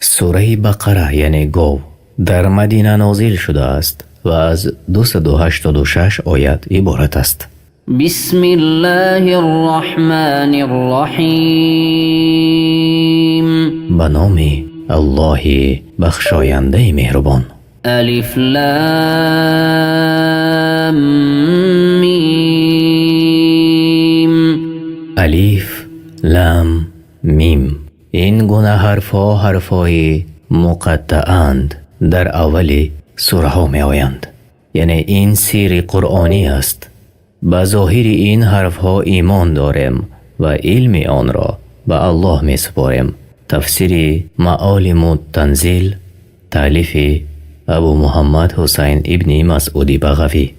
سوره بقره یعنی گاو در مدینه نازل شده است و از 286 آیت عبارت است. بسم الله الرحمن الرحیم. به نام الله بخشاینده مهربان. الف لام میم. الف لام میم. این گونه حرفهای مقطعاند در اول سوره ها می آیند. یعنی این سیر قرآنی است. به ظاهر این حرف ها ایمان داریم و علم آن را به الله می سپاریم. تفسیر معالم التنزیل تالیف ابو محمد حسین ابن مسعود بغوی.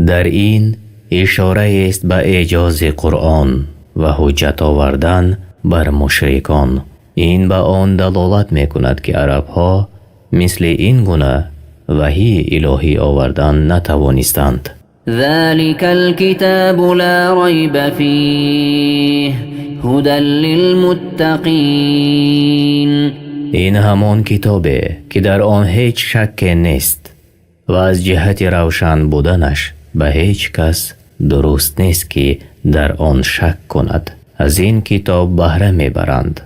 در این اشاره است به اعجاز قرآن و حجت آوردن بر مشرکان. این به آن دلالت می کند که عرب ها مثل این گونه وحی الهی آوردن نتوانستند. ذلك الكتاب لا ريب فيه هدى للمتقين. این همان کتابه که در آن هیچ شک نیست و از جهت روشن بودنش به هیچ کس درست نیست که در آن شک کند. از این کتاب بهره میبرند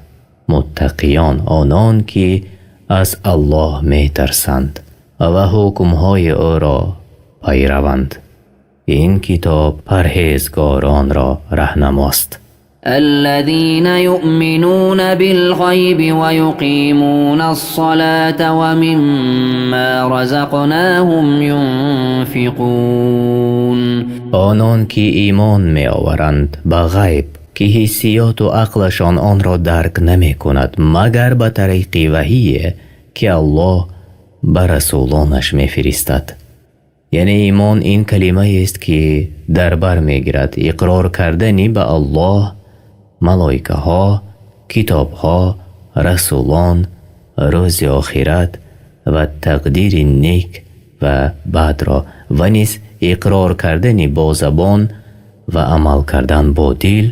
متقیان، آنان که از الله میترسند و حکمهای او را پیروند. این کتاب پرهیزگاران را رهنماست. الذين يؤمنون بالغيب ويقيمون الصلاة ومما رزقناهم ينفقون. آنان که ایمان می آورند به غیب که حسیات و عقلشان آن را درک نمی کند مگر به طریق وحی که الله به رسولانش می فرستد. یعنی ایمان این کلمه است که در بر می گیرد اقرار کردنی به الله، ملائکه ها، کتاب ها، رسولان، روز آخرت و تقدیر نیک و بد را و نیز اقرار کردنی با زبان و عمل کردن با دل،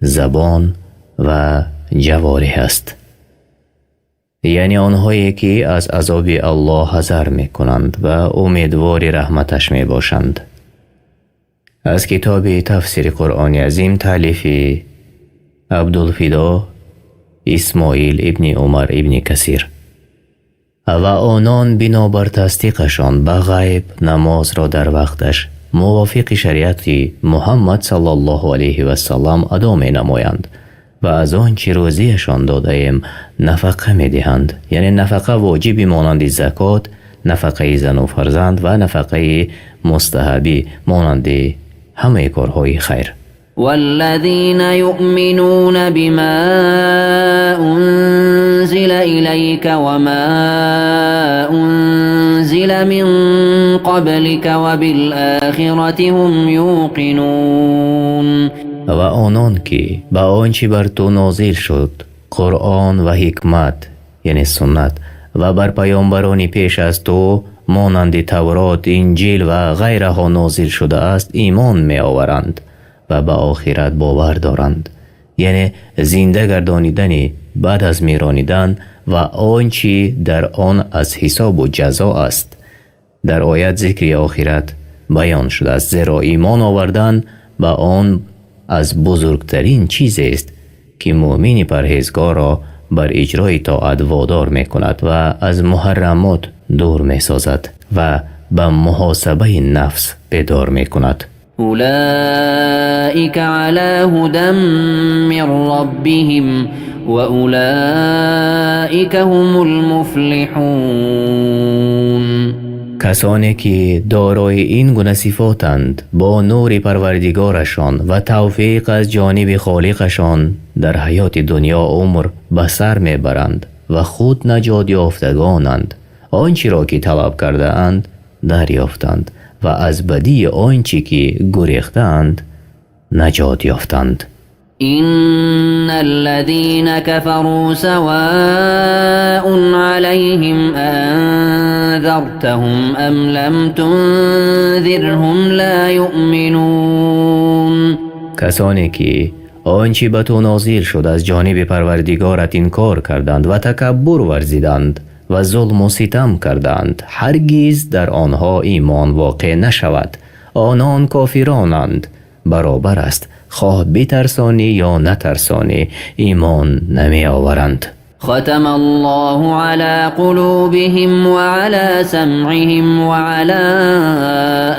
زبان و جوارح است. یعنی آنهایی که از عذاب الله حذر می کنند و امیدوار رحمتش می باشند. از کتاب تفسیر قرآن عظیم تالیف عبدالفدا اسماعیل ابن عمر ابن کثیر. و آنان بنابر تصدیقشان به غیب نماز را در وقتش موافق شریعت محمد صلی الله علیه و سلم ادا می نمایند و از آنچه روزیشان داده ایم نفقه می دهند. یعنی نفقه واجبی مانند زکات، نفقه زن و فرزند و نفقه مستحبی مانند همه کارهای خیر. والذين يؤمنون بما أنزل إليك وما أنزل من قبلك وبالآخرة هم يوقنون. و آنان که به آنچه بر تو نازل شد قرآن و حکمت یعنی سنت و بر پیامبرانی پیش از تو مانند تورات، انجیل و غیره ها نازل شده است ایمان می آورند و به آخرت باور دارند. یعنی زنده گردانیدن بعد از میرانیدن و آنچه در آن از حساب و جزا است. در آیت ذکر آخرت بیان شده است، زیرا ایمان آوردن به آن از بزرگترین چیز است که مؤمن پرهیزگار را بر اجرای طاعت وادار می کند و از محرمات دور می سازد و به محاسبه نفس بیدار می کند. أولئك على هدى من ربهم وأولئك هم المفلحون. کسانی که دارای این گونه صفاتند با نور پروردگارشان و توفیق از جانب خالقشان در حیات دنیا عمر به سر میبرند و خود نجات یافتگانند. آنچه را که طلب کرده اند دریافتند و از بدی آنچه که گریختند نجات یافتند. إن الذين كفروا سواء عليهم أنذرتهم أم لم تنذرهم لا يؤمنون. کسانی که آنچه به تو نازل شد از جانب پروردگارت انکار کردند و تکبر ورزیدند و ظلم و ستم کردند، هرگز در آنها ایمان واقع نشود. آنان کافرانند. برابر است خواه بترسانی یا نترسانی، ایمان نمی آورند. ختم الله على قلوبهم وعلى سمعهم وعلى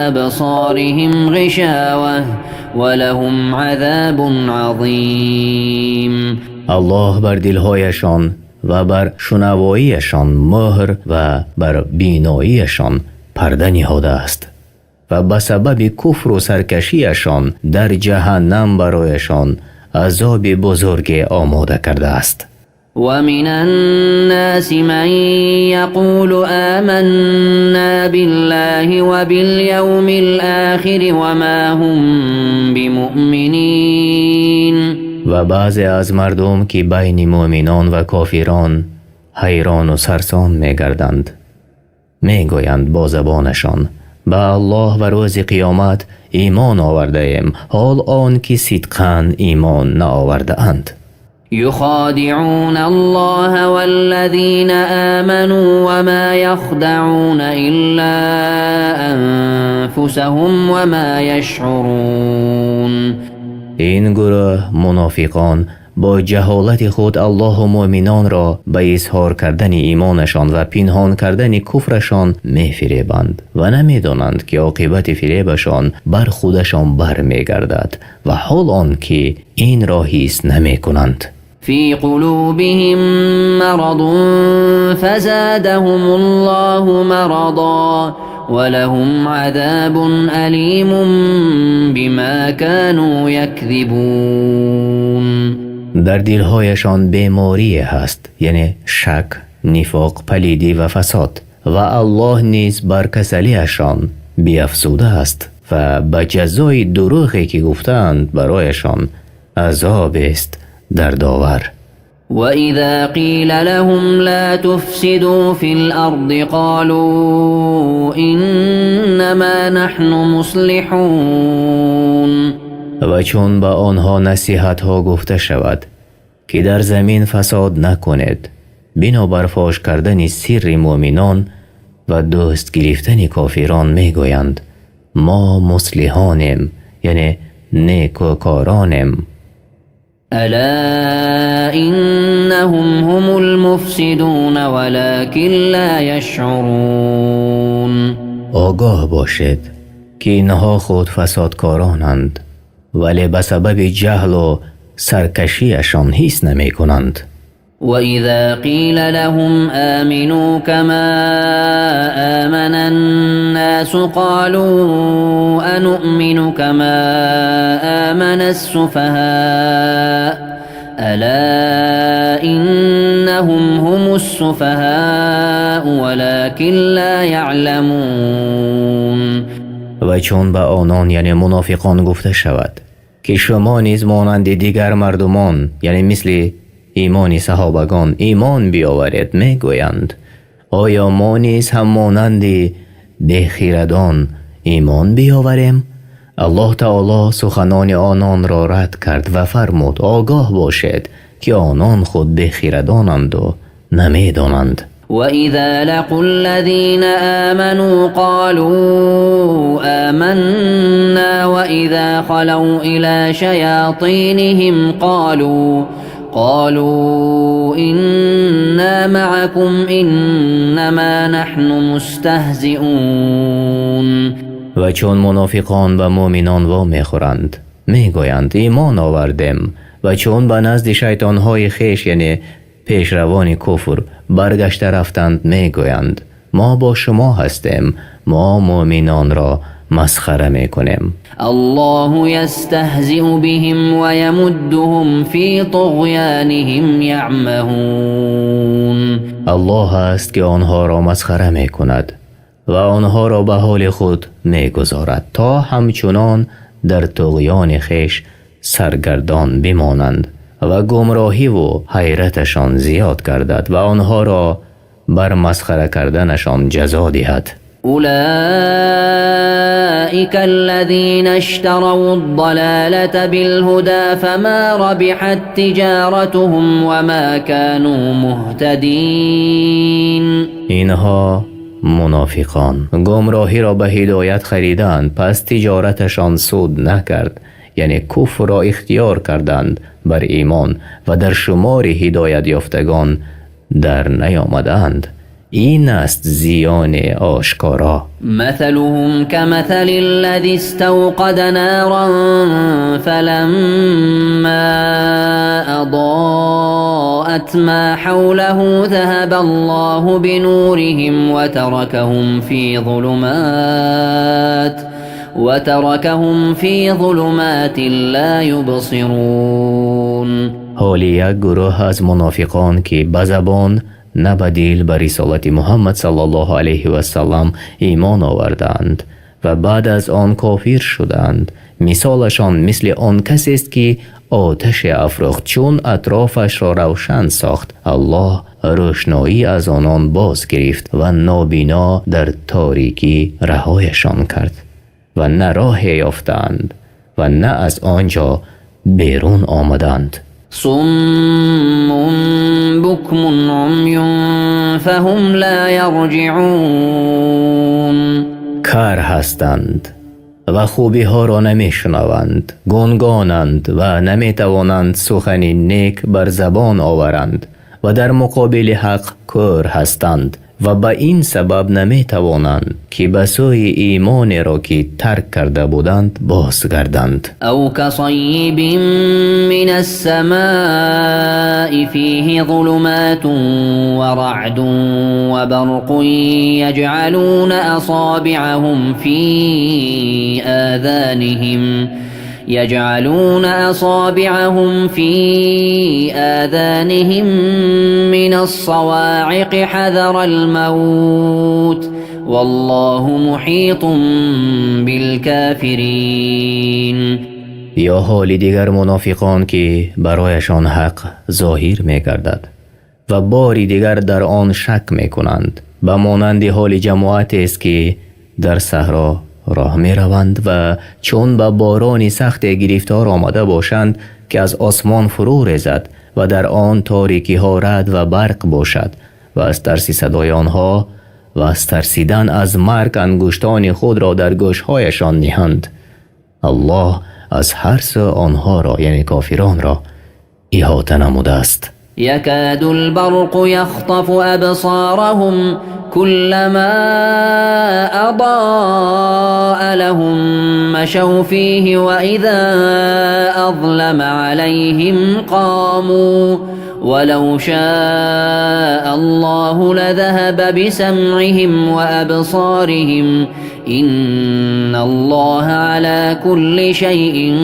أبصارهم غشاوة ولهم عذاب عظیم. الله بر دلهایشان و بر شنواییشان مهر و بر بیناییشان پرده نهاده است و به سبب کفر و سرکشیشان در جهنم برایشان عذاب بزرگ آماده کرده است. ومن الناس من يقول آمنا بالله وباليوم الآخر وما هم بمؤمنین. و بعضی از مردم که بین مؤمنان و کافران حیران و سرسام می گردند، می گویند با زبانشان به الله و روز قیامت ایمان آورده ایم، حال آن که صدقاً ایمان نآورده اند. يخادعون الله والذين آمنوا وما يخدعون إلا أنفسهم وما يشعرون. این گروه منافقان با جهالت خود الله و مؤمنان را به اظهار کردن ایمانشان و پنهان کردن کفرشان می فریبند و نمی دانند که عاقبت فریبشان بر خودشان بر می گردد و حال آن که این را حس نمی کنند. في قلوبهم مرض فزادهم الله مرضا ولهم عذاب أليم بما كانوا يكذبون. در دلهایشان بیماری هست، یعنی شک، نفاق، پلیدی و فساد، و الله نیز بر کسلیشان بیفزوده است و به جزای دروغی که گفتند برایشان عذاب است دردآور. وإذا قيل لهم لا تفسدوا في الأرض قالوا إنما نحن مصلحون. و چون به آنها نصیحت ها گفته شود که در زمین فساد نکنید، بنابر فاش کردن سر مؤمنان و دوست گرفتن کافران می گویند ما مصلحانیم، یعنی نیکوکارانیم. ألا إنهم هم المفسدون ولكن لا يشعرون. آگاه باشید که اینها خود فسادکارانند ولی به سبب جهل و سرکشیشان حس نمی کنند. وإذا قيل لهم آمنوا كما آمن الناس قالوا أنؤمن كما آمن السفهاء ألا إنهم هم السفهاء ولكن لا يعلمون. و چون به آنان یعنی منافقان گفته شود که شما نیز مانند دیگر مردمان یعنی مثل ایمان صحابگان ایمان بیاورید، می گویند آیا ما نیز هم مانند بخیردان ایمان بیاوریم؟ الله تعالی سخنان آنان را رد کرد و فرمود آگاه باشید که آنان خود بخیردانند و نمی دانند. وإذا لقوا الذين آمنوا قالوا آمنا وإذا خلوا إلى شياطينهم قالوا إنا معكم إنما نحن مستهزئون. و چون منافقان به مؤمنان وا میخورند میگویند ایمان آوردیم، و چون به نزد شیطانهای خیش یعنی پیشروان کفر برگشته رفتند میگویند ما با شما هستیم، ما مؤمنان را مسخره میکنیم. الله یستهزئ بهم و یمدهم فی طغیانهم یعمهون. الله است که آنها را مسخره میکند و آنها را به حال خود میگذارد تا همچنان در طغیان خیش سرگردان بمانند و گمراهی و حیرتشان زیاد گردد و آنها را بر مسخره کردنشان جزا دهد. أولئك الذين اشتروا الضلالة بالهدى فما ربحت تجارتهم وما كانوا مهتدين. اینها منافقان گمراهی را به هدایت خریدند، پس تجارتشان سود نکرد، یعنی کفر را اختیار کردند بر ایمان و در شمار هدایت یافتگان در نیامدند. این است زیان آشکارا. مثلهم كمثل الذي استوقد نارا فلما أضاءت ما حوله ذهب الله بنورهم وتركهم في ظلمات لا يبصرون. حالی یک گروه از منافقان که به زبان نه به دل به رسالت محمد صلی الله علیه و سلم ایمان آوردند و بعد از آن کافر شدند، مثالشان مثل آن کسی است که آتش افروخت، چون اطرافش را روشن ساخت الله روشنایی از آنان باز گرفت و نابینا در تاریکی رهایشان کرد و نه راه یافتند و نه از آنجا بیرون آمدند. صم بكم عمي فهم لا يرجعون. کر هستند و خوبی ها را نمی شنوند، گنگانند و نمی توانند سخن نیک بر زبان آورند و در مقابل حق کور هستند و به این سبب نمی توانند که به سوی ایمان را که ترک کرده بودند بازگردند. او كصيب من السماء فيه ظلمات ورعد وبرق يجعلون أصابعهم في آذانهم من الصواعق حذر الموت والله محيط بالكافرين. یا حال دیگر منافقان که برایشان حق ظاهر می گردد و باری دیگر در آن شک می کنند، به مانند حال جماعت است که در صحرا راه می روند و چون به باران سخت گرفتار آمده باشند که از آسمان فرو ریزد و در آن تاریکی ها رعد و برق باشد و از ترس صدای آنها و از ترسیدن از مرگ انگشتان خود را در گوشهایشان نهند، الله از هر سو آنها را یعنی کافران را احاطه نموده است. يكاد البرق يخطف أبصارهم كلما أضاء لهم مشوا فيه وإذا أظلم عليهم قاموا ولو شاء الله لذهب بسمعهم وأبصارهم إن الله على كل شيء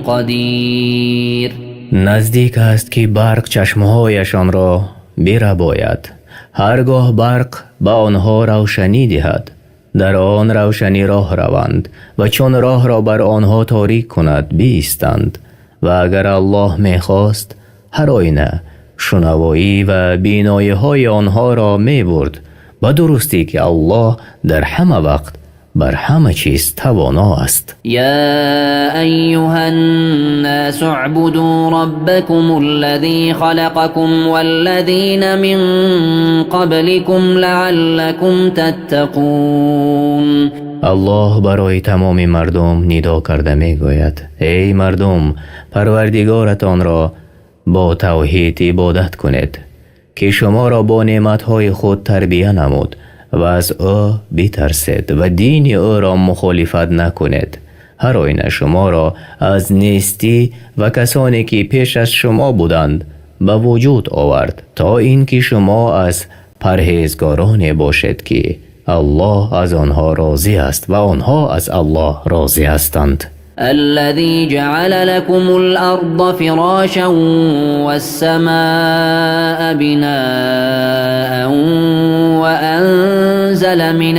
قدير. نزدیک است که برق چشمهایشان را برباید، هرگاه برق به آنها روشنی دهد در آن روشنی راه روند و چون راه را بر آنها تاریک کند بیستند و اگر الله میخواست هر آینه شنوایی و بینایی های آنها را می برد، به درستی که الله در همه وقت بر همه چیز توانا است. یا ایها الناس اعبدوا ربکم الذی خلقکم والذین من قبلکم لعلکم تتقون. الله برای تمام مردم ندا کرده می گوید ای مردم، پروردگارتان را با توحید عبادت کنید که شما را با نعمتهای خود تربیه نمود و از او بترسید و دین او را مخالفت نکنید. هر آینه شما را از نیستی و کسانی که پیش از شما بودند به وجود آورد تا اینکه شما از پرهیزگاران باشید که الله از آنها راضی است و آنها از الله راضی هستند. الذي جعل لكم الأرض فراشا والسماء بناء وأنزل من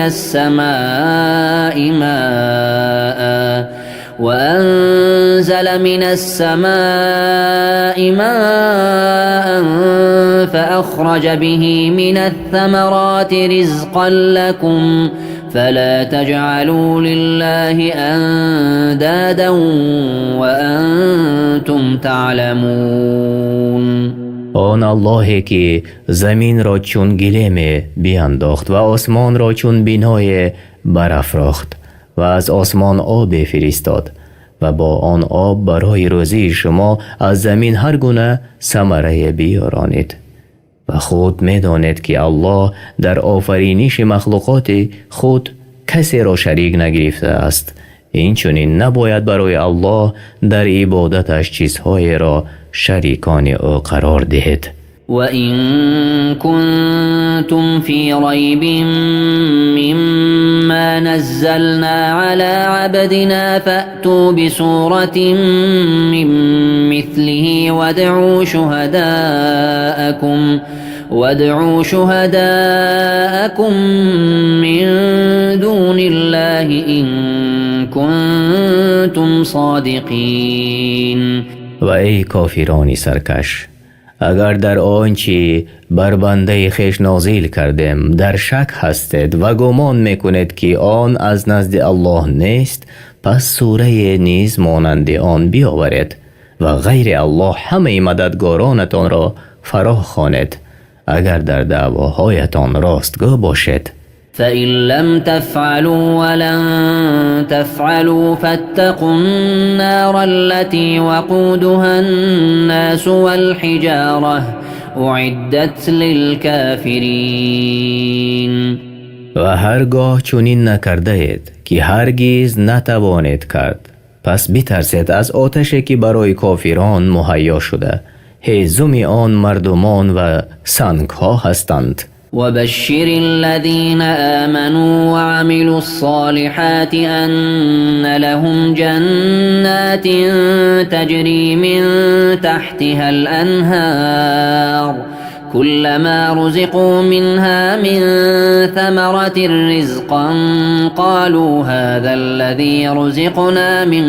السماء ماء فأخرج به من الثمرات رزقا لكم فلا تجعلوا لله اندادا وانتم تعلمون. آن اللهی که زمین را چون گلیم بیانداخت و آسمان را چون بینای برافراخت و از آسمان آب فرستاد و با آن آب برای روزی شما از زمین هر گونه ثمره بیارانید و خود می‌دانید که الله در آفرینش مخلوقات خود کسی را شریک نگرفته است. این چنین نباید برای الله در عبادتش چیزهای را شریکان او قرار دهید. وَإِن كُنتُمْ فِي رَيْبٍ مِّمَّا نَزَّلْنَا عَلَى عَبْدِنَا فَأْتُوا بِسُورَةٍ مِّن مِّثْلِهِ وَادْعُوا شُهَدَاءَكُم مِّن دُونِ اللَّهِ إِن كُنتُمْ صَادِقِينَ. و ای کافرانی سرکش، اگر در آنچه بر بنده خویش نازل کردیم در شک هستید و گمان میکنید که آن از نزد الله نیست، پس سوره نیز مانند آن بیاورید و غیر الله همه مددگارانتان را فرا خوانید اگر در دعواهایتان راستگو باشید. فَإِن لَّمْ تَفْعَلُوا وَلَن تَفْعَلُوا فَاتَّقُوا النَّارَ الَّتِي وَقُودُهَا النَّاسُ وَالْحِجَارَةُ أُعِدَّتْ لِلْكَافِرِينَ. و هرگاه چنین نکرده اید که هرگز نتوانید کرد، پس بترسید از آتشی که برای کافران مهیا شده. هیزم آن مردمان و سنگ‌ها هستند. وبشر الذين آمنوا وعملوا الصالحات أن لهم جنات تجري من تحتها الأنهار كلما رزقوا منها من ثمرة رزقا قالوا هذا الذي رزقنا من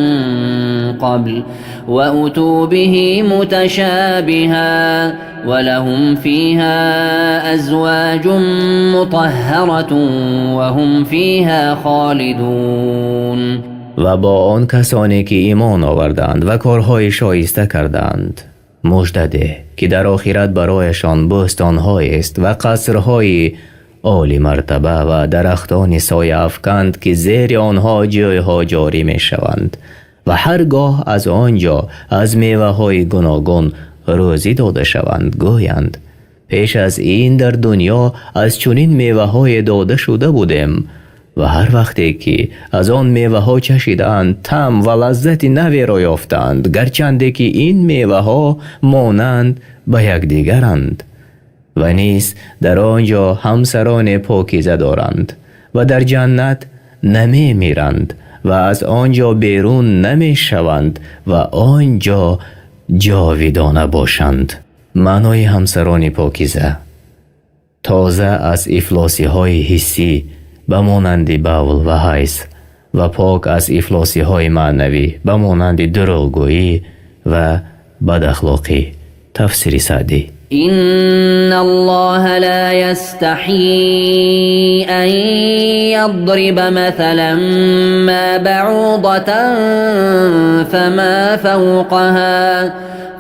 قبل وأتوا به متشابها ولهم فيها أزواج مطهرة وهم فيها خالدون. و با آن کسانی که ایمان آوردند و کارهای شایسته کردند مژده ده که در آخرت برایشان بستان‌هایی است و قصرهای عالی مرتبه و درختان سایه افکند که زیر آنها جایها جاری می شوند و هرگاه از آنجا از میوه‌های گوناگون روزی داده شوند گویند پیش از این در دنیا از چنین میوه‌های داده شده بودیم و هر وقتی که از آن میوه‌ها چشیدند طعم و لذت نوی را یافتند، گرچند که این میوه‌ها مانند به یکدیگرند و نیز در آنجا همسران پاکیزه دارند و در جنت نمی میرند و از آنجا بیرون نمی شوند و آنجا جاویدانه باشند. معنای همسران پاکیزه تازه از افلاسی های حسی به مانند بول و حیض و پاک از افلاسی های معنوی به مانند دروغگویی و بداخلاقی. تفسیر سعدی. إن الله لا يستحيي أن يضرب مثلا ما بعوضة فما فوقها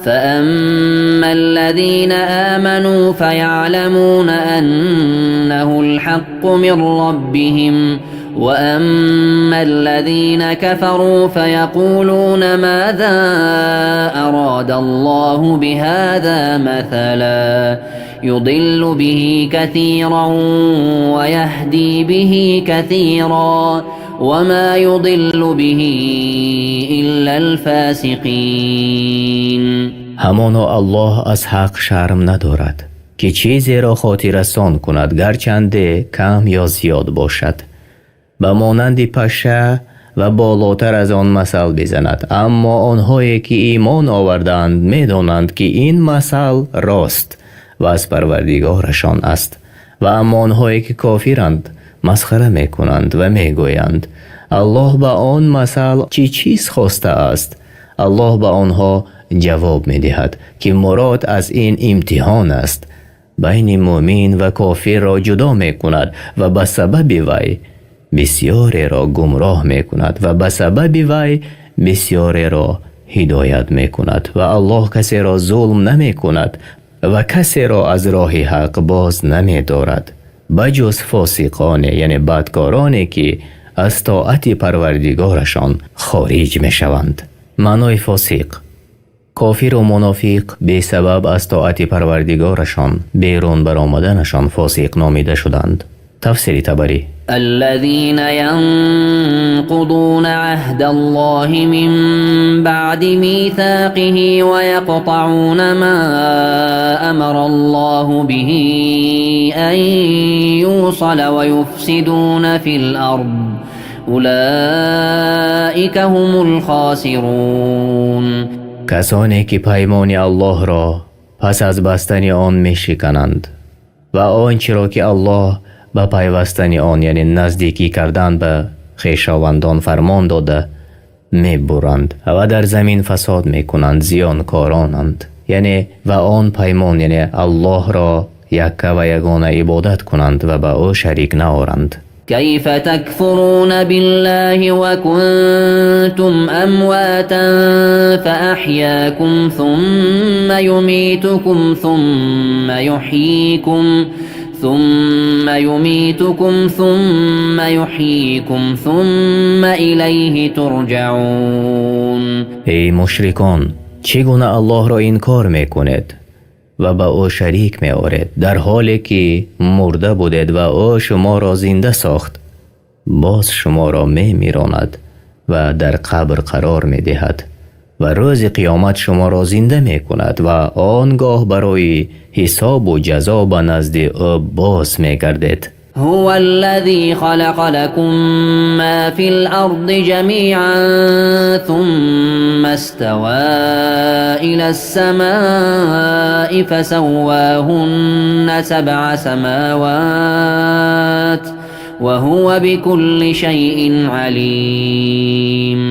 فأما الذين آمنوا فيعلمون أنه الحق من ربهم وأما الذين كفروا فيقولون ماذا أراد الله بهذا مثلا يضل به كثيرا ويهدي به كثيرا وما يضل به إلا الفاسقين. همانا الله از حق شرم ندارد که چیزی را خاطررسان کند گرچند کم یا زیاد باشد، به مانند پشه و بالاتر از آن مثل بزند، اما آنهایی که ایمان آوردند می‌دانند که این مثل راست و از پروردگارشان است و اما آنهایی که کافرند مسخره میکنند و میگویند الله به آن مثل چیز خواسته است. الله به آنها جواب میدهد که مراد از این امتحان است، بین مؤمن و کافر را جدا میکند و به سبب وی بسیاری را گمراه می کند و به سبب وی بسیاری را هدایت می کند و الله کسی را ظلم نمی کند و کسی را از راه حق باز نمی دارد بجز فاسقان یعنی بدکارانی که از طاعت پروردگارشان خارج می شوند. معنای فاسق: کافر و منافق به سبب از طاعت پروردگارشان بیرون برآمدنشان فاسق نامیده شدند. تفسیر طبری: الذين ينقضون عهد الله من بعد ميثاقه ويقطعون ما أمر الله به أن يوصل ويفسدون في الأرض أولئك هم الخاسرون. کسانی که پیمان الله را پس از بستن آن می شکنند و آنچه را که الله به پیوستن آن یعنی نزدیکی کردن به خویشاوندان فرمان داده می برند و در زمین فساد می کنند، زیانکارانند. یعنی و آن پیمان یعنی الله را یکه و یگانه عبادت کنند و به او شریک نآورند. كيف تكفرون بالله وكنتم أمواتا فأحياكم ثم يميتكم ثم يحييكم ثم إليه ترجعون. ای مشرکان، چگونه الله را انکار میکنید و به او شریک می آورید در حالی که مرده بودید و او شما را زنده ساخت، باز شما را می میراند و در قبر قرار می دهد و روز قیامت شما را زنده می کند و آنگاه برای حساب و جزا به نزد او باز می گردید. هو الذي خلق لكم ما في الأرض جميعا ثم استوى إلى السماء فسواهن 7 سماوات وهو بكل شيء عليم.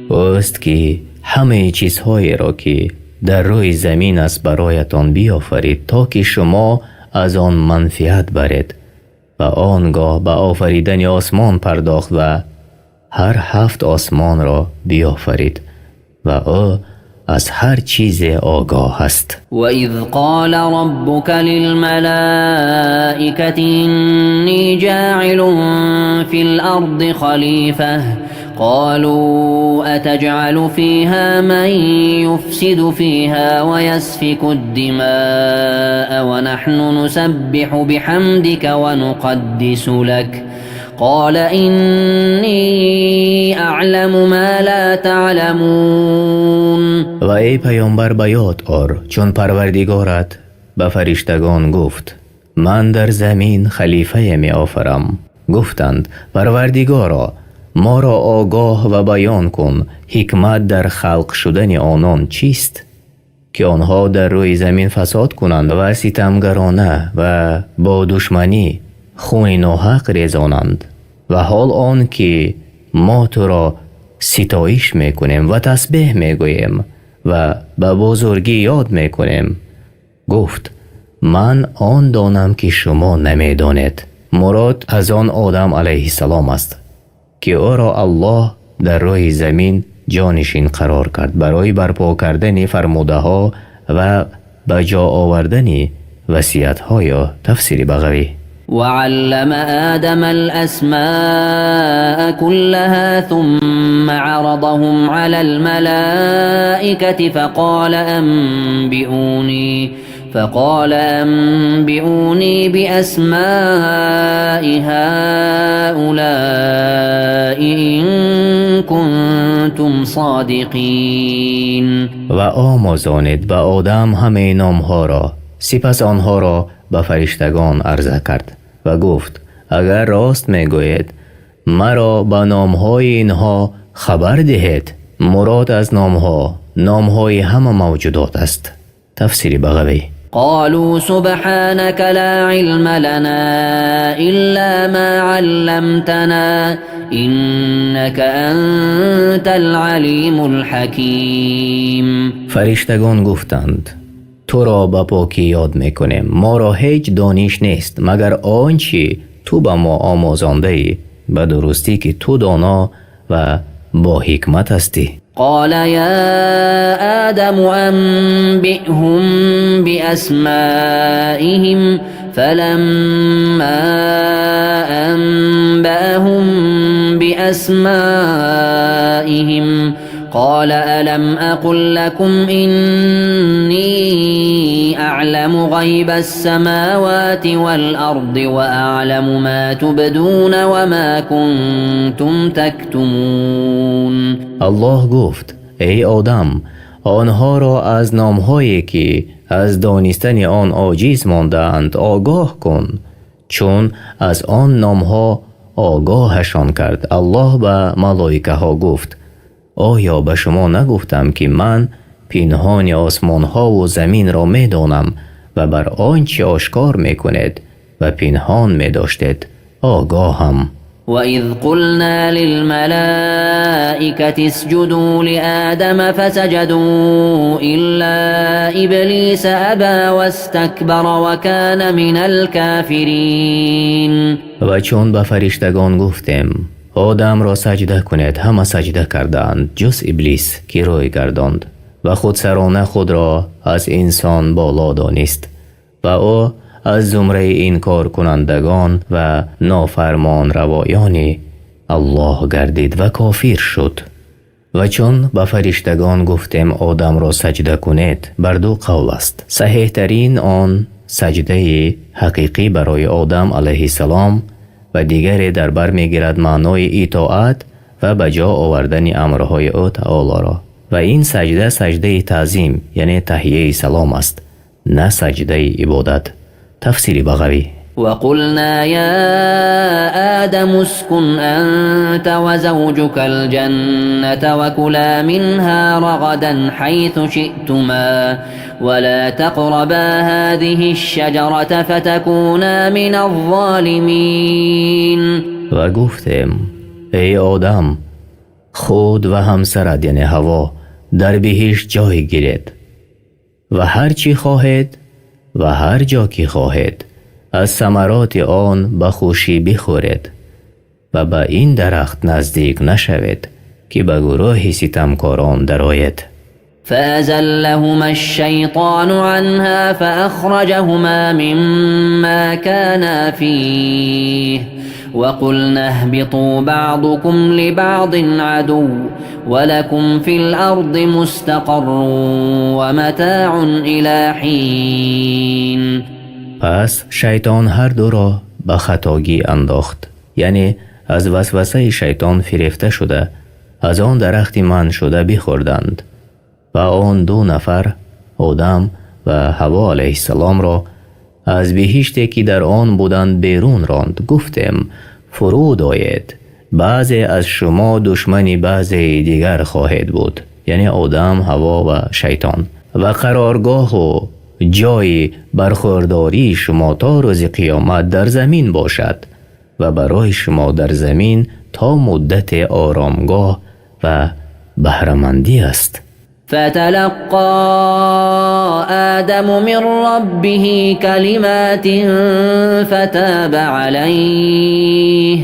اوست که همه چیزهایی را که در روی زمین است برایتان بیافرید تا که شما از آن منفعت برید و آنگاه به آفریدن آسمان پرداخت و هر 7 آسمان را بیافرید و او از هر چیز آگاه است. و اذ قال ربك للملائكة إني جاعل في الأرض خليفة قالوا أتجعل فيها من يفسد فيها ويسفك الدماء ونحن نسبح بحمدك ونقدس لك قال إني أعلم ما لا تعلمون. و ای پیامبر به یاد آر چون پروردگارت به فرشتگان گفت من در زمین خلیفه می آفرم. گفتند پروردگارا ما را آگاه و بیان کن حکمت در خلق شدن آنان چیست که آنها در روی زمین فساد کنند و ستمگرانه و با دشمنی خون ناحق ریزانند و حال آن که ما تو را ستایش میکنیم و تسبیح میگوییم و به بزرگی یاد میکنیم. گفت من آن دانم که شما نمیدانید. مراد از آن آدم علیه السلام است که او را الله در روی زمین جانشین قرار کرد برای برپا کردن فرموده ها و به جا آوردن وصیت های. تفسیر بغوی: وعلم آدم الأسماء كلها ثم عرضهم على الملائكة فقال أنبئوني بأسماء هؤلاء إن كنتم صادقين. و آموزانید به آدم همه نامها را، سپس آنها را به فرشتگان عرضه کرد و گفت اگر راست میگویید مرا به نامهای اینها خبر دهید. مراد از نامهای همه موجودات است. تفسیر بغوی: قالوا سبحانك لا علم لنا إلا ما علمتنا إنك أنت العليم الحكيم. فرشتگان گفتند تو را به پاکی یاد میکنیم، ما را هیچ دانش نیست مگر آنچه تو به ما آموزانده ای به درستی که تو دانا و با حکمت هستی. قال يا آدم أنبئهم بأسمائهم فلما أنبأهم بأسمائهم قال ألم أقل لكم إني أعلم غيب السماوات والأرض وأعلم ما تبدون وما كنتم تكتمون. الله گفت ای آدم آنها را از نامهایی که از دانستن آن عاجز ماندند آگاه کن، چون از آن نامها آگاهشان کرد. الله به ملائکه ها گفت آیا به شما نگفتم که من پنهان آسمان ها و زمین را می دانم و بر آنچه آشکار می کنید و پنهان می داشتید آگاهم. وَإِذْ قُلْنَا لِلْمَلَائِكَةِ اسْجُدُوا لِآدَمَ فَسَجَدُوا إِلَّا إِبْلِيسَ أَبَى وَاسْتَكْبَرَ وَكَانَ مِنَ الْكَافِرِينَ. و چون به فرشتگان گفتیم آدم را سجده کنید، همه سجده کردند جز ابلیس که روی گرداند و خودسرانه خود را از انسان بالا دانست و او از زمره انکار کنندگان و نافرمان روایان الله گردید و کافر شد. و چون به فرشتگان گفتیم آدم را سجده کنید، بر دو قول است. صحیح ترین آن سجده حقیقی برای آدم علیه السلام و دیگری در بر میگیرد معنای اطاعت و به جا آوردن امرهای او تعالی را. و این سجده سجده تعظیم یعنی تحیه سلام است، نه سجده عبادت. تفسیر بغوی. وقلنا يا آدم اسكن أنت وزوجك الجنة وكلا منها رغدا حيث شئتما ولا تقربا هذه الشجرة فتكونا من الظالمين. و گفتیم ای آدم خود و همسرت یعنی حوا در بهشت جای گیرید و هر چی خواهید و هر جا که خواهید از ثمرات آن به خوشی بخورید و به این درخت نزدیک نشوید که به گروه ستمکاران درآید. فأزلهما الشيطان عنها فأخرجهما مما كانا فيه وقلنا اهبطوا بعضكم لبعض عدو ولكم في الأرض مستقر ومتاع إلى حين. پس شیطان هر دو را به خطاگی انداخت، یعنی از وسوسه شیطان فریفته شده از آن درخت منع شده بخوردند و آن دو نفر آدم و حوا علیه السلام را از بهشتی که در آن بودند بیرون راند. گفتیم فرود آید، بعضی از شما دشمنی بعضی دیگر خواهد بود، یعنی آدم، حوا و شیطان، و قرارگاه و جای برخورداری شما تا روز قیامت در زمین باشد و برای شما در زمین تا مدت آرامگاه و بهره‌مندی است. فتلقى آدم من ربه كلمات فتاب عليه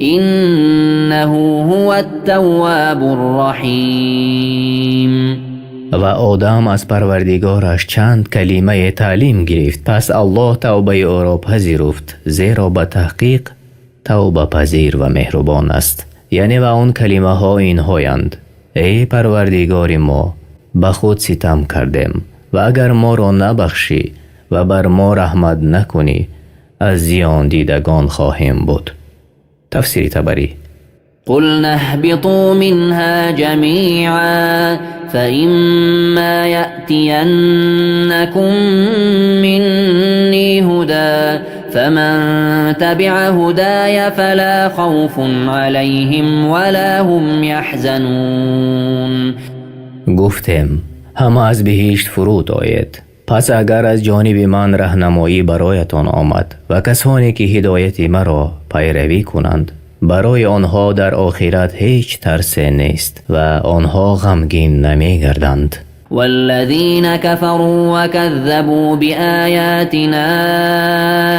إنه هو التواب الرحيم. و آدم از پروردگارش چند کلمه تعلیم گرفت، پس الله توبه او را پذیرفت، زیرا به تحقیق توبه پذیر و مهربان است. یعنی و آن کلمه ها اینهایند: ای پروردگار ما، به خود ستم کردیم و اگر ما را نبخشی و بر ما رحمت نکنی از زیان دیدگان خواهیم بود. تفسیر طبری. قلنا اهبطوا منها جميعا فإما يأتينكم مني هدى فمن تبع هداي فلا خوف عليهم ولا هم يحزنون. گفتیم همه از بهشت فرود آید، پس اگر از جانب من راهنمایی برایتان آمد و کسانی که هدایت مرا پیروی کنند برای آنها در آخرت هیچ ترس نیست و آنها غمگین نمی گردند. والذين كفروا وكذبوا بآياتنا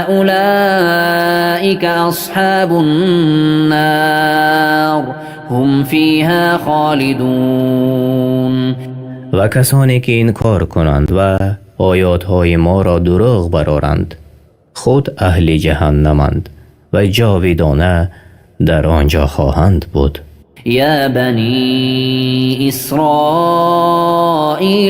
أولئك أولئك أصحاب النار هم فيها خالدون. و کسانی که انکار کنند و آیاتهای ما را دروغ برآورند خود اهل جهنمند و جاویدانه در آنجا خواهند بود. يا بني إسرائيل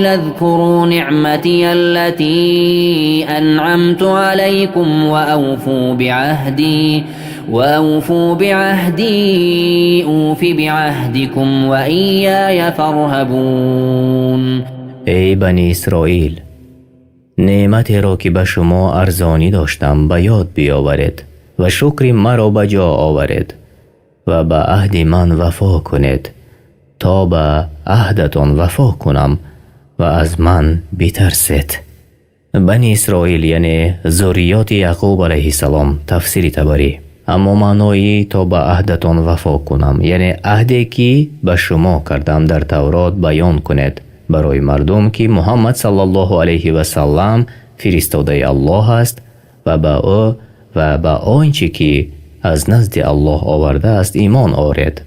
اذكروا نعمتي التي أنعمت عليكم وأوفوا بعهدي أوف بعهدكم وإياي فارهبون. ای بنی اسرائیل، نعمتی را که به شما ارزانی داشتم به یاد بیاورید و شکر مرا به جا آورید و به عهد من وفا کنید تا به عهدتان وفا کنم و از من بترسید. بنی اسرائیل یعنی ذریات یعقوب علیه السلام. تفسیر تبری. اما معنایی تا به عهدتان وفا کنم یعنی عهدی که به شما کردم در تورات بیان کنید برای مردم که محمد صلی الله علیه و سلم فرستاده الله است و به او و به آنچه که از نزد الله آورده است ایمان آورید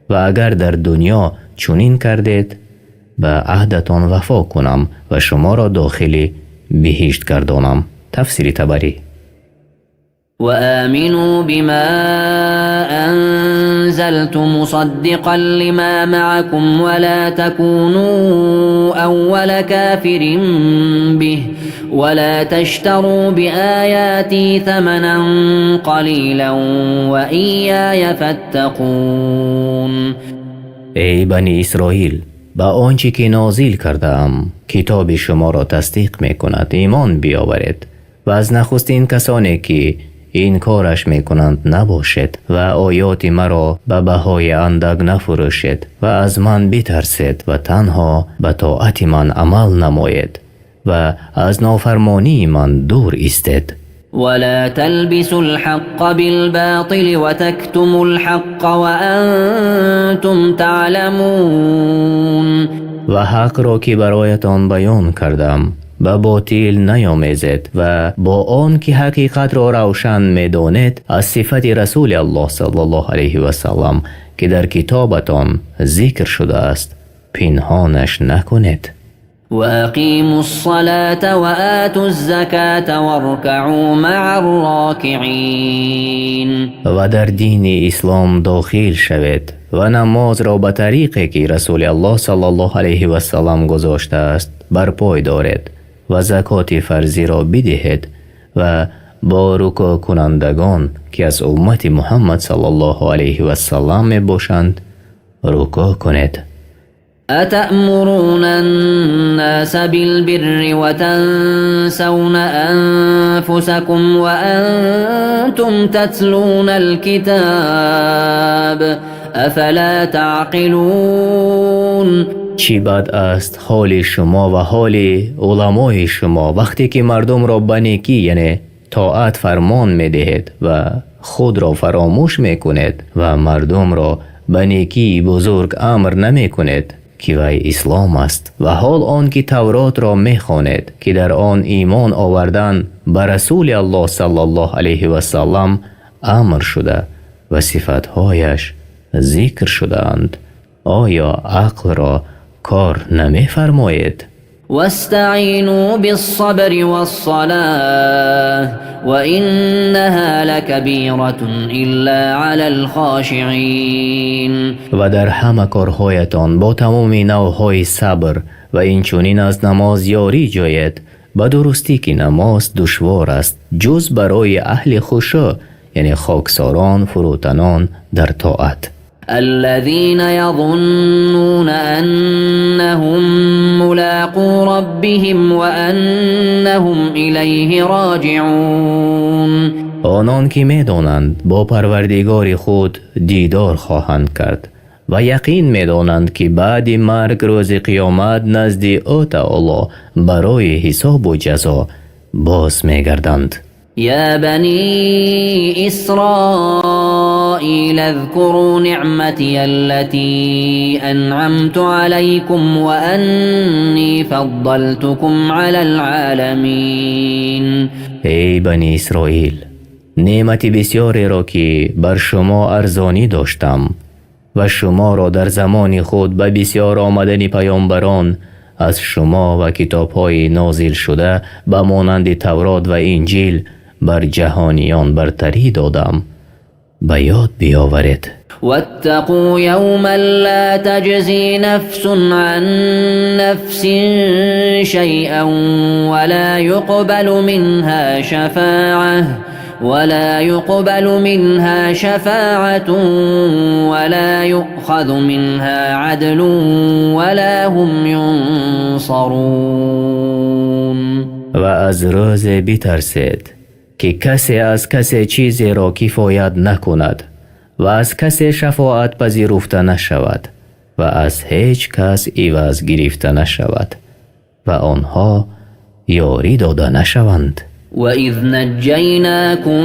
و اگر در دنیا چنین کردید به عهدتان وفا کنم و شما را داخل بهشت گردانم. تفسیر تبری. وآمنوا بما أنزلت مصدقا لما معكم ولا تكونوا أول كافر به ولا تشتروا بآياتي ثمنا قليلا وإياي فاتقون. ای بنی اسرائیل، با آنچه که نازل کردم کتاب شما را تصدیق می کند ایمان بیاورید و از نخستین کسانی که این کارش می کنند نباشد و آیات مرا به بهای اندک نفروشید و از من بترسید و تنها به طاعت من عمل نمایید و از نافرمانی من دور ایستید. ولا تلبسوا الحق بالباطل وتكتموا الحق وأنتم تعلمون. و حق را که برایتان بیان کردم به باطل نیامیزید و با آن که حقیقت را روشن می‌دانید از صفت رسول الله صلی الله علیه و سلم که در کتابتان ذکر شده است پنهانش نکنید. وأقيموا الصلاة وآتوا الزكاة واركعوا مع الراكعين. و در دین اسلام داخل شوید و نماز را به طریقی که رسول الله صلی الله علیه و سلم گذاشته است برپای دارید و زکات فرضی را بدهید و با رکوع کنندگان که از امت محمد صلی الله علیه و سلم می باشند رکوع کنید. أتأمرون الناس بالبر وتنسون أنفسكم وأنتم تتلون الكتاب أفلا تعقلون. چی بد است حال شما و حال علمای شما وقتی که مردم را به نیکی یعنی طاعت فرمان می دهید و خود را فراموش می کنید و مردم را به نیکی بزرگ امر نمی کنید که وی اسلام است و حال آن که تورات را می خوانید که در آن ایمان آوردن به رسول الله صلی الله علیه و سلم امر شده و صفتهایش ذکر شده اند. آیا عقل را کار نمی فرمایید؟ واستعینوا بالصبر والصلاة وإنها لكبيرة إلا على الخاشعين. و در همه کارهایتان با تمام نوعهای صبر و اینچنین از نماز یاری جوید به درستی که نماز دشوار است جز برای اهل خشوع یعنی خاکساران فروتنان در طاعت. الذين يظنون أنهم ملاقو ربهم وأنهم إليه راجعون. آنان که می‌دانند با پروردگار خود دیدار خواهند کرد و یقین می‌دانند که بعد مرگ روز قیامت نزد او تعالی برای حساب و جزا باز می‌گردند. يا بني إسرائيل اذكروا نعمتي التي أنعمت عليكم وأني فضلتكم على العالمين. ای بنی اسرائیل، نعمت بسیاری را که بر شما ارزانی داشتم و شما را در زمان خود به بسیار آمدن پیامبران از شما و کتاب‌های نازل شده به مانند تورات و انجیل بر جهانیان برتری دادم. به یاد بیاورید. واتقوا يوما لا تجزي نفس عن نفس شيئا ولا يقبل منها شفاعة ولا يؤخذ منها عدل ولا هم ينصرون. و از روز بترسید که کسی از کسی چیزی را کفایت نکند و از کسی شفاعت پذیرفته نشود و از هیچ کس عوض گرفته نشود و آنها یاری داده نشوند. وَإِذْ نَجَّيْنَاكُمْ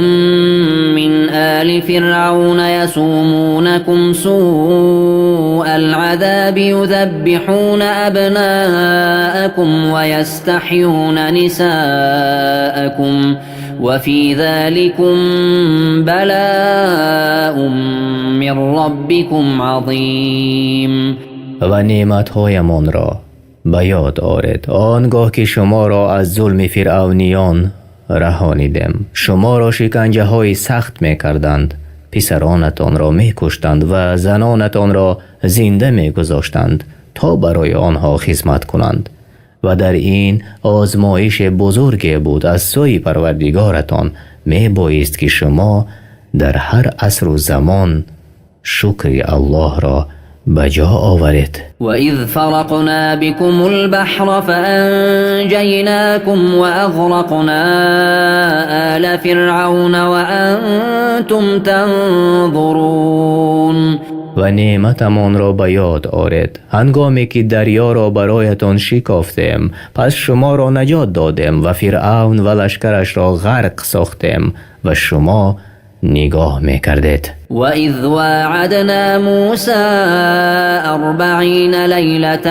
مِنْ آلِ فِرْعَوْنَ يَسُومُونَكُمْ سُوءَ الْعَذَابِ يُذَبِّحُونَ أَبْنَاءَكُمْ وَيَسْتَحْيُونَ نِسَاءَكُمْ وَفِي ذَلِكُمْ بَلَاءٌ مِّن رَّبِّكُمْ عَظِيمٌ. و نعمت‌هایمان را به یاد آرید آنگاه که شما را از ظلم فرعونیان رهانیدیم. شما را شکنجه های سخت می کردند، پسرانتان را می کشتند و زنانتان را زنده می گذاشتند تا برای آنها خدمت کنند و در این آزمایش بزرگی بود از سوی پروردگارتان. می بایست که شما در هر عصر و زمان شکر الله را بجا آورید. وَإِذْ فَرَقْنَا بِكُمُ الْبَحْرَ فَأَنْجَيْنَاكُمْ وَأَغْرَقْنَا آلَ فِرْعَوْنَ وَأَنْتُمْ تَنْظُرُونَ. و نعمتمان را به یاد آرید هنگامی که دریا را برایتان شکافتیم، پس شما را نجات دادیم و فرعون و لشکرش را غرق ساختیم و شما نگاه میکردید. وَإِذْ وَاعَدْنَا مُوسَى 40 لَيْلَةً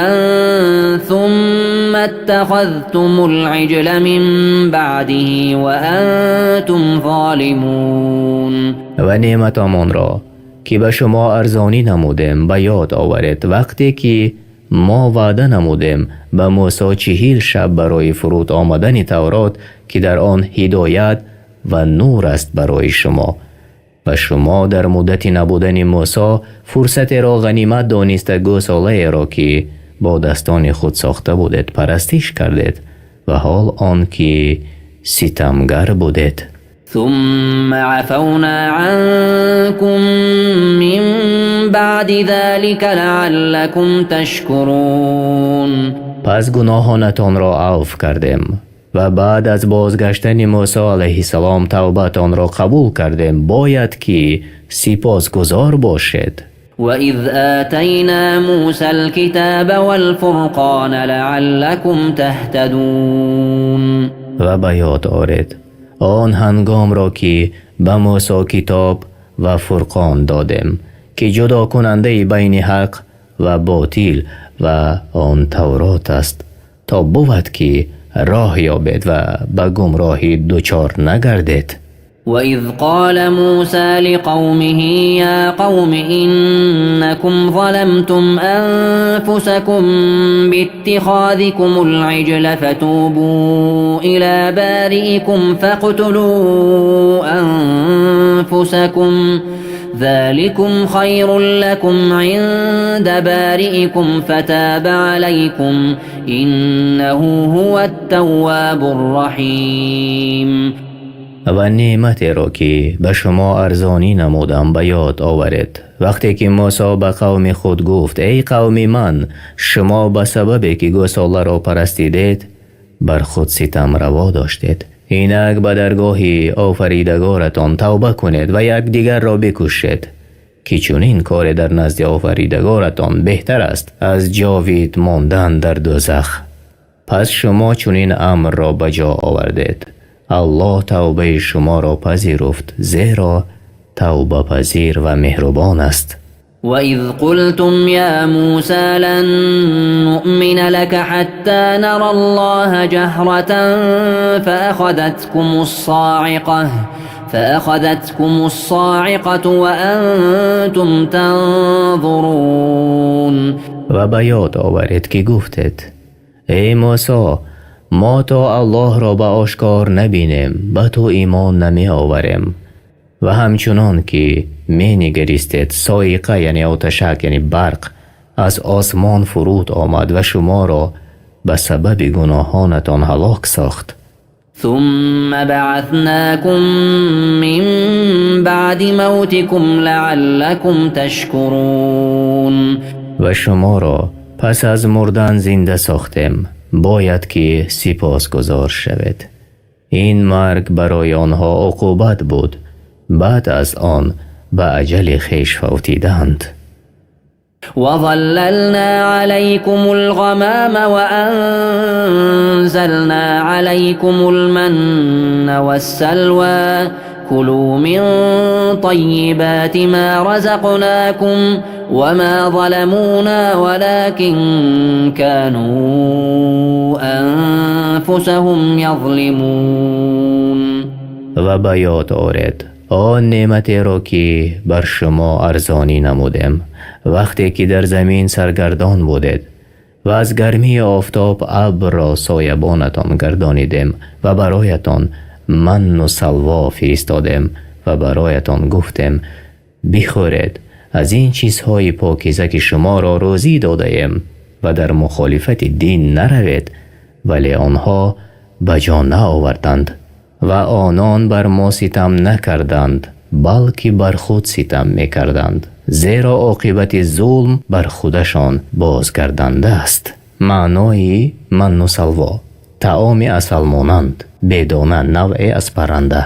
ثُمَّ اتَّخَذْتُمُ الْعِجْلَ مِنْ بَعْدِهِ وَأَنْتُمْ ظَالِمُونَ. و نعمتمان را که به شما ارزانی نمودیم به یاد آورید وقتی که ما وعده نمودیم به موسی 40 شب برای فرود آمدن تورات که در آن هدایت و نور است برای شما و شما در مدت نبودن موسی فرصت را غنیمت دانسته گوساله را که با دستان خود ساخته بودید پرستش کردید و حال آن که ستمگر بودید. ثم عفونا عنكم من بعد ذلك لعلكم تشكرون. پس گناهانتان را عفو کردیم و بعد از بازگشتن موسی علیه السلام توبتان را قبول کردیم باید که سپاسگزار باشید. وَإِذْ آتَيْنَا مُوسَى الْكِتَابَ وَالْفُرْقَانَ لَعَلَّكُمْ تَهْتَدُونَ. و به یاد آرید آن هنگام را که به موسی کتاب و فرقان دادیم که جدا کننده بین حق و باطل و آن تورات است تا بود که راه یابید و به گمراهی دچار نگردید. وَإِذْ قَالَ مُوسَى لِقَوْمِهِ يَا قَوْمِ إِنَّكُمْ ظَلَمْتُمْ أَنفُسَكُمْ بِاتِّخَاذِكُمُ الْعِجْلَ فَتُوبُوا إِلَى بَارِئِكُمْ فَاقْتُلُوا أَنفُسَكُمْ ذَلِكُمْ خَيْرٌ لَكُمْ عِندَ بَارِئِكُمْ فَتَابَ عَلَيْكُمْ إِنَّهُ هُوَ التَّوَّابُ الرَّحِيمُ. و نعمت را که به شما ارزانی نمودم به یاد آورید وقتی که موسی به قوم خود گفت ای قوم من، شما به سببی که گوساله را پرستیدید بر خود ستم روا داشتید. اینک به درگاه آفریدگارتان توبه کنید و یکدیگر را بکشید که چنین کار در نزد آفریدگارتان بهتر است از جاوید ماندن در دوزخ. پس شما چنین امر را به جا آوردید. الله توبه شما را پذیرفت زیرا توبه پذیر و مهربان است. وَإِذْ قُلْتُمْ يَا مُوسَى لَن نُّؤْمِنَ لَكَ حَتَّى نَرَى اللَّهَ جَهْرَةً فأخذتكم الصاعقة وأنتم تنظرون و به یاد آورید که گفتید ای موسی ما تا الله را به آشکار نبینیم به تو ایمان نمی آوریم و همچنان که می نگریستید صاعقه یعنی آتشک یعنی برق از آسمان فرود آمد و شما را به سبب گناهانتان هلاک ساخت. ثم بعثناكم من بعد موتكم لعلكم تشكرون و شما را پس از مردن زنده ساختیم باید که سپاسگزار شوید. این مرگ برای آنها عقوبت بود بعد از آن به اجل خویش فوتیدند. وظللنا عليكم الغمام وأنزلنا عليكم المن والسلوى كلوا من طيبات ما رزقناكم وما ظلمونا ولكن كانوا أنفسهم يظلمون. و به یاد آورید آن نعمتی را که بر شما ارزانی نمودیم وقتی که در زمین سرگردان بودید و از گرمی آفتاب ابر را سایبانتان گردانیدیم و برایتان من و سلوا فرستادیم و برایتان گفتیم بخورید از این چیزهای پاکیزه که شما را روزی داده ایم و در مخالفت دین نروید ولی آنها به جا نآوردند و آنان بر ما ستم نکردند بلکه بر خود ستم میکردند زیرا عاقبت ظلم بر خودشان بازگردنده است. معنای من و سلوا طعام عسل مانند بدون نوع از پرنده.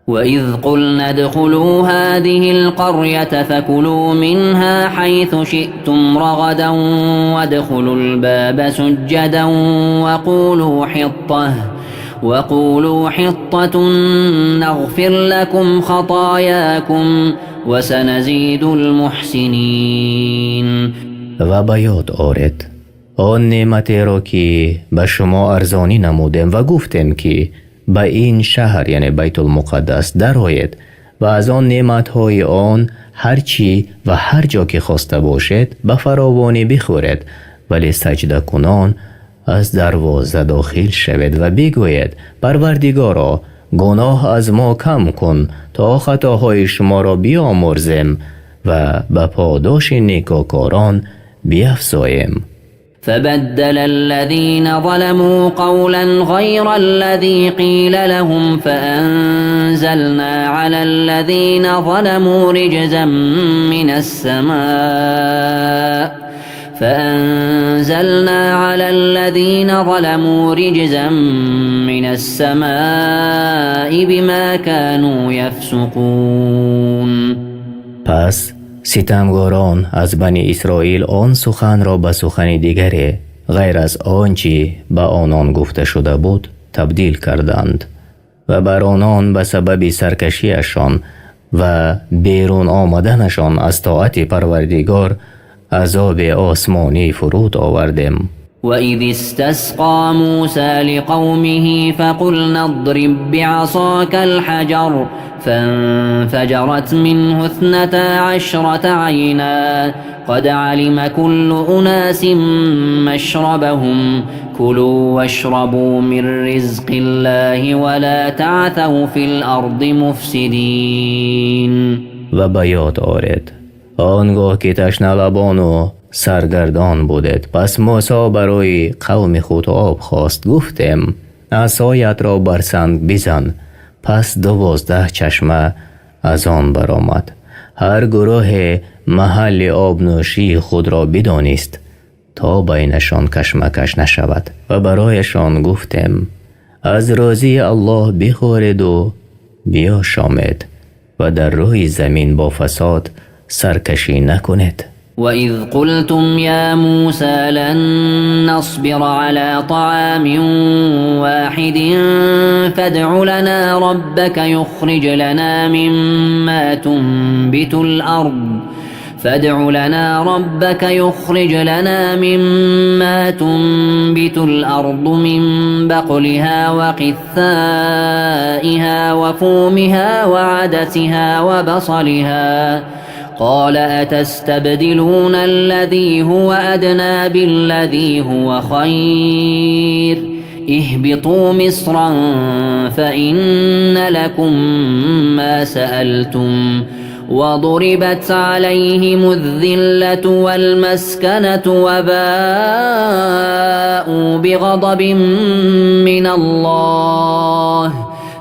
وإذ قلنا ادخلوا هذه القرية فكلوا منها حيث شئتم رغدا وادخلوا الباب سجدا وقولوا حطة نغفر لكم خطاياكم وسنزيد المحسنين. و به یاد آورید آن نعمتی را که به شما ارزانی نمودیم و گفتیم که به این شهر یعنی بیت المقدس درآیید و از آن نعمتهای آن هرچی و هر جا که خواسته باشید به فراوانی بخورید ولی سجده کنان از دروازه داخل شوید و بگویید پروردگارا گناه از ما کم کن تا خطاهای شما را بیامرزیم و به پاداش نیکوکاران بیفزاییم. فبدل الذين ظلموا قولا غير الذي قيل لهم فأنزلنا على الذين ظلموا رجزا من السماء بما كانوا يفسقون. پس ستمگاران از بنی اسرائیل آن سخن را به سخن دیگری غیر از آنچه به آنان گفته شده بود تبدیل کردند و بر آنان به سبب سرکشیشان و بیرون آمدنشان از طاعت پروردگار عذاب آسمانی فرود آوردیم. وإذ استسقى موسى لقومه فقلنا اضرب بعصاك الحجر فانفجرت منه 12 عينا قد علم كل أناس مشربهم كلوا واشربوا من رزق الله ولا تعثوا في الأرض مفسدين. و به یاد آورید آنگاه که تشنه لبان و سرگردان بودید پس موسی برای قوم خود آب خواست گفتیم عصایت را بر سنگ بزن پس 12 چشمه از آن برآمد هر گروه محل آب نوشی خود را بدانست تا بینشان کشمکش نشود و برایشان گفتیم از روزی الله بخورید و بیاشامید و در روی زمین با فساد سرکشی نکنید. وإذ قلتم يا موسى لن نصبر على طعام واحد فادع لنا ربك يخرج لنا مما تنبت الأرض فادع لنا ربك يخرج لنا مما تنبت الأرض من بقلها وقثائها وفومها وعدسها وبصلها قال أتستبدلون الذي هو أدنى بالذي هو خير اهبطوا مصرا فإن لكم ما سألتم وضربت عليهم الذلة والمسكنة وباءوا بغضب من الله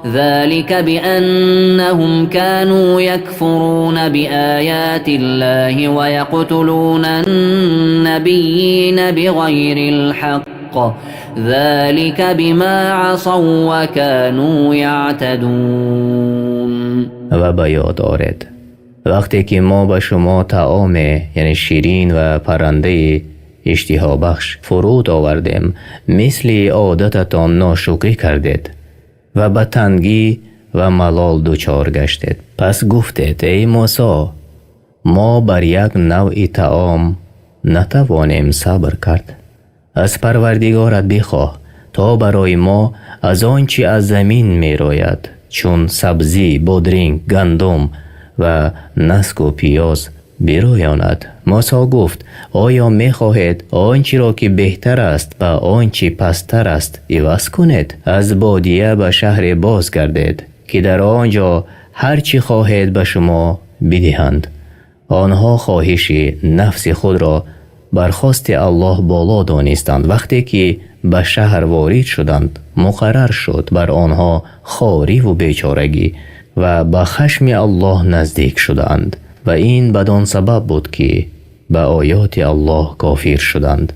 ذلك بأنهم كانوا يكفرون بآيات الله ويقتلون النبيين بغير الحق ذلك بما عصوا وكانوا يعتدون. و به یاد آرد وقتی که ما به شما طعام یعنی شیرین و پرنده اشتها بخش فرود آوردیم مثل عادتتان ناشکری کردید و به تنگی و ملال دچار گشتید. پس گفتید ای موسی ما بر یک نوع طعام نتوانیم صبر کرد. از پروردگارت بخواه تا برای ما از آنچه از زمین می روید چون سبزی، بادرنگ، گندم و نسک و پیاز بیرویاند. موسی گفت آیا می خواهید آنچه را که بهتر است و آنچه پستر است عوض کنید؟ از بادیه به شهر باز گردید که در آنجا هر چی خواهید به شما بدهند. آنها خواهش نفس خود را برخواست الله بالا دانستند. وقتی که به شهر وارد شدند مقرر شد بر آنها خواری و بیچارگی و به خشم الله نزدیک شدند و این بدان سبب بود که به آیات الله کافر شدند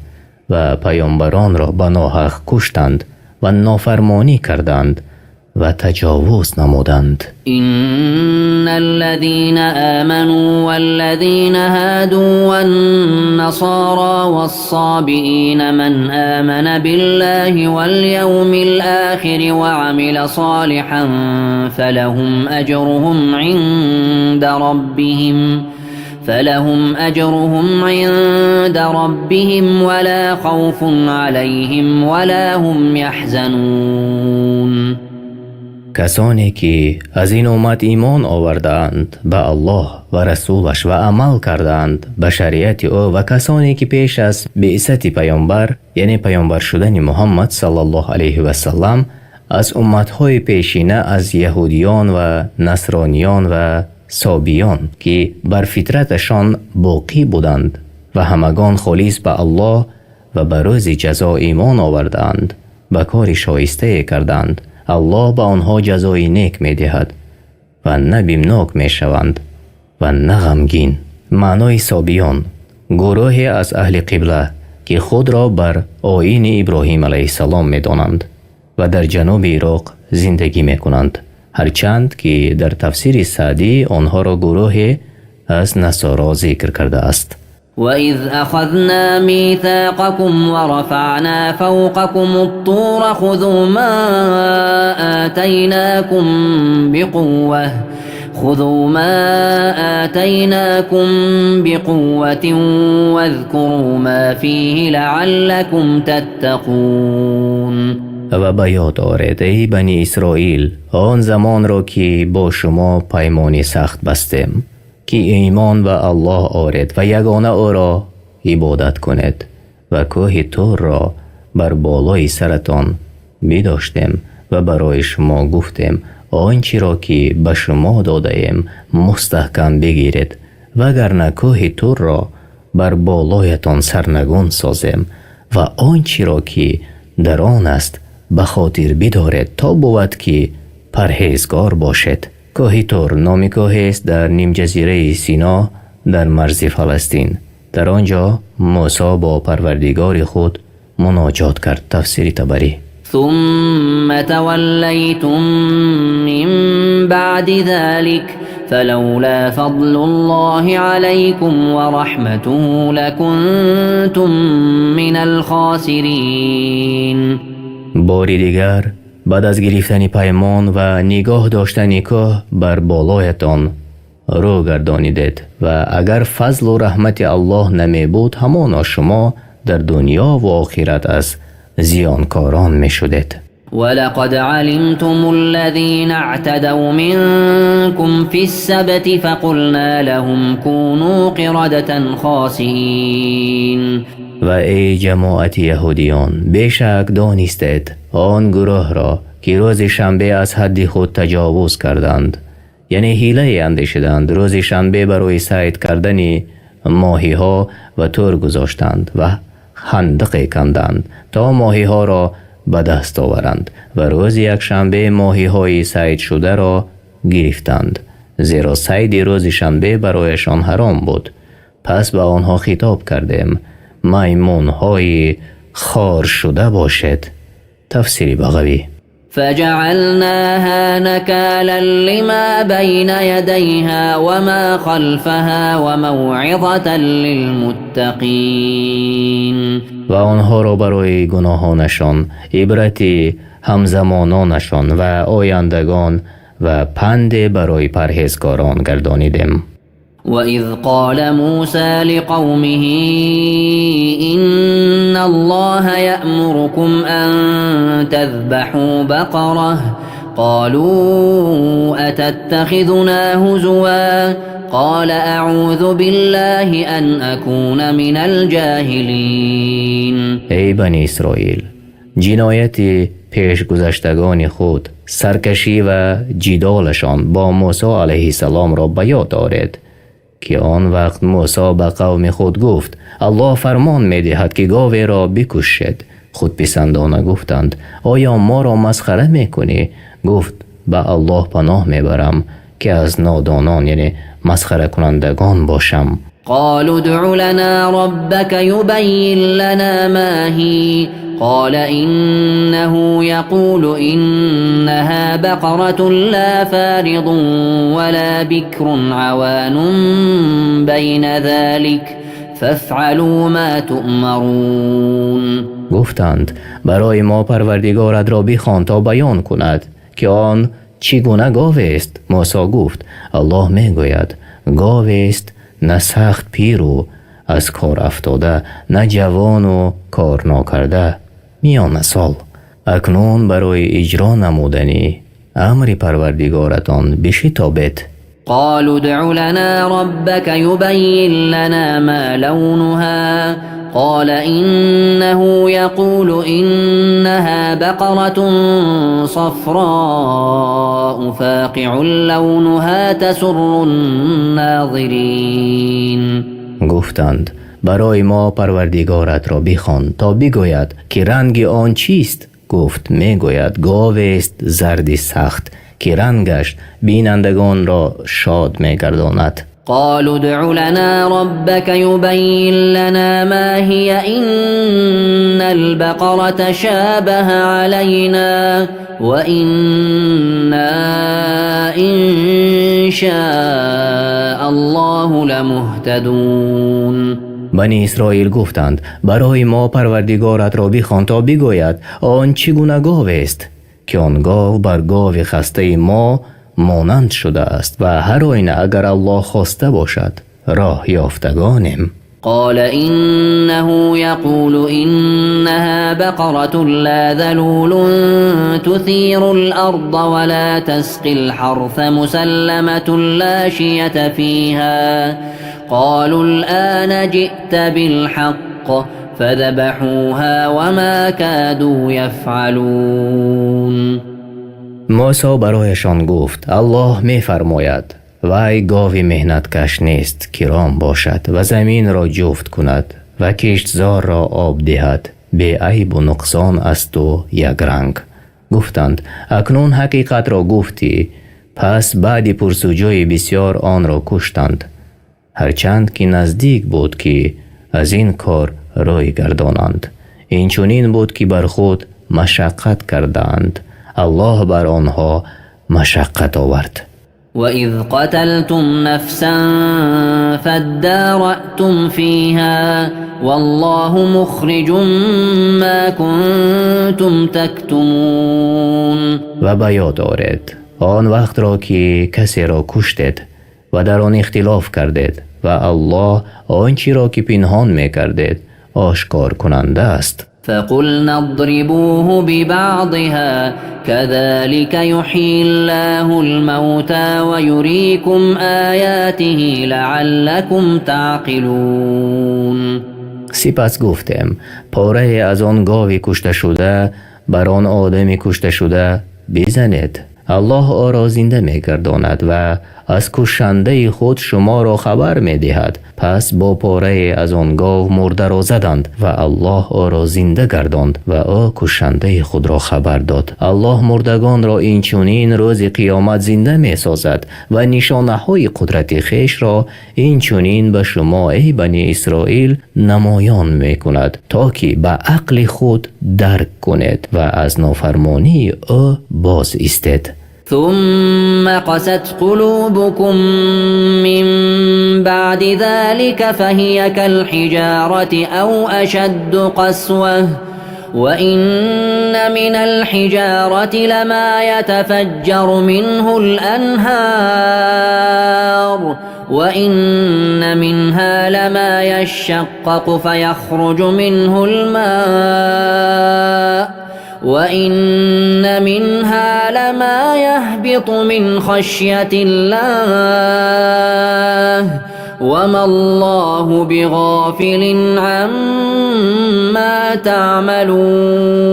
و پیامبران را به ناحق کشتند و نافرمانی کردند و تجاوز نمودند. إن الذين آمنوا والذين هادوا والنصارى والصابئين من آمن بالله واليوم الآخر وعمل صالحا فلهم أجرهم عند ربهم ولا خوف عليهم ولا هم يحزنون. کسانی که از این امت ایمان آوردند به الله و رسولش و عمل کردند به شریعت او و کسانی که پیش از بعثت پیامبر یعنی پیامبر شدن محمد صلی الله علیه و سلم از امتهای پیشینه از یهودیان و نصرانیان و صابیان که بر فطرتشان باقی بودند و همگان خالص به الله و به روز جزا ایمان آوردند به کار شایسته کردند الله به آنها جزای نیک می دهد و نه بیمناک می شوند و نه غمگین. معنای صابیان گروه از اهل قبله که خود را بر آیین ابراهیم علیه السلام می دانند و در جنوب عراق زندگی می کنند، هرچند که در تفسیر سعدی آنها را گروه از نصارا ذکر کرده است. وَإِذْ أَخَذْنَا مِيثَاقَكُمْ وَرَفَعْنَا فَوْقَكُمُ الطُّورَ خُذُوا مَا آتَيْنَاكُمْ بِقُوَّةٍ وَاذْكُرُوا مَا فِيهِ لَعَلَّكُمْ تَتَّقُونَ. و به یاد آرید ای بنی اسرائیل آن زمان را که با شما پیمانی سخت بستیم که ایمان به الله آرید و یگانه او را عبادت کنید و کوه طور را بر بالای سرتان بداشتیم و برای شما گفتیم آنچه را که به شما داده ایم مستحکم بگیرید وگرنه کوه طور را بر بالایتان سرنگون سازیم و آنچه را که در آن است به خاطر بدارید تا بود که پرهیزگار باشید. کوه طور نام کوه است در نیم جزیره سینا در مرز فلسطین. در آنجا موسی با پروردگار خود مناجات کرد. تفسیر طبری. ثم تولیتم من بعد ذلك فلولا فضل الله عليكم ورحمته لكنتم من الخاسرین. باری دیگر بعد از گرفتن پیمان و نگاه داشتن کوه بر بالایتان رو گردانیدید و اگر فضل و رحمت الله نمی بود همانا شما در دنیا و آخرت از زیانکاران می شدید. ولقد علمتم الذين اعتدوا منكم في السبت فقلنا لهم كونوا قردة خاسئين. و ای جماعت یهودیان بیشک دانستید آن گروه را که روز شنبه از حد خود تجاوز کردند، یعنی حیله اندیشیدند، روز شنبه برای صید کردن ماهی ها و تور گذاشتند و خندق کندند تا ماهی ها را به دست آورند و روز یک شنبه ماهی های صید شده را گرفتند، زیرا صید روز شنبه برایشان حرام بود. پس به آنها خطاب کردیم میمون های خار شده باشد. تفسیر بغوی. فجعلناها نكالا لما بين يديها وما خلفها وموعظة للمتقين. و آنها را برای گناهانشان عبرتی همزمانانشان و آیندگان و پند برای پرهیزکاران گردانیدیم. وَإِذْ قَالَ مُوسَى لِقَوْمِهِ إِنَّ اللَّهَ يَأْمُرُكُمْ أَن تَذْبَحُوا بَقَرَةً قَالُوا أَتَتَّخِذُنَا هُزُوًا قَالَ أَعُوذُ بِاللَّهِ أَنْ أَكُونَ مِنَ الْجَاهِلِينَ. ای بنی اسرائیل، جنایت پیشگذشتگان خود، سرکشی و جدالشان با موسی علیه السلام را به یاد دارید که آن وقت موسی به قوم خود گفت الله فرمان می دهد که گاوی را بکشید. خودپسندانه گفتند آیا ما را مسخره می کنی؟ گفت به الله پناه می برم که از نادانان یعنی مسخره کنندگان باشم. قالوا ادع لنا ربك يبين لنا ما هي قال إنه يقول إنها بقرة لا فارض ولا بكر عوان بين ذلك فافعلوا ما تؤمرون. گفتند برای ما پروردگارت را بخوان تا بیان کند که آن چگونه گاو است. موسی گفت الله می گوید گاو است نه سخت پیر و از کار افتاده، نه جوان و کار ناکرده، میان سال. اکنون برای اجرا نمودنی امر پروردگارتان بشتابید. قالوا ادع لنا ربك يبين لنا ما لونها قال إنه يقول إنها بقرة صفراء فاقع لونها تسر الناظرين. گفتند برای ما پروردگارت را بخوان تا بگوید که رنگ آن چیست. گفت میگوید گاو است زرد سخت که رنگش بینندگان را شاد میگرداند. قالوا ادع لنا ربك يبين لنا ما هي إن البقرة شابه علينا وإنا إن شاء الله لمهتدون. بنی اسرائیل گفتند برای ما پروردگارت را بخوان تا بگوید آن چگونه گاو است که آن گاو بر گاو خسته ما مانند شده است و هر آینه اگر الله خواسته باشد راه یافتگانیم. قال إنه يقول إنها بقرة لا ذلول تثير الأرض ولا تسقي الحرث مسلمة لا شية فيها قالوا الآن جئت بالحق فذبحوها وما كادوا يفعلون. موسی برایشان گفت الله می فرماید وی گاوی مهنتکش نیست که رام باشد و زمین را جفت کند و کشتزار را آب دهد، بی عیب و نقصان است و یک رنگ. گفتند اکنون حقیقت را گفتی. پس بعد پرسجوی بسیار آن را کشتند، هرچند که نزدیک بود که از این کار روی گردانند. این چنین بود که بر خود مشقت کردند، الله بر آنها مشقت آورد. وَإِذْ قَتَلْتُمْ نَفْسًا فَادَّارَأْتُمْ فِيهَا وَاللَّهُ مُخْرِجٌ مَا كُنْتُمْ تَكْتُمُونَ. و به یاد آرید آن وقت را که کسی را کشتید و در آن اختلاف کردید و الله آنچه را که پنهان می‌کردید آشکار کننده است. فقلنا اضربوه ببعضها كذلك يحيي الله الموتى ويريكم آياته لعلكم تعقلون. سپس گفتم پاره از آن گاوی کشته شده بر آن آدمی کشته شده بزنید. الله آن را زنده می‌گرداند و از کشنده خود شما را خبر می‌دهد. پس با پاره از آن گاو مرده را زدند و الله آن را زنده گرداند و آن کشنده خود را خبر داد. الله مردگان را اینچنین روز قیامت زنده می‌سازد و نشانه‌های قدرت خویش را اینچنین به شما ای بنی اسرائیل نمایان می‌کند تا که به عقل خود درک کنید و از نافرمانی او باز ایستید. ثم قست قلوبكم من بعد ذلك فهي كالحجارة أو أشد قسوة وإن من الحجارة لما يتفجر منه الأنهار وإن منها لما يشقق فيخرج منه الماء وإن منها لما يهبط من خشية الله وما الله بغافل عما تعملون.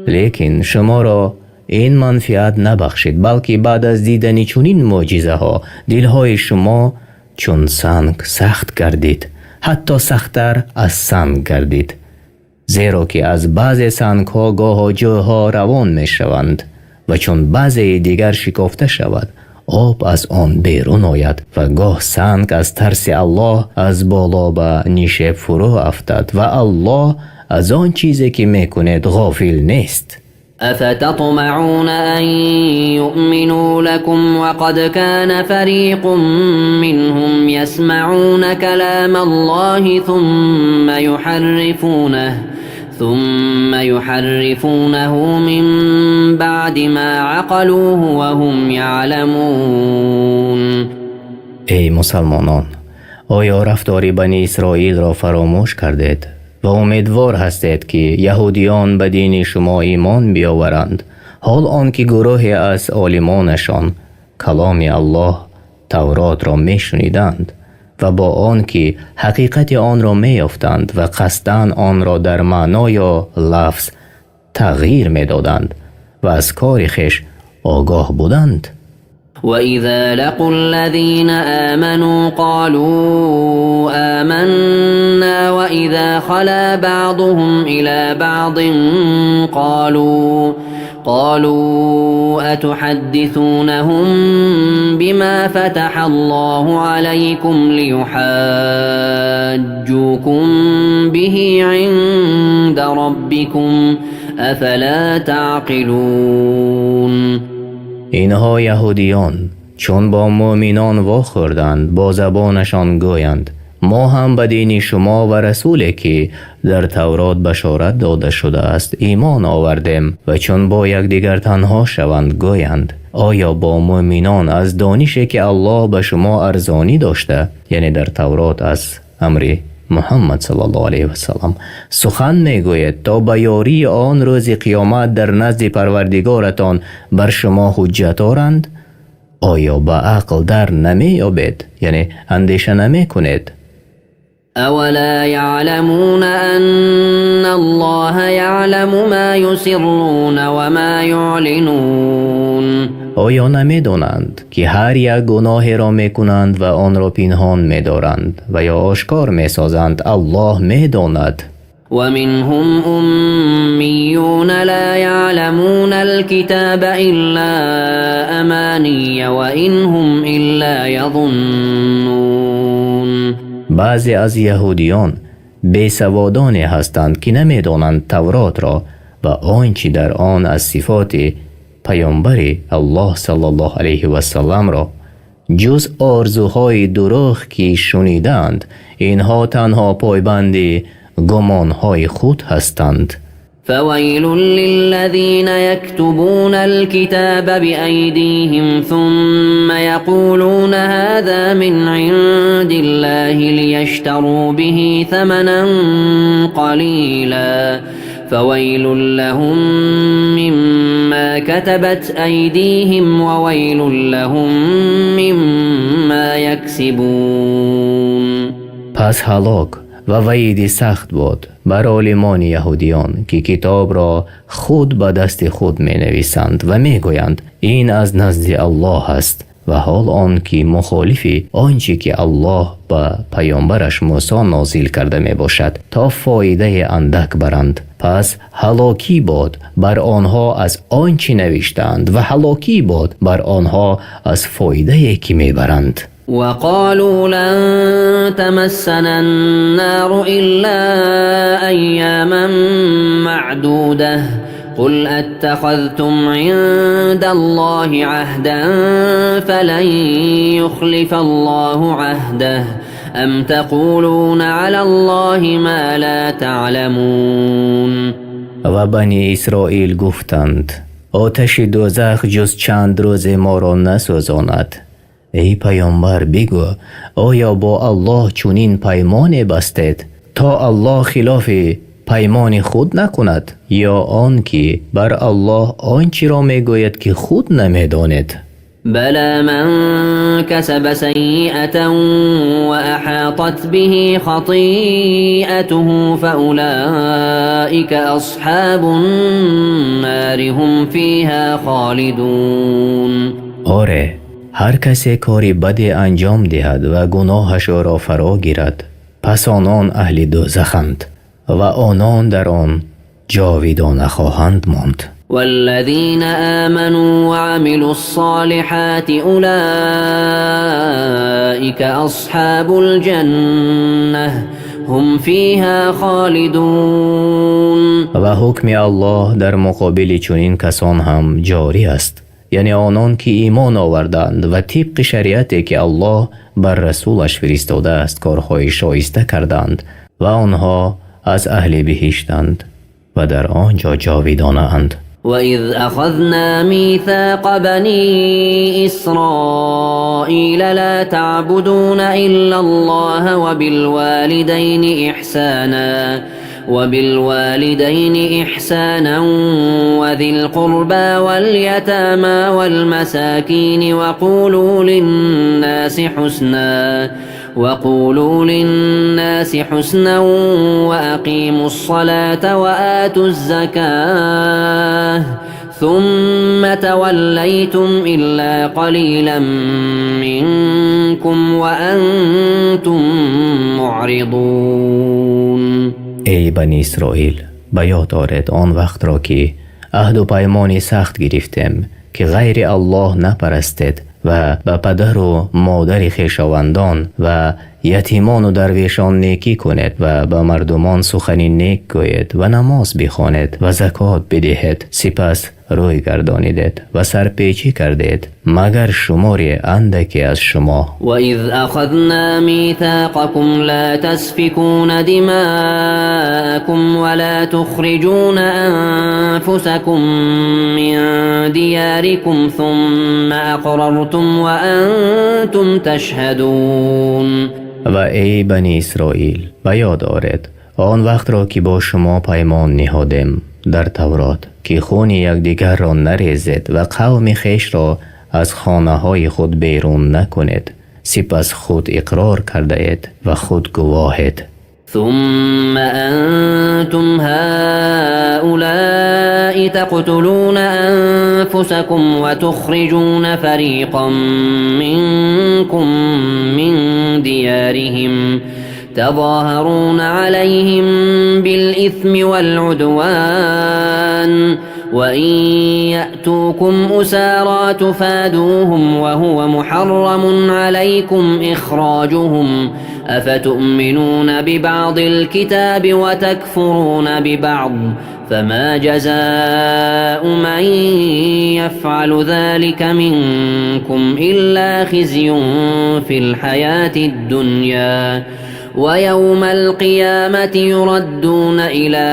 لیکن شما را این منفعت نبخشید، بلکه بعد از دیدن چنین معجزه ها دلهای شما چون سنگ سخت گردید، حتی سخت‌تر از سنگ گردید، زیرا که از بعض سنگ ها گاه جوها روان می شوند و چون بعضی دیگر شکافته شود آب از آن بیرون آید و گاه سنگ از ترس الله از بالا به نیشه فرو افتد و الله از آن چیزی که می کند غافل نیست. أفتطمعون أن يؤمنوا لكم وقد كان فريق منهم يسمعون كلام الله ثم يحرفونه من بعد ما عقلوه وهم يعلمون. ای مسلمانان، آیا رفتار بنی اسرائیل را فراموش کردید و امیدوار هستید که یهودیان به دین شما ایمان بیاورند، حال آنکه گروهی از عالمانشان کلام الله تورات را میشنیدند و با آنکه حقیقت آن را میافتند و قصداً آن را در معنا یا لفظ تغییر میدادند و از کار خویش آگاه بودند. وَإِذَا لَقُوا الَّذِينَ آمَنُوا قَالُوا آمَنَّا وَإِذَا خَلَا بَعْضُهُمْ إِلَى بَعْضٍ قالوا أتحدثونهم بما فتح الله عليكم ليحاجوكم به عند ربكم أفلا تعقلون. اینها یهودیان چون با مؤمنان واخوردند با زبانشان گویند ما هم به دین شما و رسولی که در تورات بشارت داده شده است ایمان آوردیم و چون با یکدیگر تنها شوند گویند آیا با مؤمنان از دانشی که الله به شما ارزانی داشته، یعنی در تورات از امر محمد صلی الله علیه و سلم سخن میگوید تا به یاری آن روز قیامت در نزد پروردگارتان بر شما حجت آورند؟ آیا به عقل در نمیابید، یعنی اندیشه نمی کنید؟ اولا يعلمون ان الله يعلم ما يسرون وما يعلنون. آیا نمیدانند که هر یک گناهی را میکنند و آن را پنهان میدارند و یا آشکار میسازند الله میداند. ومنهم أميون لا يعلمون الكتاب إلا أماني وإن هم إلا يظنون. بعضی از یهودیان بیسوادانی هستند که نمیدانند تورات را و آنچه در آن از صفات پیامبر الله صلی الله علیه و سلم را جز آرزوهای دروغ که شنیدند، اینها تنها پایبند گمانهای خود هستند. فويل للذين يكتبون الكتاب بأيديهم ثم يقولون هذا من عند الله ليشتروا به ثمنا قليلا فويل لهم مما كتبت أيديهم وويل لهم مما يكسبون. پس هلاک و وعیدی سخت بود بر عالمان یهودیان که کتاب را خود به دست خود می نویسند و می گویند این از نزد الله است و حال آن که مخالفی آنچه که الله به پیامبرش موسی نازل کرده می باشد تا فایده اندک برند. پس هلاکی باد بر آنها از آنچه نوشتند و هلاکی باد بر آنها از فایده که می برند. وقالوا لن تمسنا النار إلا أياما معدودة قل أتخذتم عند الله عهدا فلن يخلف الله عهده أم تقولون على الله ما لا تعلمون. و بنی اسرائیل گفتند آتش دوزخ جز چند روز ما را نسوزاند. ای پیامبر بگو آیا با الله چنین پیمان بستید تا الله خلاف پیمان خود نکند یا آن که بر الله آنچه را میگوید که خود نمیداند؟ بلى من كسب سيئة وأحاطت به خطيئته فأولئك أصحاب النار هم فيها خالدون. آره، هر کسی کاری بدی انجام دهد و گناهش را فرا گیرد پس آنان اهل دوزخند و آنان در آن جاویدانه خواهند ماند. والذين آمنوا وعملوا الصالحات أولئك أصحاب الجنة هم فيها خالدون. و حکم الله در مقابل چنین کسان هم جاری است، یعنی آنان که ایمان آوردند و طبق شریعتی که الله بر رسولش فرستاده است کارهای شایسته کردند و آنها از اهل بهشتند و در آنجا جاویدانه اند. وَإِذْ أَخَذْنَا مِيثَاقَ بَنِي إِسْرَائِيلَ لَا تَعْبُدُونَ إِلَّا اللَّهَ وَبِالْوَالِدَيْنِ إِحْسَانًا وَذِي الْقُرْبَى وَالْيَتَامَى وَالْمَسَاكِينِ وقولوا للناس حسنا وأقيموا الصلاة وآتوا الزكاة ثم توليتم إلا قليلا منكم وأنتم معرضون. ای بنی اسرائیل، به یاد آرید آن وقت را که عهد و پیمانی سخت گرفتیم که غیر الله نپرستید و به پدر و مادر خویشاوندان و یتیمان و درویشان نیکی کنید و به مردمان سخن نیک گویید و نماز بخوانید و زکات بدهید، سپس روی گردانیدید و سرپیچی کردید مگر شماری اندکی از شما. وَإِذْ أَخَذْنَا مِيثَاقَكُمْ لَا تَسْفِكُونَ دِمَاءَكُمْ وَلَا تُخْرِجُونَ أَنفُسَكُمْ مِنْ دِيَارِكُمْ ثُمَّ أَقْرَرْتُمْ وَأَنْتُمْ تَشْهَدُونَ. و ای بنی اسرائیل، به یاد آرید آن وقت را که با شما پیمان نهادیم در تورات که خون یکدیگر را نریزید و قوم خویش را از خانه های خود بیرون نکنید، سپس خود اقرار کرده اید و خود گواهید. ثم أنتم هؤلاء تقتلون أنفسكم وتخرجون فريقا منكم من ديارهم تظاهرون عليهم بالإثم والعدوان وإن يأتوكم أسارى تفادوهم وهو محرم عليكم إخراجهم أفتؤمنون ببعض الكتاب وتكفرون ببعض فما جزاء من يفعل ذلك منكم إلا خزي في الحياة الدنيا ويوم القيامة يردون إلى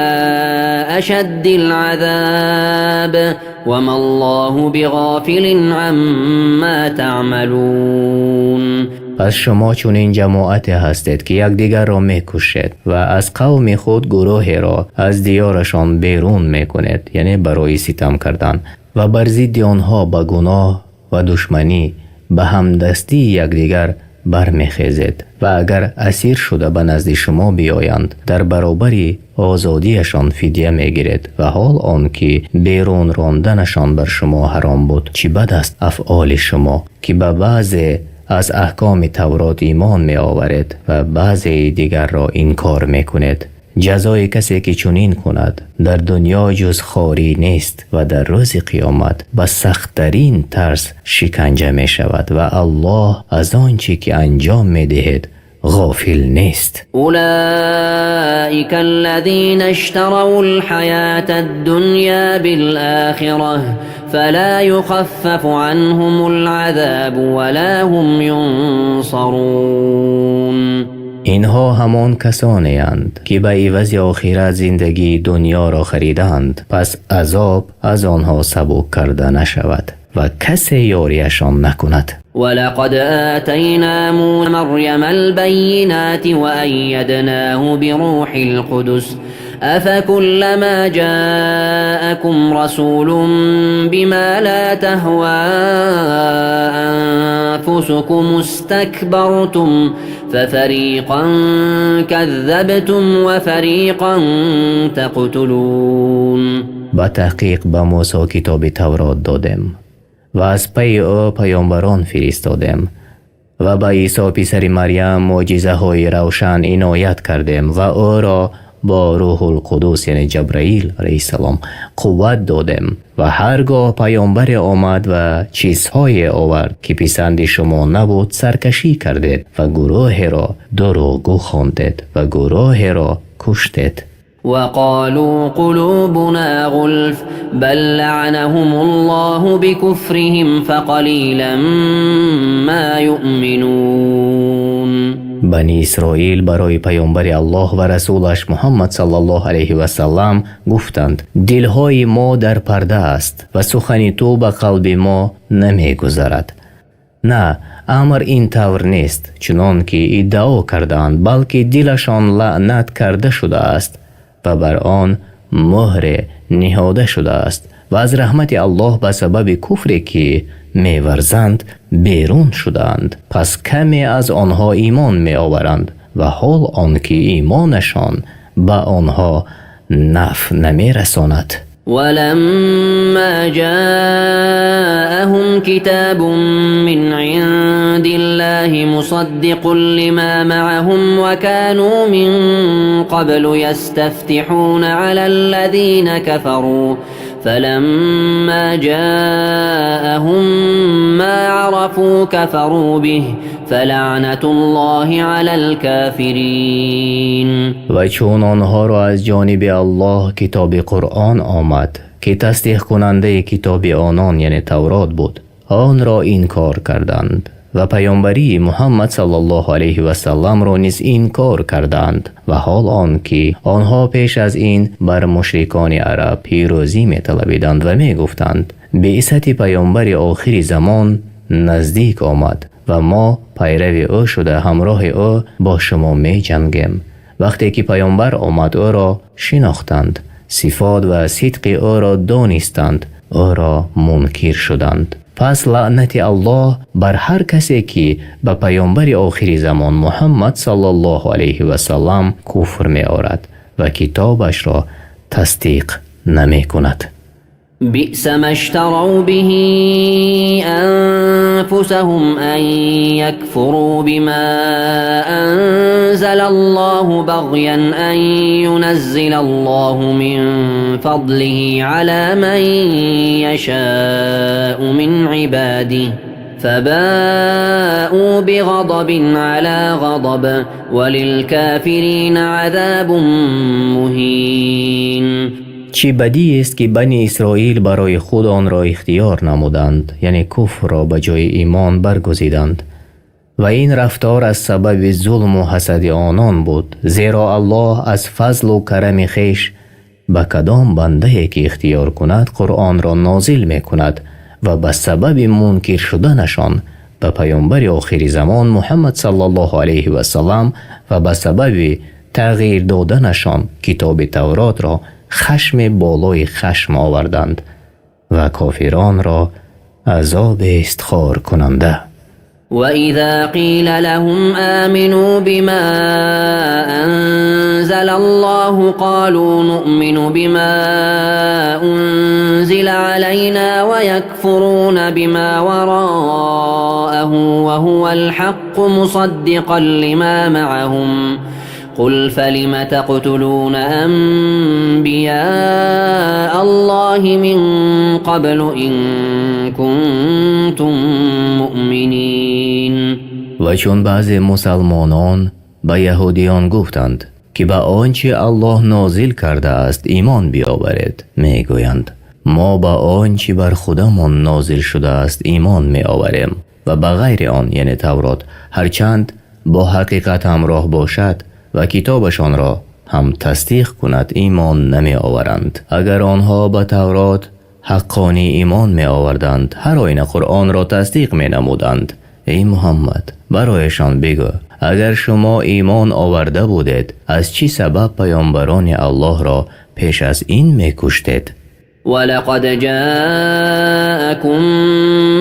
أشد العذاب وما الله بغافل عما تعملون. پس شما چون این جماعت هستید که یکدیگر را میکشید و از قوم خود گروهی را از دیارشان بیرون میکنید، یعنی برای ستم کردن، و بر ضد آنها به گناه و دشمنی به همدستی یکدیگر برمیخیزید و اگر اسیر شده به نزد شما بیایند در برابر آزادیشان فدیه میگیرید و حال آنکه بیرون راندنشان بر شما حرام بود. چه بد است افعال شما که به بعضی از احکام تورات ایمان می آورید و بعضی دیگر را انکار می کنید. جزای کسی که چنین کند در دنیا جز خواری نیست و در روز قیامت به سخت‌ترین طرز شکنجه می شود و الله از آنچه که انجام می دهید غافل نیست. اولئک الذین اشتروا الحیاة الدنیا بالآخرة فلا يخفف عنهم العذاب ولا هم ینصرون. اینها همان کسانی اند که به عوض آخرت زندگی دنیا را خریدند، پس عذاب از آنها سبک کرده نشود و کسی یاریشان نکند. ولقد آتینا موسی مریم البینات وأیدناه بروح القدس أفكلما جاءكم رسول بما لا تهوى أنفسكم استكبرتم ففريقا كذبتم وفريقا تقتلون. با تحقیق به موسی کتاب تورات دادیم و از پی او پیامبران فرستادیم و به عیسی پسر مریم معجزه های روشن عنایت کردیم و او را با روح القدس یعنی جبرائیل علیه السلام قوت دادیم و هرگاه پیامبر آمد و چیزهای آورد که پسند شما نبود سرکشی کردید و گروه را دروغگو خواندید و گروه را کشتید. وقالوا قلوبنا غلف بل لعنهم الله بكفرهم فقليلا ما يؤمنون. بنی اسرائیل برای پیامبر الله و رسولش محمد صلی الله علیه و سلم گفتند دلهای ما در پرده است و سخن تو به قلب ما نمی گذرد. نه، امر این طور نیست چنان که ادعا کردند، بلکه دلشان لعنت کرده شده است و بر آن مهر نهاده شده است و از رحمت الله به سبب کفری که می‌ورزند بیرون شدند. پس کمی از آنها ایمان می‌آورند و حال آنکه ایمانشان به آنها نفع نمی‌رساند. ولما جاءهم كتاب من عند الله مصدق لما معهم وكانوا من قبل يستفتحون على الذين كفروا فلما جاءهم ما عرفوا كفروا به فلعنة الله على الكافرين. و چون آنها را از جانب الله کتاب قرآن آمد که تصدیق کننده کتاب آنان یعنی تورات بود، آن را انکار کردند و پیامبری محمد صلی الله علیه و سلم را نیز انکار کردند و حال آنکه آنها پیش از این بر مشرکان عرب پیروزی می‌طلبیدند و می‌گفتند بعثت پیامبر آخر زمان نزدیک آمد و ما پیرو او شده همراه او با شما می‌جنگیم. وقتی که پیامبر آمد او را شناختند، صفات و صدق او را دانستند، او را منکر شدند. پس لعنت الله بر هر کسی که به پیامبر آخر زمان محمد صلی الله علیه و سلم کفر می آورد و کتابش را تصدیق نمی کند. بئس ما اشتروا به أنفسهم أن يكفروا بما أنزل الله بغيا أن ينزل الله من فضله على من يشاء من عباده فباءوا بغضب على غضب وللكافرين عذاب مهين. چی بدی است که بنی اسرائیل برای خود آن را اختیار نمودند، یعنی کفر را به جای ایمان برگزیدند و این رفتار از سبب ظلم و حسد آنان بود، زیرا الله از فضل و کرم خویش به کدام بنده که اختیار کند قرآن را نازل می کند و به سبب منکر شدنشان به پیامبر آخر زمان محمد صلی الله علیه و سلم و به سبب تغییر دادنشان کتاب تورات را خشم بالای خشم آوردند و کافران را عذاب استخوار کننده. وإذا قيل لهم آمنوا بما أنزل الله قالوا نؤمن بما أنزل علينا ويكفرون بما وراءه وهو الحق مصدقا لما معهم قل فلم تقتلون أنبياء الله من قبل إن كنتم مؤمنين. و چون بعضی مسلمانان به یهودیان گفتند که به آنچه الله نازل کرده است ایمان بیاورید، میگویند ما به آنچه بر خودمان نازل شده است ایمان می آوریم و به غیر آن یعنی تورات هرچند با حقیقت همراه باشد و کتابشان را هم تصدیق کند ایمان نمی آورند. اگر آنها به تورات حقانی ایمان می آوردند هر آیه قرآن را تصدیق می نمودند. ای محمد برایشان بگو اگر شما ایمان آورده بودید از چی سبب پیامبران الله را پیش از این می کشتید؟ ولقد جاءكم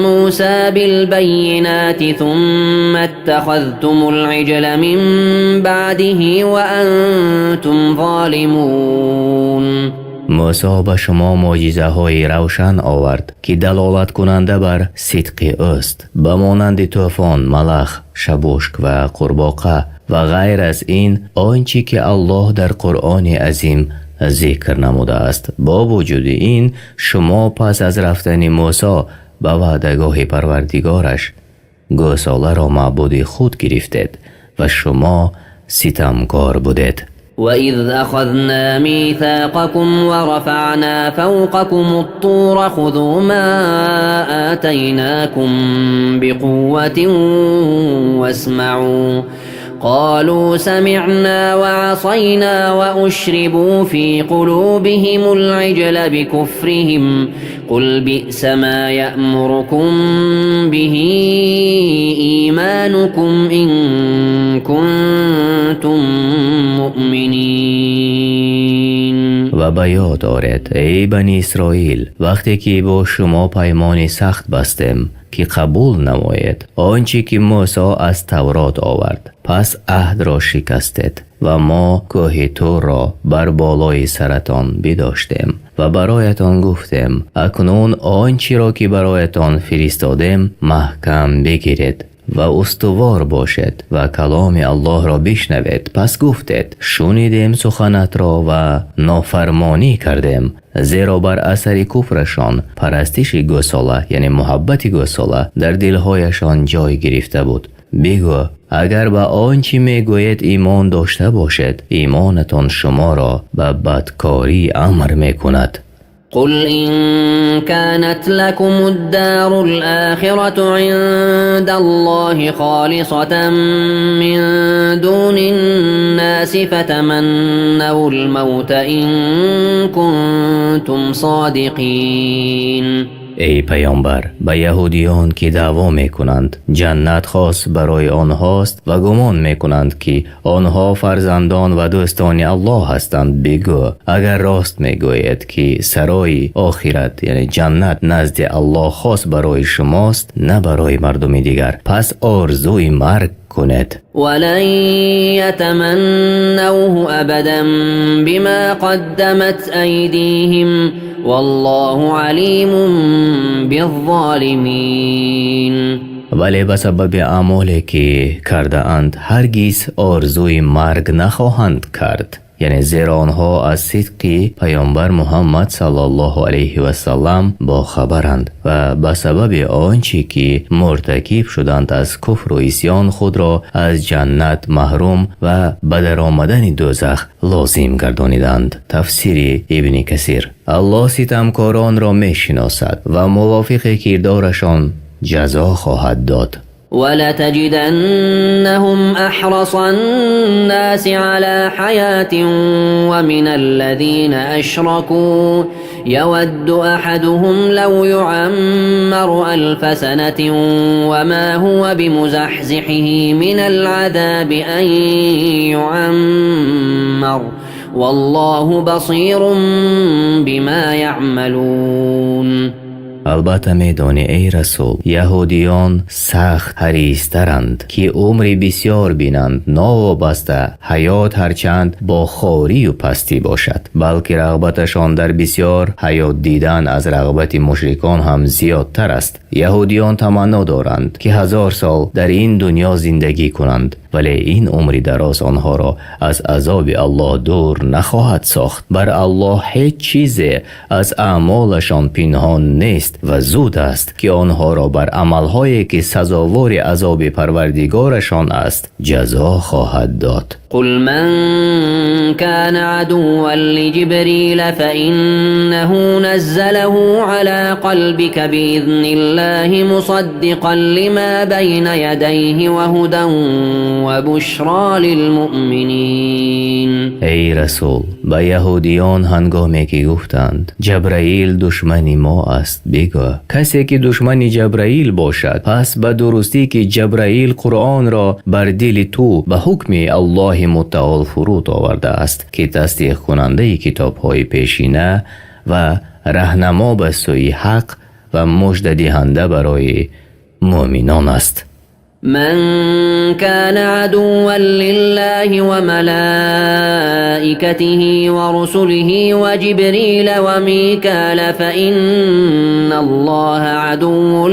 موسى بالبينات ثم اتخذتم العجل من بعده وأنتم ظالمون. موسی به شما معجزه های روشن آورد که دلالت کننده بر صدق است، به مانند طوفان، ملخ، شبوشک و قورباغه و غیر از این آنچه که الله در قرآن عظیم ذکر نموده است. با وجود این شما پس از رفتن موسی به وعدهگاه پروردگارش گوساله را معبود خود گرفتید و شما ستمکار بودید. وَإِذْ أَخَذْنَا مِيثَاقَكُمْ وَرَفَعْنَا فَوْقَكُمُ الطُّورَ خُذُوا مَا آتَيْنَاكُمْ بِقُوَّةٍ وَاسْمَعُوا قالوا سمعنا وعصينا وأشربوا في قلوبهم العجل بكفرهم قل بئس ما يأمركم به إيمانكم إن كنتم مؤمنين. و به یاد آرید ای بنی اسرائیل وقتی که با شما پیمان سخت بستیم که قبول نمایید آنچه که موسی از تورات آورد، پس عهد را شکستید و ما کوه طور را بر بالای سرتان بداشتیم و برایتان گفتیم اکنون آنچه را که برایتان فرستادیم محکم بگیرید و استوار باشد و کلام الله را بشنوید. پس گفتید شنیدیم سخنت را و نافرمانی کردیم، زیرا بر اثر کفرشان پرستش گوساله یعنی محبت گوساله در دلهایشان جای گرفته بود. بگو اگر به آنچه میگوید ایمان داشته باشد ایمانتان شما را به بدکاری امر میکند. قل إن كانت لكم الدار الآخرة عند الله خالصة من دون الناس فتمنوا الموت إن كنتم صادقين. ای پیامبر به یهودیان که دعوا میکنند جنت خاص برای آنهاست و گمان میکنند که آنها فرزندان و دوستان الله هستند، بگو اگر راست میگویید که سرای آخرت یعنی جنت نزد الله خاص برای شماست نه برای مردم دیگر، پس آرزوی مرگ کنید. ولن يتمنوه ابدا بما قدمت ایدیهم والله علیم بالظالمین. ولی به سبب اعمالی که کرده اند هرگز آرزوی مرگ نخواهند کرد، یعنی زیرا آنها از صدق پیامبر محمد صلی الله علیه و سلم با خبرند و به سبب آنچه که مرتکب شدند از کفر و عصیان خود را از جنت محروم و به در آمدن دوزخ لازم گردانیدند. تفسیر ابن کثیر. الله ستمکاران را میشناسد و موافق کردارشان جزا خواهد داد. ولتجدنهم أحرص الناس على حياة ومن الذين أشركوا يود أحدهم لو يعمر 1000 سنة وما هو بمزحزحه من العذاب أن يعمر والله بصير بما يعملون. البته میدانی ای رسول یهودیان سخت حریص‌ترند که عمری بسیار بینند نوابسته حیات هرچند با خواری و پستی باشد بلکه رغبتشان در بسیار حیات دیدن از رغبت مشرکان هم زیادتر است. یهودیان تمنا دارند که 1000 سال در این دنیا زندگی کنند ولی این عمری دراز آنها را از عذاب الله دور نخواهد ساخت. بر الله هیچ چیزی از اعمالشان پنهان نیست و زود است که آنها را بر عملهایی که سزاوار عذاب پروردگارشان است جزا خواهد داد. قل من كان عدوا لجبريل فإنه نزله على قلبك بإذن الله مصدقا لما بين يديه وهدى وبشرى للمؤمنين. ای رسول به یهودیان هنگامی که گفتند جبرائیل دشمن ما است بگو کسی که دشمن جبرائیل باشد پس به درستی که جبرائیل قرآن را بر دل تو به حکم الله متعال فرود آورده است که تصدیق کننده کتاب های پیشینه و راهنما به سوی حق و مژده دهنده برای مؤمنان است. من كان عدوا لله وملائكته ورسله وجبريل وميكال فإن الله عدو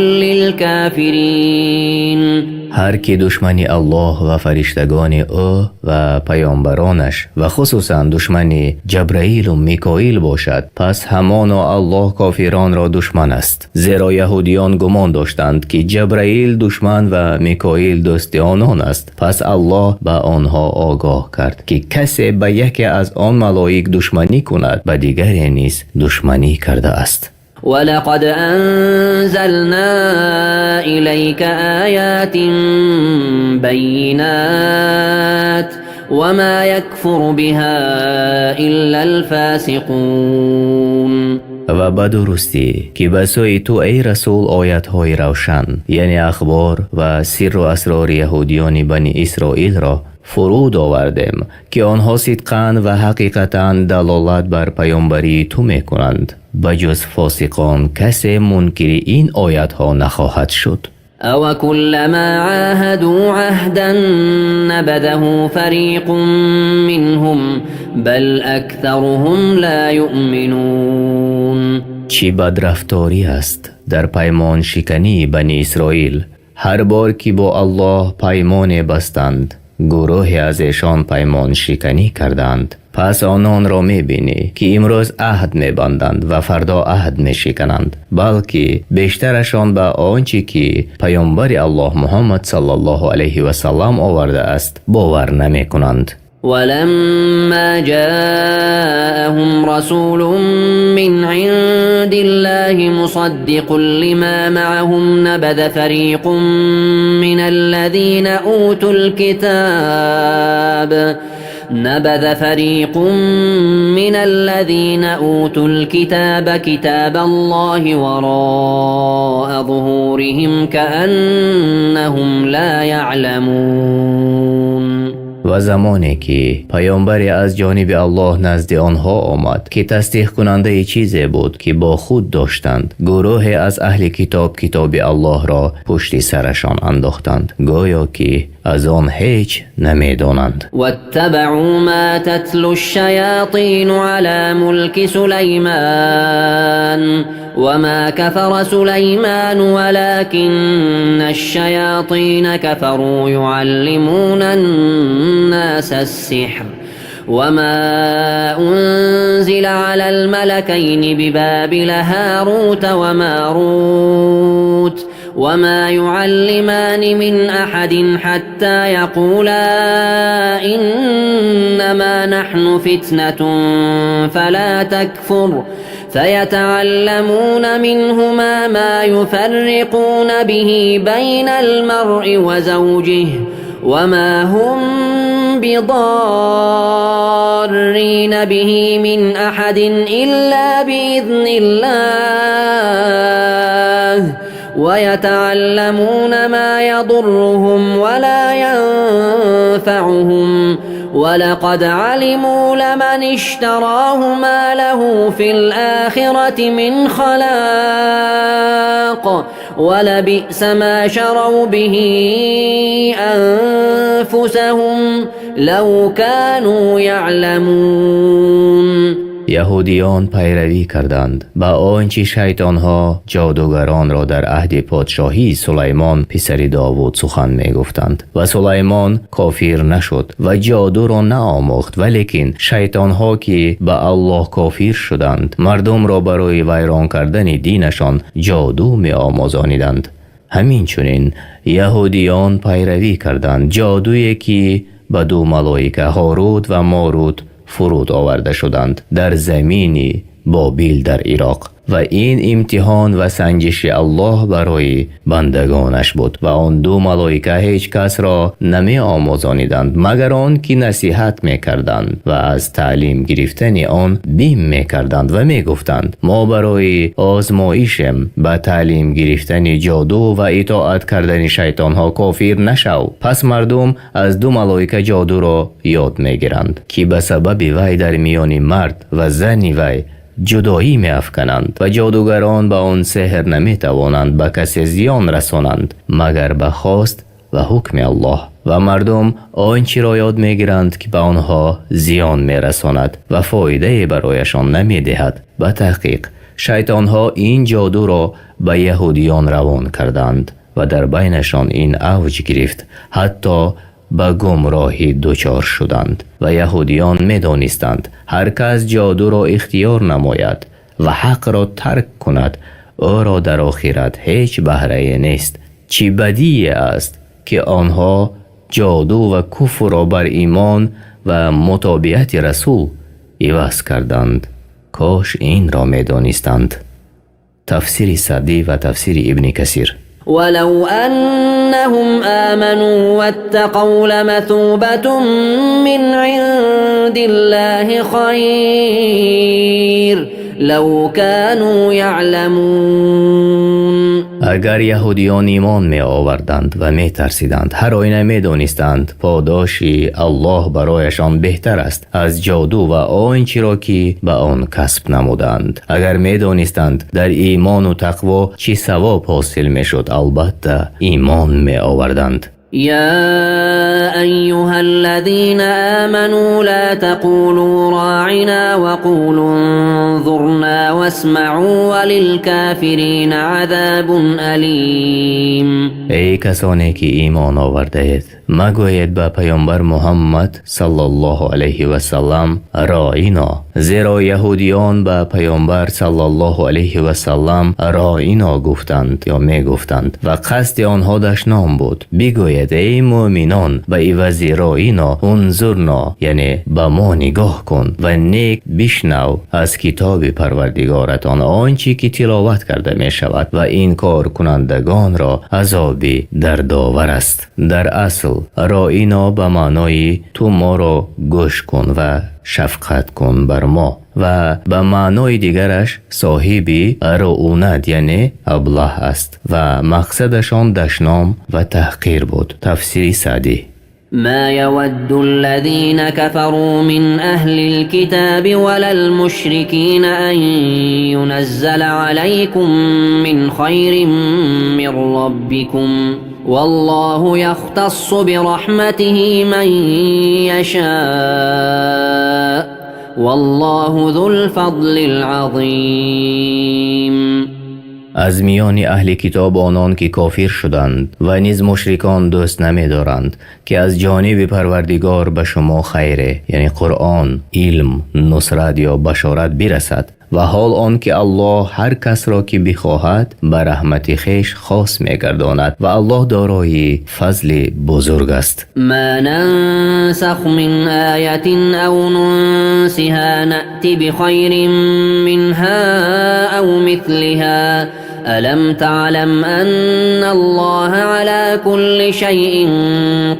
للكافرين. هر کی دشمنی الله و فرشتگان او و پیامبرانش و خصوصا دشمنی جبرائیل و میکائیل باشد پس همانا الله کافران را دشمن است. زیرا یهودیان گمان داشتند که جبرائیل دشمن و میکائیل دوست آنان است پس الله به آنها آگاه کرد که کسی به یکی از آن ملائک دشمنی کند به دیگری نیز دشمنی کرده است. ولقد أنزلنا إليك آيات بينات وما يكفر بها إلا الفاسقون. و به درستی که به سوی تو ای رسول آیت های روشن یعنی اخبار و سر و اسرار یهودیان بنی اسرائیل را فرود آوردیم که آنها صدقاً و حقیقتاً دلالت بر پیامبری تو میکنند. بجز فاسقان کسی منکر این آیت ها نخواهد شد. او كلما عاهدوا عهدا نبذه فريق منهم بل اكثرهم لا يؤمنون. چی بدرفتاری است در پیمان شکنی بنی اسرائیل. هر بار که با الله پیمان بستند گروهی از ایشان پیمان شکنی کردند پس آنان را میبینی که امروز عهد میبندند و فردا عهد میشکنند بلکه بیشترشان به آنچه که پیامبر الله محمد صلی الله علیه و سلم آورده است باور نمیکنند. ولما جاءهم رسول من عند الله مصدق لما معهم نبذ فريق من الذين أوتوا الكتاب كتاب الله وراء ظهورهم كأنهم لا يعلمون. و زمانی که پیامبری از جانب الله نزد آنها آمد که تصدیق کننده چیزی بود که با خود داشتند گروهی از اهل کتاب کتاب الله را پشت سرشان انداختند گویا که از آن هیچ نمیدانند. واتبعوا ما تتلو الشياطين على ملك سليمان وما كفر سليمان ولكن الشياطين كفروا يعلمون الناس السحر وما أنزل على الملكين ببابل هاروت وماروت وما يعلمان من أحد حتى يقولا إنما نحن فتنة فلا تكفر فيتعلمون منهما ما يفرقون به بين المرء وزوجه وما هم بضارين به من أحد إلا بإذن الله ويتعلمون ما يضرهم ولا ينفعهم ولقد علموا لمن اشتراه ما له في الآخرة من خلاق ولبئس ما شروا به أنفسهم لو كانوا يعلمون. یهودیان پیروی کردند با آنچه شیطانها جادوگران را در عهد پادشاهی سلیمان پسر داوود سخن می گفتند و سلیمان کافر نشد و جادو را نآموخت، ولیکن شیطانها که به الله کافر شدند مردم را برای ویران کردن دینشان جادو می آموزانیدند. همینچنین یهودیان پیروی کردند جادویی که به دو ملائکه هاروت و ماروت فرود آورده شدند در زمین بابل در عراق و این امتحان و سنجش الله برای بندگانش بود و آن دو ملائکه هیچ کس را نمی آموزانیدند مگر آن که نصیحت می کردند و از تعلیم گرفتن آن بیم می کردند و می گفتند ما برای آزمایشم به تعلیم گرفتن جادو و اطاعت کردن شیطان ها کافر نشو. پس مردم از دو ملائکه جادو را یاد می گیرند که به سبب وی در میان مرد و زن وی جدایی می افکنند و جادوگران به آن سحر نمی توانند به کسی زیان رسانند مگر به خواست و حکم الله و مردم آنچه را یاد می گیرند که به آنها زیان می رساند و فایده برایشان نمی دهد. به تحقیق شیطانها این جادو را به یهودیان روان کردند و در بینشان این اوج گرفت حتی به گمراهی دچار شدند و یهودیان می دانستند هر کس جادو را اختیار نماید و حق را ترک کند او را در آخرت هیچ بهره نیست. چه بدی است که آنها جادو و کفر را بر ایمان و مطابقت رسول عوض کردند. کاش این را می دانستند. تفسیر سعدی و تفسیر ابن کثیر. ولو أنهم آمنوا واتقوا لمثوبة من عند الله خير لو كانوا يعلمون. اگر یهودیان ایمان می آوردند و می ترسیدند هر آینه می دانستند پاداشی الله برایشان بهتر است از جادو و آنچه را که به آن کسب نمودند. اگر می دانستند در ایمان و تقوا چه ثواب حاصل می شد البته ایمان می آوردند. يا أيها الذين آمنوا لا تقولوا راعنا وقولوا انظرنا واسمعوا وللكافرين عذاب أليم. ای کسانی که ایمان آورده اید مگویید به پیامبر محمد صلی الله علیه و سلم راعینا، زیرا یهودیان به پیامبر صلی الله علیه و سلم راعینا گفتند یا می گفتند و قصد آنها دشنام بود. بگوید ای مؤمنان به عوض راعینا انظرنا، یعنی به ما نگاه کن و نیک بشنو از کتاب پروردگارتان آنچه که تلاوت کرده می شود و این کار کنندگان را عذابی دردآور است. در اصل راعینا به معنای تو ما را گوش کن و شفقت کن بر ما و به معنای دیگرش صاحبی رعونت یعنی ابله است و مقصدشان دشنام و تحقیر بود. تفسیر سعدی. ما يود الذين كفروا من أهل الكتاب ولا المشركين أن ينزل عليكم من خير من ربكم والله يختص برحمته من يشاء والله ذو الفضل العظيم. از میان اهل کتاب آنان که کافر شدند و نیز مشرکان دوست نمی دارند که از جانب پروردگار به شما خیره یعنی قرآن، علم، نصرت یا بشارت برسد و حال آن که الله هر کس را که بخواهد به رحمت خویش خاص میگرداند و الله دارای فضل بزرگ است. ما ننسخ من آیت او ننسها نأت بخیر منها او مثلها ألم تعلم أن الله على كل شيء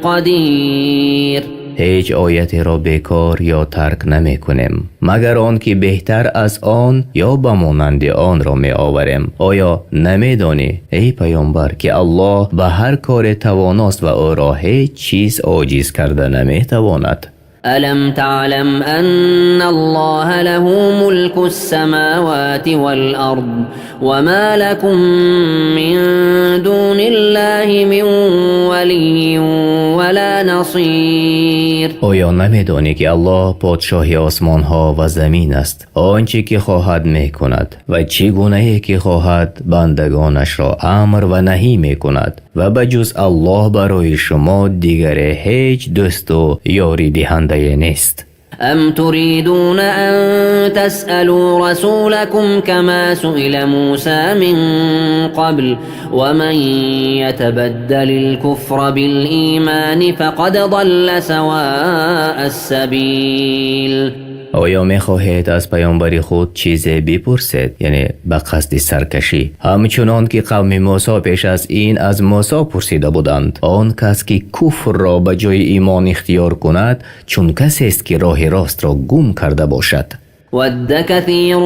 قدیر. هیچ آیتی را بیکار یا ترک نمی کنیم مگر آن که بهتر از آن یا به مانند آن را می آوریم. آیا نمی دانی ای پیامبر که الله به هر کار تواناست و او را هیچ چیز عاجز کرده نمی تواند؟ ألم تعلم أن الله له ملك السماوات والأرض وما لكم من دون الله من ولي ولا نصير. آیا نمیدانی که الله پادشاهی آسمان ها و زمین است؟ آنچه که خواهد می کند و چگونه که خواهد بندگانش را امر و نهی می کند و بجز الله برای شما دیگر هیچ دوست و یاری دهنده نیست. أم تريدون أن تسألوا رسولكم كما سئل موسى من قبل ومن يتبدل الكفر بالإيمان فقد ضل سواء السبيل. آیا می خواهید از پیامبر خود چیزی بپرسید، یعنی به قصد سرکشی، همچنان که قوم موسی پیش از این از موسی پرسیده بودند؟ آن کس که کفر را به جای ایمان اختیار کند چون کسی است که راه راست را گم کرده باشد. ود كثير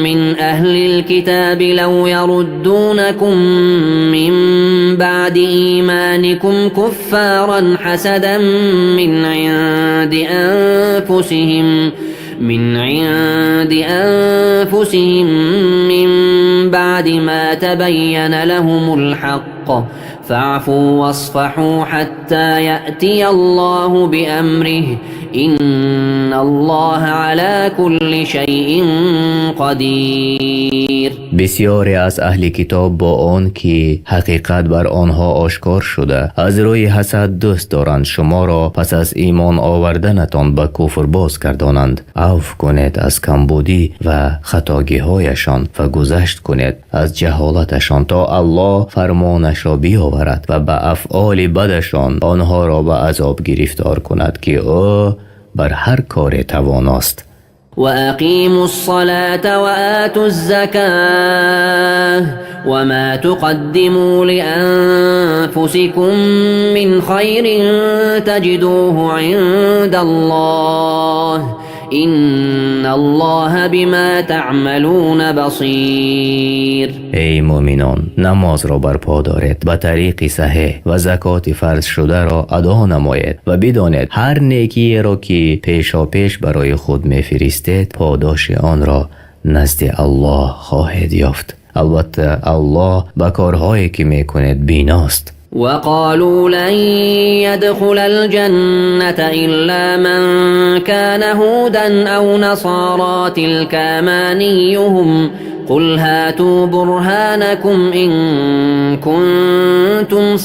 من أهل الكتاب لو يردونكم من بعد إيمانكم كفارا حسدا من عند أنفسهم من بعد ما تبين لهم الحق فاعفوا واصفحوا حتى يأتي الله بأمره إن الله على كل شيء قدیر. بسیاری از اهل کتاب با آن که حقیقت بر آنها آشکار شده از روی حسد دوست دارند شما را پس از ایمان آوردنتان به کفر باز گردانند. عفو کنید از کمبودی و خطاگی هایشان و گذشت کنید از جهالتشان تا الله فرمانش را بیاورد و به افعال بدشان آنها را به عذاب گرفتار کند که او بر هر کار تواناست. وأقيموا الصلاة وآتوا الزكاة وما تقدموا لأنفسكم من خير تجدوه عند الله إن الله بما تعملون بصير. ای مؤمنان، نماز را برپا دارید، به طریق صحیح و زکات فرض شده را ادا نمایید و بدانید هر نیکی را که پیشا پیش برای خود میفرستید پاداش آن را نزد الله خواهید یافت. البته الله به کارهایی که میکنید بیناست. وقالوا لن يدخل الجنة إلا من كان هودا أو نصارى تلك أمانيهم قل هاتوا برهانكم إن كنتم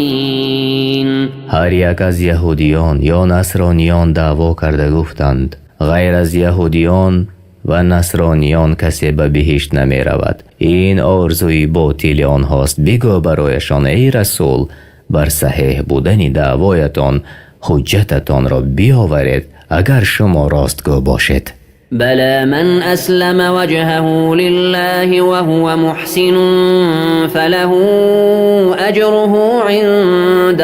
صادقين. هر یک از یهودیان یا نصرانیان دعوا کرده گفتند غیر از یهودیان و نصرانیان کسی به بهشت نمی رود. این آرزوی باطل آنهاست. بگو برایشان ای رسول بر صحیح بودن دعوایتان حجتتان را بیاورید اگر شما راستگو باشید. بلى من أسلم وجهه لله وهو محسن فله أجره عند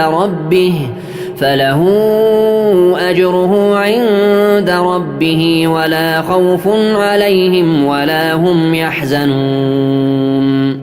ربه ولا خوف عليهم ولا هم يحزنون.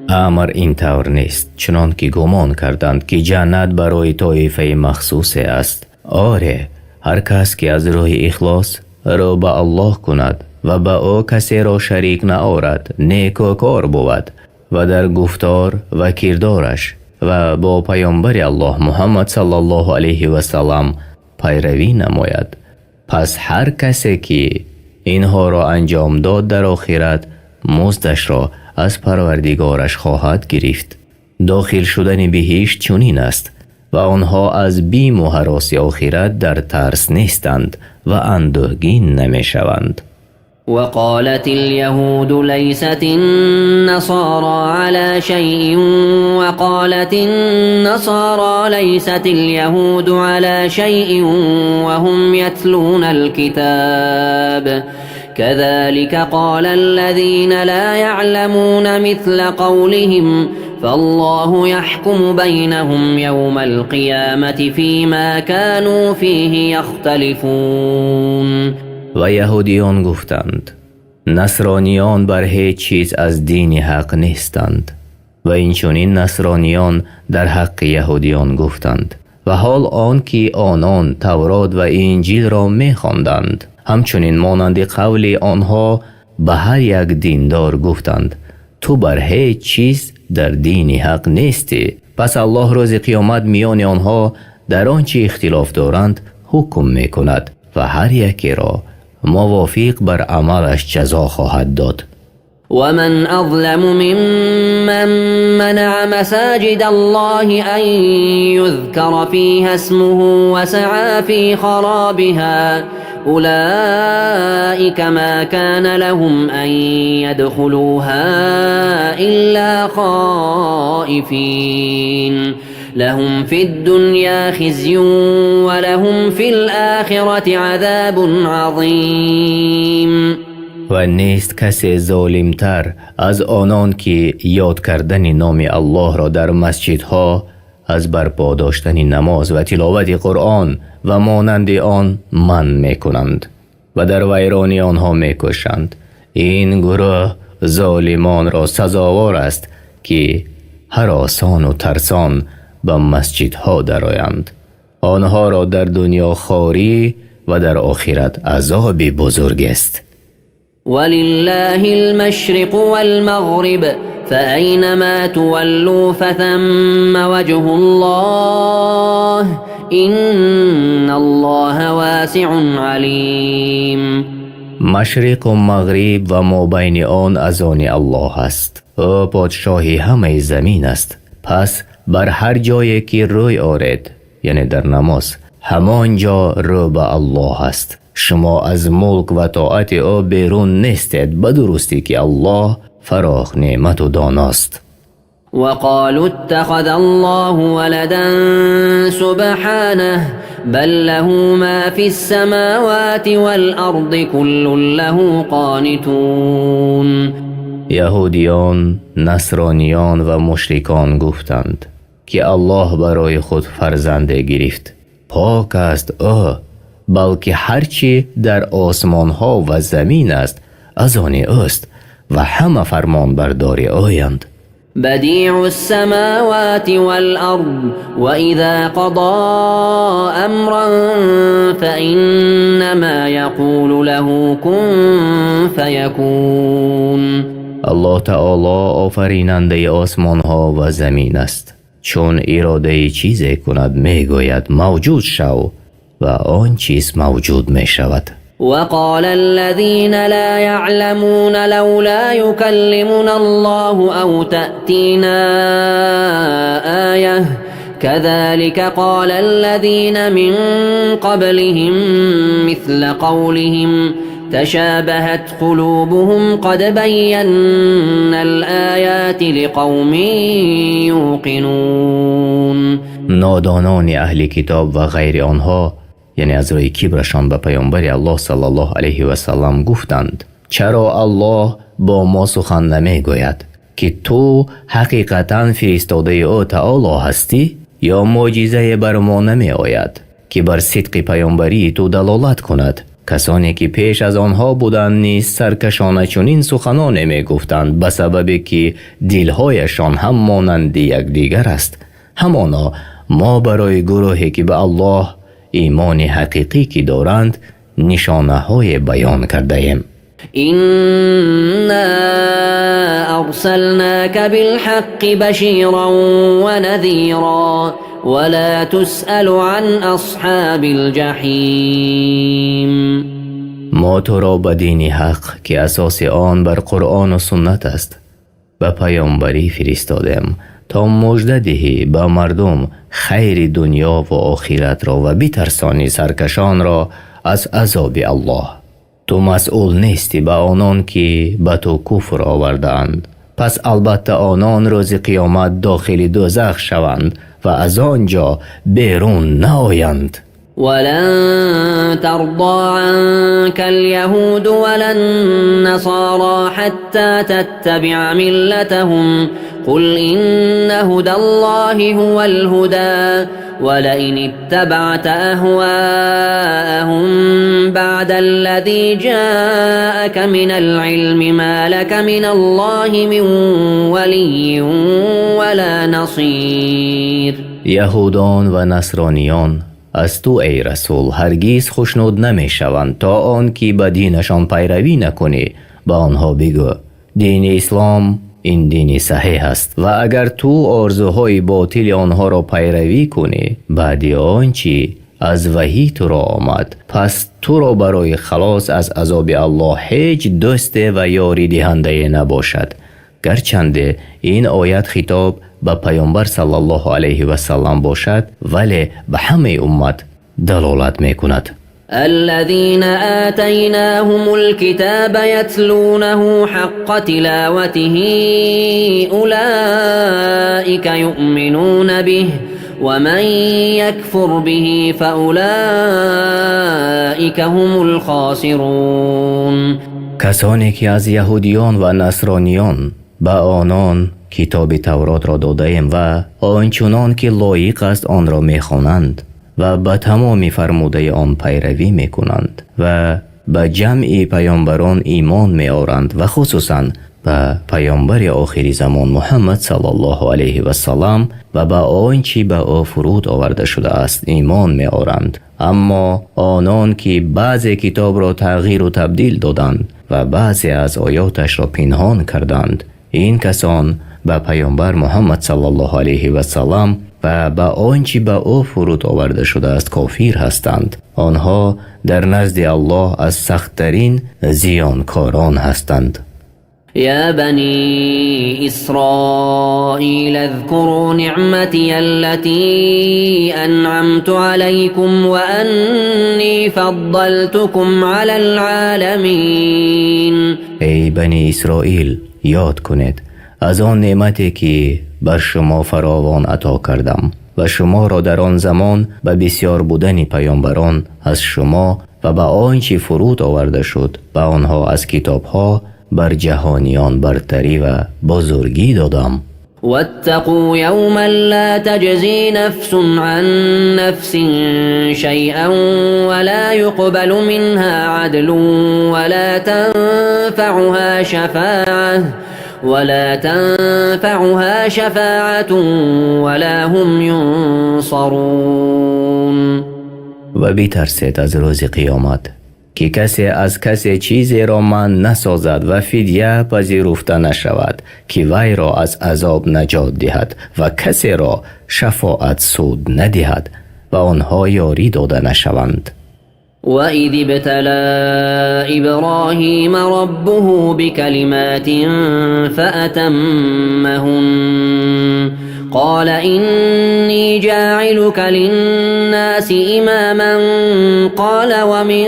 امر این طور نیست چنان که گمان کردند که جنت برای طایفه مخصوص است. آره، هر کس که از راه اخلاص رو به الله کند و به او کسی را شریک نآورد نیکوکار بود و در گفتار و کردارش و با پیامبر الله محمد صلی الله علیه و سلم پیروی نماید، پس هر کسی که اینها را انجام داد در آخرت مزدش را از پروردگارش خواهد گرفت. داخل شدن بهشت چنین است و آنها از بیم و هراس آخرت در ترس نیستند و اندوهگین نمی شوند. وقالت اليهود ليست النصارى على شيء وقالت النصارى ليست اليهود على شيء وهم يتلون الكتاب كذلك قال الذين لا يعلمون مثل قولهم فالله يحكم بينهم يوم القيامة فيما كانوا فيه يختلفون. و یهودیان گفتند نصرانیان بر هیچ چیز از دین حق نیستند و اینچنین نصرانیان در حق یهودیان گفتند و حال آن که آنان تورات و انجیل را می خواندند همچنین مانند قول آنها به هر یک دیندار گفتند تو بر هیچ چیز در دین حق نیستی. پس الله روز قیامت میان آنها در آنچه اختلاف دارند حکم می کند و هر یکی را موافق بر عملش جزا خواهد داد. ومن أظلم ممن منع مساجد الله أن يذكر فيها اسمه وسعى في خرابها أولئك ما كان لهم أن يدخلوها إلا خائفين لهم في الدنيا خزي ولهم في الآخرة عذاب عظيم. و نیست کسی ظالمتر از آنان که یاد کردن نام الله را در مسجدها از برپا داشتن نماز و تلاوت قرآن و مانند آن منع می کنند و در ویرانی آنها می کشند. این گروه ظالمان را سزاوار است که هراسان و ترسان به مسجدها درآیند. آنها را در دنیا خواری و در آخرت عذاب بزرگ است. ولله المشرق والمغرب فأينما تولوا فثم وجه الله إن الله واسع عليم. مشرق و مغرب و مابین آن از آن الله است. او پادشاهی همه زمین است. پس بر هر جایی که روی آرید یعنی در نماز همان جا رو به الله است. شما از ملک و طاعت او بیرون نیستید به درستی که الله فراخ نعمت و داناست. وقالوا اتخذ الله ولدا سبحانه بل له ما في السماوات والأرض كل له قانتون. یهودیان، نصرانیان و مشرکان گفتند که الله برای خود فرزند گرفت. پاک است او، بلکه هرچی در آسمان ها و زمین است از آن اوست و همه فرمان بردار اویند. بدیع السماوات والأرض وإذا قضى أمرا فإنما يقول له كن فيكون. الله تعالی آفریننده آسمان ها و زمین است. چون اراده چیزی کند میگوید موجود شو و آن چیز موجود می شود. وقال الذين لا يعلمون لولا يكلمنا الله أو تأتينا آية كذلك قال الذين من قبلهم مثل قولهم تشابهت قلوبهم قد بينا الآيات لقوم يوقنون. نادانان اهل کتاب و غیر آنها یعنی از روی کبرشان به پیامبر الله صلی الله علیه و سلم گفتند چرا الله با ما سخن نمی گوید که تو حقیقتا فرستاده او تعالی هستی یا معجزه بر ما نمی آید که بر صدق پیامبری تو دلالت کند. کسانی که پیش از آنها بودند نیز سرکشانه چنین سخنان می گفتند به سببی که دلهایشان هم مانند یکدیگر است. همانا ما برای گروهی که به الله ایمان حقیقی که دارند نشانه های بیان کرده ایم. إنا أرسلناك بالحق بشيرا ونذيرا ولا تسأل عن أصحاب الجحيم. ما تو را به دین حق که اساس آن بر قرآن و سنت است به پیامبری فرستادیم تا مژده دهی به مردم خیر دنیا و آخرت را و بترسانی سرکشان را از عذاب الله. تو مسئول نیستی به آنان که به تو کفر آوردند. پس البته آنان روز قیامت داخل دوزخ شوند و از آنجا بیرون نآیند. ولن ترضى عنك اليهود ولا النصارى حتى تتبع ملتهم قل إن هدى الله هو الهدى ولئن اتبعت أهواءهم بعد الذي جاءك من العلم ما لك من الله من ولي ولا نصير. یهودان و نصرانیان از تو ای رسول هرگیز خوشنود نمی شوند تا آن که به دینشان پیروی نکنی. با آنها بگو دین اسلام این دین صحیح است و اگر تو آرزوهای باطل آنها را پیروی کنی بعد آنچه از وحی تو را آمد پس تو را برای خلاص از عذاب الله هیچ دوست و یاری دهنده نباشد. گرچند این آیت خطاب به پیامبر صلی الله علیه و سلم باشد ولی به همه امت دلالت می کند. الذين آتيناهم الكتاب يتلونه حق تلاوته أولئك يؤمنون به ومن يكفر به فأولئك هم الخاسرون. کسانی که از یهودیان و نصرانیان به آنان کتاب تورات را داده ایم و آنچنان که لایق است آن را می خوانند و به تمام فرموده آن پیروی می کنند و به جمع پیامبران ایمان می آورند و خصوصا به پیامبر آخر زمان محمد صلی الله علیه و سلم و به آنچه به او فرود آورده شده است ایمان می آورند. اما آنان که بعضی کتاب را تغییر و تبدیل دادند و بعضی از آیاتش را پنهان کردند این کسان به پیامبر محمد صلی الله علیه و سلم و به آنچه به او فرود آورده شده است کافر هستند. آنها در نزد الله از سخت‌ترین زیانکاران هستند. يا بني إسرائيل اذكروا نعمتي التي أنعمت عليكم وأني فضلتكم على العالمين. ای بنی اسرائیل یاد کنید از آن نعمتی که بر شما فراوان عطا کردم و شما را در آن زمان به بسیار بودن پیامبران از شما و به آنچه فرود آورده شد به آنها از کتابها بر جهانیان برتری و بزرگی دادم. واتقوا يوما لا تجزي نفس عن نفس شيئا ولا يقبل منها عدل ولا تنفعها شفاعة ولا هم ينصرون. و بیترسید از روز قیامت که کسی از کسی چیزی را من نسازد و فدیه پذیرفته نشود که وی را از عذاب نجات دهد و کسی را شفاعت سود ندهد و آنها یاری داده نشوند. وَإِذِ ابْتَلَى إِبْرَاهِيمَ رَبُّهُ بِكَلِمَاتٍ فَأَتَمَّهُنَّ قال إني جاعلك للناس إماما قال ومن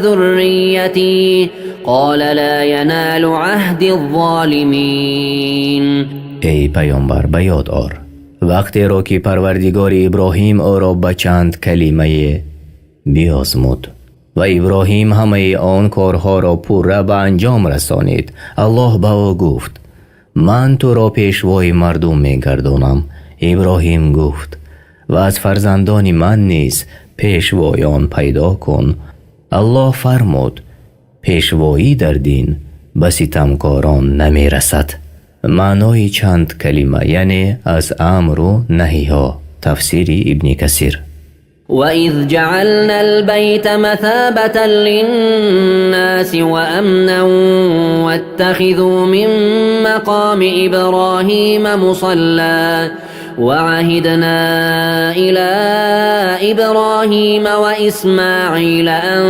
ذريتي قال لا ينال عهد الظالمين. ای پیامبر به یاد آر وقتی را که پروردگار ابراهیم او را به چند کلمه بیازمود و ابراهیم همه آن کارها را پوره به انجام رسانید. الله به او گفت من تو را پیشوای مردم می‌گردانم. ابراهیم گفت و از فرزندان من نیز پیشوایان پیدا کن. الله فرمود پیشوایی در دین به ستمکاران نمی رسد. معنای چند کلمه یعنی از امر و نهی ها. تفسیر ابن کثیر. وَإِذْ جَعَلْنَا الْبَيْتَ مَثَابَةً لِلنَّاسِ وَأَمْنًا وَاتَّخِذُوا مِن مَّقَامِ إِبْرَاهِيمَ مُصَلًّى وَعَهِدْنَا إِلَى إِبْرَاهِيمَ وَإِسْمَاعِيلَ أَن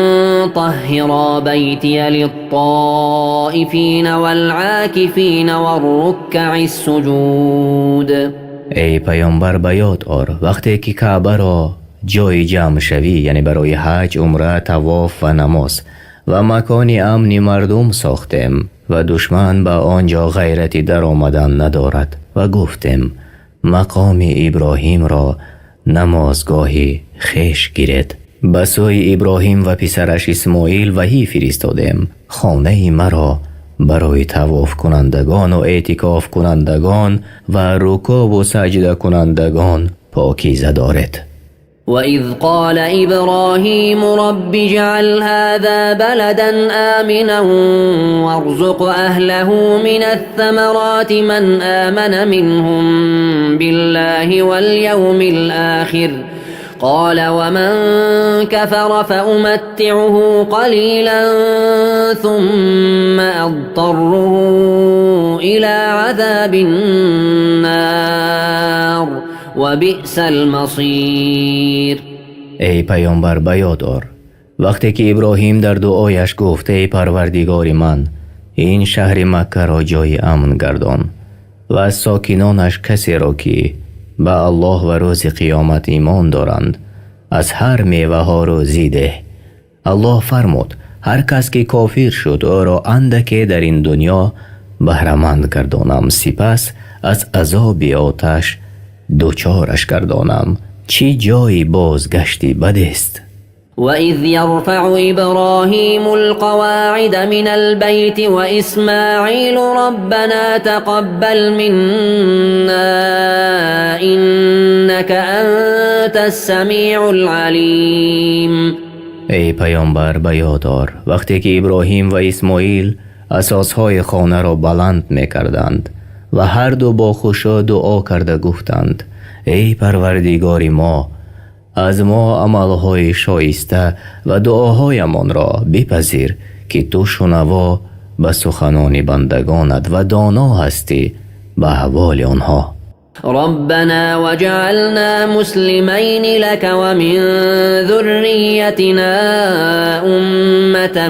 طَهِّرَا بَيْتِيَ لِلطَّائِفِينَ وَالْعَاكِفِينَ وَالرُّكَّعِ السُّجُودِ. ای پیامبر به یاد آر وقتی که کعبه را جای جمع شوی یعنی برای حج، عمره، طواف و نماز و مکان امنی مردم ساختیم و دشمن به آنجا غیرتی در آمدن ندارد و گفتیم مقام ابراهیم را نمازگاهی خیش گیرد. به سوی ابراهیم و پسرش اسماعیل وحی فرستادیم خانه مرا برای طواف کنندگان و اعتکاف کنندگان و رکوع و سجده کنندگان پاکیزه دارد. وإذ قال إبراهيم رب اجعل هذا بلدا آمنا وارزق أهله من الثمرات من آمن منهم بالله واليوم الآخر قال ومن كفر فأمتعه قليلا ثم أضطره إلى عذاب النار و بئس المصیر. ای پیامبر بیادار وقتی که ابراهیم در دعایش گفت ای پروردگار من این شهر مکه را جای امن گردان و از ساکنانش کسی را که به الله و روز قیامت ایمان دارند از هر میوه ها روزی ده. الله فرمود هر کس که کافر شد او را اندکی در این دنیا بهره‌مند گردانم سپس از عذاب آتش دوچارش گردانم چی جای بازگشتی بد است. وإذ يرفع إبراهيم القواعد من البيت وإسماعيل ربنا تقبل منا إنك أنت السميع العليم. ای پیامبر بیادار وقتی که ابراهیم و اسماعیل اساسهای خانه را بلند میکردند و هر دو با خشوع دعا کرده گفتند ای پروردگار ما از ما عملهای شایسته و دعاهایمان را بپذیر که تو شنوا به سخنان بندگانت و دانا هستی به احوال آنها. ربنا وجعلنا مسلمين لك ومن ذريتنا أمة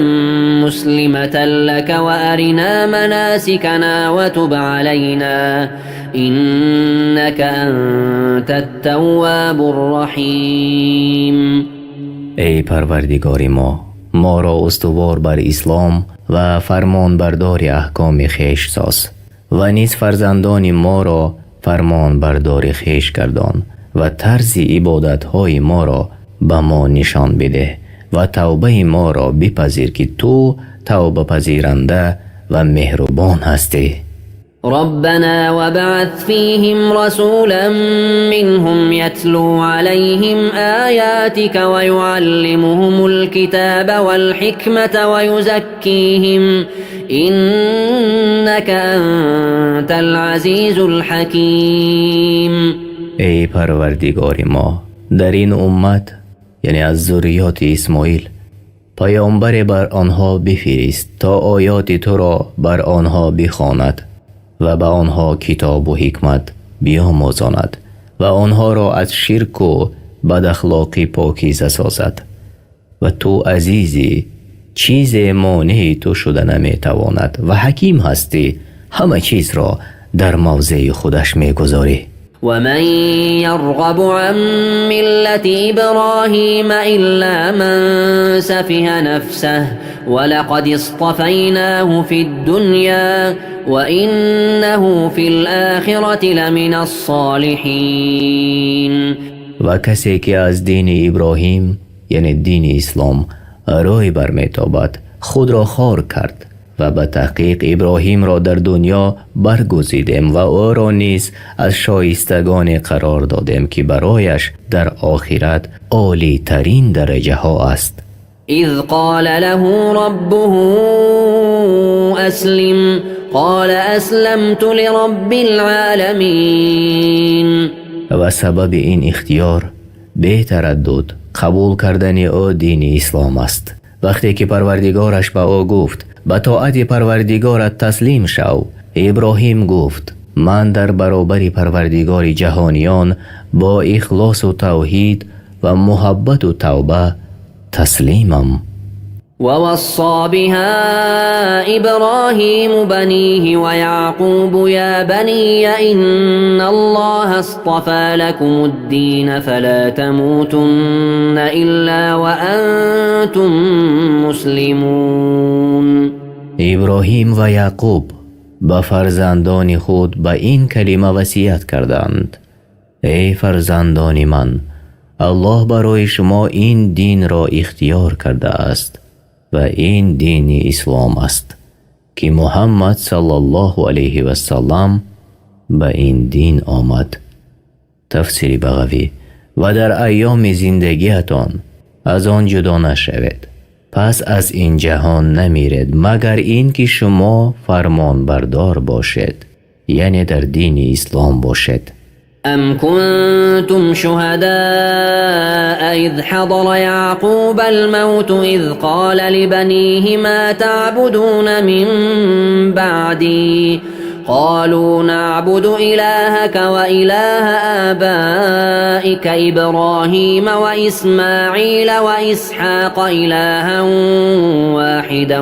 مسلمة لك وأرنا مناسكنا وتب علينا إنك أنت التواب الرحيم. ای پروردگار ما را استوار بر اسلام و فرمان بردار احکام خیش ساز و نیز فرزندان ما را فرمان بردار خیش گردان و طرز عبادت های ما را به ما نشان بده و توبه ما را بپذیر که تو توبه پذیرنده و مهربان هستی. ربنا وابعث فيهم رسولا منهم يتلو عليهم آياتك ويعلمهم الكتاب والحكمة ويزكيهم إنك أنت العزيز الحكيم. ای پروردگار ما در این امت یعنی از ذریات اسماعیل پیامبر بر آنها بفرست تا آیات تو را بر آنها بخواند و به آنها کتاب و حکمت بیاموزاند و آنها را از شرک و بد اخلاقی پاکیزه سازد و تو عزیزی چیز مانع تو شده نمیتواند و حکیم هستی همه چیز را در موضع خودش میگذاری. ومن يرغب عن ملة إبراهيم إلا من سفه نفسه ولقد اصطفيناه في الدنيا وإنه في الآخرة لمن الصالحين. و کسی که از دین ابراهیم یعنی دین اسلام روی برمیتابد خود را خار کرد و به تحقیق ابراهیم را در دنیا برگزیدیم و او را نیز از شایستگان قرار دادیم که برایش در آخرت عالی ترین درجه ها است. اذ قال له ربه اسلم قال اسلمت لرب العالمین. و سبب این اختیار بی تردد قبول کردن او دین اسلام است. وقتی که پروردگارش به او گفت به طاعت پروردگارت تسلیم شو، ابراهیم گفت من در برابر پروردگار جهانیان با اخلاص و توحید و محبت و توبه تسلیمم. ووصى بها إبراهيم بنيه ويعقوب يا بني إن الله اصطفى لكم الدين فلا تموتن إلا وأنتم مسلمون. ابراهیم و یعقوب به فرزندان خود به این کلمه وصیت کردند: ای فرزندان من، الله برای شما این دین را اختیار کرده است و این دین اسلام است که محمد صلی الله علیه و سلم به این دین آمد. تفسیر بغوی: و در ایام زندگیتان از آن جدا نشوید، پس از این جهان نمیرید مگر این که شما فرمان بردار باشید، یعنی در دین اسلام باشید. أم كنتم شهداء إذ حضر يعقوب الموت إذ قال لبنيه ما تعبدون من بعدي قالوا نعبد إلهك وإله آبائك إبراهيم وإسماعيل وإسحاق إلها واحدا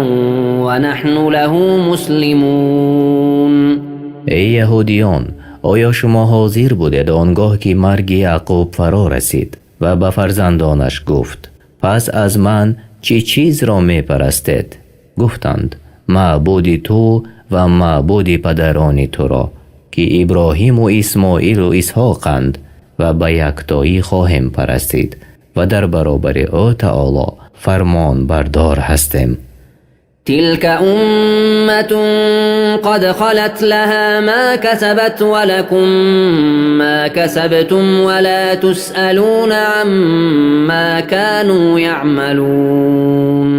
ونحن له مسلمون. ای یهودیان، آیا شما حاضر بودید آنگاه که مرگ یعقوب فرا رسید و به فرزندانش گفت پس از من چه چیز را می پرستید؟ گفتند معبود تو و معبود پدران تو را که ابراهیم و اسماعیل و اسحاقند و به یکتایی خواهیم پرستید و در برابر او تعالی فرمان بردار هستیم. تلك أمة قد خلت لها ما كسبت ولكم ما كسبتم ولا تسألون عما كانوا يعملون.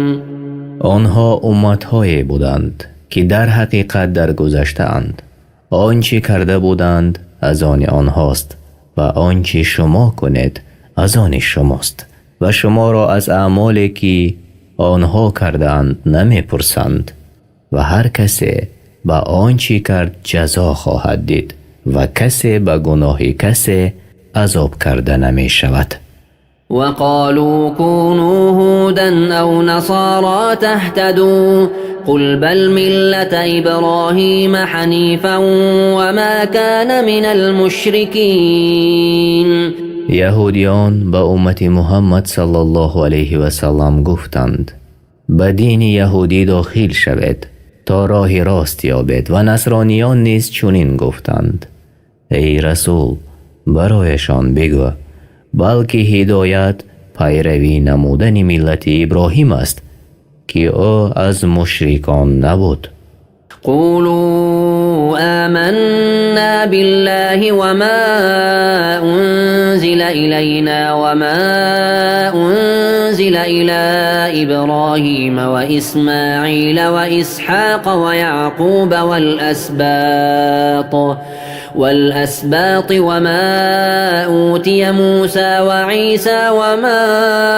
آنها امت‌هایی بودند که در حقیقت در گذشته اند. آنچه کرده بودند از آن آنهاست و آنچه شما کنید از آن شماست و شما را از اعمالی که آنها کردند نمی پرسند و هر کسی به آنچه کرد جزا خواهد دید و کسی به گناه کسی عذاب کرده نمی شود. وقالوا كونوا هودا أو نصارى تهتدوا قل بل ملة إبراهيم حنيفا وما كان من المشركين. یهودیان به امت محمد صلی الله علیه و سلم گفتند به دین یهودی داخل شوید تا راه راست یابید و نصرانیان نیز چنین گفتند. ای رسول، برایشان بگو بلکه هدایت پیروی نمودن ملت ابراهیم است که او از مشرکان نبود. قولوا آمنا بالله وما أنزل إلينا وما أنزل إلى إبراهيم وإسماعيل وإسحاق ويعقوب والأسباط وما أوتي موسى وعيسى وما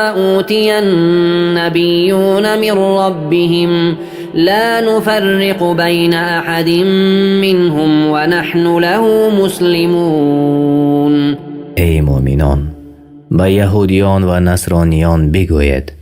أوتي النبيون من ربهم لا نفرق بين أحد منهم ونحن له مسلمون. ای مؤمنان، به یهودیان و نصرانیان بگوید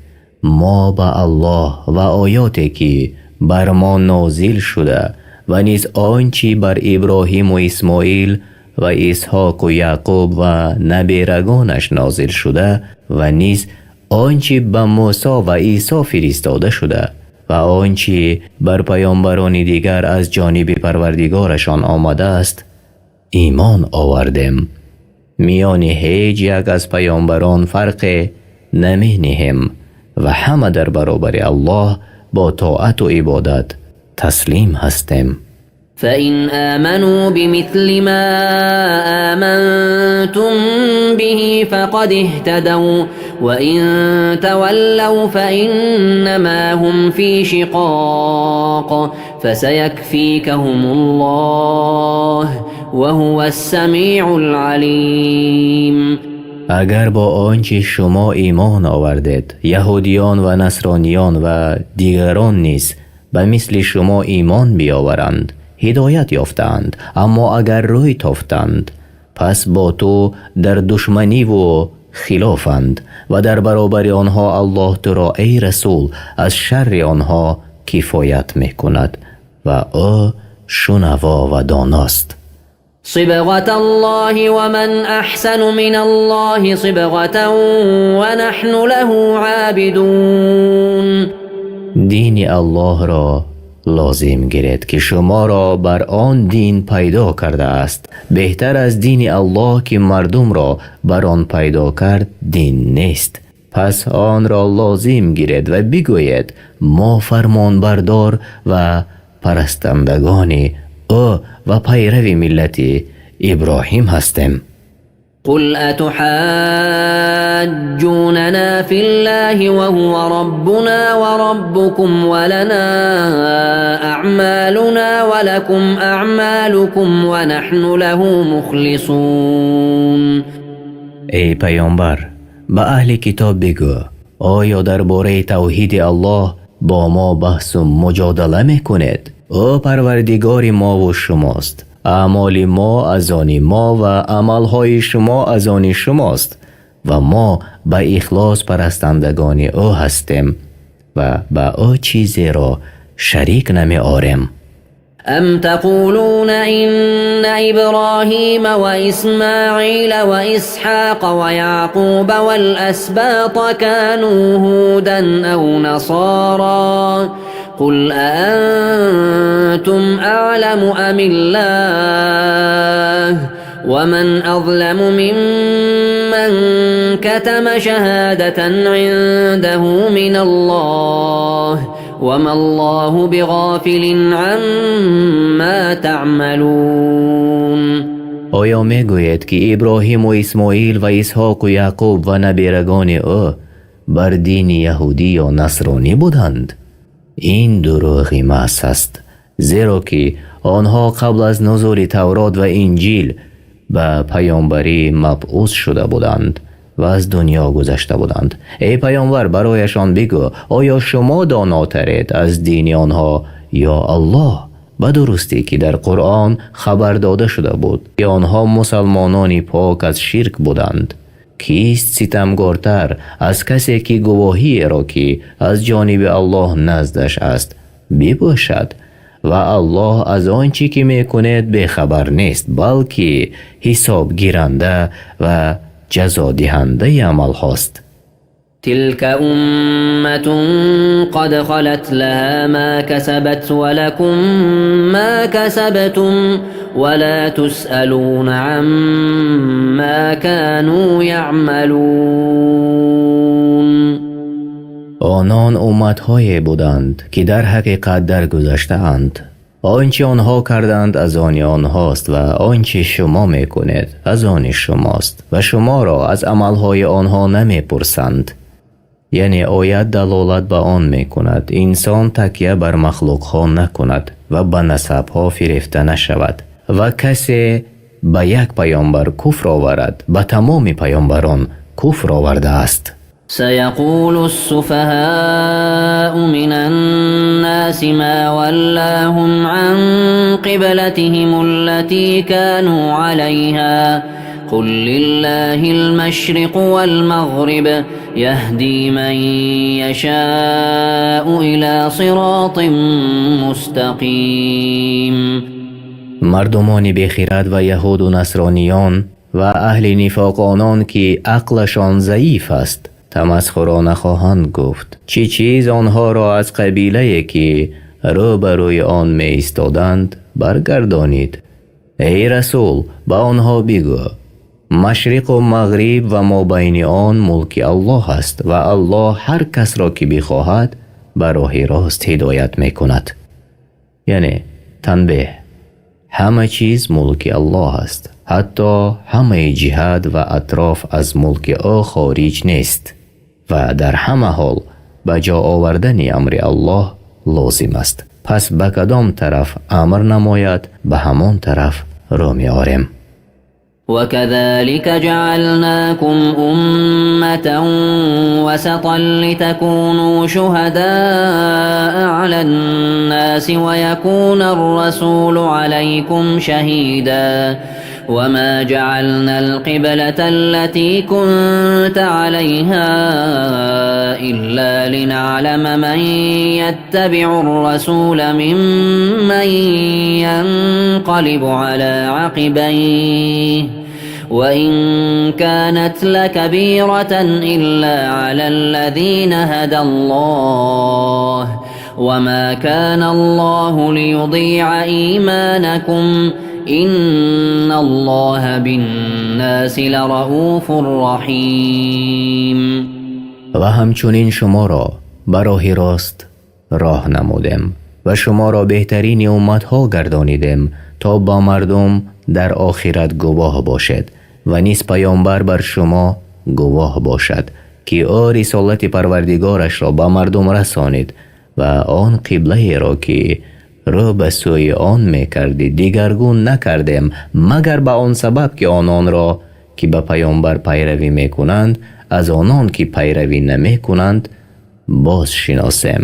ما به الله و آیاتی که بر ما نازل شده و نیز آنچه بر ابراهیم و اسماعیل و اسحاق و یعقوب و نبیرگانش نازل شده و نیز آنچه به موسی و عیسی فرستاده شده و آنچه بر پیامبران دیگر از جانب پروردگارشان آمده است ایمان آوردیم. میان هیچ یک از پیامبران فرق نمی نهیم و همه در برابر الله با طاعت و عبادت تسلیم هستیم. فإن آمنوا بمثل ما آمنتم به فقد اهتدوا وإن تولوا فإنما هم في شقاق فسيكفيكهم الله وهو السميع العليم. اگر با آنچه شما ایمان آوردید یهودیان و نصرانیان و دیگران نیز به مثل شما ایمان بیاورند هدایت یافتند، اما اگر روی تافتند پس با تو در دشمنی و خلافند و در برابر آنها الله تو را ای رسول از شر آنها کفایت می کند و او شنوا و داناست. صبغة الله ومن أحسن من الله صبغة ونحن له عابدون. دین الله را لازم گیرید که شما را بر آن دین پیدا کرده است. بهتر از دین الله که مردم را بر آن پیدا کرد دین نیست. پس آن را لازم گیرید و بگویید ما فرمان بردار و پرستندگان او و پیرو ملت ابراهیم هستیم. قل أتحاجوننا في الله وهو ربنا وربكم ولنا أعمالنا ولكم أعمالكم ونحن له مخلصون. ای پیامبر به اهل کتاب بگو آیا درباره توحید الله با ما بحث و مجادله میکنید؟ او پروردگار ما و شماست. اعمال ما از آن ما و عملهای شما از آن شماست و ما به اخلاص پرستندگان او هستیم و به او چیزی را شریک نمی آوریم. أم تقولون إن إبراهيم وإسماعيل وإسحاق ويعقوب والأسباط كانوا هودا أو نصارى قل أأنتم أعلم أم الله ومن أظلم ممن كتم شهادة عنده من الله وما الله بغافل عما تعملون. آیا می گوید که ابراهیم و اسماعیل و اسحاق و یعقوب و نبیرگان او بر دین یهودی یا نصرانی بودند؟ این دروغی محض است، زیرا که آنها قبل از نزول تورات و انجیل به پیامبری مبعوث شده بودند و از دنیا گذشته بودند. ای پیامبر برایشان بگو آیا شما داناترید از دین آنها یا الله؟ به درستی که در قرآن خبر داده شده بود که آنها مسلمانانی پاک از شرک بودند. کیست ستمگارتر از کسی که گواهی را که از جانب الله نزدش است بباشد و الله از آنچه که میکنید بخبر نیست، بلکه حساب گیرنده و جزا دهنده عمل هاست. تلك أمة قد خلت لها ما كسبت ولكم ما كسبتم ولا تسألون عما كانوا يعملون. آنان امت‌های بودند که در حقیقت درگذشته‌اند. آنچه آنها کردند از آن آنهاست و آنچه شما میکنید از آن شماست و شما را از عملهای آنها نمیپرسند. یعنی آیت دلالت به آن میکند انسان تکیه بر مخلوقها نکند و به نسبها فریفته نشود و کسی به یک پیامبر کفر آورد به تمام پیامبران کفر آورده است. سيقول السفهاء من الناس ما ولاهم عن قبلتهم التي كانوا عليها قل لله المشرق والمغرب يهدي من يشاء إلى صراط مستقيم. مردمان بیخیرت و یهود و نصرانیان و اهل نفاق آنان که عقلشان ضعیف است تمسخرانه خواهند گفت چه چیز آنها را از قبیله که روبروی آن می ایستادند برگردانید. ای رسول با آنها بگو مشرق و مغرب و ما بین آن ملک الله است و الله هر کس را که بخواهد به راه راست هدایت می کند. یعنی تنبیه، همه چیز ملک الله است، حتی همه جهت و اطراف از ملک او خارج نیست و در همه حال به جا آوردن امر الله لازم است. پس به کدام طرف امر نماید به همان طرف رو می آریم. وكذلك جعلناكم أمة وسطا لتكونوا شهداء على الناس ويكون الرسول عليكم شهيدا وما جعلنا القبلة التي كنت عليها إلا لنعلم من يتبع الرسول ممن ينقلب على عقبيه وإن كانت لكبيرة إلا على الذين هدى الله وما كان الله ليضيع إيمانكم إن الله بالناس لرؤوف رحیم. و همچنین شما را براه راست راه نمودم و شما را بهترین امتها گردانیدم تا با مردم در آخرت گواه باشد و نیز پیامبر بر شما گواه باشد که او رسالت پروردگارش را به مردم رسانید و آن قبله را که رو به سوی آن میکردید دیگرگون نکردم مگر به آن سبب که آنان را که به پیامبر پیروی میکنند از آنان که پیروی نمیکنند باز شناسم.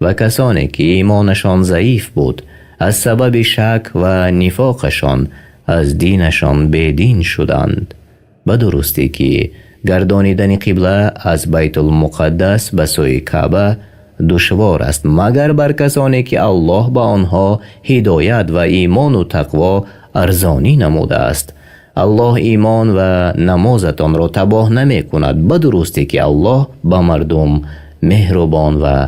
و کسانی که ایمانشان ضعیف بود از سبب شک و نفاقشان از دینشان بدین شدند. به درستی که گردانیدن قبله از بیت المقدس به سوی کعبه دشوار است مگر بر کسانی که الله به آنها هدایت و ایمان و تقوا ارزانی نموده است. الله ایمان و نمازتان را تباه نمی کند به درستی که الله به مردم مهربان و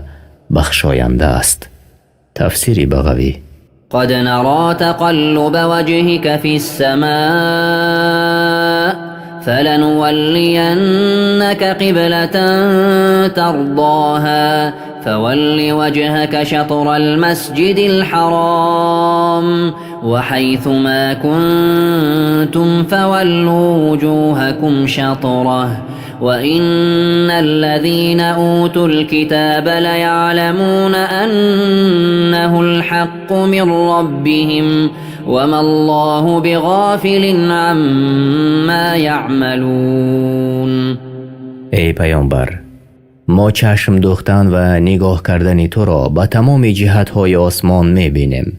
بخشاینده است. تفسیر بغوی. قد نرى تقلب وجهك في السماء فلنولينك قبلة ترضاها فول وجهك شطر المسجد الحرام وحيث ما كنتم فولوا وجوهكم شطره وإن الذين أوتوا الكتاب ليعلمون أنه الحق من ربهم وما الله بغافل عما يعملون. ای پیامبر، ما چشم دوختن و نگاه کردن تو را به تمام جهتهای آسمان میبینیم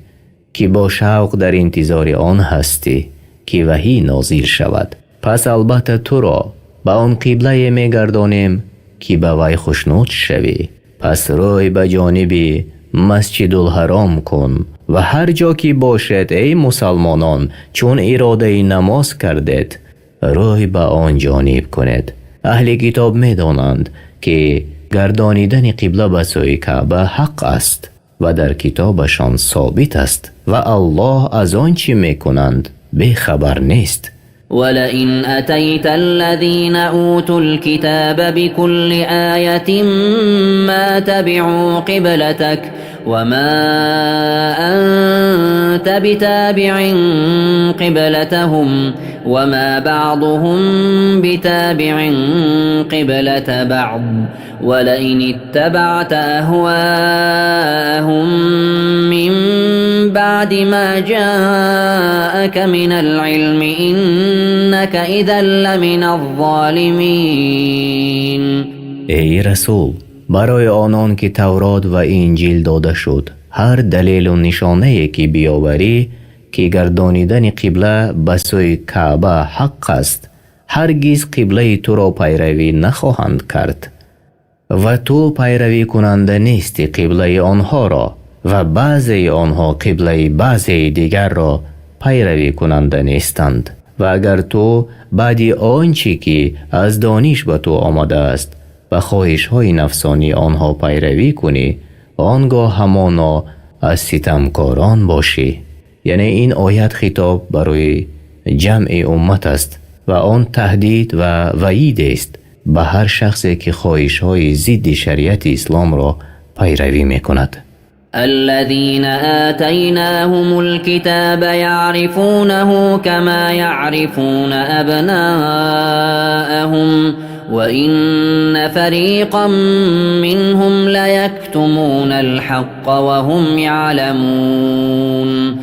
که با شوق در انتظار آن هستی که وحی نازل شود. پس البته تو را به آن قبله میگردانیم که به وی خوشنود شوی. پس روی به جانب مسجد الحرام کن و هر جا که باشد ای مسلمانان چون اراده نماز کردید روی به آن جانب کنید. اهل کتاب میدانند که گردانیدن قبله به سوی کعبه حق است و در کتابشان ثابت است و الله از آنچه میکنند بیخبر نیست. ولئن أتيت الذين أوتوا الكتاب بكل آية ما تبعوا قبلتك وما أنت بتابع قبلتهم وما بعضهم بتابع قبلة بعض ولئن اتبعت أهواءهم من بعد ما جاءك من العلم إنك إذا لمن الظالمين. ای رسول، برای آنان که تورات و انجیل داده شد هر دلیل و نشانه که بیاوری که گردانیدن قبله به سوی کعبه حق است هرگز قبله تو را پیروی نخواهند کرد و تو پیروی کننده نیستی قبله آنها را و بعضی آنها قبله بعضی دیگر را پیروی کننده نیستند. و اگر تو بعد آنچه که از دانش به تو آمده است و خواهش های نفسانی آنها پیروی کنی آنگاه همانا از ستمکاران باشی. یعنی این آیت خطاب برای جمع امت است و آن تهدید و وعید است به هر شخصی که خواهش های ضد شریعت اسلام را پیروی میکند. الذين آتيناهم الكتاب يعرفونه كما يعرفون أبناءهم وإن فريقا منهم ليكتمون الحق وهم يعلمون.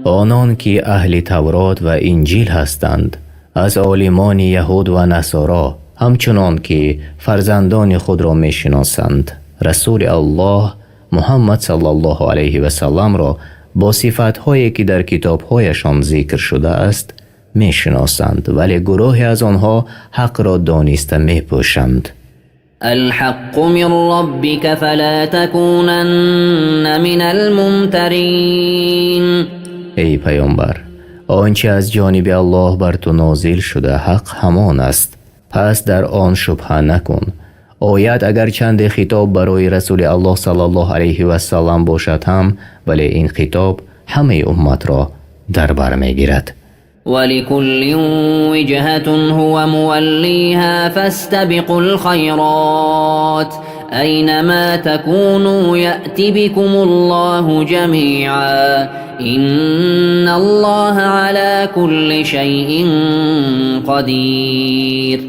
آنان که اهل تورات و انجیل هستند از عالمان یهود و نصارا همچنان که فرزندان خود را میشناسند رسول الله محمد صلی الله علیه و سلم را با صفت‌هایی که در کتاب‌هایشان ذکر شده است میشناسند، ولی گروهی از آنها حق را دانسته میپوشند. الحق من ربك فلا تكونن من الممترین. ای پیامبر، آنچه از جانب الله بر تو نازل شده حق همان است، پس در آن شبهه نکن. آیت اگر چند خطاب برای رسول الله صلی الله علیه و سلم باشد هم، ولی این خطاب همه امت را در بر میگیرد. ولكل وجهة هو موليها فاستبقوا الخيرات أينما تكونوا يأت بكم الله جميعا إن الله على كل شيء قدير.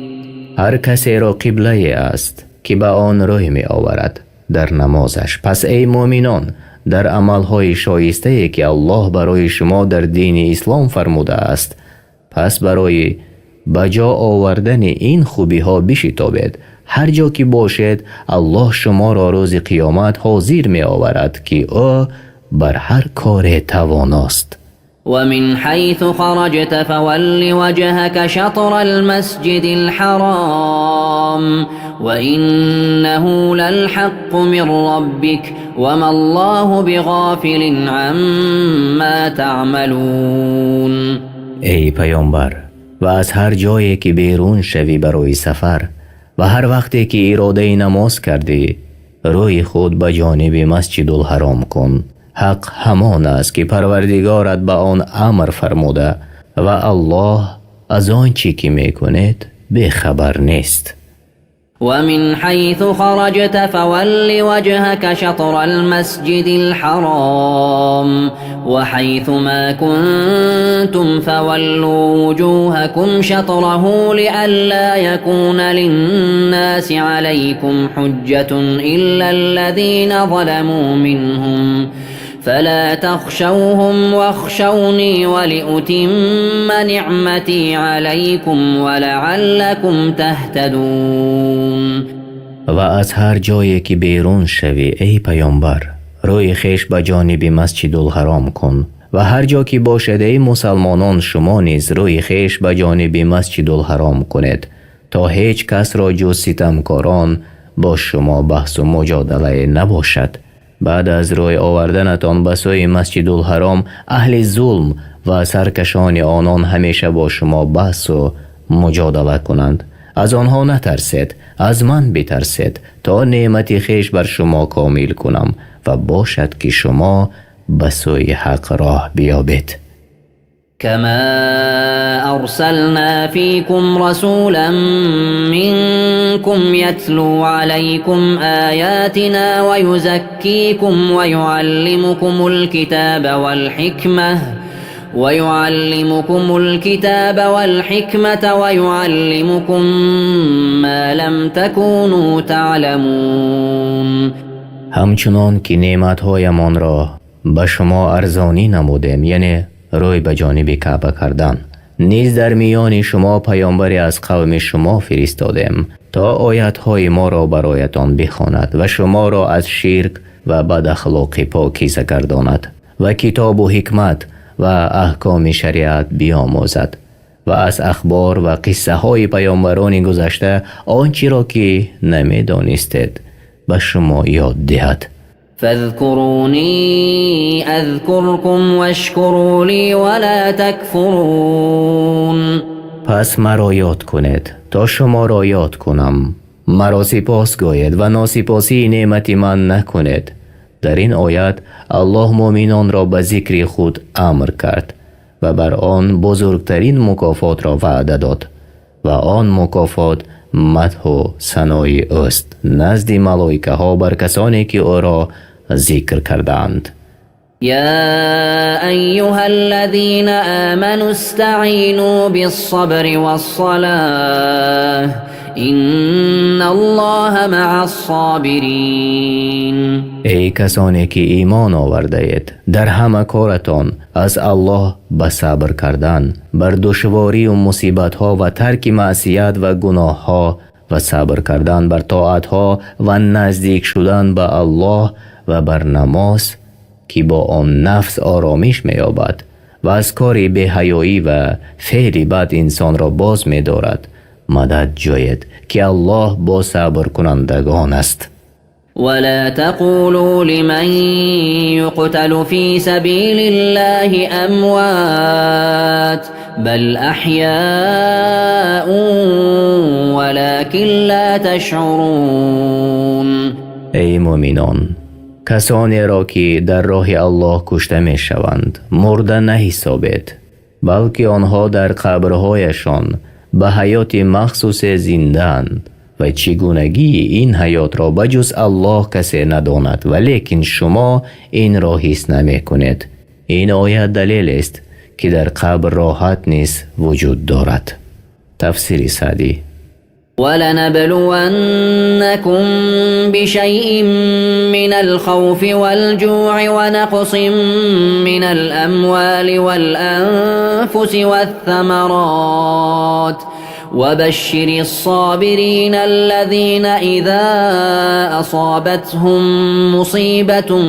هر کسی را قبله است که به آن روی می آورد در نمازش. پس ای مؤمنان، در عملهای شایسته که الله برای شما در دین اسلام فرموده است، پس برای بجا آوردن این خوبی ها بشتابید. هر جا که باشد الله شما را روز قیامت حاضر می آورد که او بر هر کار تواناست. ومن حيث خرجت فول وجهك شطر المسجد الحرام وإنه للحق من ربك وما الله بغافل عما تعملون. ای پیامبر، و از هر جایی که بیرون شوی برای سفر و هر وقتی که اراده نماز کردی، روی خود به جانب مسجد الحرام کن. حق همان است که پروردگارت به آن امر فرموده و الله از آنچه که میکنید بیخبر نیست. ومن حيث خرجت فول وجهك شطر المسجد الحرام وحيث ما كنتم فولوا وجوهكم شطره لئلا يكون للناس عليكم حجة إلا الذين ظلموا منهم فلا تخشوهم واخشوني ولأتم نعمتي عليكم ولعلكم تهتدون. و از هر جایی که بیرون شوی ای پیامبر، روی خیش به جانب مسجد الحرام کن و هر جا که باشد ای مسلمانان، شما نیز روی خیش به جانب مسجد الحرام کنید تا هیچ کس را جز ستمکاران با شما بحث و مجادله نباشد. بعد از روی آوردنتان به سوی مسجد الحرام، اهل ظلم و سرکشان آنان همیشه با شما بحث و مجادله کنند. از آنها نترسید، از من بترسید تا نعمت خیش بر شما کامل کنم و باشد که شما به سوی حق راه بیابید. كما أرسلنا فيكم رسولا منكم يتلو عليكم آياتنا ويزكيكم ويعلمكم الكتاب والحكمة ويعلمكم ما لم تكونوا تعلمون. همچنان که نعمت‌هایمان را به شما ارزانی نمودیم، یعنی روی به جانب کعبه کردن، نیز در میان شما پیامبری از قوم شما فرستادیم تا آیت‌های ما را برایتان بخواند و شما را از شرک و بد اخلاقی پاکیزه گرداند و کتاب و حکمت و احکام شریعت بیاموزد و از اخبار و قصه های پیامبران گذشته آنچه را که نمیدانستید به شما یاد دهد. فاذكروني اذكركم واشكروا لي ولا تكفرون. پس مرا یاد کنید تا شما را یاد کنم، مرا سپاس گویید و ناسپاسی نعمت من نکنید. در این آیت الله مؤمنان را به ذکر خود امر کرد و بر آن بزرگترین مکافات را وعده داد و آن مکافات مدح و ثنای است نزد ملائکه ها بر کسانی که او را ذکر کردند. يا أيها الذين آمنوا استعينوا بالصبر والصلاة إن الله مع الصابرين. ای کسانی که ایمان آورده اید، در همه کارتان از الله به صبر کردن بر دشواری و مصیبت ها و ترک معصیت و گناه ها و صبر کردن بر طاعت ها و نزدیک شدن به الله و بر نماز که با آن نفس آرامش می‌یابد و از کاری بی‌حیایی و فعلی بد انسان را باز می دارد. مدد جوید که الله با صبر کنندگان است. ولا تقولوا لمن يقتل في سبيل الله أموات بل أحياء ولكن لا تشعرون. ای مؤمنان، کسانی را که در راه الله کشته می شوند مرده نحسابید، بلکه آنها در قبرهایشان به حیات مخصوص زنده‌اند و چگونگی این حیات را بجز الله کسی نداند، ولیکن شما این را حس نمی کنید. این آیه دلیل است که در قبر راحت نیز وجود دارد. تفسیر سعدی. ولنبلونكم بشيء من الخوف والجوع ونقص من الأموال والأنفس والثمرات وبشر الصابرين الذين إذا أصابتهم مصيبة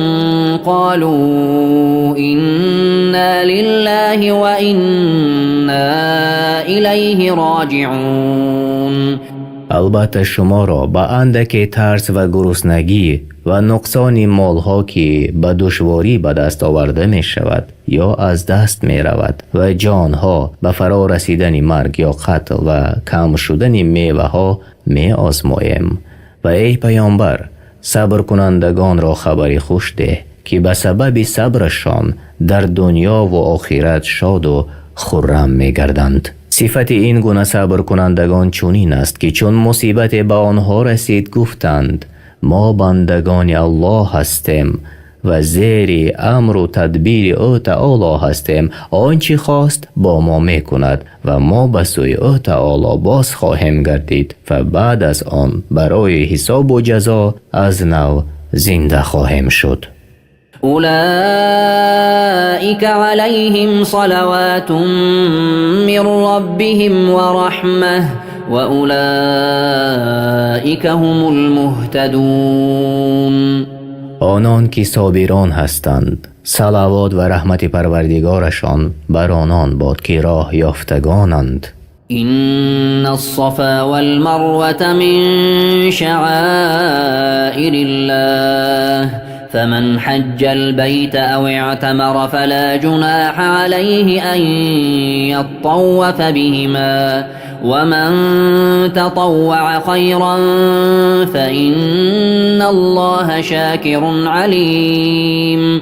قالوا إنا لله وإنا إليه راجعون. البته شما را به اندک ترس و گرسنگی و نقصان مالها که به دشواری به دست آورده می شود یا از دست می رود و جانها به فرا رسیدن مرگ یا قتل و کم شدن میوه ها می آزماییم. و ای پیامبر، صبر کنندگان را خبری خوش ده که به سبب صبرشان در دنیا و آخرت شاد و خرم می گردند. صفت این گونه صبر کنندگان چنین است که چون مصیبت به آنها رسید گفتند ما بندگان الله هستیم و زیر امر و تدبیر او تعالی هستیم. آنچه خواست با ما میکند و ما به سوی او تعالی باز خواهیم گردید و بعد از آن برای حساب و جزا از نو زنده خواهیم شد. أولئك عليهم صلوات من ربهم ورحمة وأولئك هم المهتدون. آنان که صابران هستند، صلوات و رحمت پروردگارشان بر آنان باد که راه یافتگانند. إن الصفا والمروة من شعائر الله فمن حج البيت أو اعتمر فلا جناح عليه أن يطوف بهما ومن تطوع خيرا فإن الله شاكر عليم.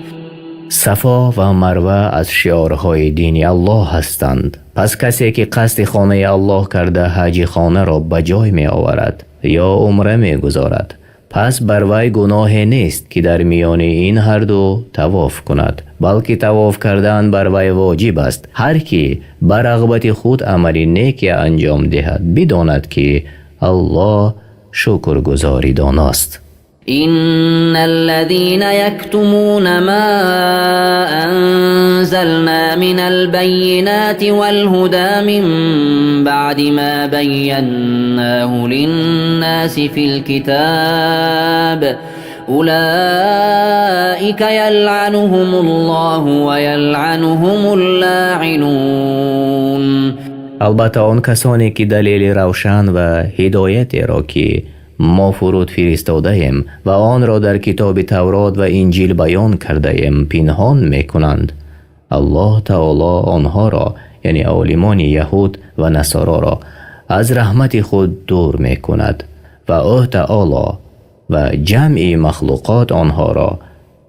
صفا و مروه از شعارهای دین الله هستند. پس کسی که قصد خانه الله کرده حج خانه را به جای می آورد یا عمره می گذارد، پس بر وی گناه نیست که در میان این هر دو طواف کند، بلکه طواف کردن بر وی واجب است. هر کی بر رغبت خود عملی نیکی انجام دهد بداند که الله شکرگزاری داناست. إن الذين يكتمون ما أنزلنا من البينات والهدى من بعد ما بيناه للناس في الكتاب أولئك يلعنهم الله ويلعنهم اللاعنون. البته آن کسانی که دلیل روشن و هدایت را که ما فرود فرستاده ایم و آن را در کتاب تورات و انجیل بیان کرده ایم پنهان می کنند، الله تعالی آنها را یعنی عالمان یهود و نصارا را از رحمت خود دور می کند و او تعالی و جمع مخلوقات آنها را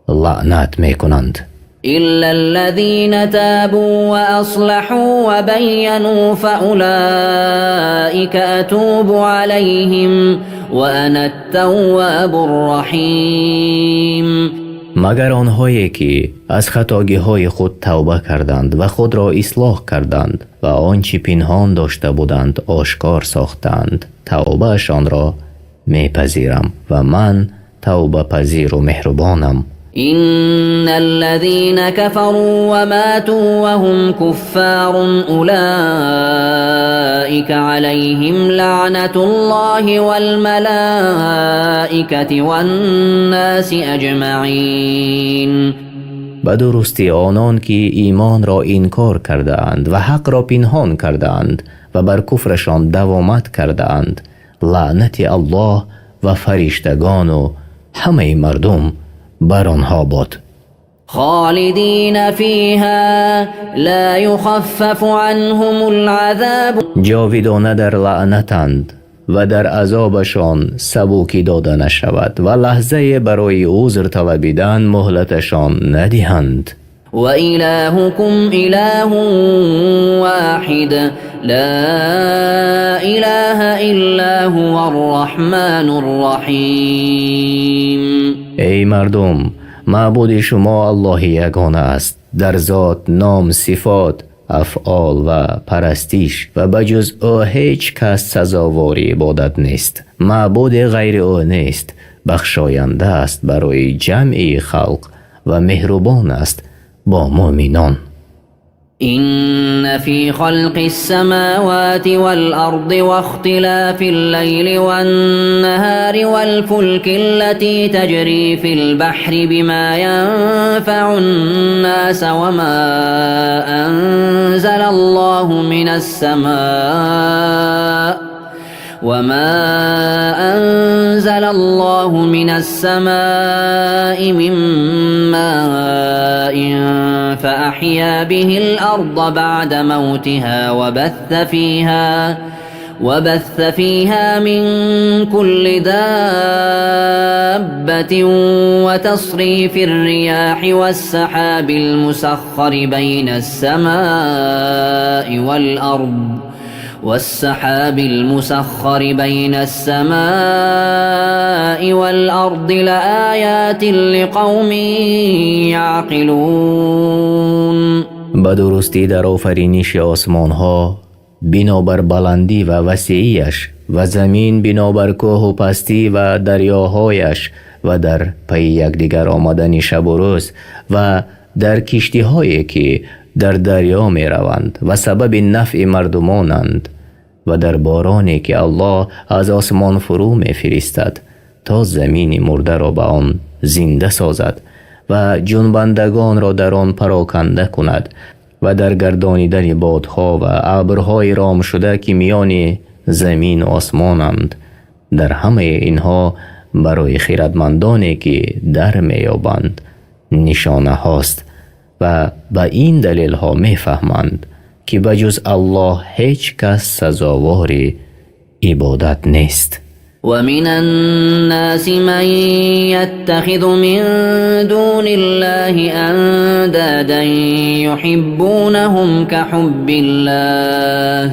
لعنت می کنند. إلا الذين تابوا وأصلحوا وبينوا فأولئك أتوب عليهم وأنا التواب الرحيم. مگر آنهایی که از خطاگی های خود توبه کردند و خود را اصلاح کردند و آنچه پنهان داشته بودند آشکار ساختند، توبهشان را میپذیرم و من توبه پذیر و مهربانم. إن الذين كفروا وماتوا وهم كفار أولئك عليهم لعنة الله والملائكة والناس أجمعين. به درستی آنان که ایمان را انکار کرده اند و حق را پنهان کرده اند و بر کفرشان دوامت کرده اند، لعنت الله و فرشتگان و همه مردم بر آنها باد. خالدین فیها لا یخفف عنهم العذاب، جاودانه در لعنتند و در عذابشان سبوکی داده نشود و لحظه برای عذر طلبیدن مهلتشان ندهند. و الهکم اله واحد لا اله الا هو الرحمن الرحیم. ای مردم، معبود شما الله یگانه است، در ذات، نام، صفات، افعال و پرستش و بجز او هیچ کس سزاوار عبادت نیست. معبود غیر او نیست. بخشاینده است برای جمعی خلق و مهربان است با مؤمنان. إن في خلق السماوات والأرض واختلاف الليل والنهار والفلك التي تجري في البحر بما ينفع الناس وما أنزل الله من السماء من ماء فأحيا به الأرض بعد موتها وبث فيها من كل دابة وتصريف الرياح والسحاب المسخر بين السماء والأرض لآيات لقوم يعقلون. بدرستی در آفرینش آسمان ها بنابر بلندی و وسعیش و زمین بنابر کوه و پستی و دریاهایش و در پی یکدیگر آمدن شب و روز و در کشتی هایی که در دریا می روند و سبب نفع مردمانند و در بارانی که الله از آسمان فرو می فرستد تا زمین مرده را به آن زنده سازد و جنبندگان را در آن پراکنده کند و در گردانیدن بادها و ابرهای رام شده که میان زمین و آسمانند. در همه اینها برای خردمندانی که در میابند نشانه هاست و به این دلیل ها میفهمند که بجز الله هیچ کس سزاوار عبادت نیست. ومن الناس من يتخذ من دون الله أندادا يحبونهم كحب الله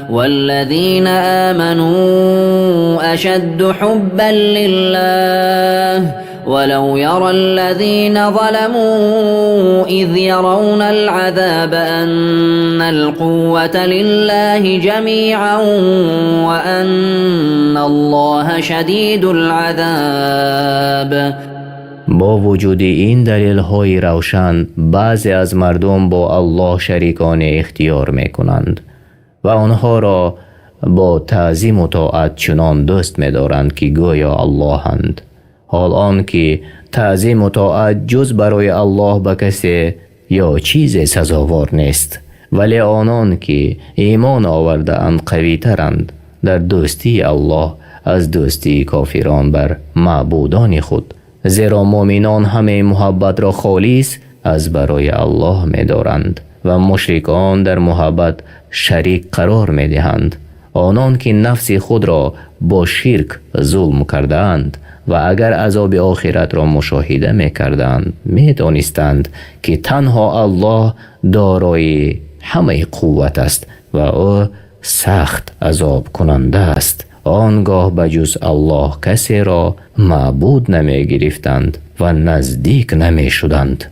والذين آمنوا أشد حبا لله ولو يرى الذين ظلموا إذ يرون العذاب أن القوة لله جميعا وأن الله شديد العذاب. با وجود این دلیل های روشن بعضی از مردم با الله شریکان اختیار می کنند و آنها را با تعظیم و طاعت چنان دوست می دارند که گویا الله اند، حال آن که تعظیم و طاعت جز برای الله به کسی یا چیز سزاوار نیست. ولی آنان که ایمان آورده اند قوی ترند در دوستی الله از دوستی کافران بر معبودان خود، زیرا مؤمنان همه محبت را خالص از برای الله می دارند و مشرکان در محبت شریک قرار می دهند. آنان که نفس خود را با شرک ظلم کردند و اگر عذاب آخرت را مشاهده می کردند می دانستند که تنها الله دارای همه قوت است و او سخت عذاب کننده است. آنگاه بجز الله کسی را معبود نمی گرفتند و نزدیک نمی شدند.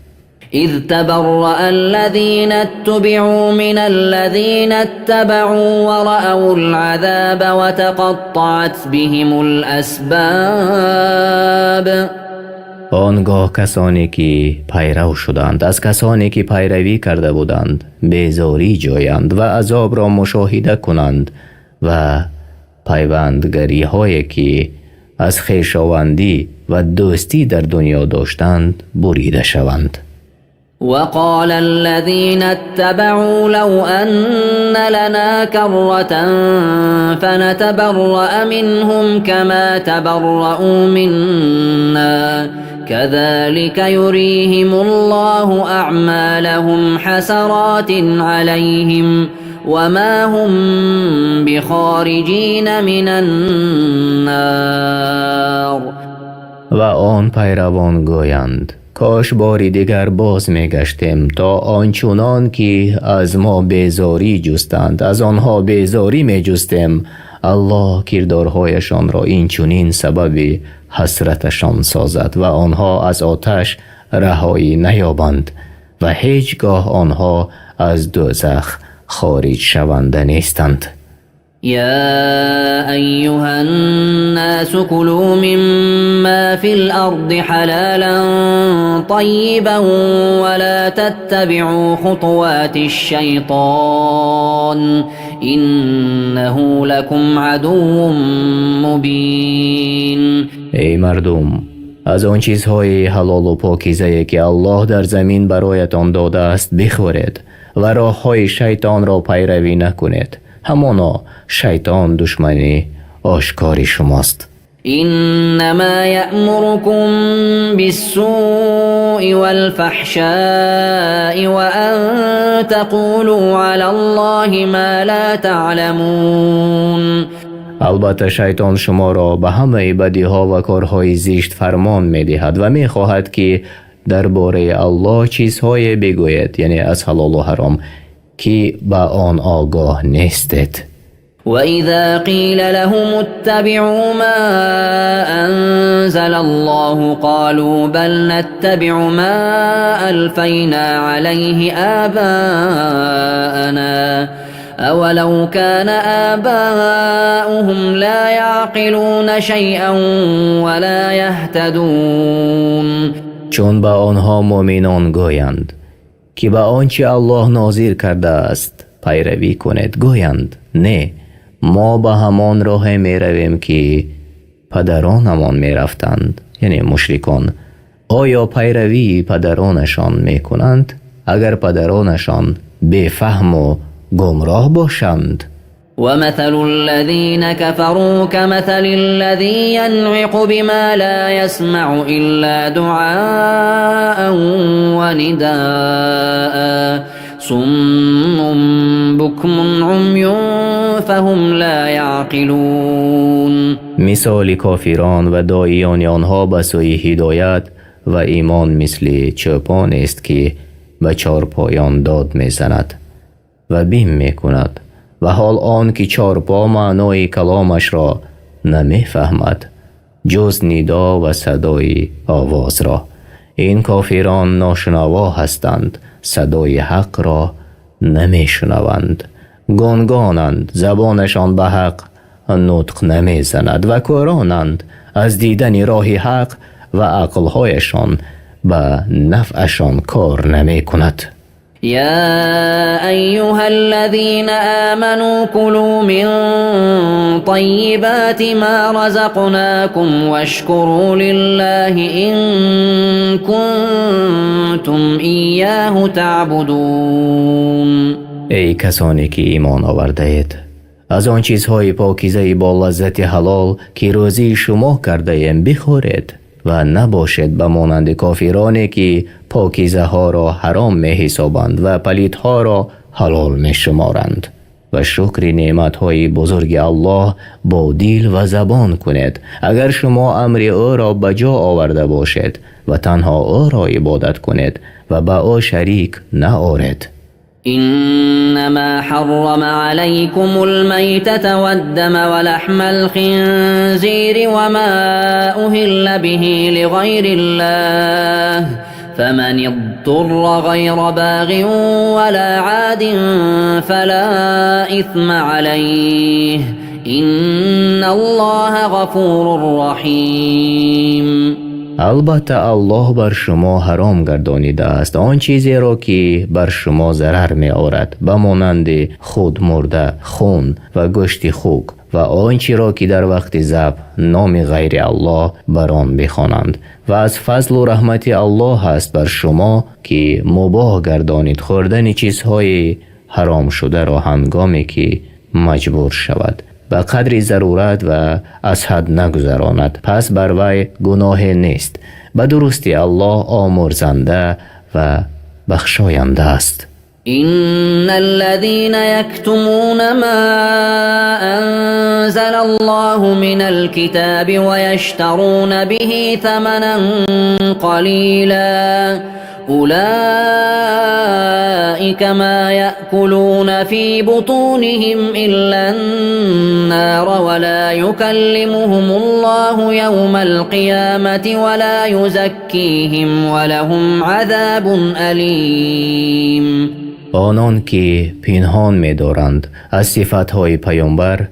إذ تبرأ الذين اتبعوا من الذين اتبعوا ورأوا العذاب وتقطعت بهم الأسباب. آنگاه کسانی که پیرو شدند از کسانی که پیروی کرده بودند بیزاری جویند و عذاب را مشاهده کنند و پیوندگری هایی که از خویشاوندی و دوستی در دنیا داشتند بریده شوند. وقال الذين اتبعوا لو أن لنا كرة فنتبرأ منهم كما تبرؤوا منا كذلك يريهم الله أعمالهم حسرات عليهم وما هم بخارجين من النار. و آن پیروان گویند کاش باری دیگر باز می گشتیم تا آنچنان که از ما بیزاری جستند از آنها بیزاری می جستیم. الله کردارهایشان را این چنین سبب حسرتشان سازد و آنها از آتش رهایی نیابند و هیچگاه آنها از دوزخ خارج شونده نیستند. يا أيها الناس كلوا مما في الأرض حلالا طيبا ولا تتبعوا خطوات الشيطان إنه لكم عدو مبين. ای مردم، از آن چیزهای حلال و پاکیزه که الله در زمین برایتان داده است بخورید و راههای شیطان را پیروی نکنید، همانا شیطان دشمنی آشکار شماست. إنما يأمركم بالسوء والفحشاء وأن تقولوا على الله ما لا تعلمون. البته شیطان شما را به همه بدی ها و کارهای زشت فرمان می دهد و می خواهد که درباره الله چیزهای بگوید، یعنی از حلال و حرام که به آن آگاه نیستید. وإذا قيل لهم اتبعوا ما أنزل الله قالوا بل نتبع ما ألفينا عليه آباءنا أولو كان آباؤهم لا يعقلون شيئا ولا يهتدون. چون به آنها مؤمنان گویند که به آنچه الله نازل کرده است پیروی کنید، گویند نه، ما به همان راه می رویم که پدرانمان می رفتند، یعنی مشرکان. آیا پیروی پدرانشان می کنند اگر پدرانشان بفهم و گمراه باشند؟ ومثل الذين كفروا كمثل الذي ينعق بما لا يسمع إلا دعاء ونداء صم بكم عمي فهم لا يعقلون. مثال کافران و داعیان آنها به سوی هدایت و ایمان مثل چوپان است که به چارپایان داد میزند و بیم میکند و حال آن که چارپا معنای کلامش را نمیفهمد جز ندا و صدای آواز را. این کافران ناشنوا هستند، صدای حق را نمیشنوند، گنگانند، زبانشان به حق نطق نمیزند و کورانند از دیدن راه حق و عقلهایشان به نفعشان کار نمی کند. يا أيها الذين آمنوا كلوا من طيبات ما رزقناكم واشكروا لله إن كنتم إياه تعبدون. ای کسانی که ایمان آورده اید، از آن چیزهای پاکیزه با لذت حلال که روزی شما کرده ایم بخورید و نباشید به مانند کافرانی که پاکیزه ها را حرام می حسابند و پلیت ها را حلال می شمارند. و شکر نعمت های بزرگ الله با دل و زبان کنید اگر شما امر او را بجا آورده باشید و تنها او را عبادت کنید و با او شریک نآورید. إنما حرم عليكم الميتة والدم ولحم الخنزير وما أهل به لغير الله فمن اضطر غير باغ ولا عاد فلا إثم عليه إن الله غفور رحيم. البته الله بر شما حرام گردانیده است آن چیزی را که بر شما ضرر می آورد به مانند خود مرده، خون و گوشت خوک و آنچه را که در وقت ذبح نام غیر الله بر آن بخوانند و از فضل و رحمت الله است بر شما که مباح گردانید خوردن چیزهای حرام شده را هنگامی که مجبور شود به قدر ضرورت و از حد نگذراند پس بر وی گناه نیست به درستی الله آمرزنده و بخشاینده است. إن الذين يكتمون ما أنزل الله من الكتاب ويشترون به ثمنا قليلا أولئك ما يأكلون في بطونهم إلا النار ولا يكلمهم الله يوم القيامة ولا يزكيهم ولهم عذاب أليم. آنان که پنهان می دارند از صفتهای پیامبر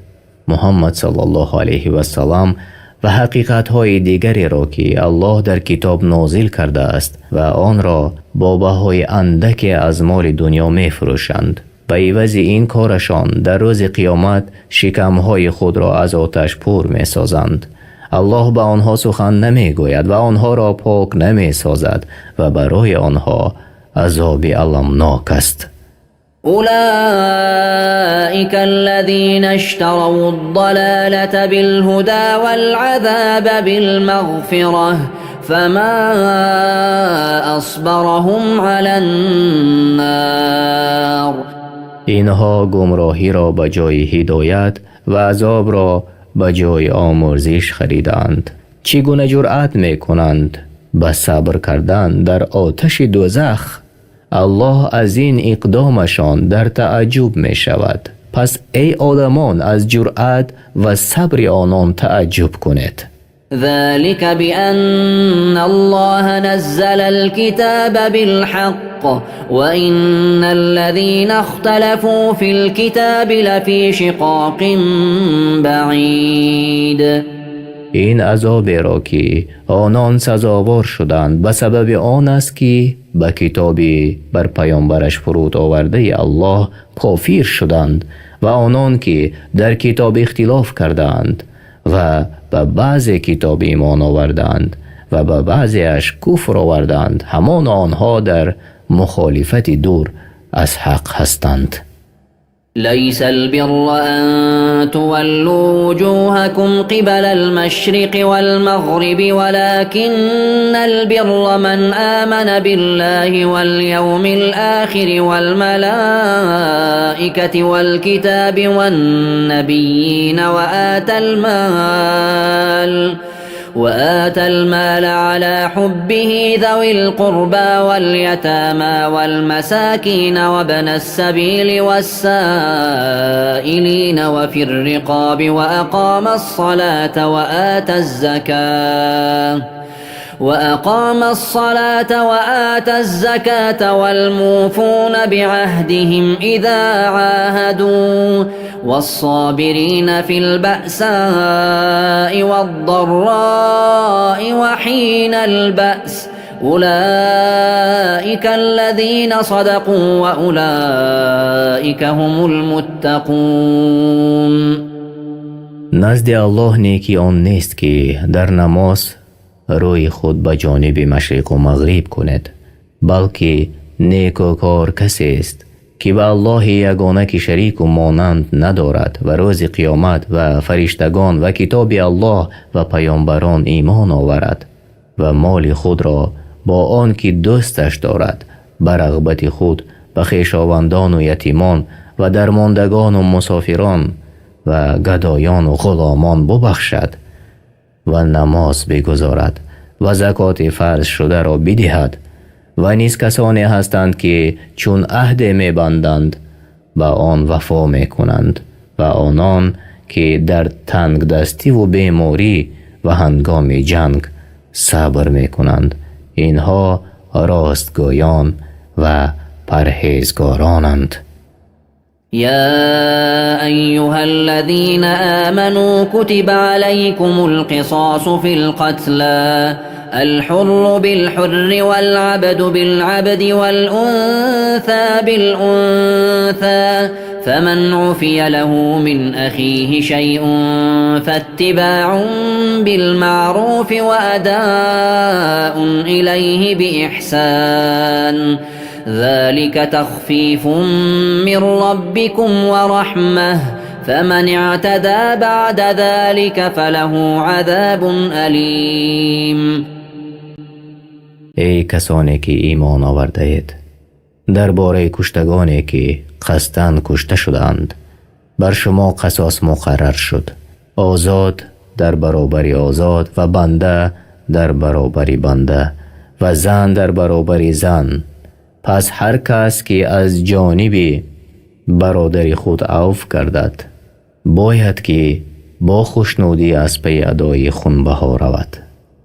محمد صلی الله علیه و سلم و حقیقتهای دیگری را که الله در کتاب نازل کرده است و آن را با بهای اندک از مال دنیا می فروشند به عوض این کارشان در روز قیامت شکمهای خود را از آتش پر می سازند. الله به آنها سخن نمی گوید و آنها را پاک نمی سازد و برای آنها عذاب المناک است. أولئك الذين اشتروا الضلالة بالهدى والعذاب بالمغفرة فما أصبرهم على النار. اینها گمراهی را به جای هدایت و عذاب را به جای آمرزش خریدند. چگونه جرأت می کنند به صبر کردن در آتش دوزخ؟ الله از این اقدامشان در تعجب می شود. پس ای آدمان از جرأت و صبر آنان تعجب کنید. ذلك بأن الله نزل الكتاب بالحق وإن الذين اختلفوا في الكتاب لفي شقاق بعيد. این عذاب را که آنان سزاوار شدند به سبب آن است که به کتابی بر پیامبرش فرود آورده الله کافر شدند و آنان که در کتاب اختلاف کردند و به بعض کتاب ایمان آوردند و به بعضیش کفر آوردند همان آنها در مخالفت دور از حق هستند. ليس البر أن تولوا وجوهكم قبل المشرق والمغرب ولكن البر من آمن بالله واليوم الآخر والملائكة والكتاب والنبيين وآتى المال على حبه ذوي القربى واليتامى والمساكين وابن السبيل والسائلين وفي الرقاب وأقام الصلاة وآتى الزكاة والموفون بعهدهم إذا عاهدوا والصابرين في البأساء والضراء وحين البأس أولئك الذين صدقوا وأولئك هم المتقون. نزد الله نیکی آن نیست که در نماز روی خود به جانب مشرق و مغرب کند بلکه نیکوکار کسی است که به الله یگانه که شریک و مانند ندارد و روز قیامت و فرشتگان و کتاب الله و پیامبران ایمان آورد و مال خود را با آن که دوستش دارد به رغبت خود به خویشاوندان و یتیمان و درماندگان و مسافران و گدایان و غلامان ببخشد و نماز بگذارد و زکات فرض شده را بدهد و نیز کسانی هستند که چون عهد می‌بندند با آن وفا می‌کنند و آنان که در تنگ دستی و بیماری و هنگام جنگ صبر می‌کنند اینها راستگویان و پرهیزگارانند. يا أيها الذين آمنوا كتب عليكم القصاص في القتلى الحر بالحر والعبد بالعبد والأنثى بالأنثى فمن عفي له من أخيه شيء فاتباع بالمعروف وأداء إليه بإحسان ذلك تخفيف من ربكم ورحمة فمن اعتدى بعد ذلك فله عذاب أليم. ای کسانی که ایمان آورده اید، درباره کشتگانی که قصداً کشته شدند بر شما قصاص مقرر شد، آزاد در برابر آزاد و بنده در برابر بنده و زن در برابر زن. پس هر کس که از جانب برادر خود عفو کردد باید که با خوشنودی از پی ادای خونبها رود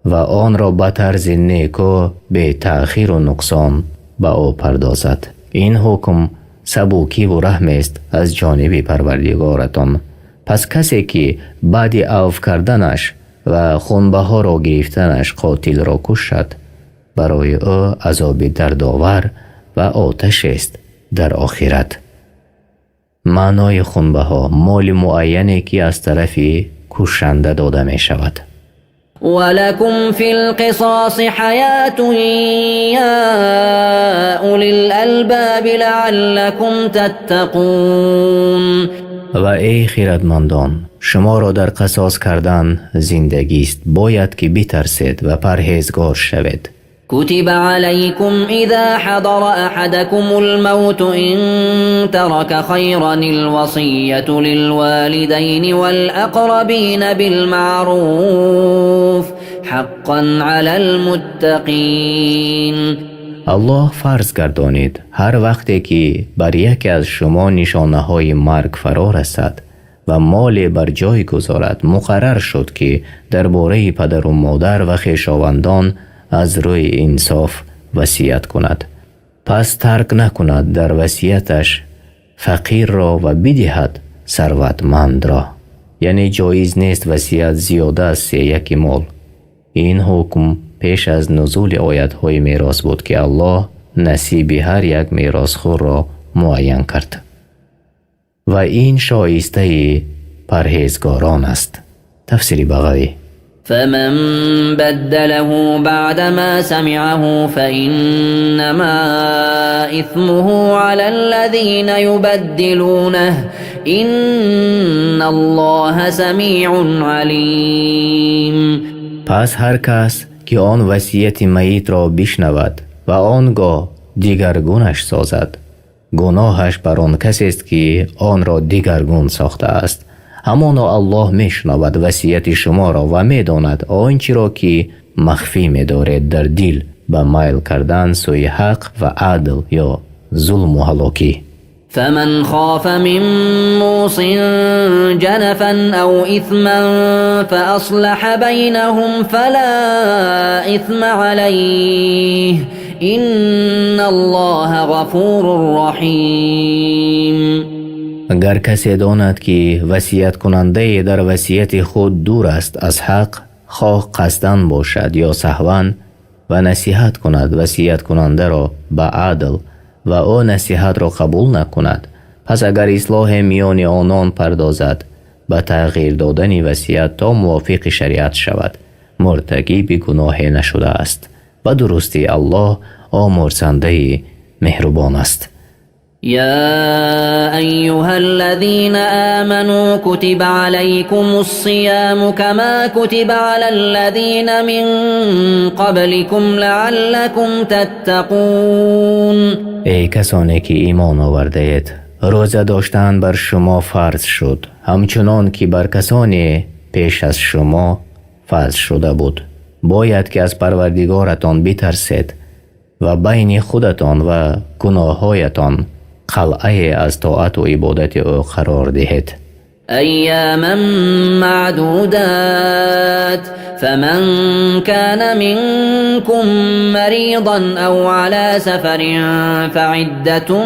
و آن را به طرز نیکو به تأخیر و نقصان به او پردازد. این حکم سبوکی و رحم است از جانب پروردگارتان. پس کسی که بعد عفو کردنش و خونبها را گرفتنش قاتل را کشد برای او عذاب دردآور و آتش است در آخرت. معنای خونبها مال معینی که از طرف کشنده داده می شود. ولكم في القصاص حياة يا أولي الألباب لعلكم تتقون. و ای خیرتمندان، شما را در قصاص کردن زندگی است، باید که بترسید و پرهیزگار شوید. كتب عليكم إذا حضر أحدكم الموت إن ترك خيرا الوصية للوالدين والأقربين بالمعروف حقا على المتقين. الله فرض گردانید هر وقتی که بر یکی از شما نشانه های مرگ فرا رسد و مال بر جای گذارد، مقرر شد که درباره پدر و مادر و خویشاوندان از روی انصاف وصیت کند. پس ترک نکند در وصیتش فقیر را و بدهد ثروتمند را. یعنی جایز نیست وصیت زیاده از یک مال. این حکم پیش از نزول آیت های میراث بود که الله نصیب هر یک میراثخوار را معین کرد و این شایسته پرهیزگاران است. تفسیر بغوی. فمن بدله بعدما سمعه فإنما إثمه على الذين يبدلونه إن الله سميع عليم. پس هر کس که آن وصیت میت را بشنود و آنگاه دیگرگونش سازد، گناهش بر آن کسی است که آن را دیگرگون ساخته است. همانا الله میشنود وصیت شما را و میداند آنچه را که مخفی می‌دارید در دل به میل کردن سوی حق و عدل یا ظلم و هلاکی. فمن خاف من موص جنفا أو إثما فأصلح بينهم فلا إثم عليه إن الله غفور رحيم. اگر کسی داند که وصیت کننده در وصیت خود دور است از حق، خواه قصداً باشد یا سهواً، و نصیحت کند وصیت کننده را به عدل و او نصیحت را قبول نکند، پس اگر اصلاح میان آنان پردازد به تغییر دادن وصیت تا موافق شریعت شود، مرتکب گناه نشده است و درستی الله آمرزنده مهربان است. يا أيها الذين آمنوا كتب عليكم الصيام كما كتب على الذين من قبلكم لعلكم تتقون. ای کسانی که ایمان آورده اید، روزه داشتن بر شما فرض شد همچنان که بر کسانی پیش از شما فرض شده بود. باید که از پروردگارتان بترسید و بین خودتان و گناههایتان قلعه از طاعت و عبادت او قرار دهید. أياما معدودات فمن كان منكم مريضا أو على سفر فعدة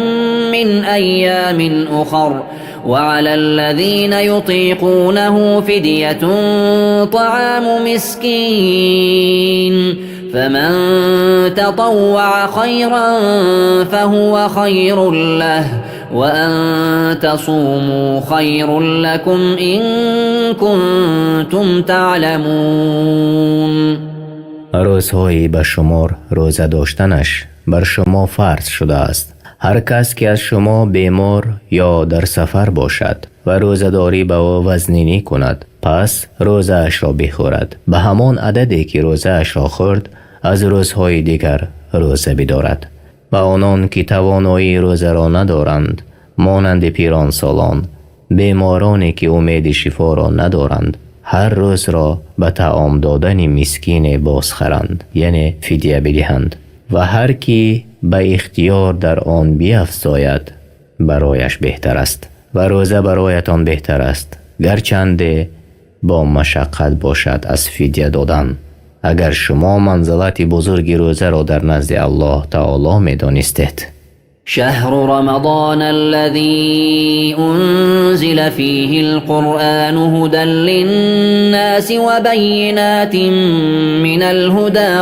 من أيام أخر وعلى الذين يطيقونه فدية طعام مسكين فمن تطوع خيرا فهو خير له وأن تصوموا خير لكم إن كنتم تعلمون. روزهایی به شمار روزه داشتنش بر شما فرض شده است. هر کس که از شما بیمار یا در سفر باشد و روزه‌داری به او وزنینی کند پس روزه اش را بخورد به همان عددی که روزه اش را خورد از روزهای دیگر روزه بدارد. و آنان که توانایی روزه را ندارند مانند پیران سالان، بیمارانی که امید شفا را ندارند هر روز را به طعام دادن مسکین بازخرند، یعنی فدیه بدهند. و هر کی به اختیار در آن بیفزاید برایش بهتر است و روزه برایتان بهتر است گرچند با مشقت باشد از فدیه دادن. اگر شما منزلت بزرگ روزه را در نزد الله تعالی می دانستید. شهر رمضان الذي أنزل فيه القرآن هدى للناس وبينات من الهدى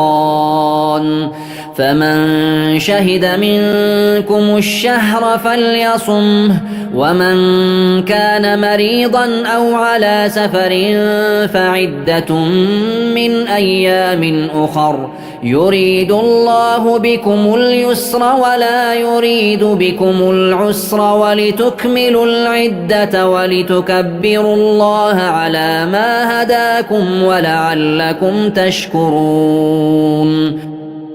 والفرقان فمن شهد منكم الشهر فليصمه ومن كان مريضا أو على سفر فعدة من أيام أخر يريد الله بكم اليسر ولا يريد بكم العسر ولتكملوا العدة ولتكبروا الله على ما هداكم ولعلكم تشكرون.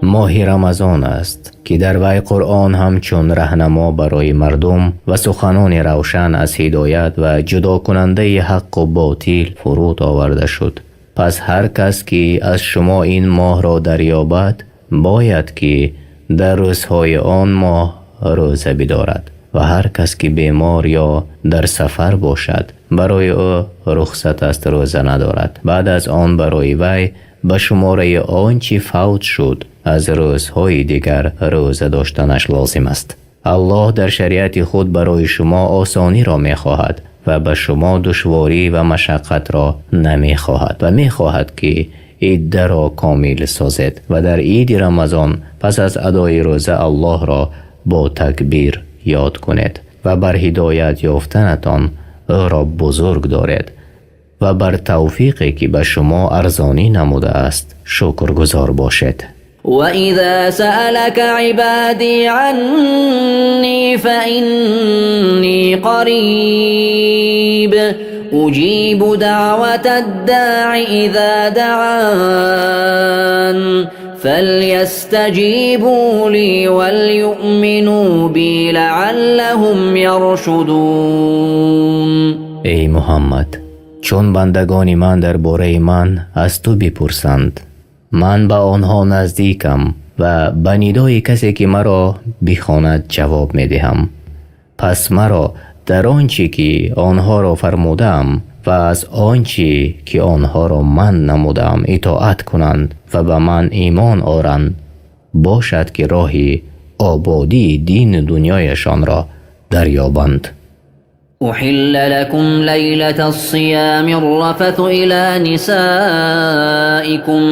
ماه رمضان است که در وی قرآن همچون رهنما برای مردم و سخنان روشن از هدایت و جدا کننده حق و باطل فرود آورده شد. پس هر کس که از شما این ماه را دریابد باید که در روزهای آن ماه روزه بدارد و هر کس که بیمار یا در سفر باشد برای او رخصت است روزه ندارد. بعد از آن برای وی به شماره آنچه فوت شد از روزهای دیگر روزه داشتنش لازم است. الله در شریعت خود برای شما آسانی را می خواهد و به شما دشواری و مشقت را نمی خواهد و می خواهد که عید را کامل سازد و در عید رمضان پس از ادای روزه الله را با تکبیر یاد کنید و بر هدایت یافتنتان او را بزرگ دارد و بر توفیقی که به شما ارزانی نموده است شکرگزار باشید. وَإِذَا سَأَلَكَ عِبَادِي عَنِّي فَإِنِّي قَرِيبٌ أُجِيبُ دَعْوَةَ الدَّاعِ إِذَا دَعَانِ فَلْيَسْتَجِيبُوا لِي وَلْيُؤْمِنُوا بِي لَعَلَّهُمْ يَرْشُدُونَ. ای محمد، چون بندگان من درباره من از تو بپرسند من به آنها نزدیکم و به ندای کسی که مرا بخواند جواب می دهم. پس مرا در آنچه که آنها را فرمودم و از آنچه که آنها را من نمودم اطاعت کنند و به من ایمان آورند باشد که راهی آبادی دین دنیایشان را دریابند. أحل لكم ليلة الصيام الرفث إلى نسائكم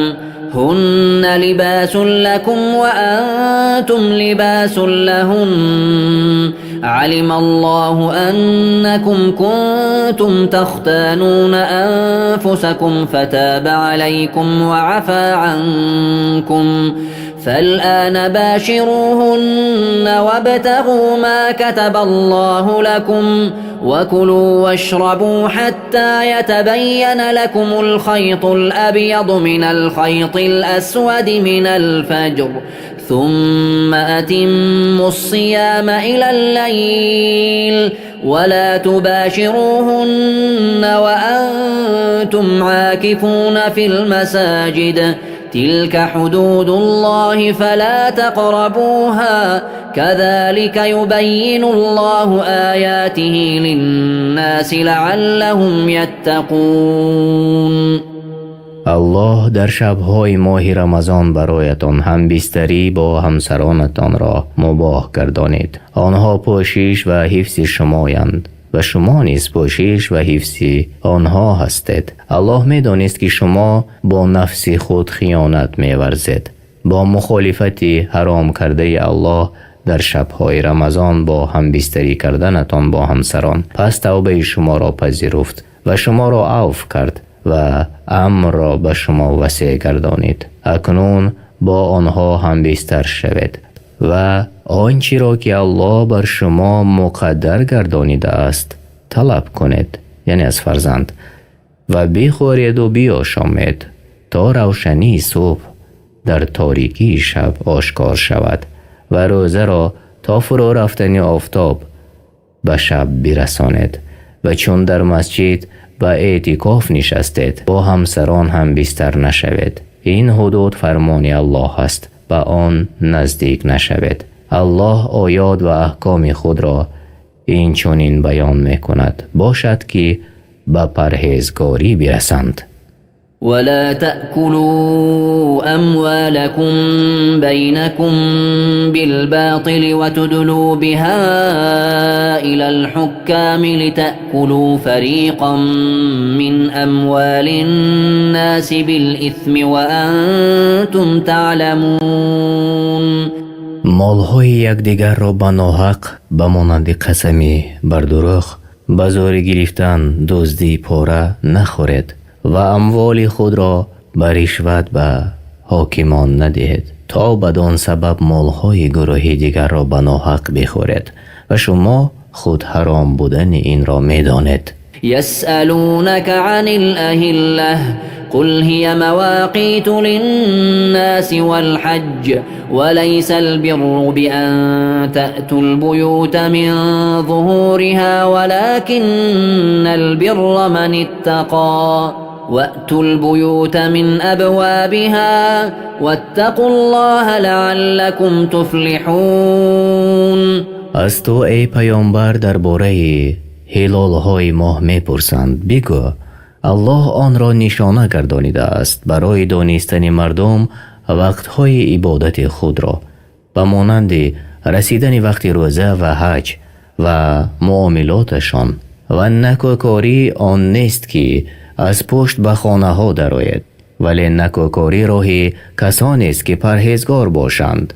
هن لباس لكم وأنتم لباس لهن علم الله أنكم كنتم تختانون أنفسكم فتاب عليكم وعفى عنكم فالآن باشروهن وابتغوا ما كتب الله لكم وكلوا واشربوا حتى يتبين لكم الخيط الأبيض من الخيط الأسود من الفجر ثم أتموا الصيام إلى الليل ولا تباشروهن وأنتم عاكفون في المساجد تلك حدود الله فلا تقربوها كذلك يبين الله آياته للناس لعلهم يتقون. الله در شبهای ماه رمضان برایتان همبستری با همسرانتان را مباح گردانید. آنها پوشش و حفظ شمایند و شما نیز پوشش و حفظ آنها هستید. الله می دانست که شما با نفس خود خیانت می ورزید. با مخالفت حرام کرده الله در شبهای رمضان با همبستری کردنتان با همسران، پس توبه شما را پذیرفت و شما را عفو کرد و امر را به شما وسیع گردانید. اکنون با آنها همبستر شوید و آنچه را که الله بر شما مقدر گردانیده است طلب کنید، یعنی از فرزند، و بخورید و بیاشامید تا روشنی صبح در تاریکی شب آشکار شود و روزه را تا فرو رفتن آفتاب به شب برسانید و چون در مسجد به اعتکاف نشستید با همسران هم بستر نشوید. این حدود فرمان الله است، به آن نزدیک نشوید. الله آیات و احکام خود را این چنین بیان می کند باشد که به پرهیزگاری برسند. ولا تأكلوا أموالكم بينكم بالباطل وتدلوا بها إلى الحكام لتأكلوا فريقا من أموال الناس بالإثم وأنتم تعلمون. مالهای یکدیگر را به ناحق به مانند قسمی بر دروغ به زور گرفتن دزدی پاره نخورید و اموال خود را به رشوت به حاکمان ندهید تا بدان سبب مالهای گروه دیگر را به ناحق بخورید و شما خود حرام بودن این را می‌دانید. يسألونك عن الأهلة قل هي مواقيت للناس والحج وليس البر بأن تأتوا البيوت من ظهورها ولكن البر من اتقى وأتوا البيوت من أبوابها واتقوا الله لعلكم تفلحون. از تو ای پیامبر درباره هلالهای ماه میپرسند، بگو الله آن را نشانه گردانیده است برای دانستن مردم وقتهای عبادت خود را به مانند رسیدن وقت روزه و حج و معاملاتشان و نکوکاری آن نیست که از پشت به خانه ها درآید، ولی نکوکاری راه کسانی است که پرهیزگار باشند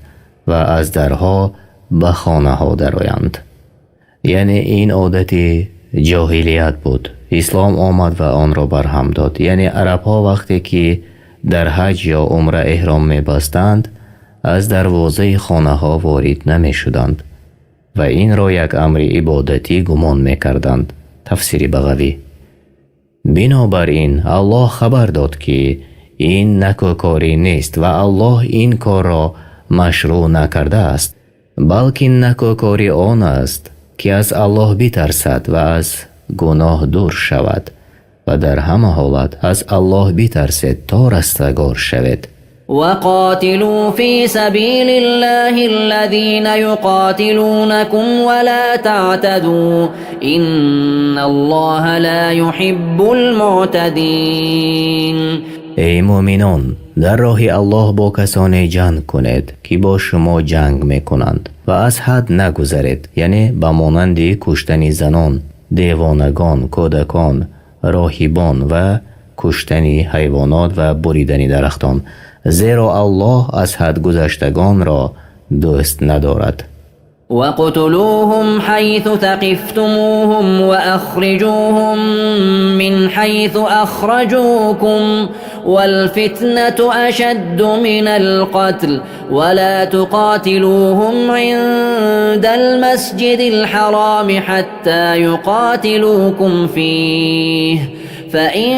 و از درها به خانه ها درآیند. یعنی این عادت جاهلیت بود. اسلام آمد و آن را برهم داد. یعنی عرب ها وقتی که در حج یا عمره احرام می بستند از دروازه خانه ها وارد نمی شدند و این را یک امر عبادتی گمان می کردند. تفسیر بغوی. بنابراین الله خبر داد که این نکوکاری نیست و الله این کار را مشروع نکرده است، بلکه نکوکاری آن است که از الله بترسد و از گناه دور شود و در همه حالت از الله بترسید تا رستگار شود. وقاتلوا في سبيل الله الذين يقاتلونكم ولا تعتدوا إن الله لا يحب المعتدين. ای مؤمنان، در راه الله با کسانی جنگ کنید که با شما جنگ میکنند و از حد نگذرید، یعنی به مانند کشتن زنان، دیوانگان، کودکان، راهبان و کشتن حیوانات و بریدن درختان، زیرا الله از حد گذشتگان را دوست ندارد. وَاقْتُلُوهُمْ حَيْثُ ثَقِفْتُمُوهُمْ وَأَخْرِجُوهُمْ مِنْ حَيْثُ أَخْرَجُوكُمْ وَالْفِتْنَةُ أَشَدُّ مِنَ الْقَتْلِ وَلَا تُقَاتِلُوهُمْ عِنْدَ الْمَسْجِدِ الْحَرَامِ حَتَّى يُقَاتِلُوكُمْ فِيهِ فَإِنْ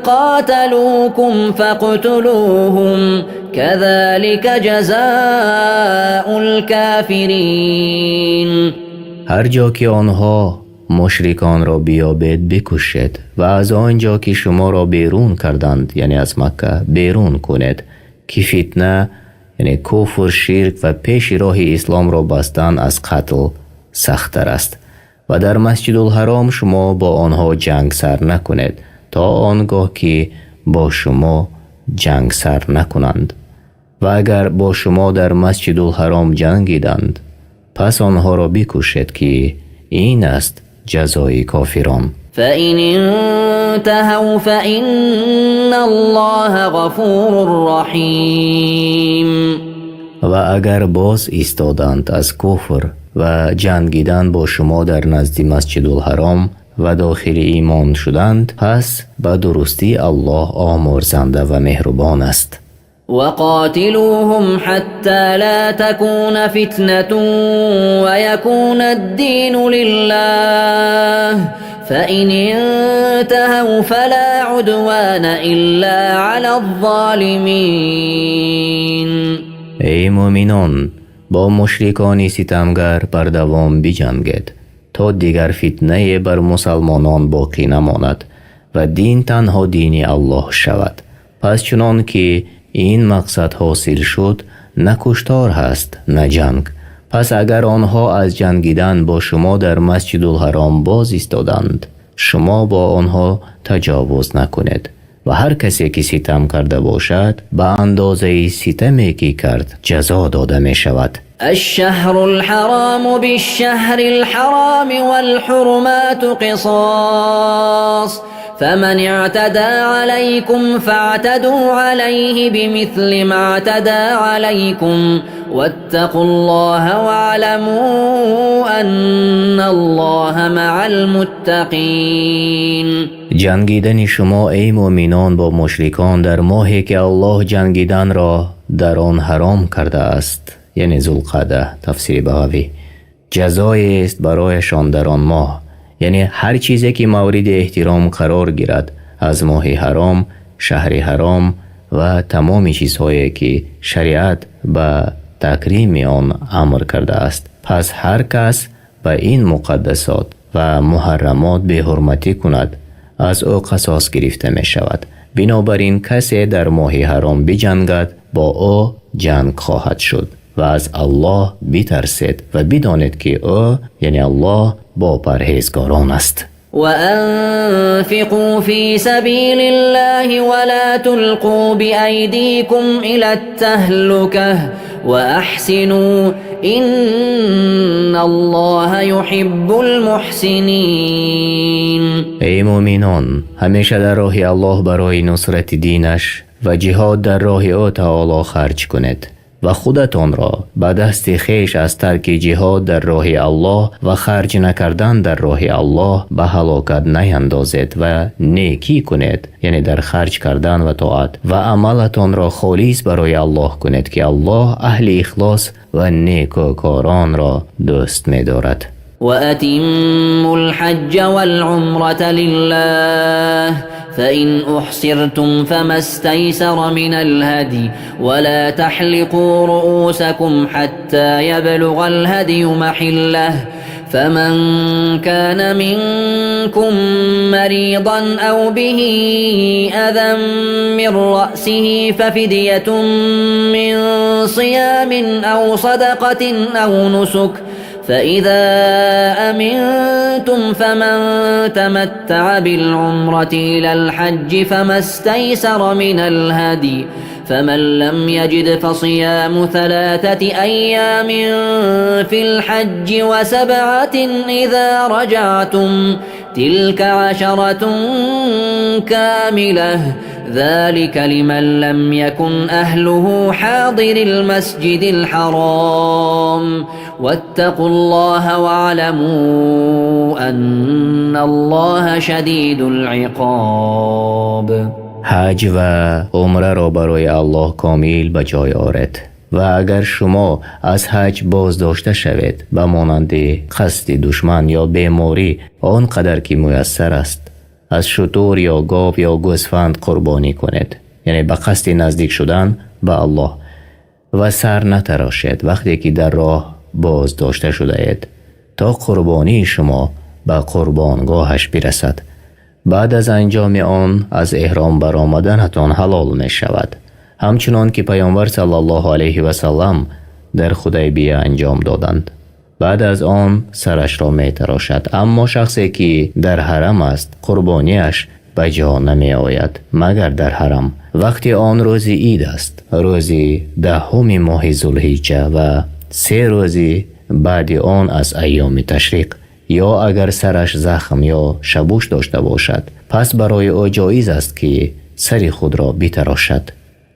قَاتَلُوكُمْ فَاقْتُلُوهُمْ كَذَلِكَ جَزَاءُ الْكَافِرِينَ. هر جا که آنها مشرکان را بیابید بکشید و از آنجا که شما را بیرون کردند، یعنی از مکه، بیرون کنید که فتنه یعنی کفر، شرک و پیش راه اسلام را بستن از قتل سخت‌تر است و در مسجد الحرام شما با آنها جنگ سر نکنید تا آنگاه که با شما جنگ سر نکنند و اگر با شما در مسجد الحرام جنگیدند پس آنها را بکشید که این است جزای کافران. فإن انتهوا فإن الله غفور رحیم. و اگر باز ایستادند از کفر و جنگیدن با شما در نزد مسجد الحرام و داخل ایمان شدند پس به درستی الله آمرزنده و مهربان است. وقاتلوهم حتى لا تكون فتنة ويكون الدين لله فإن انتهوا فلا عدوان إلا على الظالمين. ای مؤمنان با مشرکان ستمگر بر دوام بجنگید تا دیگر فتنه بر مسلمانان باقی نماند و دین تنها دین الله شود. پس چنان که این مقصد حاصل شد نه کشتار هست نه جنگ. پس اگر آنها از جنگیدن با شما در مسجد الحرام باز ایستادند شما با آنها تجاوز نکنید و هر کسی که ستم کرده باشد به اندازه ستمی که کرد جزا داده می شود. الشهر الحرام بالشهر الحرام والحرمات قصاص فمن اعتدى عليكم فاعتدوا عليه بمثل ما اعتدى عليكم واتقوا الله واعلموا أن الله مع المتقين. جنگیدن شما ای مؤمنان با مشرکان در ماهی که الله جنگیدن را در آن حرام کرده است یعنی ذوالقعده تفسیر بهاوی جزایی است برایشان در آن ماه یعنی هر چیزی که مورد احترام قرار گیرد از ماه حرام، شهر حرام و تمام چیزهایی که شریعت به تکریم آن امر کرده است. پس هر کس به این مقدسات و محرمات به حرمتی کند از او قصاص گرفته می شود. بنابراین کسی در ماه حرام بجنگد با او جنگ خواهد شد و از الله بترسید و بدانید که او یعنی الله با پرهیزگاران است. وأنفقوا في سبيل الله ولا تلقوا بأيديكم إلى التهلكة وأحسنوا إن الله يحب المحسنين. ای مؤمنان همیشه در راه الله برای نصرت دینش و جهاد در راه او تعالی خرج کنید و خودتان را به دست خیش از ترک جهاد در راه الله و خرج نکردن در راه الله به هلاکت نیندازید و نیکی کنید یعنی در خرج کردن و طاعت و عملتان را خالص برای الله کنید که الله اهل اخلاص و نیکوکاران را دوست می دارد. وأتموا الحج والعمرة لله فإن أحصرتم فما استيسر من الهدي ولا تحلقوا رؤوسكم حتى يبلغ الهدي محله فمن كان منكم مريضا أو به أذى من رأسه ففدية من صيام أو صدقة أو نسك فإذا أمنتم فمن تمتع بالعمرة إلى الحج فما استيسر من الهدي فمن لم يجد فصيام 3 أيام في الحج و7 إذا رجعتم تلك 10 كاملة ذلك لمن لم يكن أهله حاضر المسجد الحرام واتقوا الله واعلموا أن الله شديد العقاب. حج و عمره را برای الله کامل به جای آورید و اگر شما از حج باز داشته شوید به مانند قصد دشمن یا بیماری آنقدر که میسر است از شتر یا گاو یا گوسفند قربانی کنید یعنی به قصد نزدیک شدن به الله و سر نتراشید وقتی که در راه باز داشته شده اید تا قربانی شما به قربانگاهش برسد. بعد از انجام آن از احرام برآمدنتان حلال می شود همچنان که پیامبر صلی الله علیه و سلم در حدیبیه انجام دادند. بعد از آن سرش را می تراشد اما شخصی که در حرم است قربانیش به جا نمی آید مگر در حرم. وقتی آن روزی عید است، روزی 10 ماه ذوالحجه و 3 روزی بعد آن از ایام تشریق، یا اگر سرش زخم یا شبوش داشته باشد پس برای او جایز است که سر خود را بتراشد،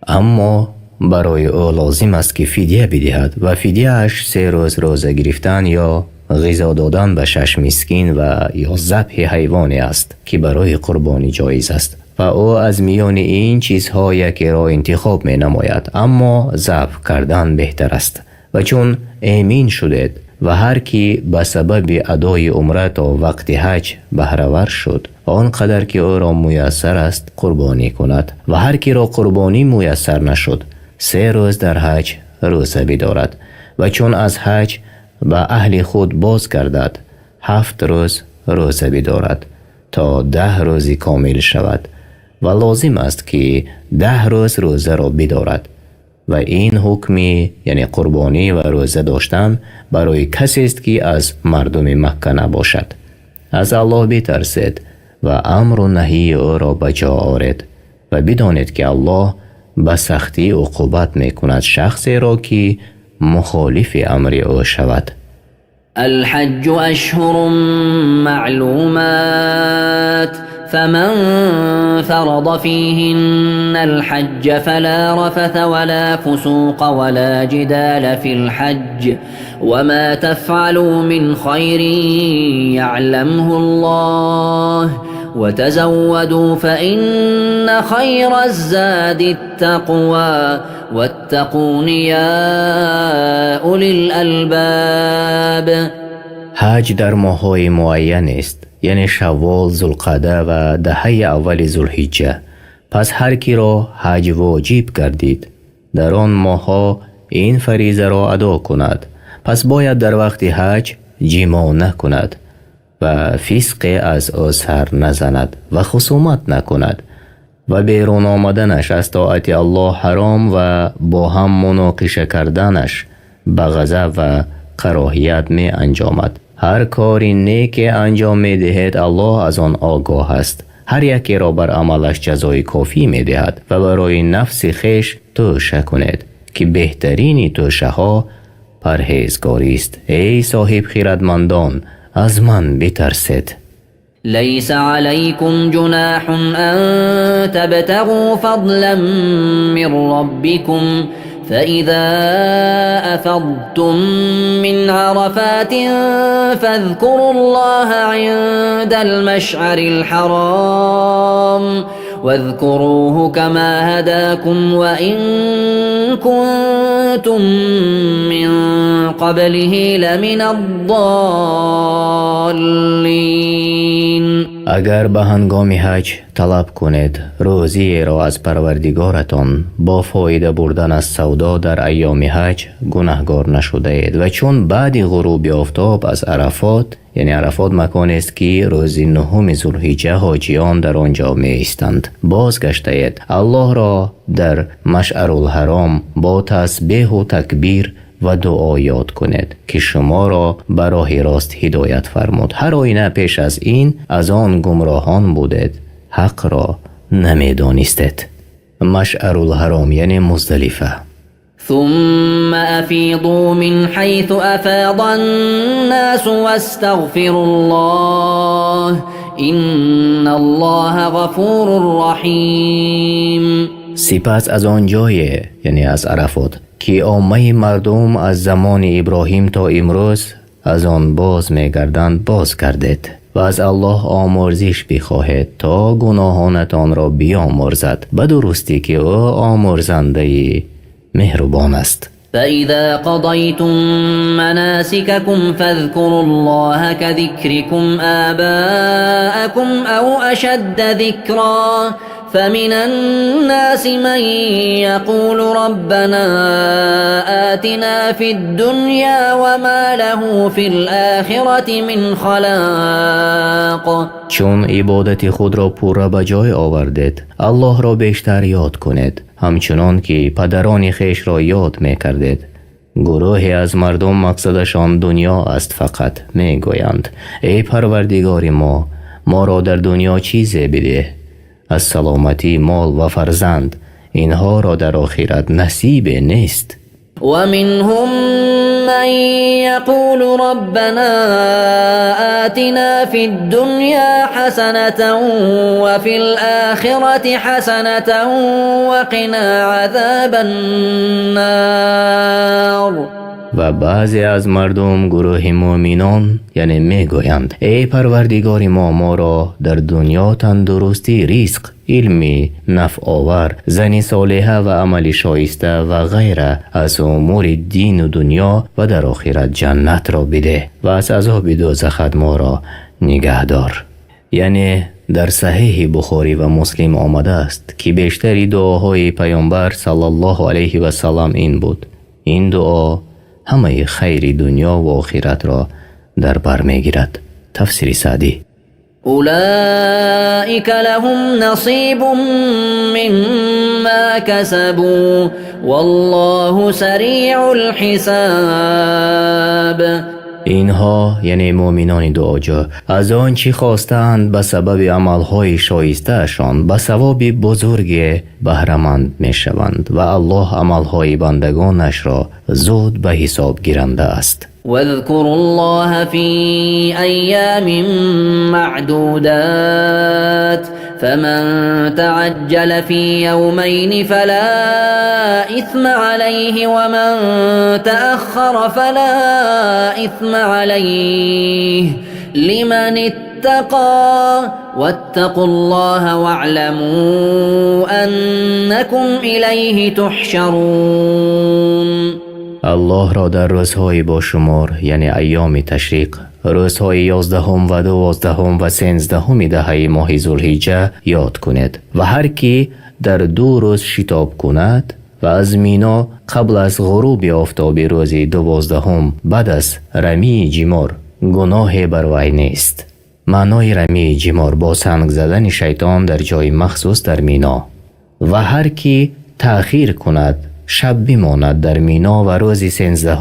اما برای او لازم است که فدیه بدهد و فدیه اش 3 روز روزه گرفتن یا غذا دادن به 6 مسکین و یا ذبح حیوانی است که برای قربانی جایز است و او از میان این چیزها یکی را انتخاب می نماید، اما ذبح کردن بهتر است. و چون امین شدید و هر کی به سبب ادای عمره تا وقت حج بهره‌ور شد آنقدر که او را میسر است قربانی کند، و هر کی را قربانی میسر نشد 3 روز در حج روزه بدارد، و چون از حج به اهل خود باز گردد 7 روز روزه بدارد تا 10 روزی کامل شود، و لازم است که 10 روز روزه را بدارد. و این حکمی یعنی قربانی و روزه داشتن برای کسی است که از مردم مکه نباشد. از الله بترسید و امر و نهی او را به جا آورید و بدانید که الله به سختی عقوبت میکند شخصی را که مخالف امر او شود. الحج أشهر معلومات فمن فرض فيهن الحج فلا رفث ولا فسوق ولا جدال في الحج وما تفعلوا من خير يعلمه الله وتزودوا فإن خير الزاد التقوى واتقون يا أولي الألباب. حج در ماه‌های معین است، یعنی شوال، ذوالقعده و دهه اول ذوالحجه. پس هر کی را حج واجب گردید در آن ماه‌ها این فریضه را ادا کند، پس باید در وقت حج جماع نکند و فسق از او سر نزند و خصومت نکند و بیرون آمدنش از طاعت الله حرام و با هم مناقشه کردنش به غضب و کراهیت می انجامد. هر کاری نیک انجام می دهد الله از آن آگاه است. هر یکی را بر عملش جزای کافی می دهد و برای نفس خیش توشه کنید که بهترین توشه ها پرهیزگاری است. ای صاحب خیرتمندان از من بترسید. ليس عليكم جناح أن تبتغوا فضلا من ربكم فإذا أفضتم من عرفات فاذكروا الله عند المشعر الحرام واذكروه كما هداكم وإن كنتم من قبله لمن الضالين. اگر به هنگام حج طلب کنید روزی را از پروردگارتان با فایده بردن از سودا در ایام حج گناهگار نشده اید. و چون بعد غروب آفتاب از عرفات، یعنی عرفات مکان است که روز 9 ذوالحجه حاجیان در آنجا می ایستند، بازگشته اید الله را در مشعر الحرام با تسبیح و تکبیر و دعا یاد کنید که شما را به راه راست هدایت فرمود. هر آینه پیش از این از آن گمراهان بودید، حق را نمی دانستید. مشعر الحرام یعنی مزدلفه. ثم أفيضوا من حيث أفاض الناس واستغفروا الله إن الله غفور رحيم. سپس از آن جای یعنی از عرفات که عامه مردم از زمان ابراهیم تا امروز از آن باز می‌گردند باز گردید و از الله آمرزش بخواهید تا گناهانتان را بیامرزد به درستی که او آمرزنده مهربان است. فإذا قضيتم مناسككم فاذكروا الله كذكركم آباءكم أو أشد ذكرا فمن الناس من يقول ربنا آتنا في الدنيا وما له في الآخرة من خلاق. چون عبادت خود را پورا به جای آوردید الله را بیشتر یاد کنید همچنان که پدران خیش را یاد می کردید. گروهی از مردم مقصدشان دنیا است فقط. می گویند ای پروردگار ما را در دنیا چیزی بده از سلامتی، مال و فرزند. اینها را در آخرت نصیب نیست. ومنهم من يقول ربنا آتنا في الدنيا حسنة وفي الآخرة حسنة وقنا عذاب النار. و بعضی از مردم گروه مؤمنان یعنی میگویند ای پروردگار ما را در دنیا تندرستی، رزق، علمی نفع آور، زنی صالحه و عمل شایسته و غیره از امور دین و دنیا و در آخرت جنت را بده و از عذاب دوزخ ما را نگه دار. یعنی در صحیح بخاری و مسلم آمده است که بیشتری دعاهای پیامبر صلی الله علیه و سلم این بود. این دعا همه خیر دنیا و آخرت را در بر میگیرد. تفسیر سعدی. أولئك لهم نصيب مما كسبوا والله سریع الحساب. اینها یعنی مؤمنان دعاجو از آنچه خواستند به سبب عملهای شایسته‌شان به ثواب بزرگ بهره‌مند میشوند و الله عملهای بندگانش را زود به حساب گیرنده است. واذكروا الله في أيام معدودات فمن تعجل في يومين فلا إثم عليه ومن تأخر فلا إثم عليه لمن اتقى واتقوا الله واعلموا أنكم إليه تحشرون. الله را در روزهای با شمار یعنی ایام تشریق، روزهای 11 و 12 و 13 دهه ماه ذوالحجه یاد کنید و هر کی در 2 روز شتاب کند و از مینا قبل از غروب آفتاب روز 12 بعد از رمی جمار گناه بر وی نیست. معنای رمی جمار با سنگ زدن شیطان در جای مخصوص در مینا. و هر کی تأخیر کند شب بماند در مینا و روز 13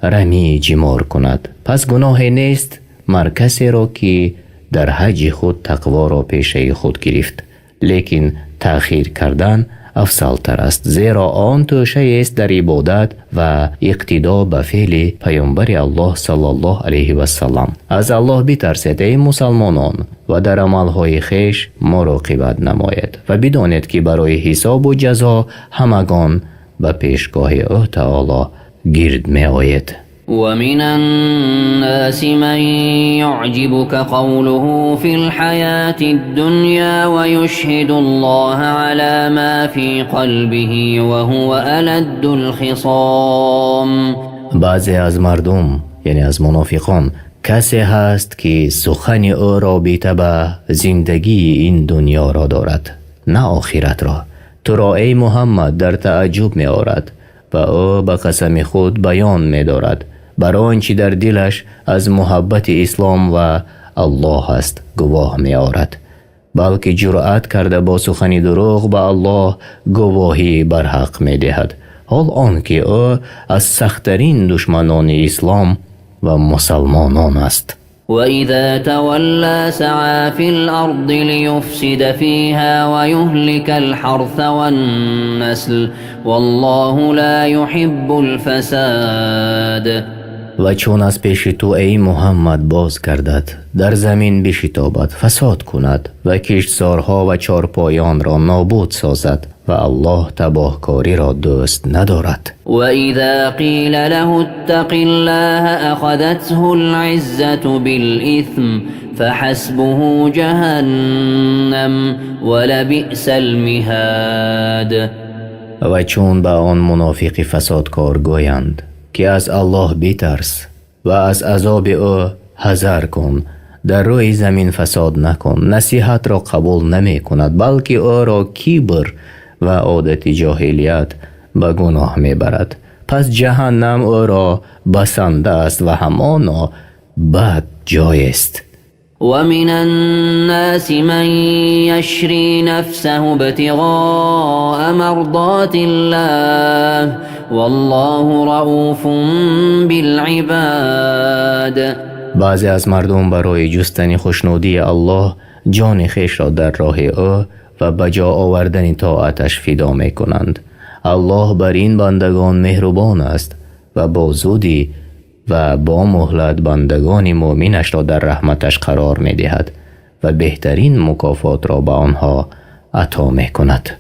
رمی جمار کند، پس گناه نیست مر کسی را که در حج خود تقوا را پیشه خود گرفت. لیکن تأخیر کردن افضل تر است، زیرا آن توشه است در عبادت و اقتدا به فعل پیامبر الله صلی الله علیه و سلم. از الله بترسید ای مسلمانان و در عملهای خویش مراقبت نماید و بدانید که برای حساب و جزا همگان به پیشگاه او تعالی گرد می آید. ومن الناس من يعجبك قوله في الحياة الدنيا ويشهد الله على ما في قلبه وهو ألد الخصام. بعضی از مردم یعنی از منافقان کسی هست که سخن او رابطه به زندگی این دنیا را دارد نه آخرت را. تو را ای محمد در تعجب می آرد و او به قسم خود بیان می دارد بر آنچه در دلش از محبت اسلام و الله است گواه می آرد، بلکه جرأت کرده با سخن دروغ به الله گواهی بر حق می دهد، حال آنکه او از سخت‌ترین دشمنان اسلام و مسلمانان است. وإذا تولى سعى في الأرض ليفسد فيها ويهلك الحرث والنسل والله لا يحب الفساد. و چون از پیش تو ای محمد باز گردد در زمین بشتابد، فساد کند و کشتزارها و چارپایان را نابود سازد و الله تباهکاری را دوست ندارد. و اذا قیل له اتق الله اخذته العزة بالإثم فحسبه جهنم ولبئس المهاد. و چون به آن منافق فسادکار گویند که از الله بترس و از عذاب او حذر کن، در روی زمین فساد نکن، نصیحت را قبول نمی کند بلکه او را کبر و عادت جاهلیت به گناه می برد، پس جهنم او را بسنده است و همانا بد جای است. ومن الناس من يشري نفسه ابتغاء مرضات الله والله رؤوف بالعباد. بعضی از مردم برای جستن خوشنودی الله جان خیش را در راه او و به جا آوردن طاعتش فدا می کنند. الله بر این بندگان مهربان است و با زودی و با مهلت بندگان مؤمنش را در رحمتش قرار می دهد و بهترین مکافات را به آنها عطا می کند.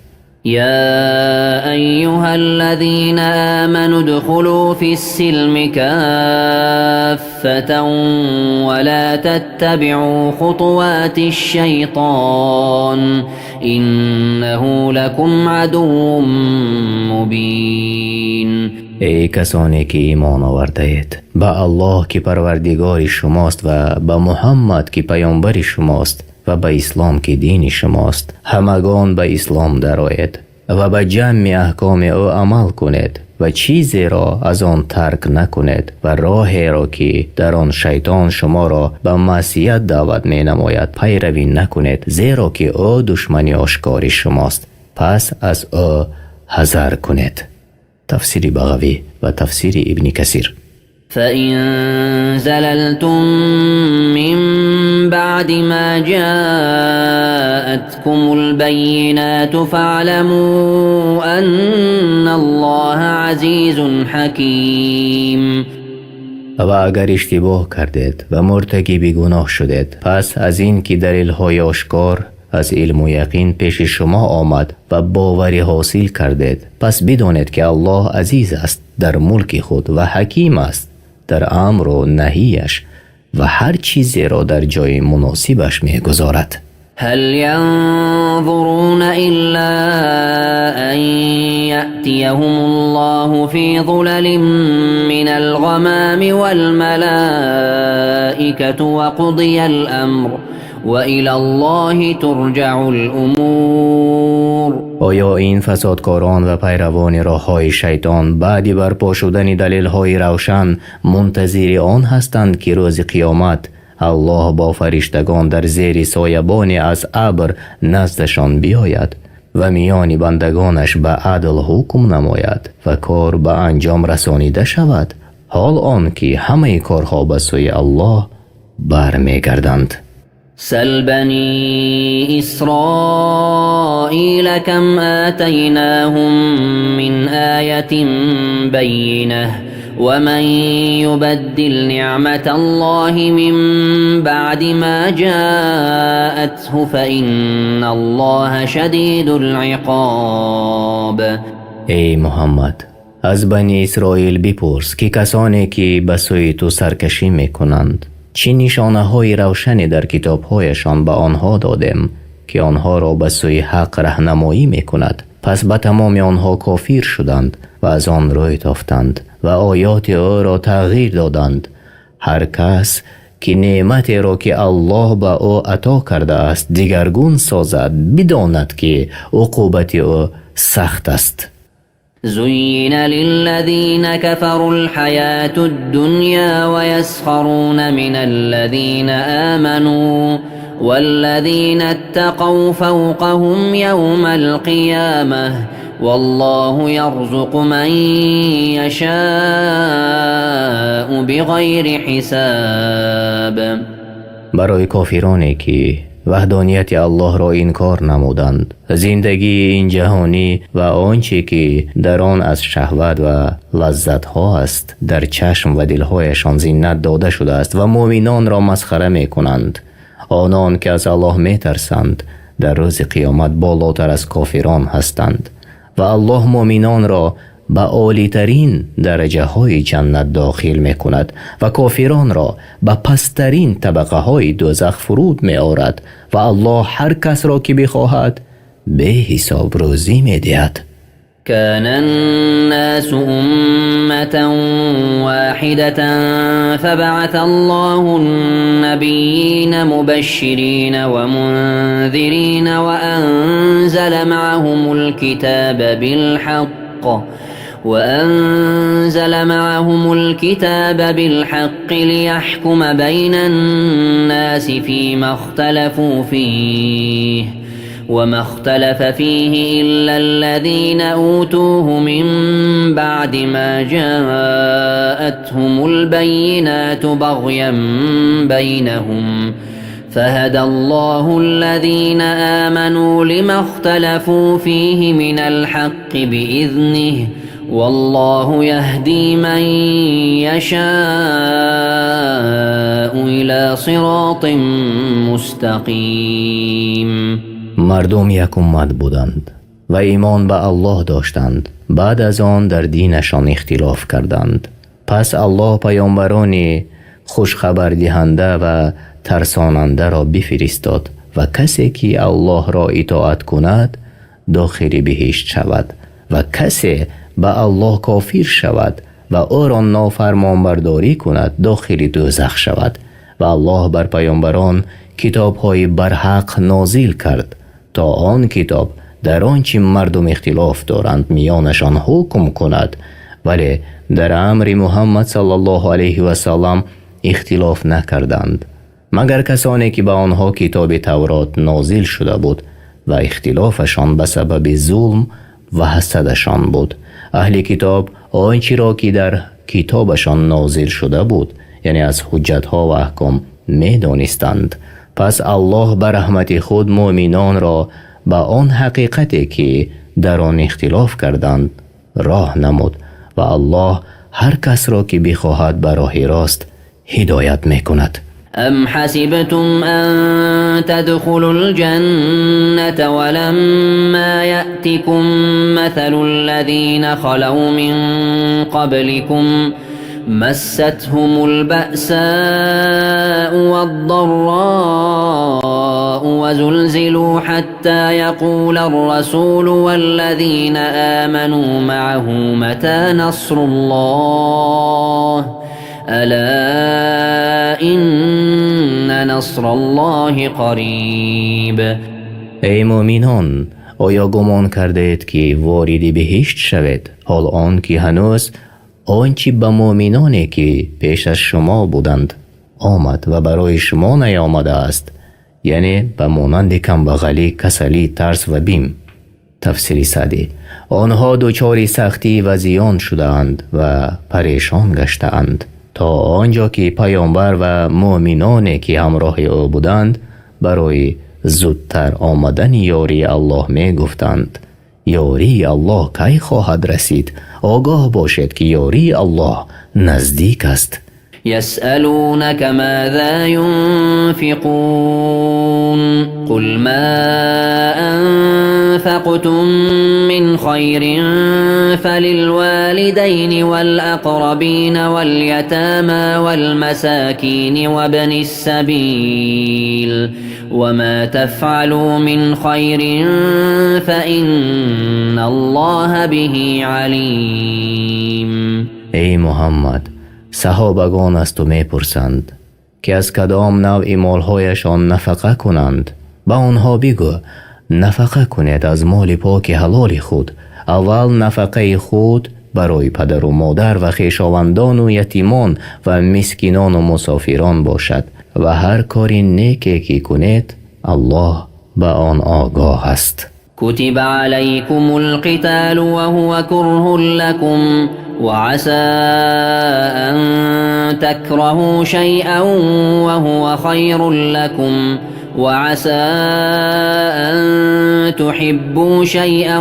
يا أيها الذين آمنوا ادخلوا في السلم كافة ولا تتبعوا خطوات الشيطان إنه لكم عدو مبين. ای کسانی که ایمان آورده اید، به الله که پروردگار شماست و به محمد که پیامبر شماست و به اسلام که دین شماست، همگان به اسلام درآیید و به جمع احکام او عمل کنید و چیزی را از آن ترک نکنید و راهی را که در آن شیطان شما را به معصیت دعوت می نماید پیروی نکنید، زیرا که او دشمنی آشکار شماست، پس از او حذر کنید. تفسیر بغوی و تفسیر ابن کثیر. فإن زللتم من بعد ما جاءتكم البينات فاعلموا أن الله عزيز حكيم. و اگر اشتباه کردید و مرتکب گناه شدید، پس از این که دلیل های آشکار از علم و یقین پیش شما آمد و باوری حاصل کردید، پس بدانید که الله عزیز است در ملک خود و حکیم است در امر و نهیش و هر چیزی را در جای مناسبش می گذارد. هل ينظرون إلا أن يأتيهم الله في ظلل من الغمام والملائكة وقضي الأمر وإلى الله ترجع الأمور. آیا این فسادکاران و پیروان راههای شیطان بعد برپا شدن دلیل‌های روشن منتظر آن هستند که روز قیامت الله با فرشتگان در زیر سایبانی از ابر نزدشان بیاید و میان بندگانش به عدل حکم نماید و کار به انجام رسانیده شود، حال آن که همه کارها به سوی الله برمیگردند. سل بني إسرائيل كم آتيناهم من آية بينة ومن يبدل نعمة الله من بعد ما جاءته فإن الله شديد العقاب. ای محمد، از بنی اسرائیل بپرس که کسانی که به سوی تو سرکشی میکنند چه نشانه های روشنی در کتاب هایشان به آنها دادیم که آنها را به سوی حق راهنمایی میکند، پس به تمام آنها کافر شدند و از آن روی تافتند و آیات او را تغییر دادند. هر کس که نعمت را که الله به او عطا کرده است دیگرگون سازد، بداند که عقوبت او سخت است. زين للذين كفروا الحياة الدنيا ويسخرون من الذين آمنوا والذين اتقوا فوقهم يوم القيامة والله يرزق من يشاء بغير حساب. برای کافرانی که وحدانیت الله را انکار نمودند، زندگی این جهانی و آنچه که در آن از شهوت و لذت ها است در چشم و دلهایشان زینت داده شده است و مؤمنان را مسخره می کنند. آنان که از الله می ترسند در روز قیامت بالاتر از کافران هستند و الله مؤمنان را به عالی ترین درجه های جنت داخل می کند و کافران را به پسترین طبقه های دوزخ فرود می آورد و الله هر کس را که بخواهد به حساب روزی می دهد. كان الناس أمة واحدة فبعث الله النبيين مبشرين ومنذرين وأنزل معهم الكتاب بالحق ليحكم بين الناس فيما اختلفوا فيه وما اختلف فيه إلا الذين أوتوه من بعد ما جاءتهم البينات بغيا بينهم فهدى الله الذين آمنوا لما اختلفوا فيه من الحق بإذنه والله يهدي من يشاء إلى صراط مستقيم. مردم یک امت بودند و ایمان به الله داشتند. بعد از آن در دینشان اختلاف کردند. پس الله پیامبرانی خوشخبر دهنده و ترساننده را بفرستاد و کسی که الله را اطاعت کند داخل بهشت شود و کسی به الله کافر شود و او را نافرمان برداری کند داخل دوزخ شود. و الله بر پیامبران کتاب‌های برحق نازل کرد تا آن کتاب در آنچه مردم اختلاف دارند میانشان حکم کند، ولی در امر محمد صلی الله علیه و سلم اختلاف نکردند مگر کسانی که به آنها کتاب تورات نازل شده بود و اختلافشان به سبب ظلم و حسدشان بود. اهل کتاب آنچه را که در کتابشان نازل شده بود یعنی از حجتها و احکام می دانستند. پس الله بر رحمت خود مؤمنان را به آن حقیقتی که در آن اختلاف کردند راه نمود و الله هر کس را که بخواهد به راه راست هدایت می کند. أم حسبتم أن تدخلوا الجنة ولما يأتكم مثل الذين خلوا من قبلكم مستهم البأساء والضراء وزلزلوا حتى يقول الرسول والذين آمنوا معه متى نصر الله ألا إن نصر الله قریب. ای مؤمنان، آیا گمان کرده اید که وارد بهشت شوید حال آن که هنوز آنچه به مؤمنانی که پیش از شما بودند آمد و برای شما نیامده است، یعنی به مانند کمبغلی، کسلی، ترس و بیم. تفسیر سعدی: آنها دچار سختی و زیان شدند و پریشان گشتند تا آنجا که پیامبر و مؤمنانی که همراه او بودند برای زودتر آمدن یاری الله می گفتند یاری الله کی خواهد رسید؟ آگاه باشید که یاری الله نزدیک است. يسألونك ماذا ينفقون قل ما أنفقتم من خير فللوالدين والأقربين واليتامى والمساكين وابن السبيل وما تفعلوا من خير فإن الله به عليم. ای محمد، صحابگان از تو می پرسند که از کدام نوع مالهایشان نفقه کنند. با آنها بگو نفقه کنید از مال پاک حلال خود. اول نفقه خود برای پدر و مادر و خویشاوندان و یتیمان و مسکینان و مسافران باشد و هر کاری نیکی که کنید الله به آن آگاه است. كتب عليكم القتال وهو كره لكم وعسى أن تكرهوا شيئا وهو خير لكم وعسى أن تحبوا شيئا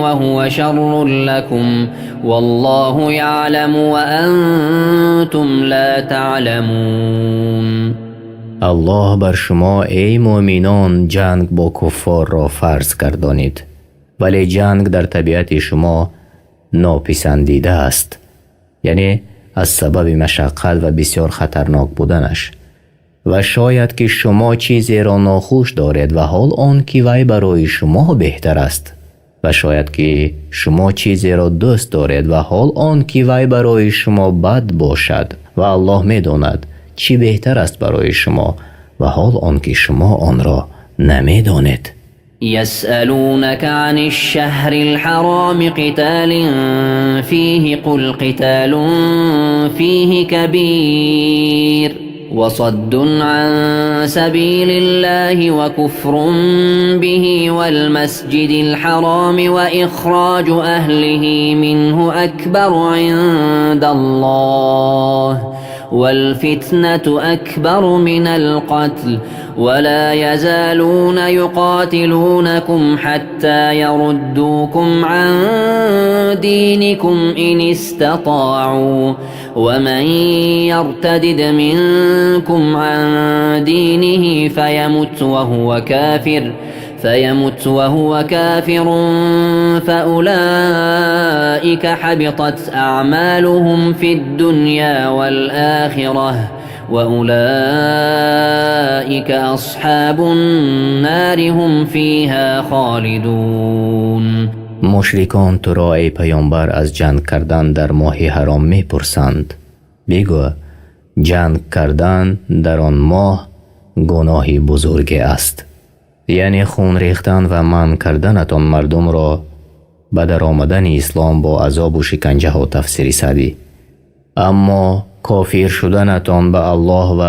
وهو شر لكم والله يعلم وأنتم لا تعلمون. الله بر شما ای مؤمنان جنگ با کفار را فرض گردانید، ولی جنگ در طبیعت شما ناپسندیده است، یعنی از سبب مشقت و بسیار خطرناک بودنش. و شاید که شما چیزی را ناخوش دارید و حال آن که وی برای شما بهتر است، و شاید که شما چیزی را دوست دارید و حال آن که وی برای شما بد باشد و الله می داند چی بهتر است برای شما و حال آن که شما آن را نمی دانید. يسألونك عن الشهر الحرام قتال فيه قل قتال فيه كبير وصد عن سبيل الله وكفر به والمسجد الحرام وإخراج أهله منه أكبر عند الله والفتنة أكبر من القتل ولا يزالون يقاتلونكم حتى يردوكم عن دينكم إن استطاعوا ومن يرتدد منكم عن دينه فيمت وهو كافر فأولئك حبطت أعمالهم في الدنيا والآخرة وأولئك أصحاب النار هم فيها خالدون. مشرکان تو را ای پیامبر از جنگ کردن در ماه حرام می پرسند. بگو جنگ کردن در آن ماه گناهی بزرگ است، یعنی خون ریختن و منع کردنتان مردم را به در آمدن اسلام با عذاب و شکنجه ها تفسیر سعدی. اما کافر شدنتان به الله و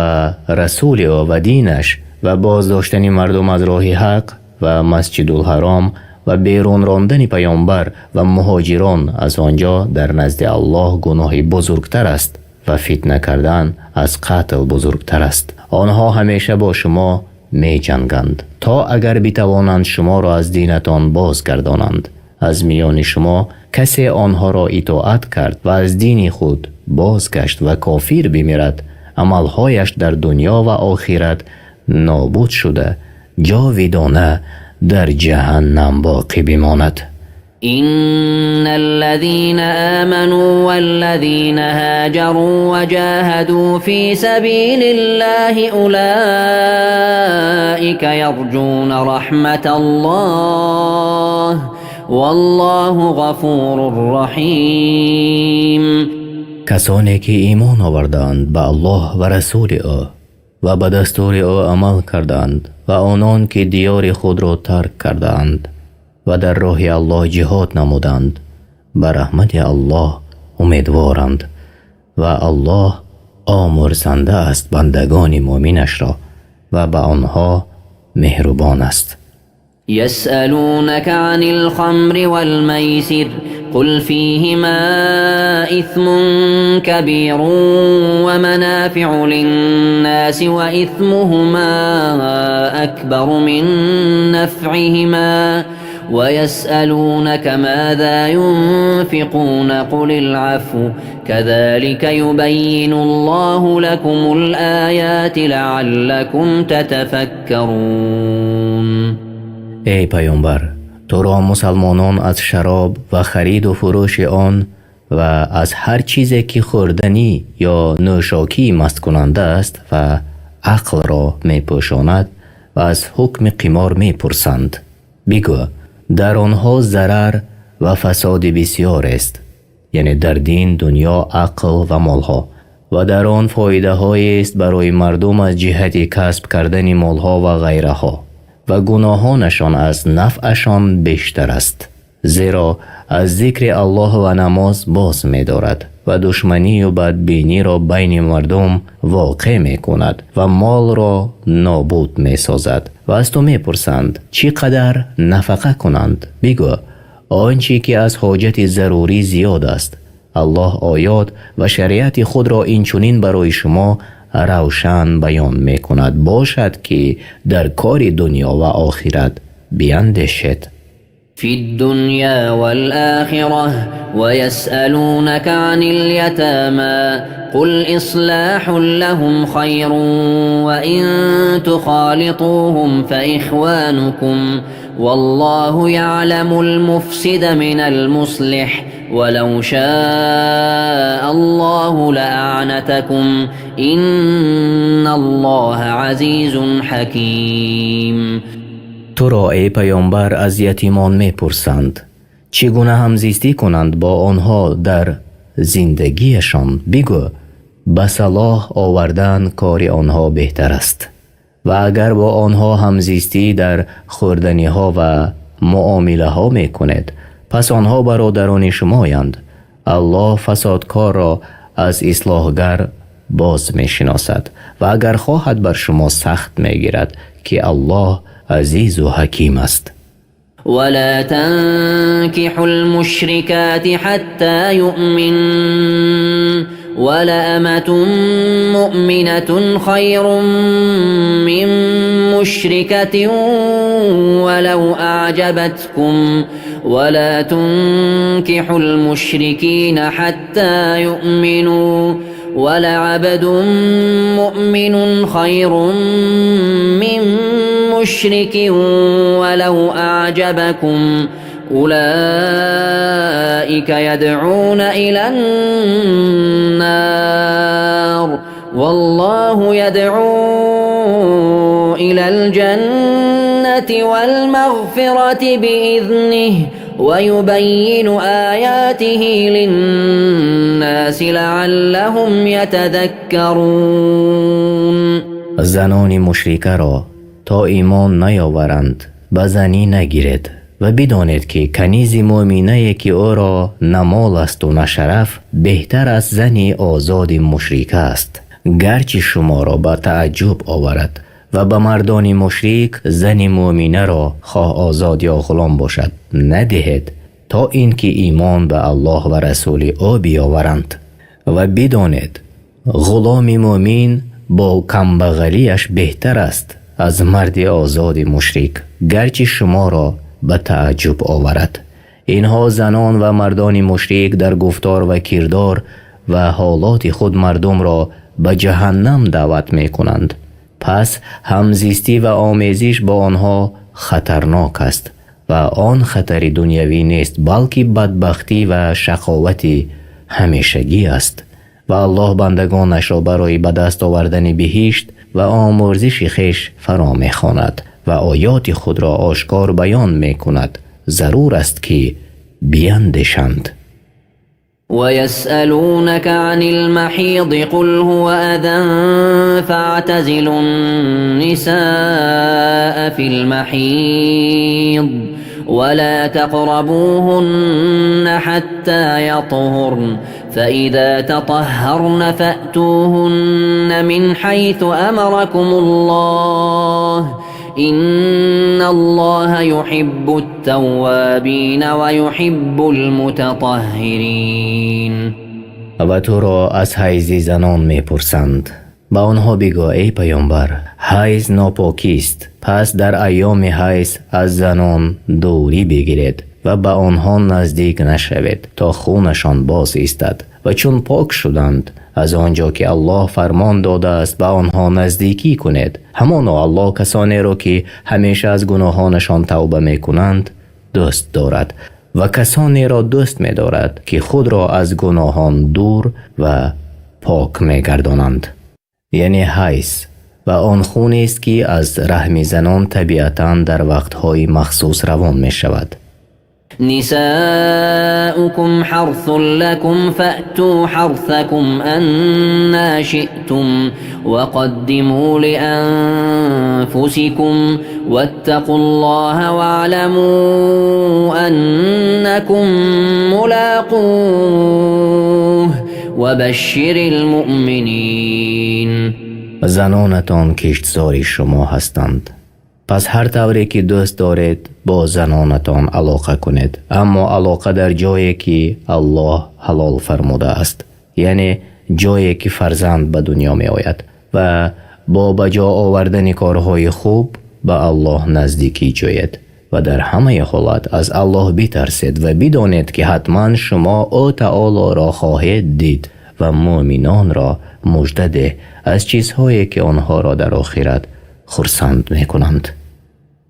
رسول او و دینش و بازداشتن مردم از راه حق و مسجد الحرام و بیرون راندن پیامبر و مهاجران از آنجا در نزد الله گناهی بزرگتر است و فتنه کردن از قتل بزرگتر است. آنها همیشه با شما می جنگند تا اگر بتوانند شما را از دینتان بازگردانند. از میان شما کسی آنها را اطاعت کرد و از دین خود بازگشت و کافر بمیرد، عملهایش در دنیا و آخرت نابود شده جاودانه در جهنم باقی بماند. إن الذين آمنوا والذين هاجروا وجاهدوا في سبيل الله أولئك يرجون رحمة الله والله غفور رحیم. کسانی که ایمان آوردند به الله و رسول او و به دستور او عمل کردند و آنان که دیار خود را ترک کردند و در راه الله جهاد نمودند به رحمت الله امیدوارند و الله آمرزنده است بندگان مؤمنش را و به آنها مهربان است. يسألونك عن الخمر والميسر قل فيهما إثم كبير ومنافع للناس وإثمهما أكبر من نفعهما ويسألونك ماذا ينفقون قل العفو كذلك يبين الله لكم الآيات لعلكم تتفكرون. ای پیامبر، تو را مسلمانان از شراب و خرید و فروش آن و از هر چیزی که خوردنی یا نوشاکی مست کننده است و عقل را می پوشاند و از حکم قمار می پرسند. بگو در آنها ضرر و فساد بسیار است، یعنی در دین، دنیا، عقل و مالها، و در آن فایده های است برای مردم از جهت کسب کردن مالها و غیره ها و گناهانشان از نفعشان بیشتر است، زیرا از ذکر الله و نماز باز می دارد و دشمنی و بدبینی را بین مردم واقع می کند و مال را نابود می سازد. و از تو می پرسند چقدر نفقه کنند؟ بگو آنچه که از حاجت ضروری زیاد است. الله آیات و شریعت خود را اینچنین برای شما روشن بیان می کند باشد که در کار دنیا و آخرت بیندیشید. في الدنيا والآخرة ويسألونك عن اليتامى قل إصلاح لهم خير وإن تخالطوهم فإخوانكم والله يعلم المفسد من المصلح ولو شاء الله لأعنتكم إن الله عزيز حكيم. تو را ای پیامبر از یتیمان می پرسند چگونه همزیستی کنند با آنها در زندگیشان؟ بگو به صلاح آوردن کار آنها بهتر است و اگر با آنها همزیستی در خوردنی ها و معامله ها می کنید پس آنها برادران شمایند. الله فسادکار را از اصلاحگر باز می شناسد و اگر خواهد بر شما سخت می گیرد که الله عزیز و حکیم است. ولا تنكحوا المشركات حتى يؤمن ولأمة مؤمنة خير من مشركة ولو أعجبتكم ولا تنكحوا المشركين حتى يؤمنوا ولعبد مؤمن خير من مشرك ولو أعجبكم أولئك يدعون إلى النار والله يدعو إلى الجنة والمغفرة بإذنه ويبين آياته للناس لعلهم يتذكرون. زنان مشرکه را تا ایمان نیاورند به زنی نگیرید و بدانید که کنیز مؤمنه که او را نه مال است و نه شرف بهتر از زنی آزاد مشرکه است. گرچه شما را به تعجب آورد و به مردان مشرک زن مؤمنه را خواه آزاد یا غلام باشد ندهید تا اینکه ایمان به الله و رسول او بیاورند و بدانید غلام مؤمن با کمبغلیش بهتر است از مرد آزاد مشرک گرچه شما را به تعجب آورد. اینها زنان و مردان مشرک در گفتار و کردار و حالات خود مردم را به جهنم دعوت می کنند. پس همزیستی و آمیزش با آنها خطرناک است و آن خطر دنیوی نیست بلکه بدبختی و شقاوتی همیشگی است و الله بندگانش را برای به دست آوردن بهشت و آمرزش خویش فرا می خواند و آیات خود را آشکار بیان می کند. ضرور است که بیندیشند. ويسألونك عن المحيض قل هو أذى فاعتزلوا النساء في المحيض ولا تقربوهن حتى يطهرن فإذا تطهرن فأتوهن من حيث أمركم الله إن الله يحب التوابين ويحب المتطهرين. و تو را از حیض زنان می پرسند. با آنها بگو ای پیامبر حیض ناپاکی است پس در ایام حیض از زنان دوری بگیرید و به آنها نزدیک نشوید تا خونشان باز ایستد و چون پاک شدند از آنجا که الله فرمان داده است به آنها نزدیکی کنید. همانا الله کسانی را که همیشه از گناهانشان توبه می کنند دوست دارد و کسانی را دوست می دارد که خود را از گناهان دور و پاک می گردانند. یعنی حیض و آن خون است که از رحم زنان طبیعتاً در وقتهای مخصوص روان می شود. نساؤكم حرث لكم فأتوا حرثكم أنا شئتم وقدموا لأنفسكم واتقوا الله واعلموا أنكم ملاقوه وبشر المؤمنين. زنانتان کشتزار شما هستند پس هر طوری که دوست دارید با زنانتان علاقه کنید اما علاقه در جایی که الله حلال فرموده است یعنی جایی که فرزند به دنیا می آید و با بجا آوردن کارهای خوب به الله نزدیکی جوید و در همه حالات از الله بترسید و بدانید که حتما شما او تعالی را خواهید دید و مؤمنان را مژده ده از چیزهایی که آنها را در آخرت خرسند می کنند.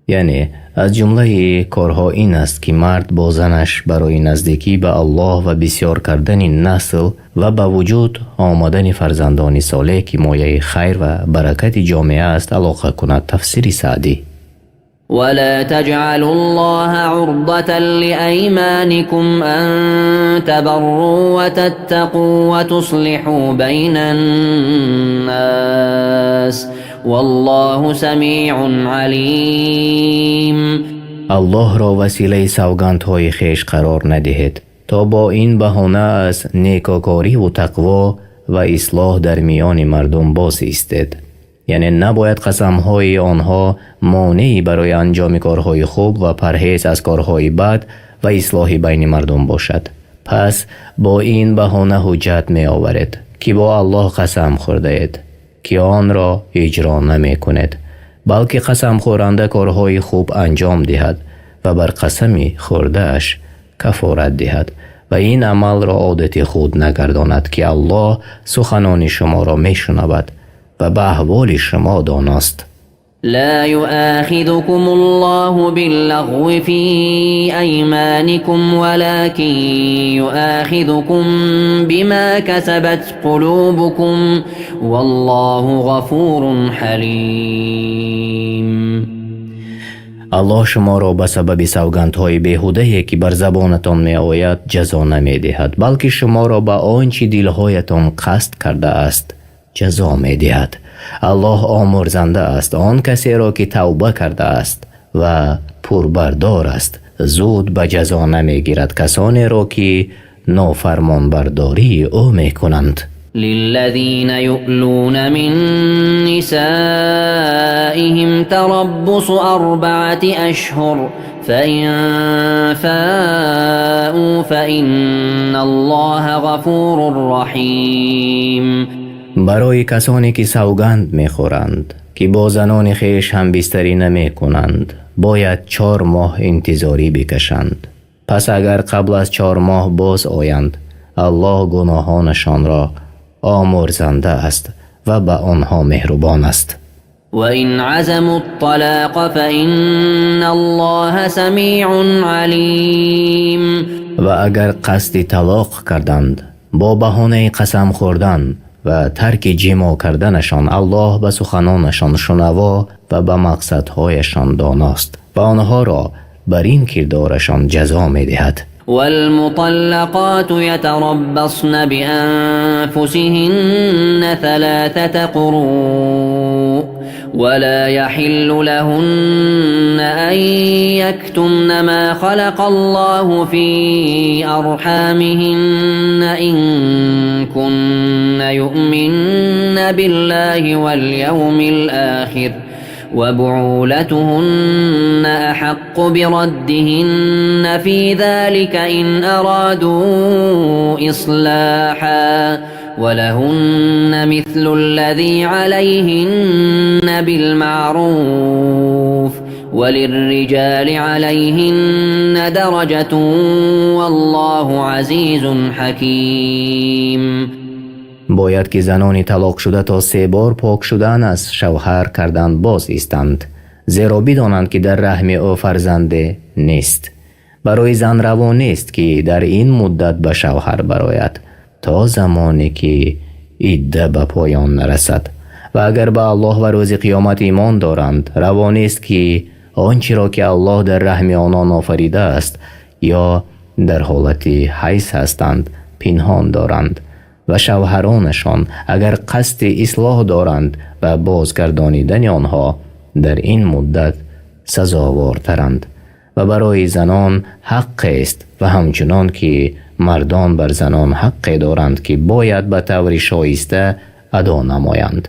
یعنی از جمله کارها این است که مرد با زنش برای نزدیکی به الله و بسیار کردن نسل و به وجود آمدن فرزندان صالح که مایه خیر و برکت جامعه است علاقه کند. تفسیر سعدی. ولا تجعلوا الله عرضة لأيمانكم أن تبروا وتتقوا وتصلحوا بين الناس والله سمیع علیم. الله را وسیله سوگندهای خویش قرار ندهید تا با این بهانه از نیکوکاری و تقوا و اصلاح در میان مردم باز ایستید. یعنی نباید قسمهای آنها مانعی برای انجام کارهای خوب و پرهیز از کارهای بد و اصلاح بین مردم باشد. پس با این بهانه حجت می آورید که با الله قسم خورده اید که آن را اجرا نمی کنید، بلکه قسم خورنده کارهای خوب انجام دهد و بر قسمی خورده اش کفارت دهد و این عمل را عادت خود نگرداند که الله سخنان شما را می شنود و به احوال شما داناست. لا يؤاخذكم الله باللغو في أيمانكم ولكن يؤاخذكم بما كسبت قلوبكم والله غفور حليم. الله شما را به سبب سوگندهای بیهوده که بر زبانتان می آید جزا نمی دهد، بلکه شما را به آنچه دلهایتان قصد کرده است جزا می دهد. الله آمرزنده است آن کسی را که توبه کرده است و پربردار است، زود به جزا نمی گیرد کسانی را که نافرمان برداری او می کنند. للذين يؤلون من نسائهم تربص 4 أشهر فإن فاءوا فإن الله غفور رحيم. برای کسانی که سوگند می خورند که با زنان خیش هم بستری نمی کنند باید 4 ماه انتظاری بکشند. پس اگر قبل از 4 ماه باز آیند الله گناهانشان را آمرزنده است و به آنها مهربان است. وإن عزموا الطلاق فإن الله سميع عليم. و اگر قصد طلاق کردند با بهانه قسم خوردن و ترک جماع کردنشان الله به سخنانشان شنوا و به مقصدهایشان داناست و آنها را بر این کردارشان جزا می دهد. والمطلقات يتربصن بأنفسهن 3 قروء ولا يحل لهن أن يكتمن ما خلق الله في أرحامهن إن كن يؤمن بالله واليوم الآخر وبعولتهن أحق بردهن في ذلك إن أرادوا إصلاحا ولهن مثل الذي عليهن بالمعروف وللرجال عليهن درجة والله عزيز حكيم. باید که زنان طلاق شده تا 3 بار پاک شدن از شوهر کردن باز ایستند، زیرا بدانند که در رحم او فرزنده نیست. برای زن روا نیست که در این مدت به شوهر برآید تا زمانی که عده به پایان نرسد و اگر به الله و روز قیامت ایمان دارند روا نیست که آنچه را که الله در رحم آنان آفریده است یا در حالت حیض هستند پنهان دارند و شوهرانشان اگر قصد اصلاح دارند و بازگردانیدن آنها در این مدت سزاوارترند و برای زنان حق است و همچنان که مردان بر زنان حق دارند که باید به طور شایسته ادا نمایند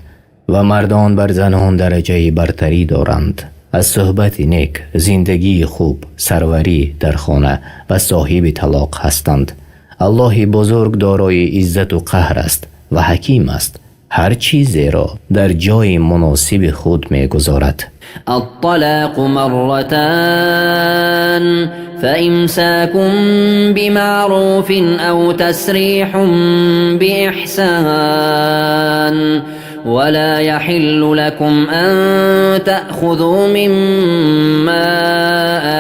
و مردان بر زنان درجه برتری دارند. از صحبت نیک، زندگی خوب، سروری در خانه و صاحب طلاق هستند. الله بزرگ دارای عزت و قهر است و حکیم است، هر چیزی را در جای مناسب خود می گذارد. الطلاق مرتان فإمساك بمعروف أو تسريح بإحسان ولا يحل لكم أن تأخذوا مما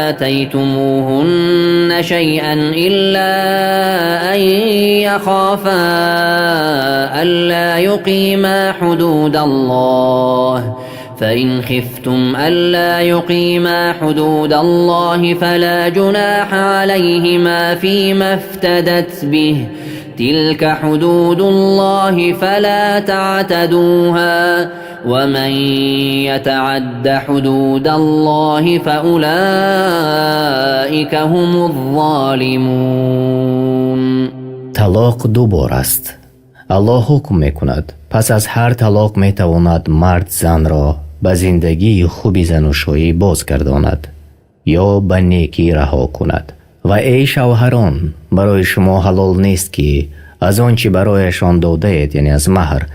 آتيتموهن شيئا إلا أن يخافا ألا يقيما حدود الله فإن خفتم ألا يقيما حدود الله فلا جناح عليهما فيما افتدت به تلك حدود الله فلا تعتدوها ومن يتعد حدود الله فأولئك هم الظالمون. طلاق 2 بار است. الله حکم میکند پس از هر طلاق میتواند مرد زن را به زندگی خوبی زناشویی بازگرداند یا به نیکی رها کند. و ای شوهران، برای شما حلال نیست که از آنچه برایشان داده اید یعنی از مهر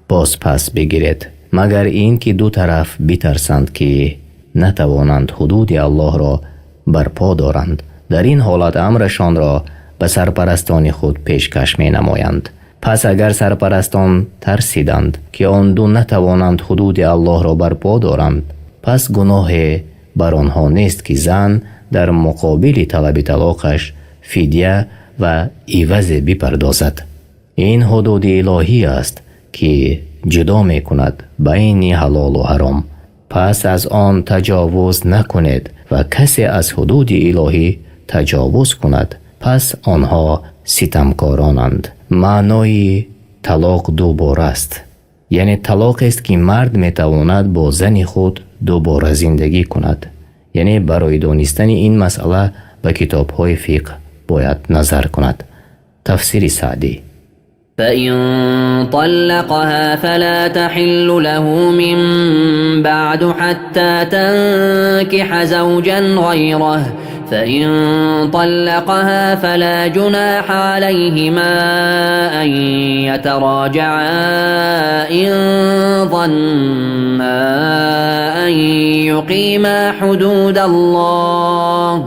باز پس بگیرید، مگر این که دو طرف بترسند که نتوانند حدود الله را برپا دارند. در این حالت امرشان را به سرپرستان خود پیشکش می نمایند. پس اگر سرپرستان ترسیدند که آن دو نتوانند حدود الله را برپا دارند، پس گناه بر آنها نیست که زن در مقابل طلب طلاقش فدیه و عوض بپردازد. این حدود الهی است که جدا می کند بین حلال و حرام. پس از آن تجاوز نکنید و کسی از حدود الهی تجاوز کند پس آنها ستمکارانند. معنای طلاق دوباره است، یعنی طلاق است که مرد می تواند با زن خود دوباره زندگی کند. یعنی برای دانستن این مسئله به کتاب های فقه باید نظر کند. تفسیر سعدی. فإن طلقها فلا تحل له من بعد حتى تنكح زوجا غيره فإن طلقها فلا جناح عليهما أن يتراجعا إن ظنا أن يقيما حدود الله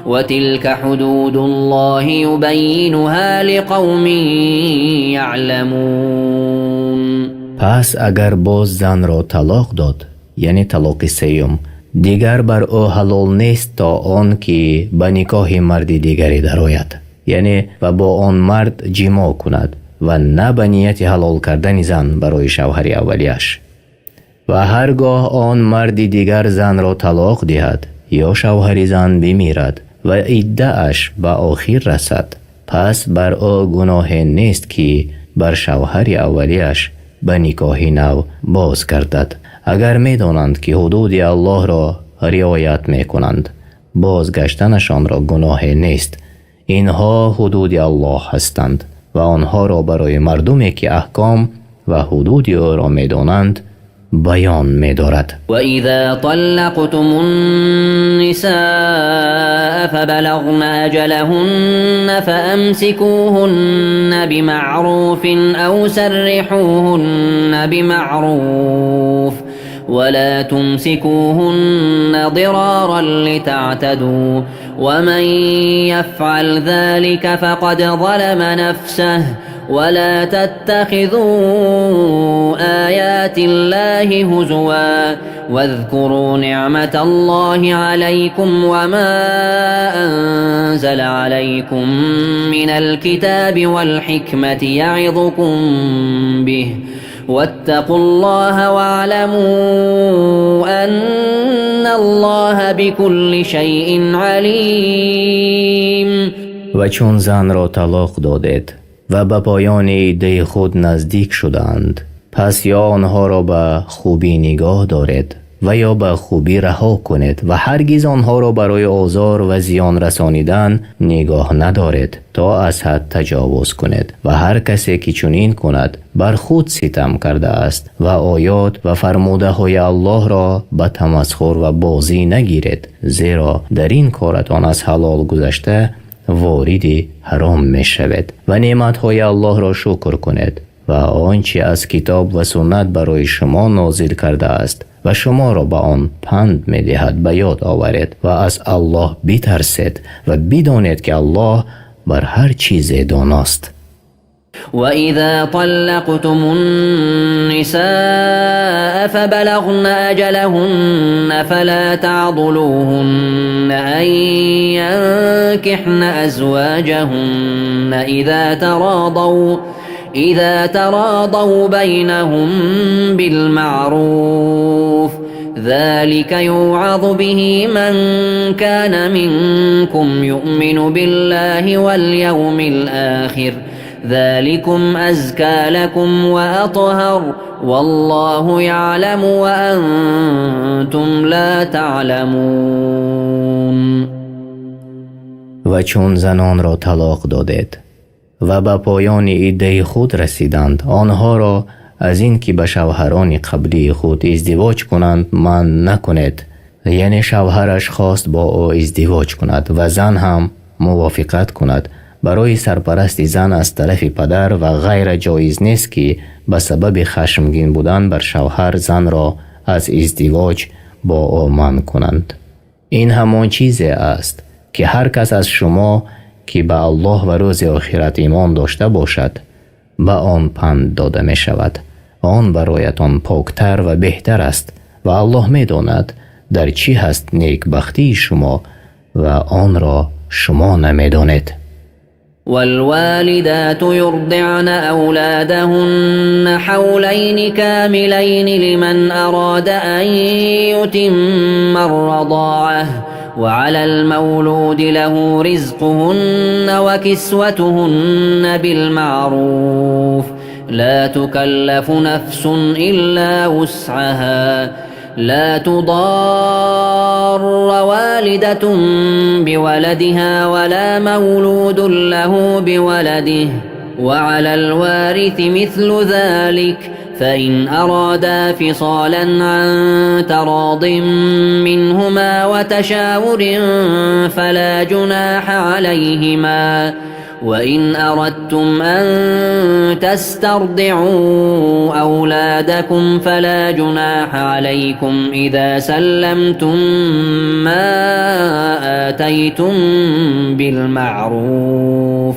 وتلك حدود الله يبينها لقوم يعلمون. پس اگر باز زن را طلاق داد یعنی طلاق سیوم، دیگر بر او حلال نیست تا آن که به نکاح مرد دیگری درآید، یعنی و با آن مرد جماع کند و نه به نیت حلال کردن زن برای شوهر اولیش. و هرگاه آن مرد دیگر زن را طلاق دهد یا شوهر زن بمیرد و عده اش به آخر رسد، پس بر او گناه نیست که بر شوهر اولیش به نکاح نو باز گردد. اگر می دانند که حدود الله را رعایت می کنند، بازگشتنشان را گناه نیست. اینها حدود الله هستند و آنها را برای مردمی که احکام و حدود او را می دانند بیان می دارد. و اذا طلقتم النساء فبلغن اجلهن فامسكوهن بمعروف او سرحوهن بمعروف ولا تمسكوهن ضرارا لتعتدوا ومن يفعل ذلك فقد ظلم نفسه ولا تتخذوا آيات الله هزوا واذكروا نعمة الله عليكم وما أنزل عليكم من الكتاب والحكمة يعظكم به واتقوا الله واعلموا أن الله بكل شيء عليم. و چون زن را طلاق دادید و به پایان عده خود نزدیک شدند، پس یا آنها را به خوبی نگاه دارید و یا به خوبی رها کنید و هرگز آنها را برای آزار و زیان رسانیدن نگاه ندارید تا از حد تجاوز کنید. و هر کسی که چنین کند بر خود ستم کرده است و آیات و فرموده های الله را به تمسخر و بازی نگیرید، زیرا در این کارتان از حلال گذشته وارد حرام می شود. و نعمت های الله را شکر کنید و آنچه از کتاب و سنت برای شما نازل کرده است و شما را به آن پند می دهد به یاد آورید و از الله بترسید و بدانید که الله بر هر چیز داناست. وإذا طلقتم النساء فبلغن أجلهن فلا تعضلوهن أن ينكحن أزواجهن إذا تراضوا بينهم بالمعروف ذلك يوعظ به من كان منكم يؤمن بالله واليوم الآخر ذلكم أزكى لكم وأطهر والله يعلم وأنتم لا تعلمون. و چون زنان را طلاق دادید و به پایان عده خود رسیدند، آنها را از این که به شوهران قبلی خود ازدواج کنند منع نکنید. یعنی شوهرش خواست با او ازدواج کند و زن هم موافقت کند، برای سرپرستی زن از طرف پدر و غیر جایز نیست که به سبب خشمگین بودن بر شوهر زن را از ازدواج با او منع کنند. این همان چیزی است که هر کس از شما که به الله و روز آخرت ایمان داشته باشد به آن پند داده می شود. آن برایتان پاکتر و بهتر است و الله می داند در چی هست نیکبختی شما و آن را شما نمی دانید. والوالدات يرضعن أولادهن حولين كاملين لمن أراد أن يتم الرضاعة وعلى المولود له رزقهن وكسوتهن بالمعروف لا تكلف نفس إلا وسعها لا تضار والدة بولدها ولا مولود له بولده وعلى الوارث مثل ذلك فإن أرادا فصالا عن تراض منهما وتشاور فلا جناح عليهما وإن أردتم أن تسترضعوا أولادكم فلا جناح عليكم إذا سلمتم ما آتيتم بالمعروف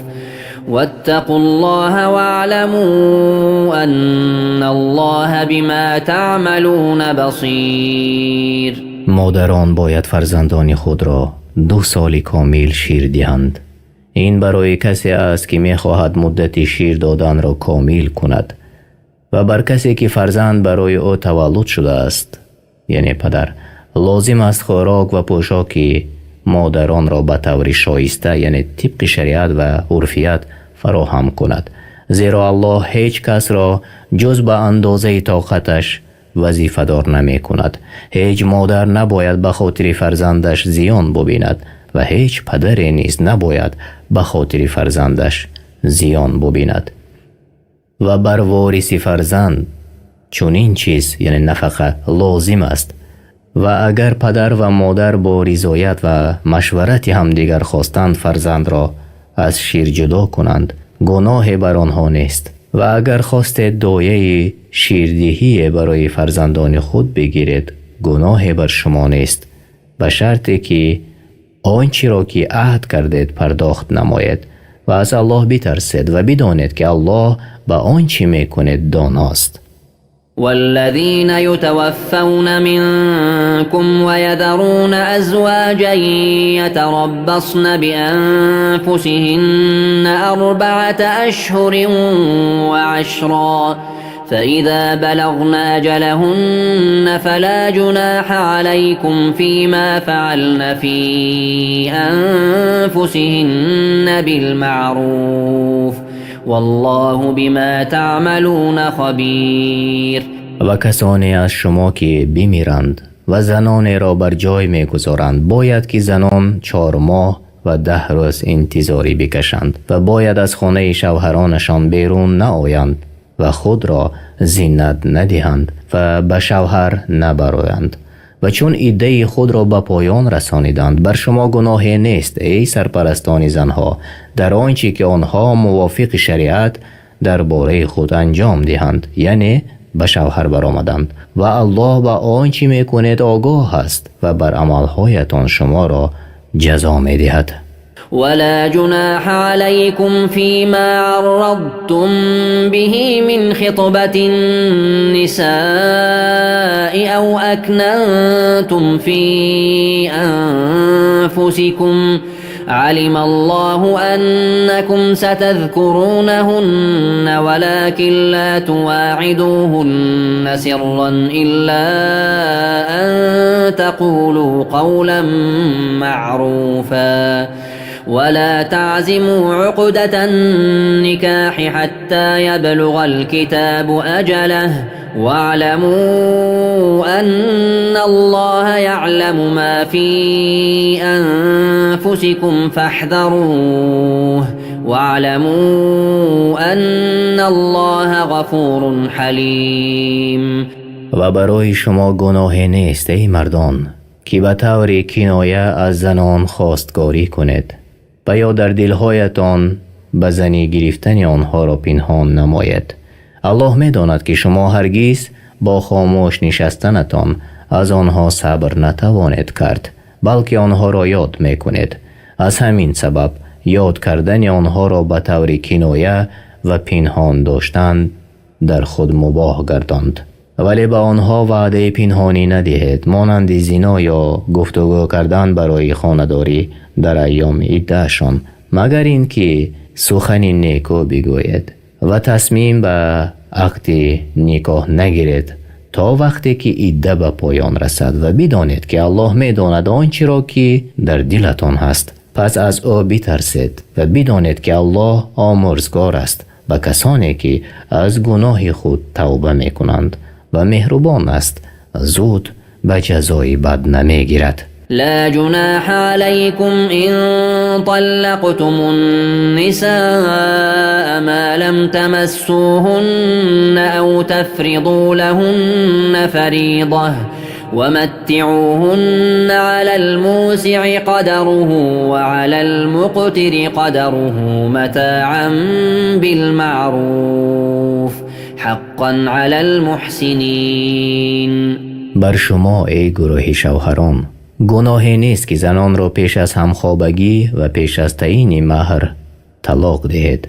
واتقوا الله واعلموا أن الله بما تعملون بصير. مادران باید فرزندان خود را 2 سال کامل شیر دهند. این برای کسی است که می خواهد مدت شیر دادن را کامل کند و بر کسی که فرزند برای او تولد شده است یعنی پدر لازم است خوراک و پوشاک مادران را به طور شایسته یعنی طبق شریعت و عرفیت فراهم کند، زیرا الله هیچ کس را جز به اندازه طاقتش وظیفه دار نمی کند. هیچ مادر نباید به خاطر فرزندش زیان ببیند و هیچ پدری نیز نباید به خاطر فرزندش زیان ببیند. و بر وارث فرزند چنین چیز یعنی نفقه لازم است و اگر پدر و مادر با رضایت و مشورت همدیگر خواستند فرزند را از شیر جدا کنند گناه بر آنها نیست و اگر خواست دایه شیردهی برای فرزندان خود بگیرید گناه بر شما نیست، به شرطی که آنچه را که عهد کردید پرداخت نماید و از الله بترسید و بدانید که الله به آنچه میکنید داناست. والذين يتوفون منكم ويذرون أزواجا يتربصن بأنفسهن 4 أشهر وعشرا فإذا بلغن أجلهن فلا جناح عليكم فيما فعلن في أنفسهن بالمعروف والله بما تعملون خبیر. و کسانی از شما که بمیرند و زنان را بر جای میگذارند باید که زنان 4 ماه و 10 روز انتظاری بکشند و باید از خانه شوهرانشان بیرون نآیند و خود را زینت ندهند و به شوهر نبرایند و چون عده خود را به پایان رسانیدند بر شما گناهی نیست ای سرپرستان زنها در آنچه که آنها موافق شریعت درباره خود انجام دهند یعنی به شوهر برآمدند و الله به آنچه میکنید آگاه است و بر عملهایتان شما را جزا میدهد. ولا جناح عليكم فيما عرضتم به من خطبة النساء أو أكننتم في أنفسكم علم الله أنكم ستذكرونهن ولكن لا تواعدوهن سرا إلا أن تقولوا قولا معروفا ولا تعزموا عقدة النكاح حتى يبلغ الكتاب أجله واعلموا أن الله يعلم ما في أنفسكم فاحذروه واعلموا أن الله غفور حليم. و برای شما گناهی نیست ای مردان که به طور کنایه از زنان خواستگاری کنید، و یا در دلهایتان به زنی گرفتن آنها را پنهان نماید. الله می داند که شما هرگز با خاموش نشستنتان از آنها صبر نتوانید کرد، بلکه آنها را یاد می کنید. از همین سبب یاد کردن آنها را به طور کنایه و پنهان داشتن در خود مباح گرداند. ولی به آنها وعده پنهانی ندهید، مانند زنا یا گفتگو کردن برای خانه‌داری در ایام عده‌شان، مگر اینکه سخن نیکو بگوید و تصمیم به عقد نکاح نگیرید تا وقتی که عده به پایان رسد و بدانید که الله می داند آنچه را که در دلتان هست. پس از او بترسید و بدانید که الله آمرزگار است به کسانی که از گناه خود توبه می کنند و مهربان است، زود به جزای بد نمی گیرد. لا جناح عليكم إن طلقتم النساء ما لم تمسوهن أو تفرضوا لهن فريضة ومتعوهن على الموسع قدره وعلى المقتر قدره متاعا بالمعروف حقا على المحسنين. بر شما ای گروه شوهران گناهی نیست که زنان را پیش از همخوابگی و پیش از تعیین مهر طلاق دهید،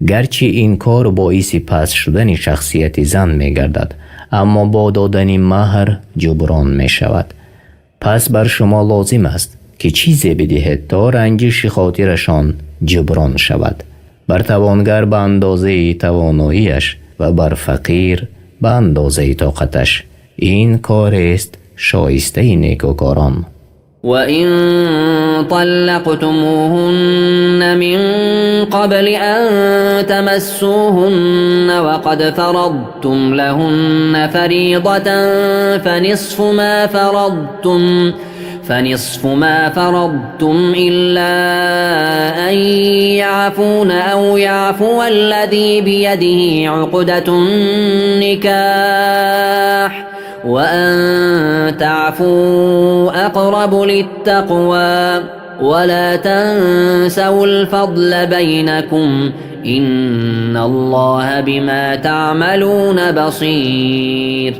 گرچه این کار باعث پست شدن شخصیت زن می گردد، اما با دادن مهر جبران می شود. پس بر شما لازم است که چیزی بدهید تا رنجش خاطرشان جبران شود. بر توانگر به اندازه تواناییش و بر فقیر به اندازه طاقتش. این کار است شایسته نیکوکاران. وَإِن طَلَّقْتُمُوهُنَّ مِن قَبْلِ أَن تَمَسُّوهُنَّ وَقَدْ فَرَضْتُمْ لَهُنَّ فَرِيضَةً فَنِصْفُ مَا فَرَضْتُمْ إِلَّا أَن يَعْفُونَ أَوْ يَعْفُوَ الَّذِي بِيَدِهِ عُقْدَةُ النِّكَاحِ وَأَن تَعْفُوا أَقْرَبُ لِلتَّقْوَى وَلَا تَنْسَوُا الْفَضْلَ بَيْنَكُمْ إِنَّ اللَّهَ بِمَا تَعْمَلُونَ بَصِيرٌ.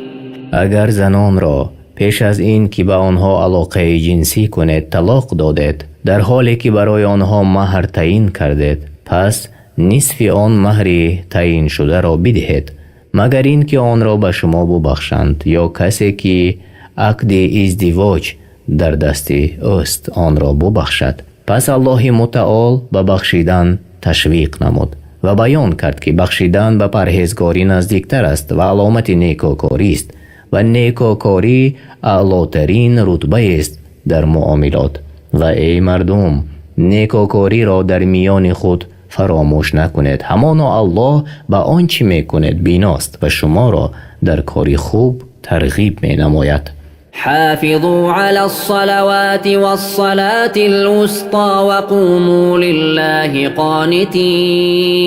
اگر زنان را پیش از این که به آنها علاقه جنسی کنید طلاق دادید، در حالی که برای آنها مهر تعیین کردید، پس نصف آن مهر تعیین شده را بدهید، مگر این که آن را به شما ببخشند یا کسی که عقد ازدواج در دست اوست آن را ببخشد. پس الله متعال به بخشیدن تشویق نمود و بیان کرد که بخشیدن به پرهیزگاری نزدیکتر است و علامت نیکوکاری است و نیکوکاری اعلاترین رتبه است در معاملات. و ای مردم، نیکوکاری را در میان خود فراموش نکنید، همانا الله به آنچه میکنید بیناست و شما را در کاری خوب ترغیب می نماید. حافظوا على الصلوات والصلاة الوسطى وقوموا لله قانتين.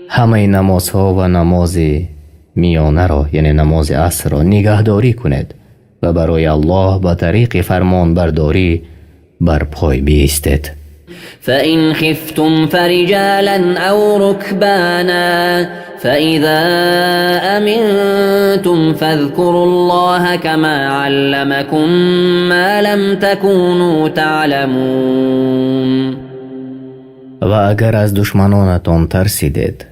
همه نمازها و نماز میانه را یعنی نماز عصر را نگهداری کنید و برای الله با طریق فرمان برداری بر پای بایستید. فإن خفتم فرجالا أو ركبانا فإذا أمنتم فاذكروا الله كما علمكم ما لم تكونوا تعلمون. و اگر از دشمنانتان ترسیدید،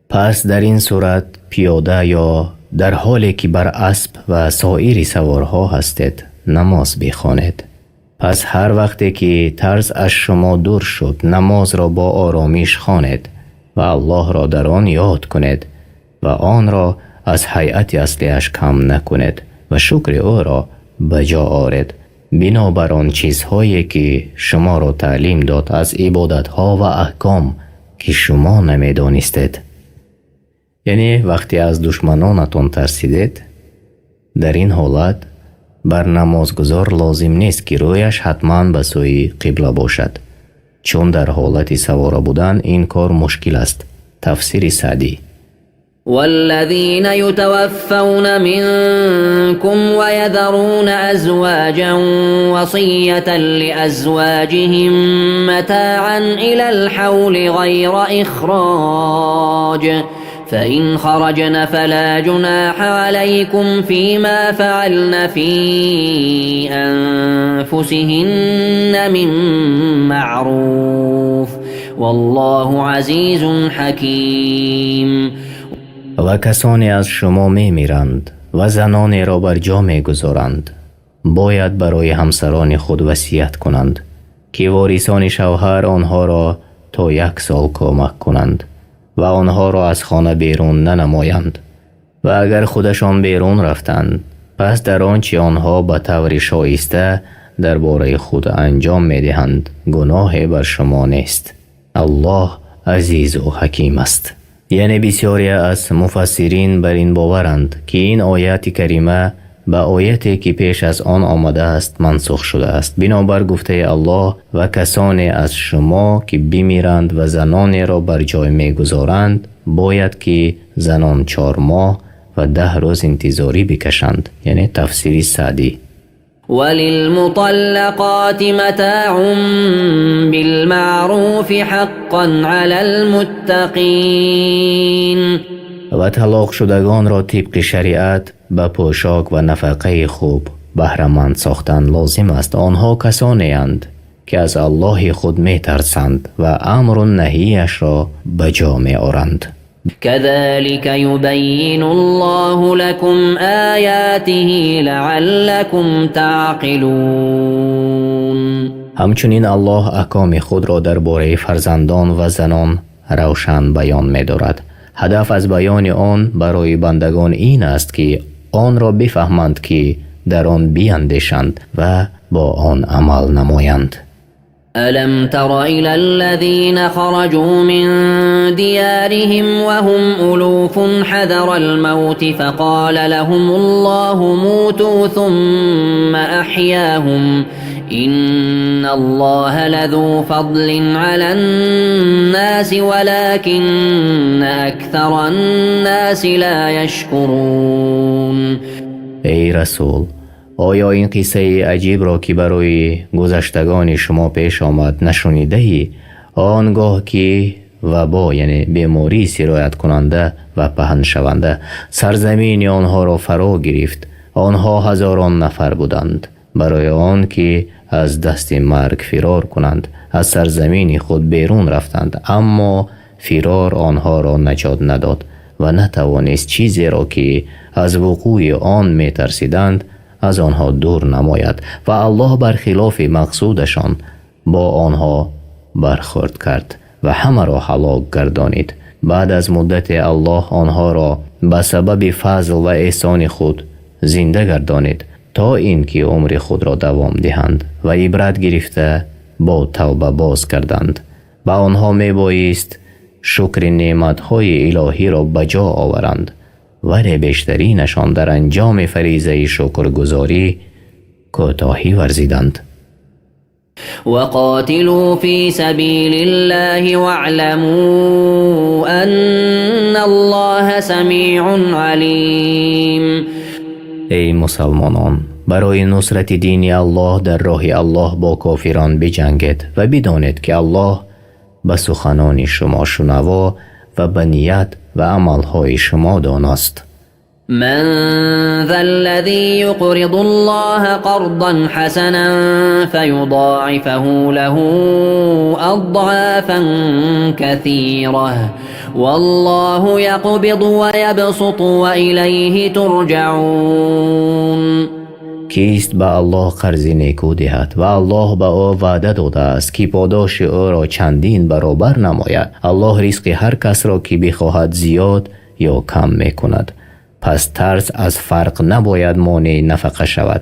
پس در این صورت پیاده یا در حالی که بر اسب و سایر سوارها هستید نماز بخوانید. پس هر وقتی که ترس از شما دور شد نماز را با آرامیش خوانید و الله را در آن یاد کنید و آن را از هیئت اصلیش کم نکنید و شکر او را بجا آورید بنابر آن چیزهایی که شما را تعلیم داد از عبادتها و احکام که شما نمیدانستید. یعنی وقتی از دشمنانتان ترسیدید، در این حالت بر نمازگزار لازم نیست که رویش حتما به سوی قبله باشد، چون در حالت سواره بودن این کار مشکل است. تفسیر سعدی. والذين يتوفون منكم ويذرون أزواجا وصية لأزواجهم متاعا إلى الحول غير إخراج فإن خرجن فلا جناح عليكم فيما فعلن في أنفسهن من معروف والله عزيز حكيم. و کسانی از شما می میرند و زنانی را بر جا می گذارند باید برای همسران خود وصیت کنند که وارثان شوهر آنها را تا 1 سال کمک کنند و آنها را از خانه بیرون ننمایند و اگر خودشان بیرون رفتند پس در آنچه آنها به طور شایسته درباره خود انجام می دهند گناهی بر شما نیست. الله عزیز و حکیم است. یعنی بسیاری از مفسرین بر این باورند که این آیت کریمه به آیتی که پیش از آن آمده است منسوخ شده است. بنابر گفته الله و کسانی از شما که بمیرند و زنانی را بر جای می گذارند باید که زنان 4 ماه و 10 روز انتظاری بکشند. یعنی تفسیر سعدی. وللمطلقات متاع بالمعروف حقا على المتقين. و طلاق شدگان را طبق شریعت به پوشاک و نفقه خوب بهره‌مند ساختن لازم است. آنها کسانی اند که از الله خود می ترسند و امر و نهیش را به جا می آورند. كذلك يبين الله لكم آياته لعلكم تعقلون. همچنین الله احکام خود را درباره فرزندان و زنان روشن بیان می دارد. هدف از بیان آن برای بندگان این است که آن را بفهمند که در آن بیندیشند و با آن عمل نمایند. ألم تر إلى الذين خرجوا من ديارهم وهم ألوف حذر الموت فقال لهم الله موتوا ثم أحياهم إن الله لذو فضل على الناس ولكن أكثر الناس لا يشكرون. ای رسول، آیا این قصه عجیب را که برای گذشتگان شما پیش آمد نشنیده ای؟ آنگاه که وبا یعنی بیماری سرایت کننده و پهن شونده سرزمین آنها را فرا گرفت، آنها هزاران نفر بودند. برای آن که از دست مرگ فرار کنند از سرزمین خود بیرون رفتند، اما فرار آنها را نجات نداد و نتوانست چیزی را که از وقوع آن می ترسیدند از آنها دور نماید و الله برخلاف مقصودشان با آنها برخورد کرد و همه را هلاک گردانید. بعد از مدت الله آنها را به سبب فضل و احسان خود زنده گردانید تا اینکه عمر خود را دوام دهند و عبرت گرفته با توبه باز کردند. و آنها می بایست شکر نعمت‌های الهی را بجا آورند ولی بیشترینشان در انجام فریضه شکرگزاری کوتاهی ورزیدند. وقاتلوا في سبيل الله واعلموا أن الله سميع عليم. ای مسلمانان، برای نصرت دین الله در راه الله با کافران بجنگید و بدانید که الله به سخنان شما شنوا و به نیت و عملهای شما داناست. من ذا الذي يقرض الله قرضا حسنا فيضاعفه له أضعافا كثيرة والله يقبض ويبسط وإليه ترجعون. کیست به الله قرض نیکو دهد و الله به او وعده داده است که پاداش او را چندین برابر نماید. الله رزق هر کس را که بخواهد زیاد یا کم می کند. پس ترس از فرق نباید مانع نفقه شود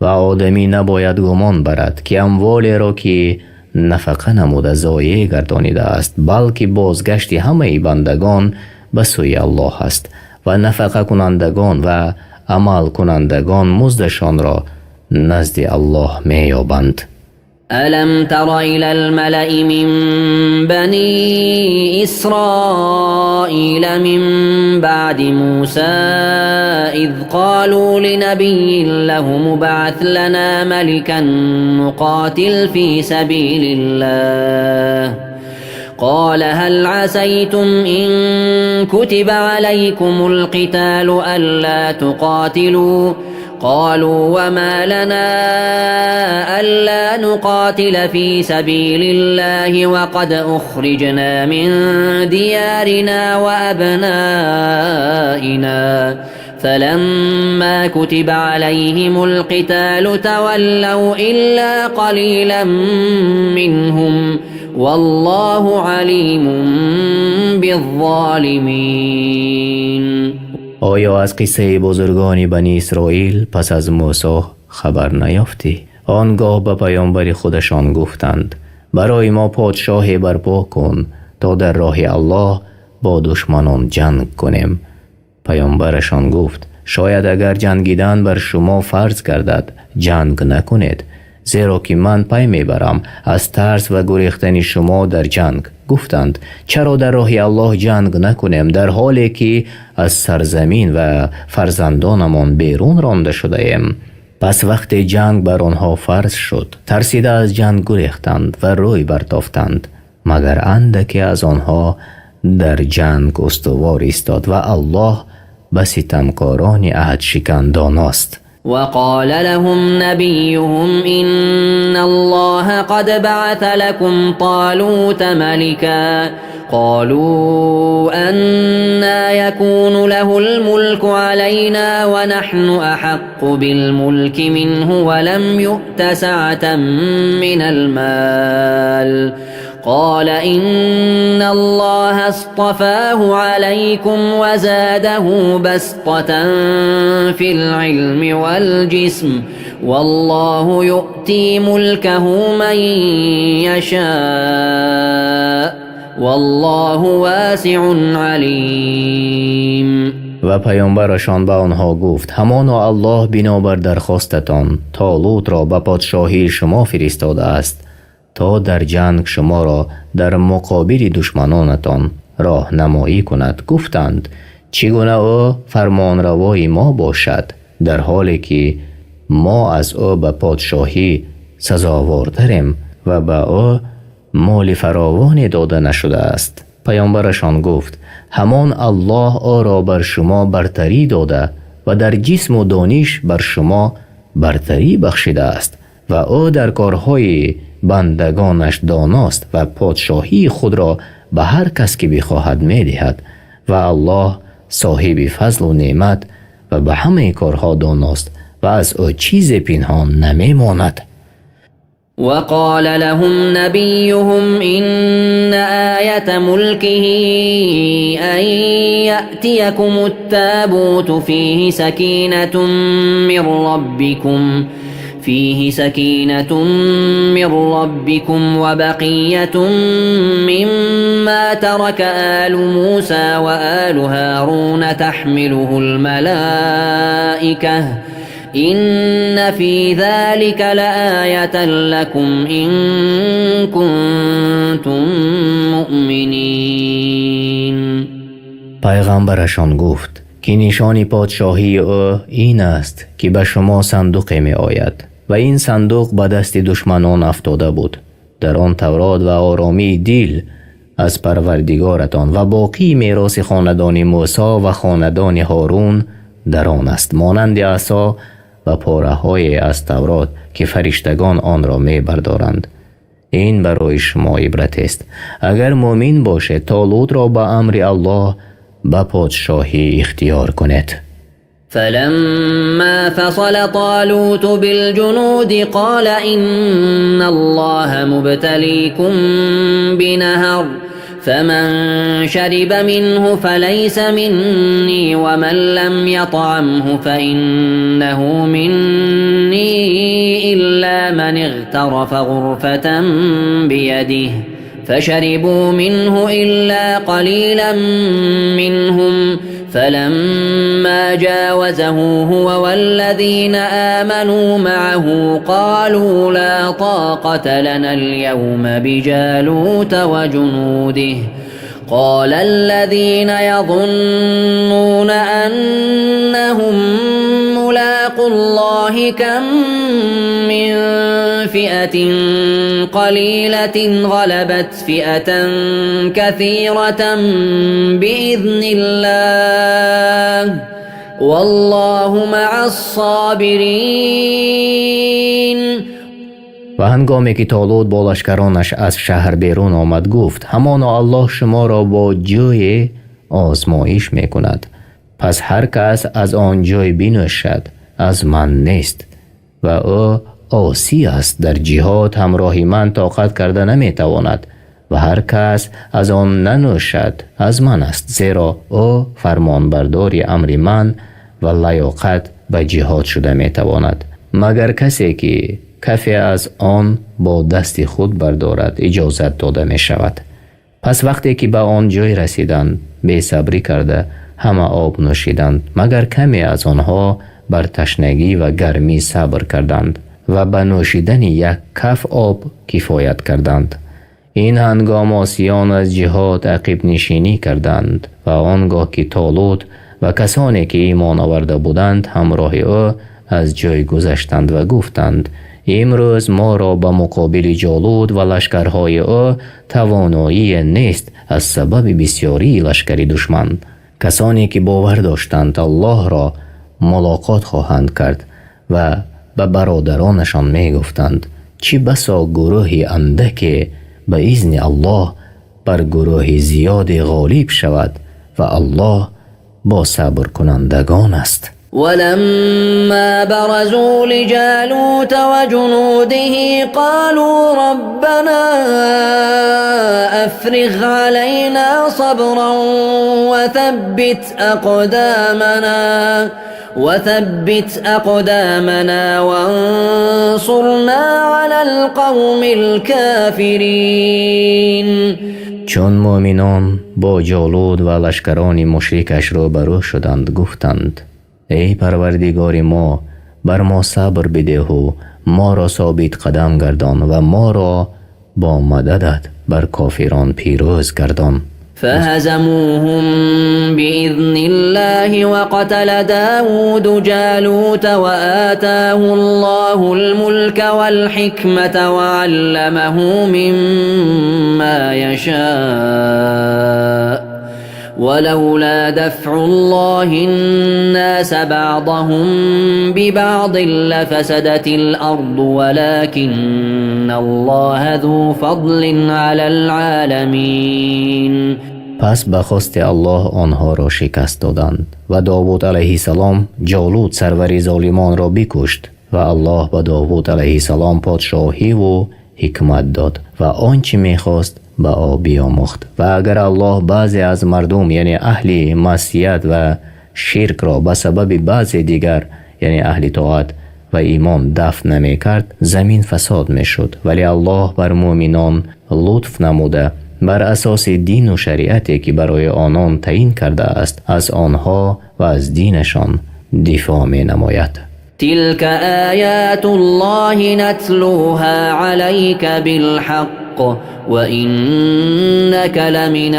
و آدمی نباید گمان برد که اموالی را که نفقه نموده ضایع گردانیده است، بلکه بازگشت همه بندگان به سوی الله است و نفقه کنندگان و عمل کنندگان مزدشان را نزد الله می یابند. ألم تر إلى الملأ من بني إسرائيل من بعد موسى إذ قالوا لنبي له مبعث لنا ملكا نقاتل في سبيل الله قال هل عسيتم إن كتب عليكم القتال ألا تقاتلوا قالوا وما لنا ألا نقاتل في سبيل الله وقد أخرجنا من ديارنا وأبنائنا فلما كتب عليهم القتال تولوا إلا قليلا منهم والله عليم بالظالمين. آیا از قصه بزرگان بنی اسرائیل پس از موسی خبر نیافتی؟ آنگاه به پیامبر خودشان گفتند برای ما پادشاهی برپا کن تا در راه الله با دشمنان جنگ کنیم. پیامبرشان گفت شاید اگر جنگیدن بر شما فرض گردد جنگ نکنید، زیرا که من پی میبرم از ترس و گریختن شما در جنگ. گفتند چرا در راه الله جنگ نکنیم در حالی که از سرزمین و فرزندانمان بیرون رانده شده ایم؟ پس وقت جنگ بر آنها فرض شد ترسیده از جنگ گریختند و روی برتافتند، مگر اندکی از آنها در جنگ استوار ایستاد و الله به ستمکاران عهد شکن داناست. وقال لهم نبيهم إن الله قد بعث لكم طالوت ملكا قالوا أنا يكون له الملك علينا ونحن أحق بالملك منه ولم يؤت سعة من المال قال إن الله اصطفاه عليكم وزاده بسطة في العلم والجسم والله يؤتي ملكه من يشاء والله واسع علیم. و پیامبرشان به آنها گفت همانا الله بنابر درخواستتان طالوت را به پادشاهی شما فرستاده است تا در جنگ شما را در مقابل دشمنانتان راهنمایی کند. گفتند چگونه او فرمانروای ما باشد در حالی که ما از او به پادشاهی سزاوارتریم و به او مال فراوانی داده نشده است. پیامبرشان گفت همان الله او را بر شما برتری داده و در جسم و دانش بر شما برتری بخشیده است و او در کارهای بندگانش داناست و پادشاهی خود را به هر کس که بخواهد میدهد و الله صاحب فضل و نعمت و به همه کارها داناست و از او چیز پنهان نمیماند. وقال لهم نبيهم إن آية ملكه أن يأتيكم التابوت فيه سكينة من ربكم وبقية مما ترك آل موسى وآل هارون تحمله الملائكة إن في ذلك لآية لكم إن كنتم مؤمنين. پیغمبرشان گفت که نشان پادشاهی او این است که به شما صندوق می آید و این صندوق به دست دشمنان افتاده بود. در آن تورات و آرامی دل از پروردگارتان و باقی میراث خاندان موسی و خاندان هارون در آن است، مانند عصا و پاره های از تورات که فرشتگان آن را می بردارند. این برای شما عبرت است. اگر مؤمن باشد طالوت را به امر الله به پادشاهی اختیار کنید. فلما فصل طالوت بالجنود قال إن الله مبتليكم بنهر فمن شرب منه فليس مني ومن لم يطعمه فإنه مني إلا من اغترف غرفة بيده فشربوا منه إلا قليلا منهم فلما جاوزه هو والذين آمنوا معه قالوا لا طاقة لنا اليوم بجالوت وجنوده قال الذين يظنون أنهم ملاقو الله كم من فئة قليلة غلبت فئة كثيرة بإذن الله والله مع الصابرين. و هنگامی که طالوت با لشکرانش از شهر بیرون آمد گفت همانا الله شما را با جای آزمایش می کند، پس هر کس از آن جای بنوشد از من نیست و او عاصی است، در جهاد همراهی من طاقت کرده نمی تواند و هر کس از آن ننوشد از من است، زیرا او فرمان برداری امر من و لیاقت به جهاد شده می تواند، مگر کسی که کفی از آن با دست خود بردارد اجازت داده می شود. پس وقتی که به آن جای رسیدند بی صبری کرده همه آب نوشیدند، مگر کمی از آنها بر تشنگی و گرمی صبر کردند و به نوشیدن یک کف آب کفایت کردند. این هنگام عاصیان از جهاد عقب نشینی کردند و آنگاه که طالوت و کسانی که ایمان آورده بودند همراه او از جای گذشتند و گفتند امروز ما را به مقابل جالوت و لشکرهای او توانایی نیست از سبب بسیاری لشکر دشمن. کسانی که باور داشتند الله را ملاقات خواهند کرد و به برادرانشان می گفتند چی بسا گروهی اندک به اذن الله بر گروه زیاد غالب شود و الله با صبر کنندگان است. ولما برزوا لجالوت وجنوده قالوا ربنا أفرغ علينا صبرا وثبت أقدامنا وانصرنا على القوم الكافرين. چون مؤمنان با جالوت و لشکران مشرکش روبرو شدند گفتند ای پروردگار ما بر ما صبر بده و ما را ثابت قدم گردان و ما را با مددت بر کافران پیروز گردان. فهزموهم بإذن الله وقتل داود جالوت وآتاه الله الملك والحكمة وعلمه مما يشاء ولولا دفع الله الناس بعضهم ببعض لفسدت الأرض ولكن الله ذو فضل على العالمين. پس به خواست الله آنها را شکست دادند و داوود علیه السلام جالوت سرور ظالمان را بکشت و الله به داوود علیه السلام پادشاهی و حکمت داد و آنچه میخواست به او بیاموخت. و اگر الله بعضی از مردم یعنی اهل معصیت و شرک را به سبب بعضی دیگر یعنی اهل طاعت و ایمان دفع نمی کرد زمین فساد می شد، ولی الله بر مؤمنان لطف نموده بر اساس دین و شریعتی که برای آنان تعیین کرده است از آنها و از دینشان دفاع می نماید. تلك آیات الله نتلوها عليك بالحق وإنك لمن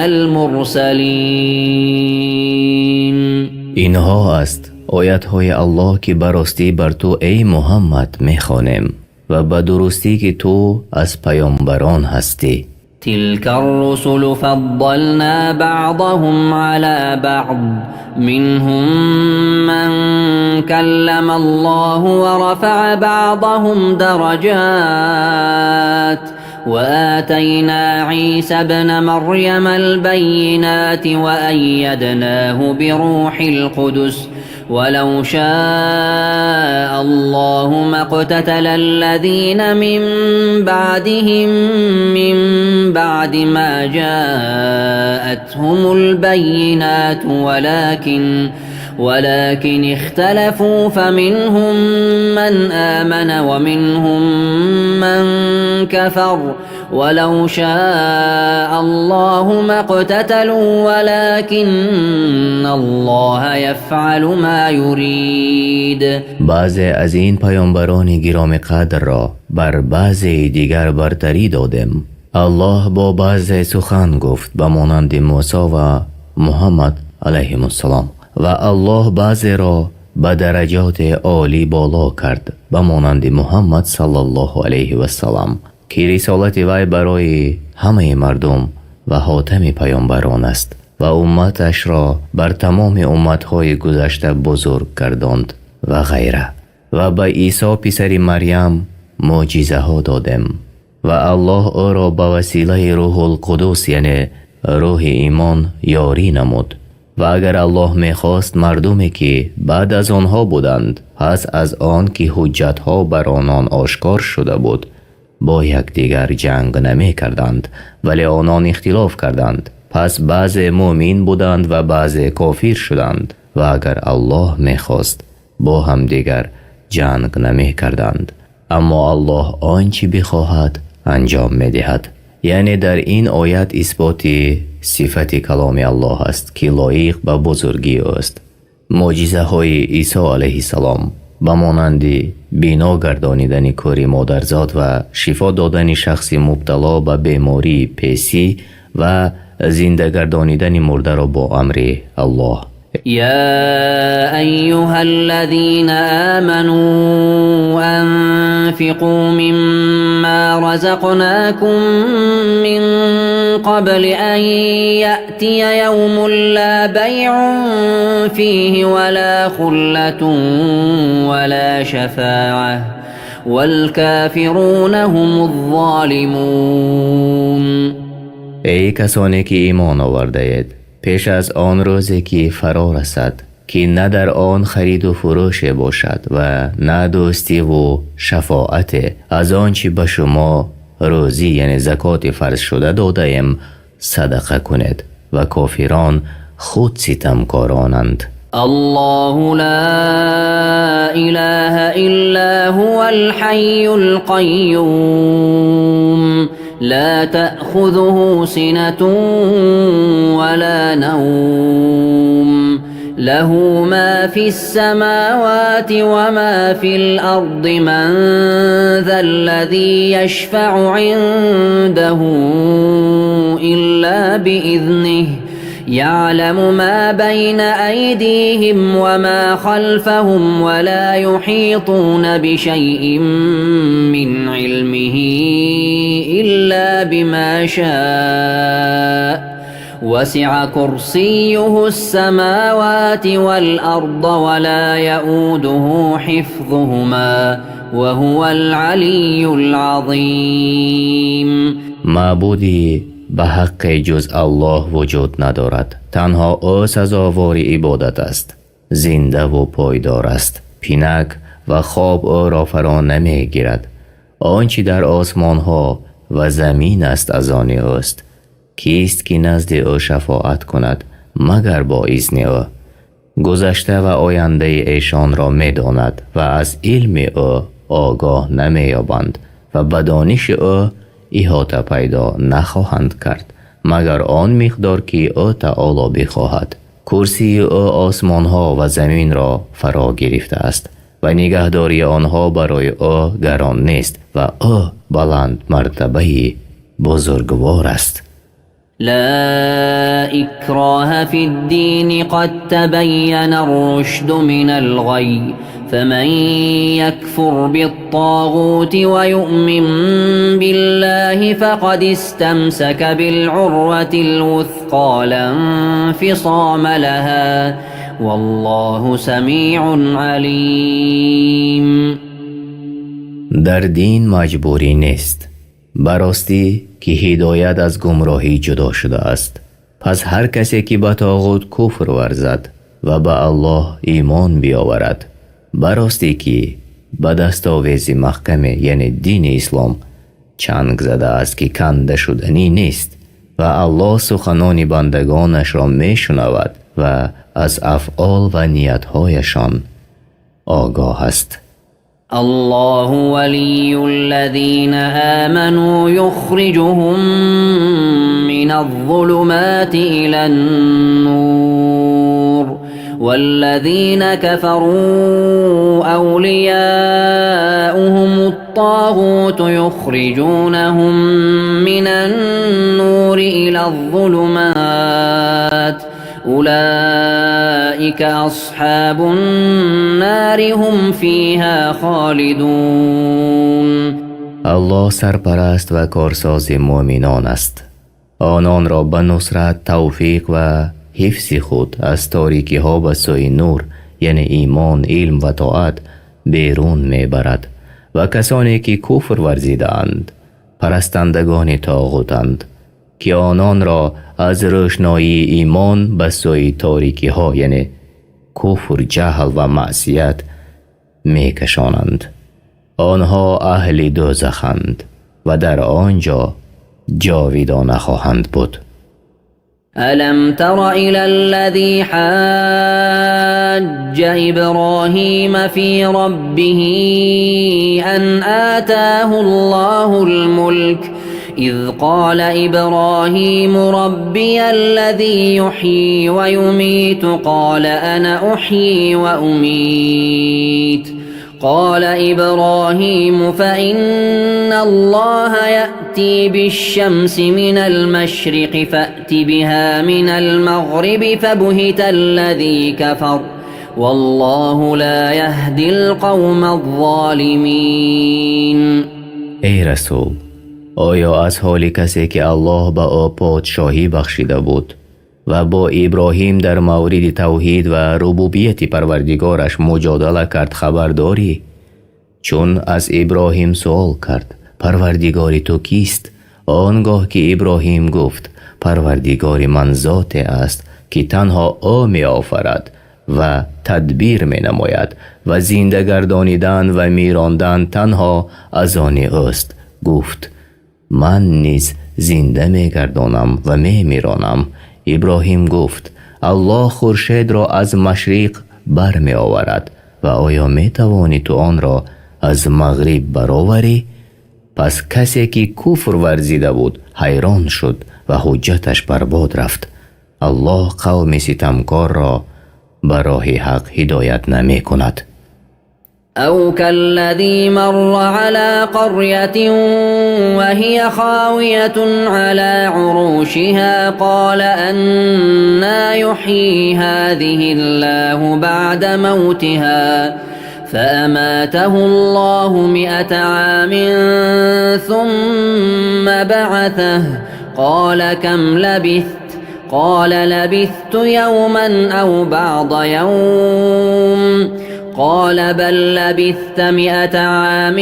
المرسلین. اینها است آیات‌های الله که براستی بر تو ای محمد میخوانیم و به درستی که تو از پیامبران هستی. تلك الرسل فضلنا بعضهم على بعض منهم من كلم الله ورفع بعضهم درجات وآتينا عيسى ابن مريم البينات وأيدناه بروح القدس ولو شاء الله ما اقتتل الذين من بعدهم من بعد ما جاءتهم البينات ولكن اختلفوا فمنهم من آمن ومنهم من كفر ولو شاء الله ما اقتتلوا ولكن الله يفعل ما يريد. بعض از این پیامبران گرامی قدر را بر بعض دیگر برتری دادیم. الله با بعض سخن گفت به مانند موسی و محمد علیهم السلام و الله بعض را به درجات عالی بالا کرد به مانند محمد صلی الله علیه و سلام که رسالت وی برای همه مردم و خاتم پیامبران است و امتش را بر تمام امتهای گذشته بزرگ گرداند و غیره. و به عیسی پسر مریم معجزه ها دادیم و الله او را به وسیله روح القدس یعنی روح ایمان یاری نمود. و اگر الله میخواست مردمی که بعد از آنها بودند پس از آن که حجت ها بر آنان آشکار شده بود با یکدیگر جنگ نمی کردند، ولی آنان اختلاف کردند، پس بعض مؤمن بودند و بعض کافر شدند. و اگر الله میخواست با هم دیگر جنگ نمی کردند، اما الله آنچه بخواهد انجام میدهد. یعنی در این آیت اثبات صفت کلام الله است که لایق به بزرگی است. معجزه های عیسی علیه السلام به مانند بینا گردانیدن کار مادرزاد و شفا دادن شخص مبتلا به بیماری پیسی و زنده گردانیدن مرده را با امر الله. يا أيها الذين آمنوا أنفقوا مما رزقناكم من قبل أن يأتي يوم لا بيع فيه ولا خلة ولا شفاعة والكافرون هم الظالمون. ای کسانی که ایمان آورده اید، پیش از آن روزی که فرا رسد که نه در آن خرید و فروش باشد و نه دوستی و شفاعت، از آنچه به شما روزی یعنی زکات فرض شده داده ایم صدقه کنید و کافران خود ستمکارانند. الله لا إله إلا هو الحي القيوم لا تأخذه سنة ولا نوم له ما في السماوات وما في الأرض من ذا الذي يشفع عنده إلا بإذنه يعلم ما بين أيديهم وما خلفهم ولا يحيطون بشيء من علمه إلا بما شاء وسع كرسيه السماوات والأرض ولا يؤوده حفظهما وهو العلي العظيم. معبودی به حق جز الله وجود ندارد. تنها او سزاوار عبادت است. زنده و پایدار است. پینک و خواب او را فرا نمی گیرد. آنچه در آسمان ها و زمین است از آن اوست. کیست که نزد او شفاعت کند مگر با اذن او؟ گذشته و آینده ایشان را می داند و از علم او آگاه نمی یابند و به دانش او احاطه پیدا نخواهند کرد مگر آن مقدار که او تعالی بخواهد. کرسی او آسمان ها و زمین را فرا گرفته است و نگهداری آنها برای او گران نیست و او بلند مرتبه بزرگوار است. لا إكراه في الدين قد تبين الرشد من الغي فمن يكفر بالطاغوت ويؤمن بالله فقد استمسك بالعروة الوثقى لا انفصام لها والله سميع عليم. در دین مجبوری نیست. براستی که هدایت از گمراهی جدا شده است. پس هر کسی که به طاغوت کفر ورزد و به الله ایمان بیاورد، براستی که به دستاویز محکم یعنی دین اسلام چنگ زده است که کنده شدنی نیست و الله سخنان بندگانش را می شنود و از افعال و نیتهایشان آگاه است. الله ولي الذين آمنوا يخرجهم من الظلمات إلى النور والذين كفروا أولياؤهم الطاغوت يخرجونهم من النور إلى الظلمات أولئك أصحاب النار هم فيها خالدون. الله سرپرست و کارساز مؤمنان است. آنان را به نصرت، توفیق و حفظ خود از تاریکی ها به سوی نور یعنی ایمان، علم و طاعت بیرون میبرد و کسانی که کفر ورزیدند پرستندگان طاغوتند که آنان را از روشنایی ایمان به سوی تاریکی ها یعنی کفر، جهل و معصیت میکشانند. آنها اهل دوزخند و در آنجا جاویدانه خواهند بود. ألم تر إلى الذي حاج إبراهيم في ربه أن آتاه الله الملك إذ قال إبراهيم ربي الذي يحيي ويميت قال أنا أحيي وأميت قال إبراهيم فإن الله يأتي بالشمس من المشرق فأت بها من المغرب فبهت الذي كفر والله لا يهدي القوم الظالمين. ای رسول، آیا از حال کسی که الله به او پادشاهی بخشیده بود و با ابراهیم در مورد توحید و ربوبیت پروردگارش مجادله کرد خبر داری؟ چون از ابراهیم سوال کرد پروردگار تو کیست؟ آنگاه که ابراهیم گفت پروردگار من ذات است که تنها او می آفرد و تدبیر می نماید و زنده گردانیدن و میراندن تنها از آن اوست. گفت من نیز زنده می گردانم و می میرانم. ابراهیم گفت الله خورشید را از مشرق بر می آورد و آیا می توانی تو آن را از مغرب برآوری؟ پس کسی که کفر ورزیده بود حیران شد و حجتش برباد رفت. الله قوم ستمکار را به راه حق هدایت نمی کند. أو كالذي مر على قرية وهي خاوية على عروشها قال أنا يحيي هذه الله بعد موتها فأماته الله 100 عام ثم بعثه قال كم لبثت قال لبثت يوما أو بعض يوم قال بل لبثت 100 عام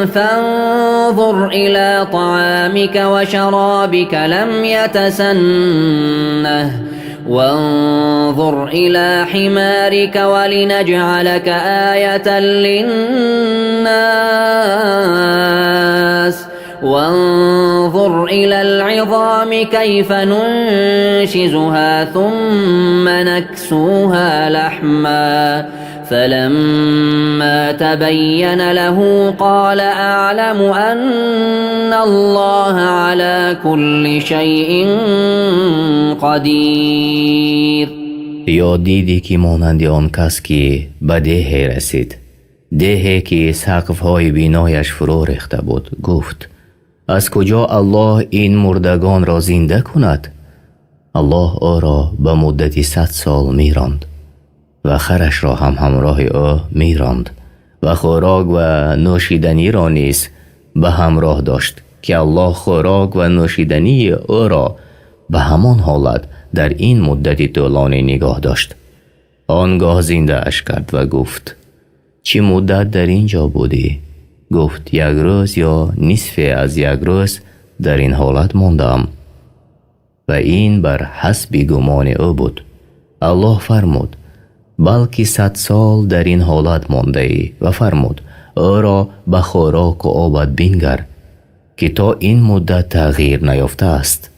فانظر إلى طعامك وشرابك لم يتسنه وانظر إلى حمارك ولنجعلك آية للناس وانظر إلى العظام كيف ننشزها ثم نكسوها لحما فلما تبين له قال أعلم أن الله على كل شيء قدیر. یا دیدی که مانند آن کس که به دهی رسید، دهی که سقف‌های بینایش فرو ریخته بود، گفت از کجا الله این مردگان را زنده کند؟ الله او را به مدت 100 سال میراند و خرش را هم همراه او میراند و خوراک و نوشیدنی را نیز به همراه داشت که الله خوراک و نوشیدنی او را به همان حالت در این مدت طولانی نگاه داشت. آنگاه زنده اش کرد و گفت چه مدت در اینجا بودی؟ گفت 1 روز یا نصف از 1 روز در این حالت ماندم و این بر حسب گمان او بود. الله فرمود بلکه 100 سال در این حالت مانده ای و فرمود او را به خوراک و آبت بنگر که تا این مدت تغییر نیافته است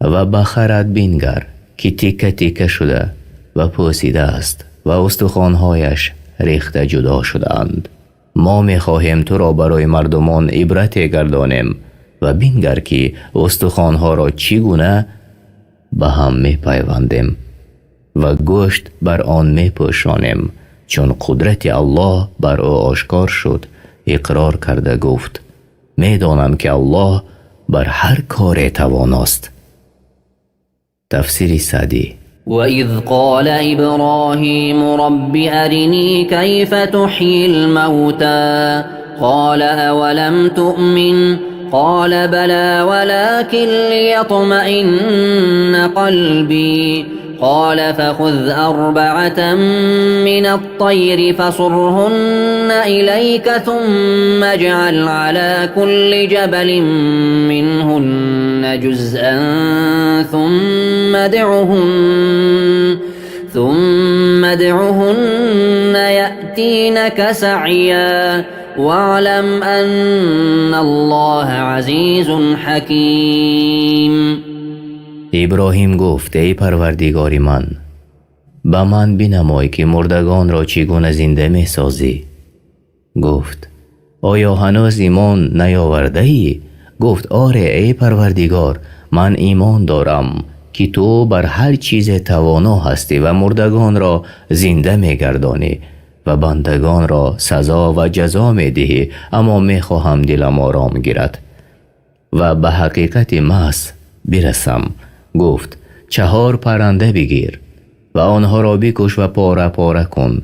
و به خرت بنگر که تیکه تیکه شده و پوسیده است و استخوانهایش ریخته جدا شده اند ما میخواهیم تو را برای مردمان عبرت گردانیم و بینگر که استخوانها را چگونه به هم میپیوندیم و گوشت بر آن میپوشانیم. چون قدرت الله بر او آشکار شد اقرار کرده گفت میدانم که الله بر هر کار تواناست. تفسیر سعدی. وإذ قال إبراهيم رب أرني كيف تحيي الموتى قال أولم تؤمن قال بلى ولكن ليطمئن قلبي قال فخذ أربعة من الطير فصرهن إليك ثم اجعل على كل جبل منهن جزءا ثم ادعهن يأتينك سعيا واعلم أن الله عزيز حكيم. ابراهیم گفت ای پروردگار من به من بنمای که مردگان را چگونه زنده می سازی. گفت آیا هنوز ایمان نیاورده ای؟ گفت آره ای پروردگار من ایمان دارم که تو بر هر چیز توانا هستی و مردگان را زنده می گردانی و بندگان را سزا و جزا می دهی، اما می خواهم دلم آرام گیرد و به حقیقت محض برسم. گفت 4 پرنده بگیر و آنها را بکش و پاره پاره کن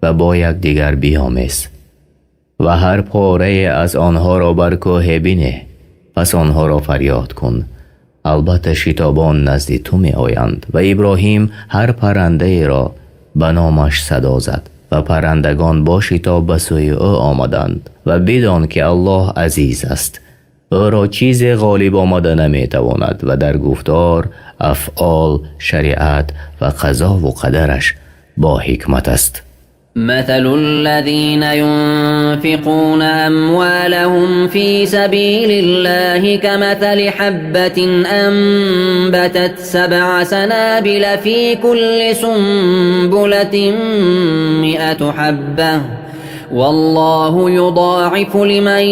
و با یک دیگر بیامیز و هر پاره از آنها را بر کوه بینه، پس آنها را فریاد کن. البته شتابان نزد تو می آیند. و ابراهیم هر پرنده را به نامش صدا زد و پرندگان با شتاب به سوی او آمدند و بدان که الله عزیز است، او را چیز غالب آمده نمی تواند و در گفتار، افعال، شریعت و قضا و قدرش با حکمت است. مثل الذين ينفقون أموالهم في سبيل الله كمثل حبة أنبتت 7 سنابل في كل سنبلة 100 حبة والله يضاعف لمن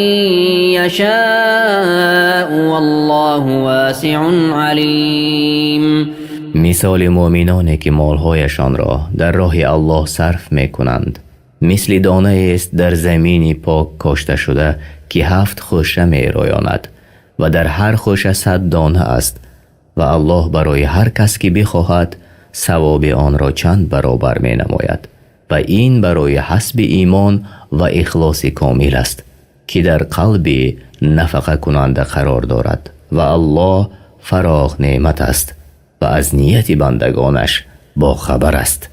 يشاء والله واسع عليم. مثال مؤمنانی که مالهایشان را در راه الله صرف می کنند مثل دانه است در زمینی پاک کاشته شده که 7 خوشه می رایاند و در هر خوشه 100 دانه است و الله برای هر کس که بخواهد ثواب آن را چند برابر می نماید و این برای حسب ایمان و اخلاص کامل است که در قلب نفقه کننده قرار دارد و الله فراخ نعمت است و از نیت بندگانش با خبر است.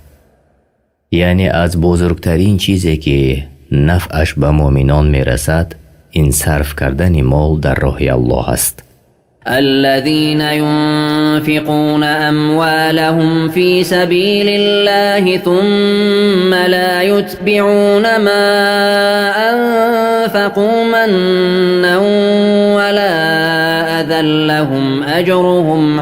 یعنی از بزرگترین چیزی که نفعش به مؤمنان میرسد این صرف کردن مال در راه الله است. الذين ينفقون أموالهم في سبيل الله ثم لا يتبعون ما أنفقوا منا ولا أذى لهم أجرهم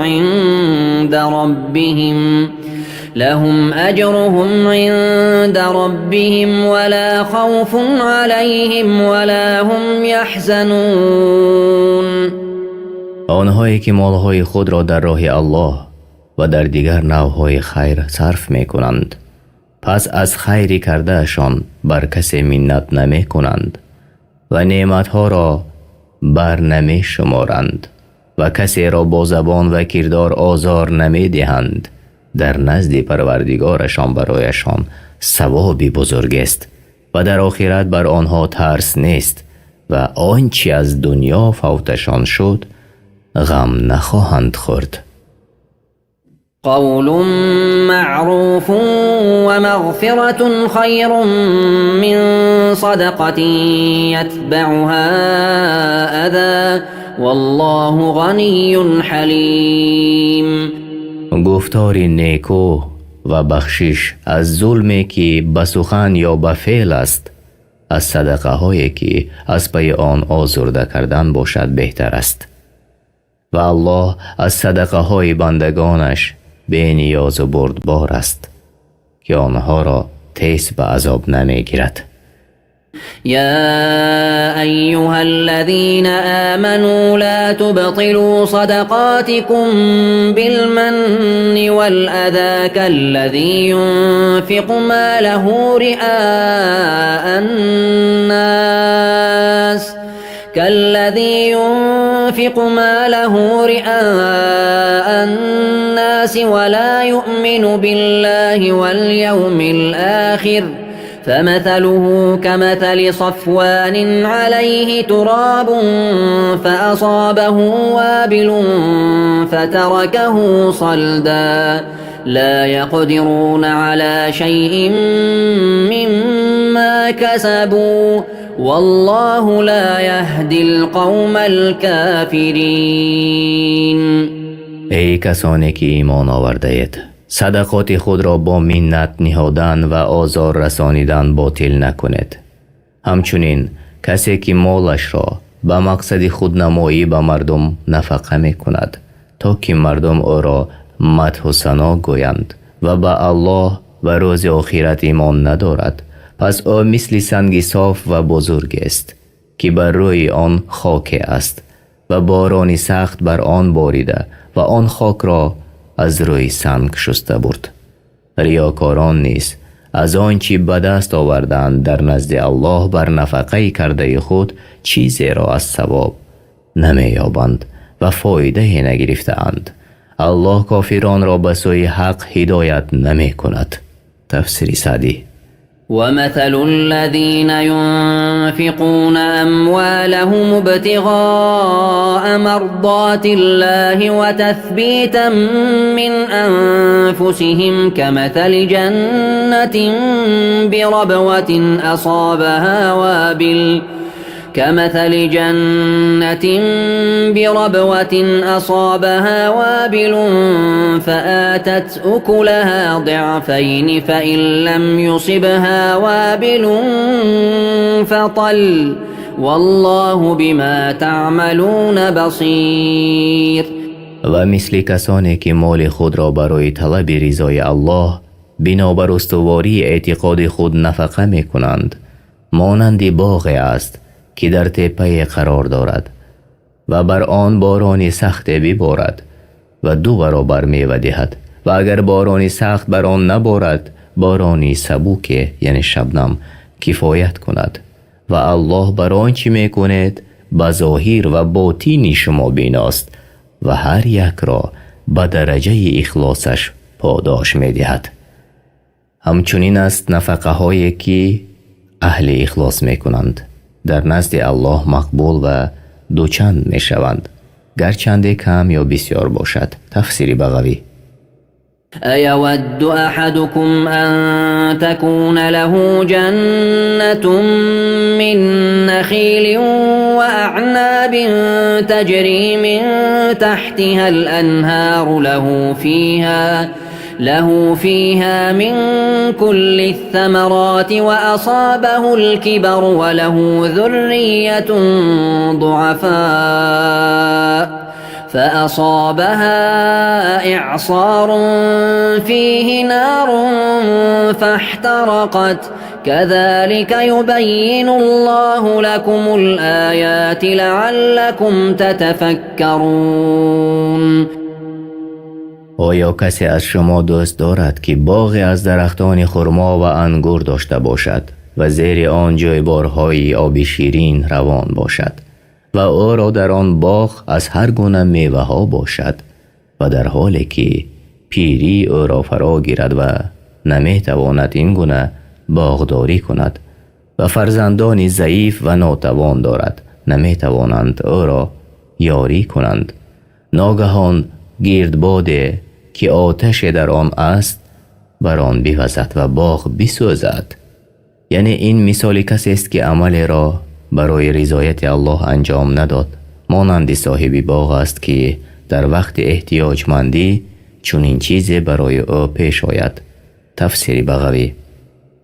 عند ربهم ولا خوف عليهم ولا هم يحزنون. آنهایی که مالهای خود را در راه الله و در دیگر نوعهای خیر صرف می کنند پس از خیری کردهشان بر کسی منت نمی کنند و نعمتها را بر نمی شمارند و کسی را با زبان و کردار آزار نمی دهند. در نزد پروردگارشان برایشان ثوابی بزرگ است و در آخرت بر آنها ترس نیست و آنچه از دنیا فوتشان شد غم نخواهند خورد. قول معروف ومغفرة خير من صدقة يتبعها أذى والله غني حليم. گفتار نیکو و بخشش از ظلمی که به سخن یا به فعل است از صدقه هایی که از پی آن آزرده کردن باشد بهتر است و الله از صدقه های بندگانش بی نیاز و بردبار است که آنها را تیز به عذاب نمی گیرد. يا أيها الذين آمنوا لا تبطلوا صدقاتكم بالمن والأذى كالذي ينفق ماله رئاء الناس ولا يؤمن بالله واليوم الآخر فمثله كمثل صفوان عليه تراب فأصابه وابل فتركه صلدا لا يقدرون على شيء مما كسبوا والله لا يهدي القوم الكافرين. ای کسانی که ایمان آورده اید، صدقات خود را با منت نهادن و آزار رسانیدن باطل نکنید. همچنین کسی که مالش را به مقصد خودنمایی به مردم نفقه می کند تا که مردم او را مدح و ثنا گویند و به الله و روز آخرت ایمان ندارد، پس او مثل سنگ صاف و بزرگ است که بر روی آن خاک است و بارانی سخت بر آن باریده و آن خاک را از روی سنگ شسته برد. ریاکاران نیز از آنچه به دست آوردند در نزد الله بر نفقه کرده خود چیزی را از ثواب نمی‌یابند و فایده نگرفتند. الله کافران را به سوی حق هدایت نمی کند. تفسیر سعدی. ومثل الذين ينفقون أموالهم ابتغاء مرضات الله وتثبيتا من أنفسهم كمثل جنة بربوة أصابها وابل فآتت أكلها ضعفين فإن لم يصبها وابل فطل والله بما تعملون بصير. و مثل کسانی که مال خود را برای طلب رضای الله بنابر استواری اعتقاد خود نفقه می کنند، مانند باغ است که در تپه قرار دارد و بر آن باران سخت ببارد و 2 برابر میوه دهد و اگر باران سخت بر آن نبارد بارانی سبوک یعنی شبنم کفایت کند و الله بر آنچه میکند به ظاهر و باطن شما بیناست و هر یک را به درجه اخلاصش پاداش میدهد. همچنین است نفقه هایی که اهل اخلاص میکنند در نزد الله مقبول و دوچند می شوند، گرچند کم یا بسیار باشد. تفسیر بغوی. أيود أحدكم أن تكون له جنة من نخيل وأعناب تجري من تحتها الأنهار له فيها من كل الثمرات وأصابه الكبر وله ذرية ضعفاء فأصابها إعصار فيه نار فاحترقت كذلك يبين الله لكم الآيات لعلكم تتفكرون. آیا کسی از شما دوست دارد که باغی از درختان خرما و انگور داشته باشد و زیر آن جویبارهای آب شیرین روان باشد و او را در آن باغ از هر گونه میوه ها باشد و در حالی که پیری او را فرا گیرد و نمیتواند این گونه باغداری کند و فرزندانی ضعیف و ناتوان دارد نمیتوانند او را یاری کنند، ناگهان گردباد که آتش در آن است بر آن بوزد و باغ بسوزد. یعنی این مثال کسی است که عمل را برای رضایت الله انجام نداد، مانند صاحب باغ است که در وقت احتیاجمندی چنین چیزی برای او پیش آید. تفسیر بغوی.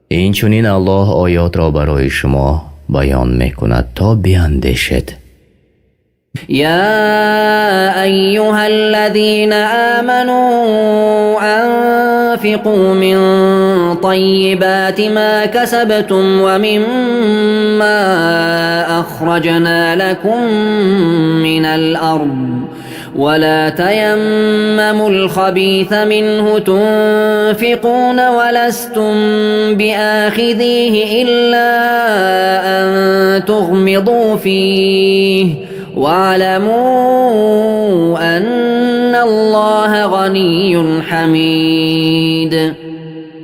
این چنین الله آیات را برای شما بیان میکند تا بیندیشید. يا أيها الذين آمنوا وأنفقوا من طيبات ما كسبتم ومما أخرجنا لكم من الأرض ولا تيمموا الخبيث منه تنفقون ولستم بآخذيه إلا أن تغمضوا فيه واعلموا أن الله غني حمید.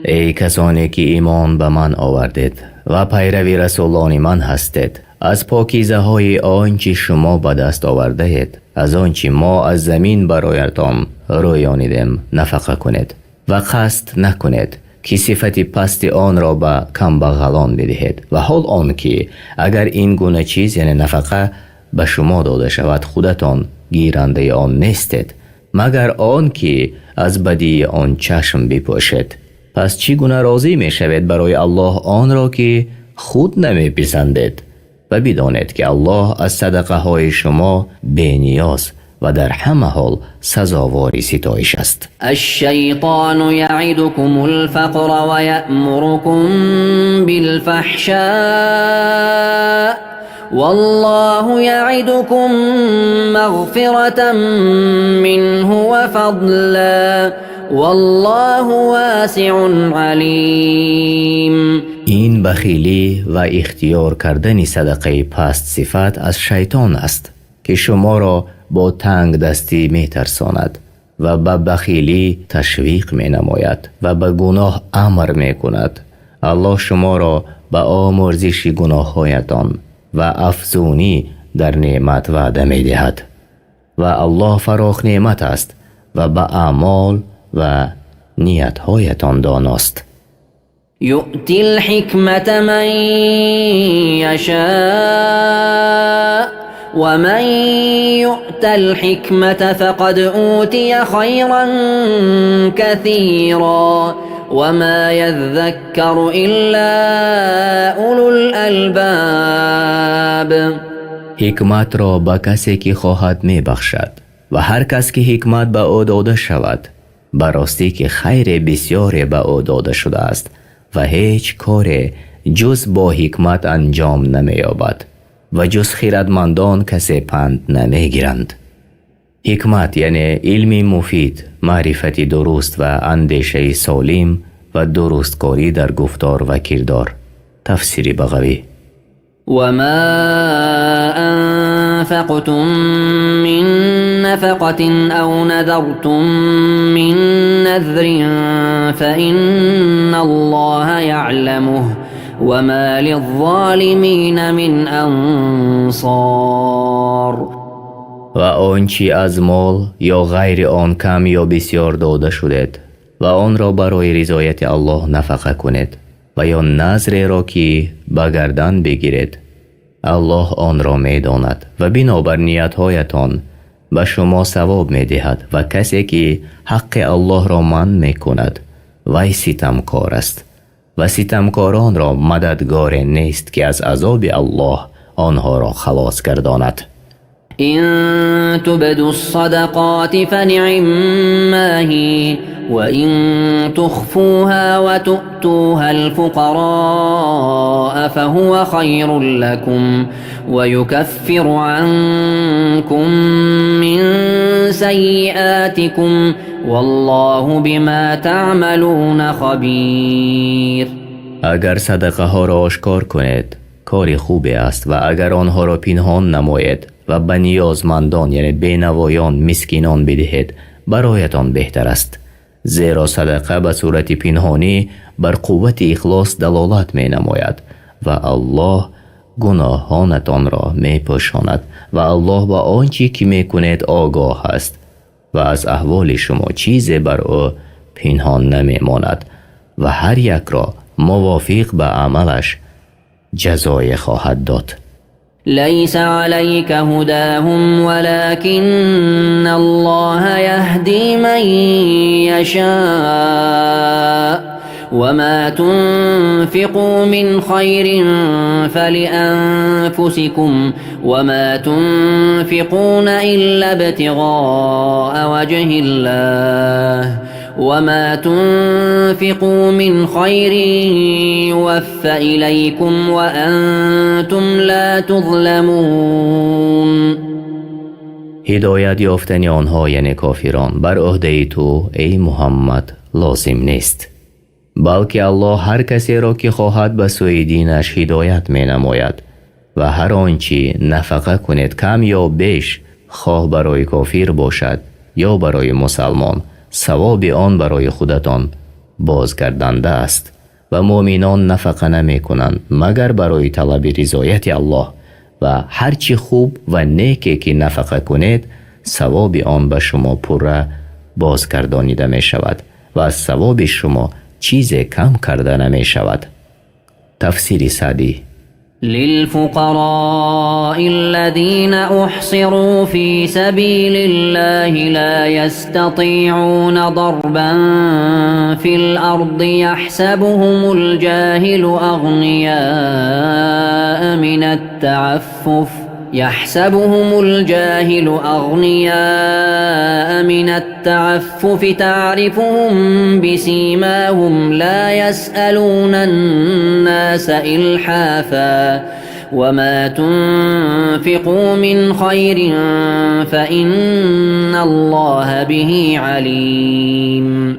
ای کسانی که ایمان به من آوردید و پیروی رسولان من هستید، از پاکیزه های آنچه شما به دست آورده اید، از آنچه ما از زمین برایتان رویانیدیم نفقه کنید و قصد نکنید که صفت پست آن را به کمبغلان بدهید. و حال آن که اگر این گونه چیز یعنی نفقه به شما داده شود خودتان گیرنده آن نیستید مگر آن که از بدی آن چشم بپوشید. پس چگونه راضی می شوید برای الله آن را که خود نمی پسندید؟ و بدانید که الله از صدقه های شما بی نیاز و در همه حال سزاوار ستایش است. الشیطان یعدکم الفقر و یأمرکم بالفحشاء والله یعدکم مغفرة منه و فضلا والله واسع علیم. این بخیلی و اختیار کردن صدقه پست صفت از شیطان است که شما را با تنگ دستی می ترساند و به بخیلی تشویق می نماید و به گناه امر می کند. الله شما را به آمرزش گناه هایتان و افزونی در نعمت وعده می دهد و الله فراخ نعمت است و به اعمال و نیت هایتان داناست. یؤتی الحکمت من یشاء و من یؤت الحکمت فقد اوتی خیرا کثیرا و ما یذکر الا اولو الالباب. حکمت را به کسی که خواهد می بخشد و هر کس که حکمت به او داده شود براستی که خیر بسیاری به او داده شده است و هیچ کاری جز با حکمت انجام نمی یابد و جز خیرتمندان کسی پند نمی گیرند. حکمت یعنی علم مفید، معرفت درست و اندیشه سالم و درست کاری در گفتار و کردار. تفسیر بغوی. و ما انفقتم من نفقة او نذرتم من نذر فإن الله يعلمه وما للظالمين من انصار. و آنچه از مال یا غیر آن کم یا بسیار داده شدید و آن را برای رضایت الله نفقه کنید و یا نذر را که به گردن بگیرید، الله آن را می داند و بنابر نیت هایتان به شما ثواب می دهد و کسی که حق الله را منع می کند وی ستمکار است و ستمکاران را مددگار نیست که از عذاب الله آنها را خلاص گرداند. إن تبدوا الصدقات فنعما هي وإن تخفوها وتؤتوها الفقراء فهو خير لكم ويكفر عنكم من سيئاتكم والله بما تعملون خبير. اگر صدقه ها را آشکار کنید کاری خوبی است و اگر آنها را پنهان نمایید و به نیازمندان یعنی بینوایان مسکینان بدهید برایتان بهتر است، زیرا صدقه به صورت پنهانی بر قوت اخلاص دلالت می نماید و الله گناهانتان را می پوشاند و الله با آنچه که می کنید آگاه است و از احوال شما چیزی بر او پنهان نمی ماند و هر یک را موافق به عملش جزای خواهد داد. ليس عليك هداهم ولكن الله يهدي من يشاء وما تنفقوا من خير فلأنفسكم وما تنفقون إلا ابتغاء وجه الله وما تنفقوا من خير يوف إليكم وأنتم لا تظلمون. هدایت یافتن آنها یعنی کافران بر عهده تو ای محمد لازم نیست، بلکه الله هر کسی را که خواهد به سوی دینش هدایت می نماید و هر آنچه نفقه کنید کم یا بیش، خواه برای کافر باشد یا برای مسلمان، ثواب آن برای خودتان بازگردنده است. و مؤمنان نفقه نمی کنند مگر برای طلب رضایت الله و هرچی خوب و نیکی که نفقه کنید ثواب آن به شما پوره بازگردانیده می شود و از ثواب شما چیزی کم کرده نمی شود. تفسیر سعدی. للفقراء الذين أحصروا في سبيل الله لا يستطيعون ضربا في الأرض يحسبهم الجاهل أغنياء من التعفف تعرفهم بسيماهم لا يسألون الناس إلحافا وما تنفقوا من خير فإن الله به عليم.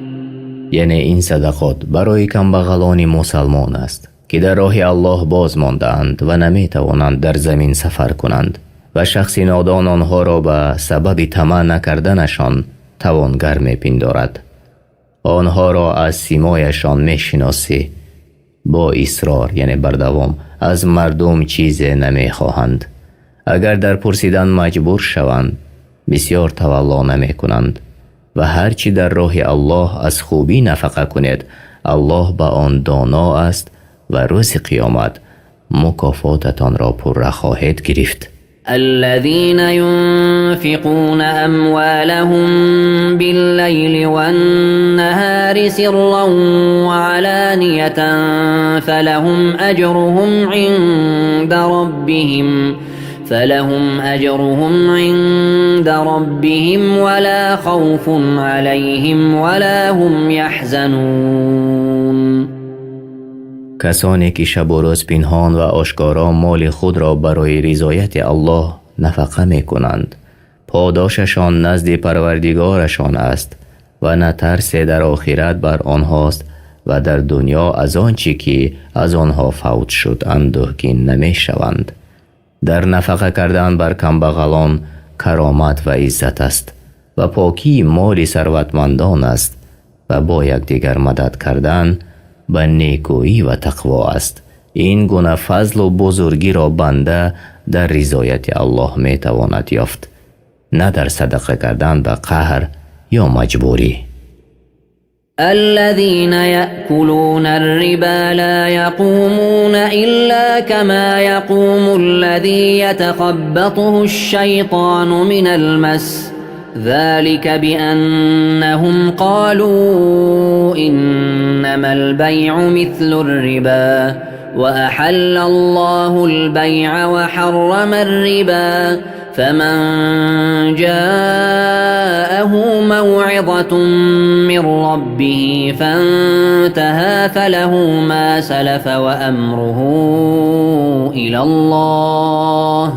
یعنی این صدقات برای کمبغلان مسلمان است که در راه الله باز ماندند و نمی توانند در زمین سفر کنند و شخص نادان آنها را به سبب طمع نکردنشان توانگر می پندارد. آنها را از سیمایشان می شناسی، با اصرار یعنی بردوام از مردم چیزی نمی خواهند. اگر در پرسیدن مجبور شوند بسیار تولا نمی کنند و هرچی در راه الله از خوبی نفقه کنید الله به آن دانا است و روز قیامت مکافاتتان را پره خواهد گرفت. الذين ينفقون أموالهم بالليل والنهار سرا وعلانية فلهم أجرهم عند ربهم ولا خوف عليهم ولا هم يحزنون. کسانی که شب و روز پنهان و آشکارا مال خود را برای رضایت الله نفقه می کنند پاداششان نزد پروردگارشان است و نه ترس در آخرت بر آنهاست و در دنیا از آنچه که از آنها فوت شد اندوهگین نمی شوند. در نفقه کردن بر کمبغلان کرامت و عزت است و پاکی مال ثروتمندان است و با یکدیگر مدد کردن به نیکویی و تقوا است. این گونه فضل و بزرگی را بنده در رضایت الله می تواند یافت، نه در صدقه کردن به قهر یا مجبوری. الذين يأكلون الربا لا يقومون إلا كما يقوم الذي يتخبطه الشيطان من المس ذلك بأنهم قالوا إنما البيع مثل الربا وأحل الله البيع وحرم الربا فمن جاءه موعظة من ربه فانتهى فله ما سلف وأمره إلى الله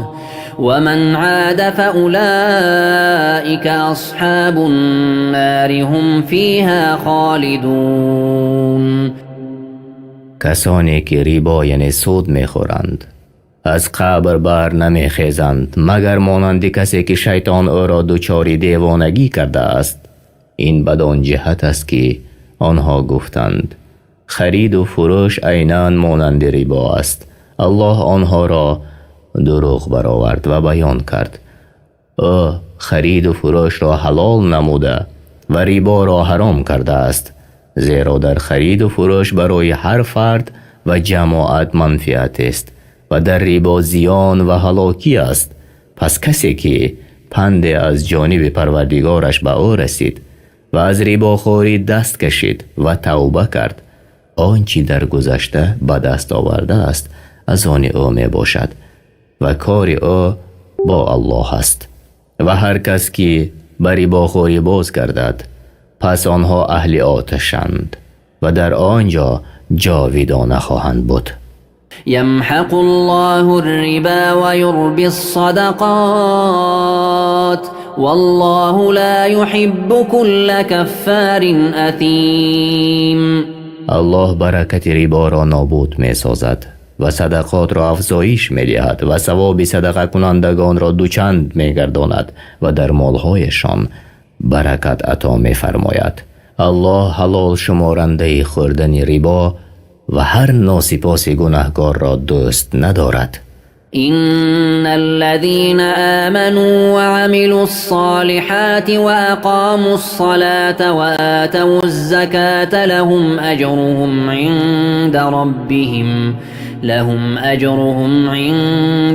ومن عاد فأولئك أصحاب النار هم فيها خالدون. کسانی که ریبا یعنی سود میخورند از قبر بر نمیخیزند مگر مانند کسی که شیطان او را دچار دیوانگی کرده است. این بدان جهت است که آنها گفتند خرید و فروش عیناً مانند ریبا است. الله آنها را دروغ برآورد و بیان کرد. او خرید و فروش را حلال نموده و ریبا را حرام کرده است، زیرا در خرید و فروش برای هر فرد و جماعت منفعت است و در ریبا زیان و هلاکی است. پس کسی که پند از جانب پروردگارش به او رسید و از ریباخوری دست کشید و توبه کرد، آنچه در گذشته به دست آورده است از آن او می باشد و کار او با الله است. و هر کس که به ریباخوری باز گردد پس آنها اهل آتشند و در آنجا جاویدانه خواهند بود. يمحق الله الربا ويربي الصدقات والله لا يحب كل كفار أثيم. الله برکت ریبا را نابود می سازد و صدقات را افزایش می دهد و ثواب صدقه کنندگان را دوچند می گرداند و در مالهایشان برکت عطا می فرماید. الله حلال شمارنده خوردن ریبا و هر ناسپاس گناهکار را دوست ندارد. إن الذين آمنوا وعملوا الصالحات وأقاموا الصلاة وآتوا الزكاة لهم أجرهم عند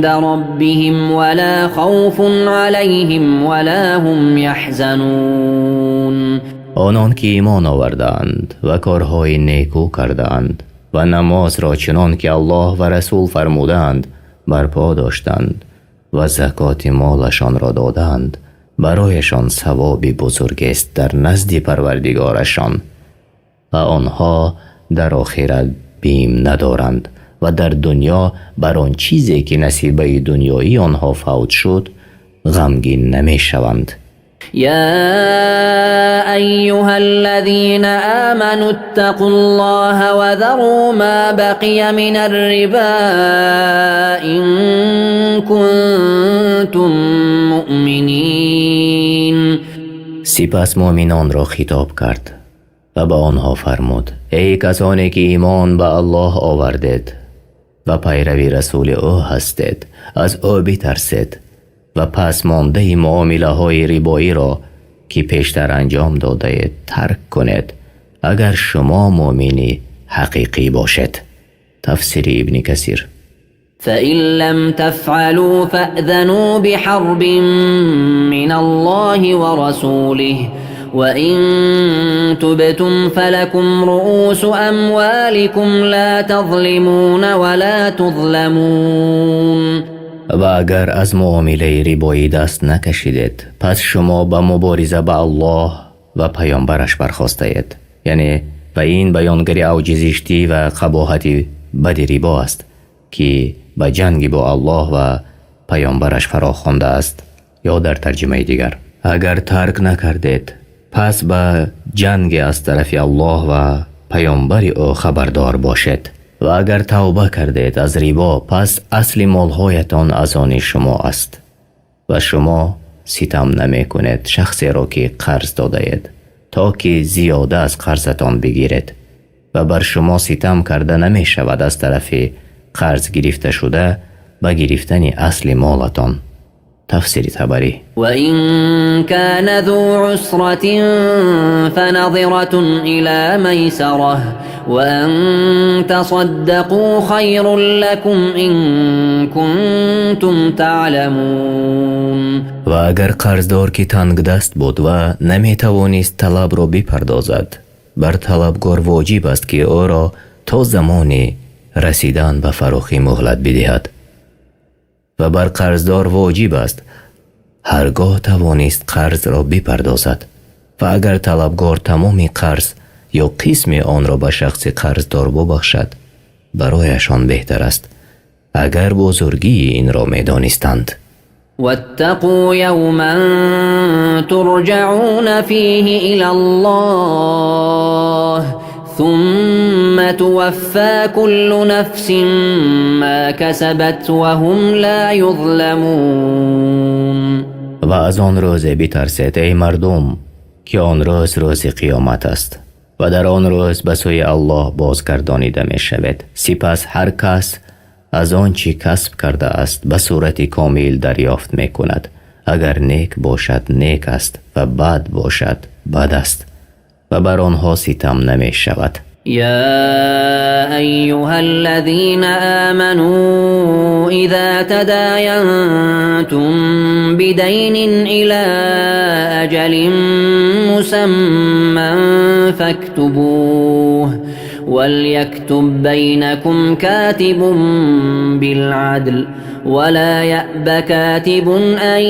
ربهم ولا خوف عليهم ولا هم يحزنون. آنان که ایمان آوردند و کارهای نیکو کردند و نماز را چنان که الله و رسول فرمودند برپا داشتند و زکات مالشان را دادند، برایشان ثوابی بزرگ است در نزد پروردگارشان و آنها در آخرت بیم ندارند و در دنیا بر آن چیزی که نصیبه دنیایی آنها فوت شد غمگین نمی شوند. يا أيها الذين آمنوا اتقوا الله وذروا ما بقي من الربا إن كنتم مؤمنين. سپس مؤمنان را خطاب کرد و به آنها فرمود: ای کسانی که ایمان به الله آوردید و پیروی رسول او هستید، از او بترسید و پس مانده معامله های ربایی را که پیشتر انجام داده اید ترک کنید اگر شما مؤمنی حقیقی باشد. تفسیر ابن کثیر. فإن لم تفعلوا فأذنوا بحرب من الله ورسوله وإن تبتم فلكم رؤوس أموالكم لا تظلمون ولا تظلمون. و اگر از معامله ربایی دست نکشیدید پس شما به مبارزه با الله و پیامبرش برخاسته اید. یعنی و این بیانگر اوج زشتی و قباحت بد ربا است که به جنگ با الله و پیامبرش فراخوانده است. یا در ترجمه دیگر اگر ترک نکردید پس به جنگ از طرف الله و پیامبر او خبردار باشید. و اگر توبه کردید از ربا پس اصل مالهایتان از آن شما است و شما ستم نمی کنید شخصی را که قرض داده اید تا که زیاده از قرضتان بگیرید و بر شما ستم کرده نمی شود از طرف قرض گرفته شده به گرفتن اصل مالتان. تفسیر طبری. و این کان ذو عسرة فنظرة إلى میسرة و ان تصدقوا خیر لكم ان کنتم تعلمون. و اگر قرضدار که تنگ دست بود و نمی توانست طلب را بپردازد، بر طلبگار واجب است که او را تا زمان رسیدن به فراخی مهلت بدهد و بر قرضدار واجب است هرگاه توانست قرض را بپردازد و اگر طلبگار تمام قرض یا قسم آن را به شخص قرضدار ببخشد برایشان بهتر است اگر بزرگی این را می‌دانستند. واتقوا یوما ترجعون فیه الی الله ثم توفى كل نفس ما كسبت وهم لا يظلمون. و از آن روز بترسید ای مردم که آن روز روز قیامت است و در آن روز به سوی الله بازگردانیده می شود. سپس هر کس از آن چی کسب کرده است به صورت کامل دریافت می کند. اگر نیک باشد نیک است و بد باشد بد است و بر آنها ستم نمی شود. يا أيها الذين آمنوا إذا تداينتم بدين إلى أجل مسمى فاكتبوه وليكتب بينكم كاتب بالعدل ولا يأب كاتب أن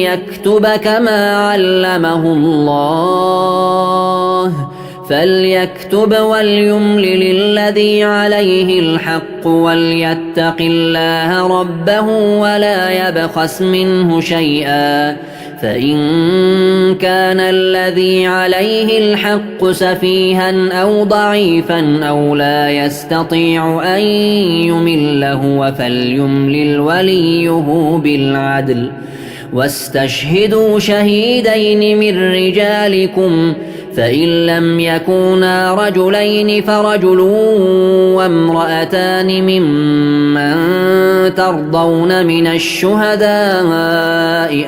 يكتب كما علمه الله الله فليكتب وليملل الذي عليه الحق وليتق الله ربه ولا يبخس منه شيئا فإن كان الذي عليه الحق سفيها أو ضعيفا أو لا يستطيع أن يمل هو فليملل وليه بالعدل واستشهدوا شهيدين من رجالكم فإن لم يكونا رجلين فرجل وامرأتان ممن ترضون من الشهداء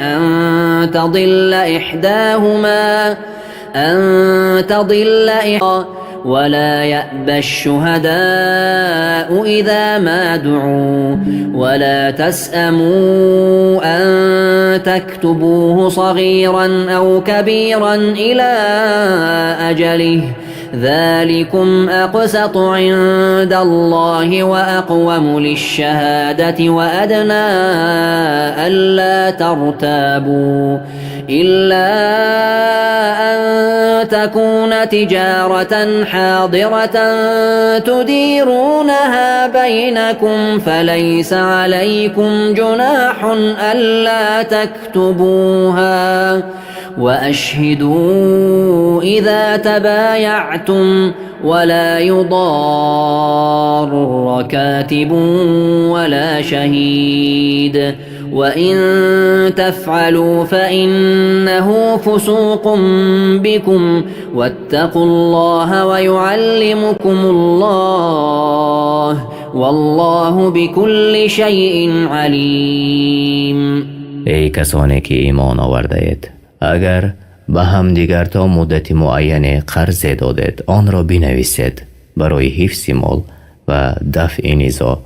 أن تضل إحداهما ولا يأبى الشهداء إذا ما دعوا ولا تسأموا أن تكتبوه صغيرا أو كبيرا إلى أجله ذلكم أقسط عند الله وأقوم للشهادة وأدنى ألا ترتابوا إلا أن تكون تجارة حاضرة تديرونها بينكم فليس عليكم جناح ألا تكتبوها وأشهدوا إذا تبايعتم ولا يضار كاتب ولا شهيد وإن تفعلوا فإنه فسوق بكم واتقوا الله ويعلمكم الله والله بكل شيء علیم. ای کسانی که ایمان آورده اید، اگر به هم دیگر تا مدت معین قرض دادید آن را بنویسید برای حفظ مال و دفع نزاع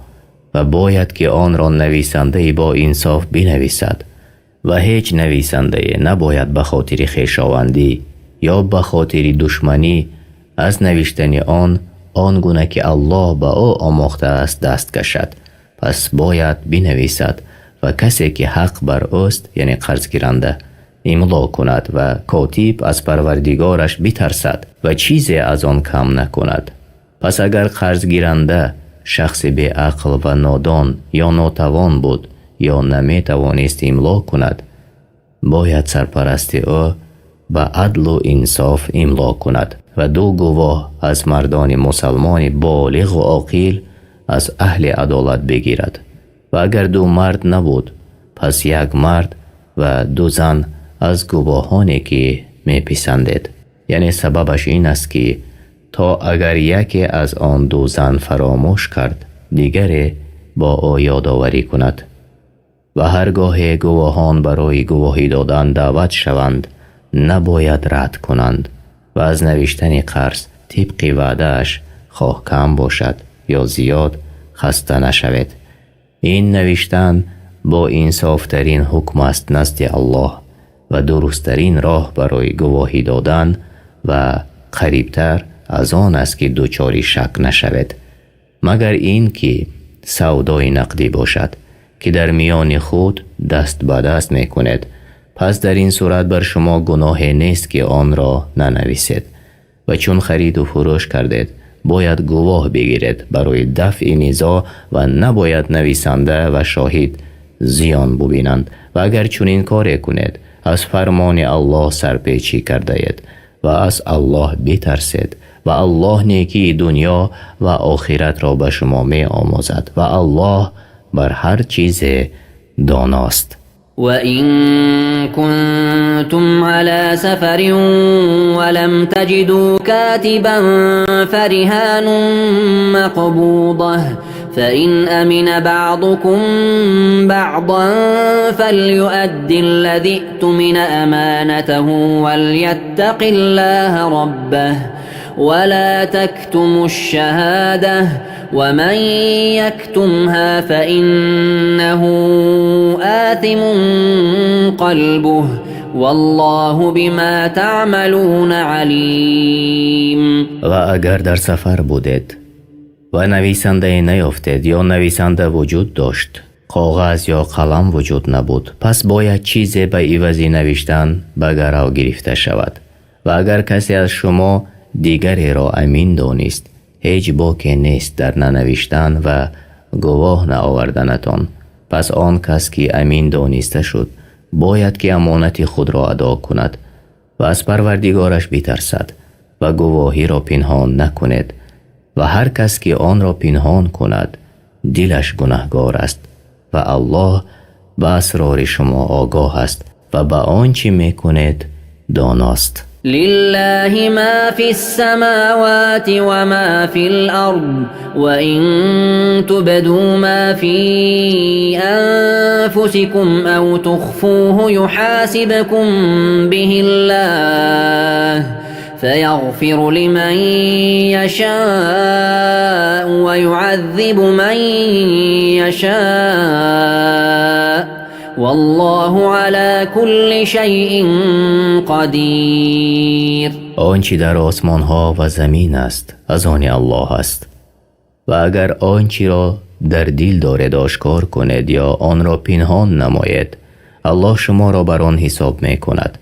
و باید که آن را نویسنده با انصاف بنویسد و هیچ نویسنده نباید به خاطر خویشاوندی یا به خاطر دشمنی از نوشتن آن گونه که الله به او آموخته است دست کشد. پس باید بنویسد و کسی که حق بر اوست یعنی قرض گیرنده املا کند و کاتب از پروردگارش بترسد و چیزی از آن کم نکند. پس اگر قرض گیرنده شخص بی عقل و نادان یا ناتوان بود یا نمی توانست املا کند، باید سرپرست او به عدل و انصاف املا کند و دو گواه از مردان مسلمان بالغ و عاقل از اهل عدالت بگیرد و اگر دو مرد نبود پس یک مرد و دو زن از گواهانی که می پسندید. یعنی سببش این است که تا اگر یکی از آن دو زن فراموش کرد دیگری با او یادآوری کند و هرگاه گواهان برای گواهی دادن دعوت شوند نباید رد کنند و از نوشتن قرض طبق وعده‌اش خواه کم باشد یا زیاد خسته نشوید. این نوشتن با انصافترین حکم است نزد الله و درستترین راه برای گواهی دادن و قریبتر از آن است که دچار شک نشوید، مگر این که سودای نقدی باشد که در میان خود دست به دست می کنید. پس در این صورت بر شما گناه نیست که آن را ننویسید و چون خرید و فروش کردید باید گواه بگیرید برای دفع نزاع و نباید نویسنده و شاهد زیان ببینند و اگر چون این کار کنید از فرمان الله سرپیچی کرده اید و از الله بترسید و الله نیکی دنیا و آخرت را به شما می آموزد و الله بر هر چیز داناست. وَإِن كُنتُمْ عَلَى سَفَرٍ وَلَمْ تَجِدُوا كَاتِبًا فَرِهَانٌ مَّقْبُوضَةٌ فَإِنْ أَمِنَ بَعْضُكُمْ بَعْضًا فَلْيُؤَدِّ الَّذِي اؤْتُمِنَ أَمَانَتَهُ وَلْيَتَّقِ اللَّهَ رَبَّهُ ولا تكتموا الشهادة ومن يكتمها فإنه آثم قلبه والله بما تعملون علیم. و اگر در سفر بودید و نویسنده نیافتید یا نویسنده وجود داشت کاغذ یا قلم وجود نبود، پس باید چیزی به عوض نوشتن به گرو گرفته شود و اگر کسی از شما دیگری را امین دانست، هیچ باکی نیست در ننوشتن و گواه نآوردنتان. پس آن کس که امین دانسته شد باید که امانت خود را ادا کند و از پروردگارش بترسد و گواهی را پنهان نکند و هر کس که آن را پنهان کند دلش گناهگار است و الله به اسرار شما آگاه است و به آنچه میکنید داناست. لله ما في السماوات وما في الأرض وإن تبدوا ما في أنفسكم أو تخفوه يحاسبكم به الله فيغفر لمن يشاء ويعذب من يشاء والله على كل شيء قدیر. آنچه در آسمان ها و زمین است از آن الله است و اگر آنچه را در دل دارید آشکار کنید یا آن را پنهان نمایید الله شما را بر آن حساب می کند.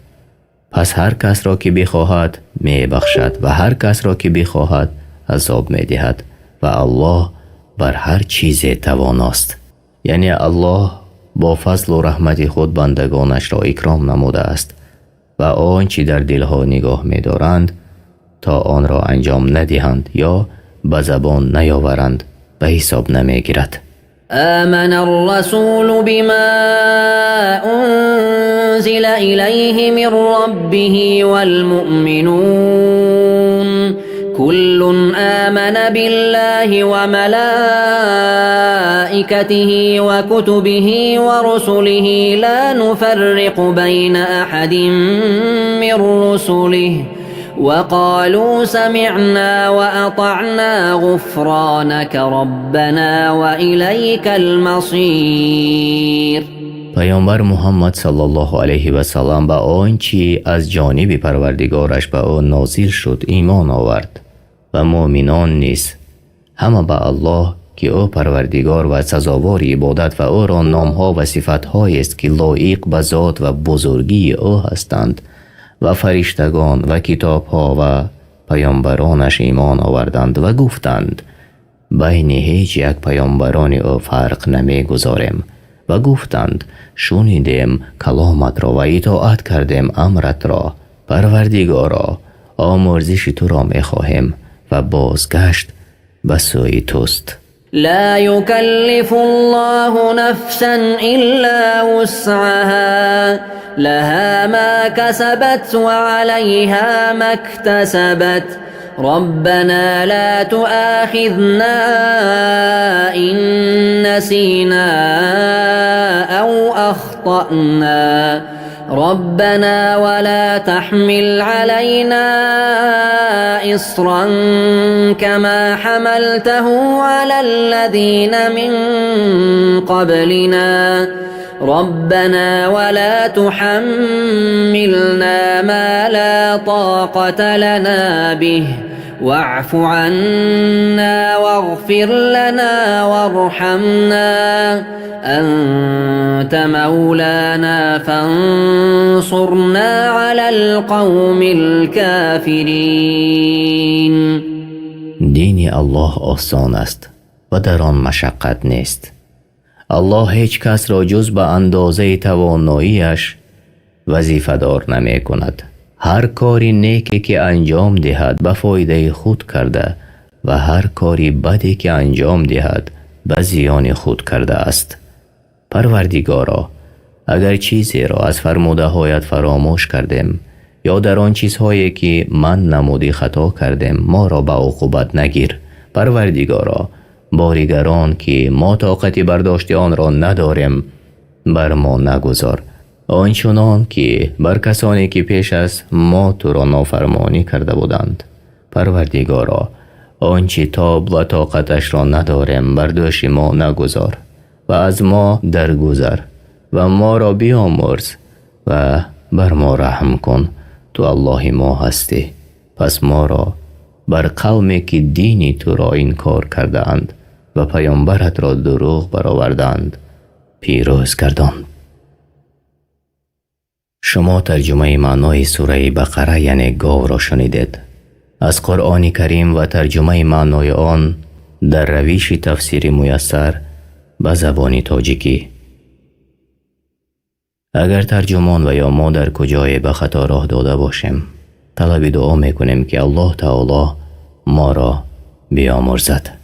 پس هر کس را که بخواهد می بخشد و هر کس را که بخواهد عذاب می دهد و الله بر هر چیز تواناست. یعنی الله با فضل و رحمت خود بندگانش را اکرام نموده است و آنچه در دلها نگاه می دارند تا آن را انجام ندهند یا به زبان نیاورند به حساب نمی گیرد. آمن الرسول بما أنزل إليه من ربه والمؤمنون كل آمن بالله وملائكته وكتبه ورسله لا نفرق بين أحد من رسله وقالوا سمعنا وأطعنا غفرانك ربنا وإليك المصير. پیامبر محمد صلی الله علیه و سلم به آنچه از جانب پروردگارش به آن نازل شد ایمان آورد و مؤمنان نیز همه به الله که او پروردگار و سزاوار عبادت و او را نامها و صفتهایی است که لایق به ذات و بزرگی او هستند و فرشتگان و کتابها و پیامبرانش ایمان آوردند و گفتند بین هیچ یک پیامبران او فرق نمی گذاریم و گفتند شنیدیم کلامت را و اطاعت کردیم امرت را. پروردگارا آمرزش تو را می خواهیم و بازگشت به سوی توست. لا يكلف الله نفسا إلا وسعها لها ما كسبت وعليها ما اكتسبت ربنا لا تؤاخذنا إن نسينا أو أخطأنا ربنا ولا تحمل علينا إصرا كما حملته على الذين من قبلنا ربنا ولا تحملنا ما لا طاقة لنا به واعف عنا واغفر لنا وارحمنا أنت مولانا فانصرنا على القوم الكافرين. دین الله آسان است و در آن مشقت نیست. الله هیچ کس را جز به اندازه تواناییش وظیفه دار نمی کند. هر کاری نیکی که انجام دهد به فایده خود کرده و هر کاری بدی که انجام دهد به زیان خود کرده است. پروردگارا اگر چیزی را از فرموده هایت فراموش کردیم یا در آن چیزهایی که من نمودی خطا کردیم ما را به عقوبت نگیر. پروردگارا باریگران که ما طاقت برداشت آن را نداریم بر ما نگذار آنچنان که بر کسانی که پیش از ما تو را نافرمانی کرده بودند. پروردگارا آنچه تاب و طاقتش را نداریم بر دوش ما نگذار و از ما درگذر و ما را بیامرز و بر ما رحم کن. تو الله ما هستی. پس ما را بر قومی که دینی تو را انکار کرده اند و پیامبرت را دروغ برآوردند پیروز گردان. شما ترجمه معنای سوره بقره یعنی گاو را شنیدید. از قرآن کریم و ترجمه معنای آن در روش تفسیر میسر به زبان تاجیکی. اگر ترجمان و یا ما در کجای به خطا راه داده باشیم، طلب دعا میکنیم که الله تعالی ما را بیامرزد.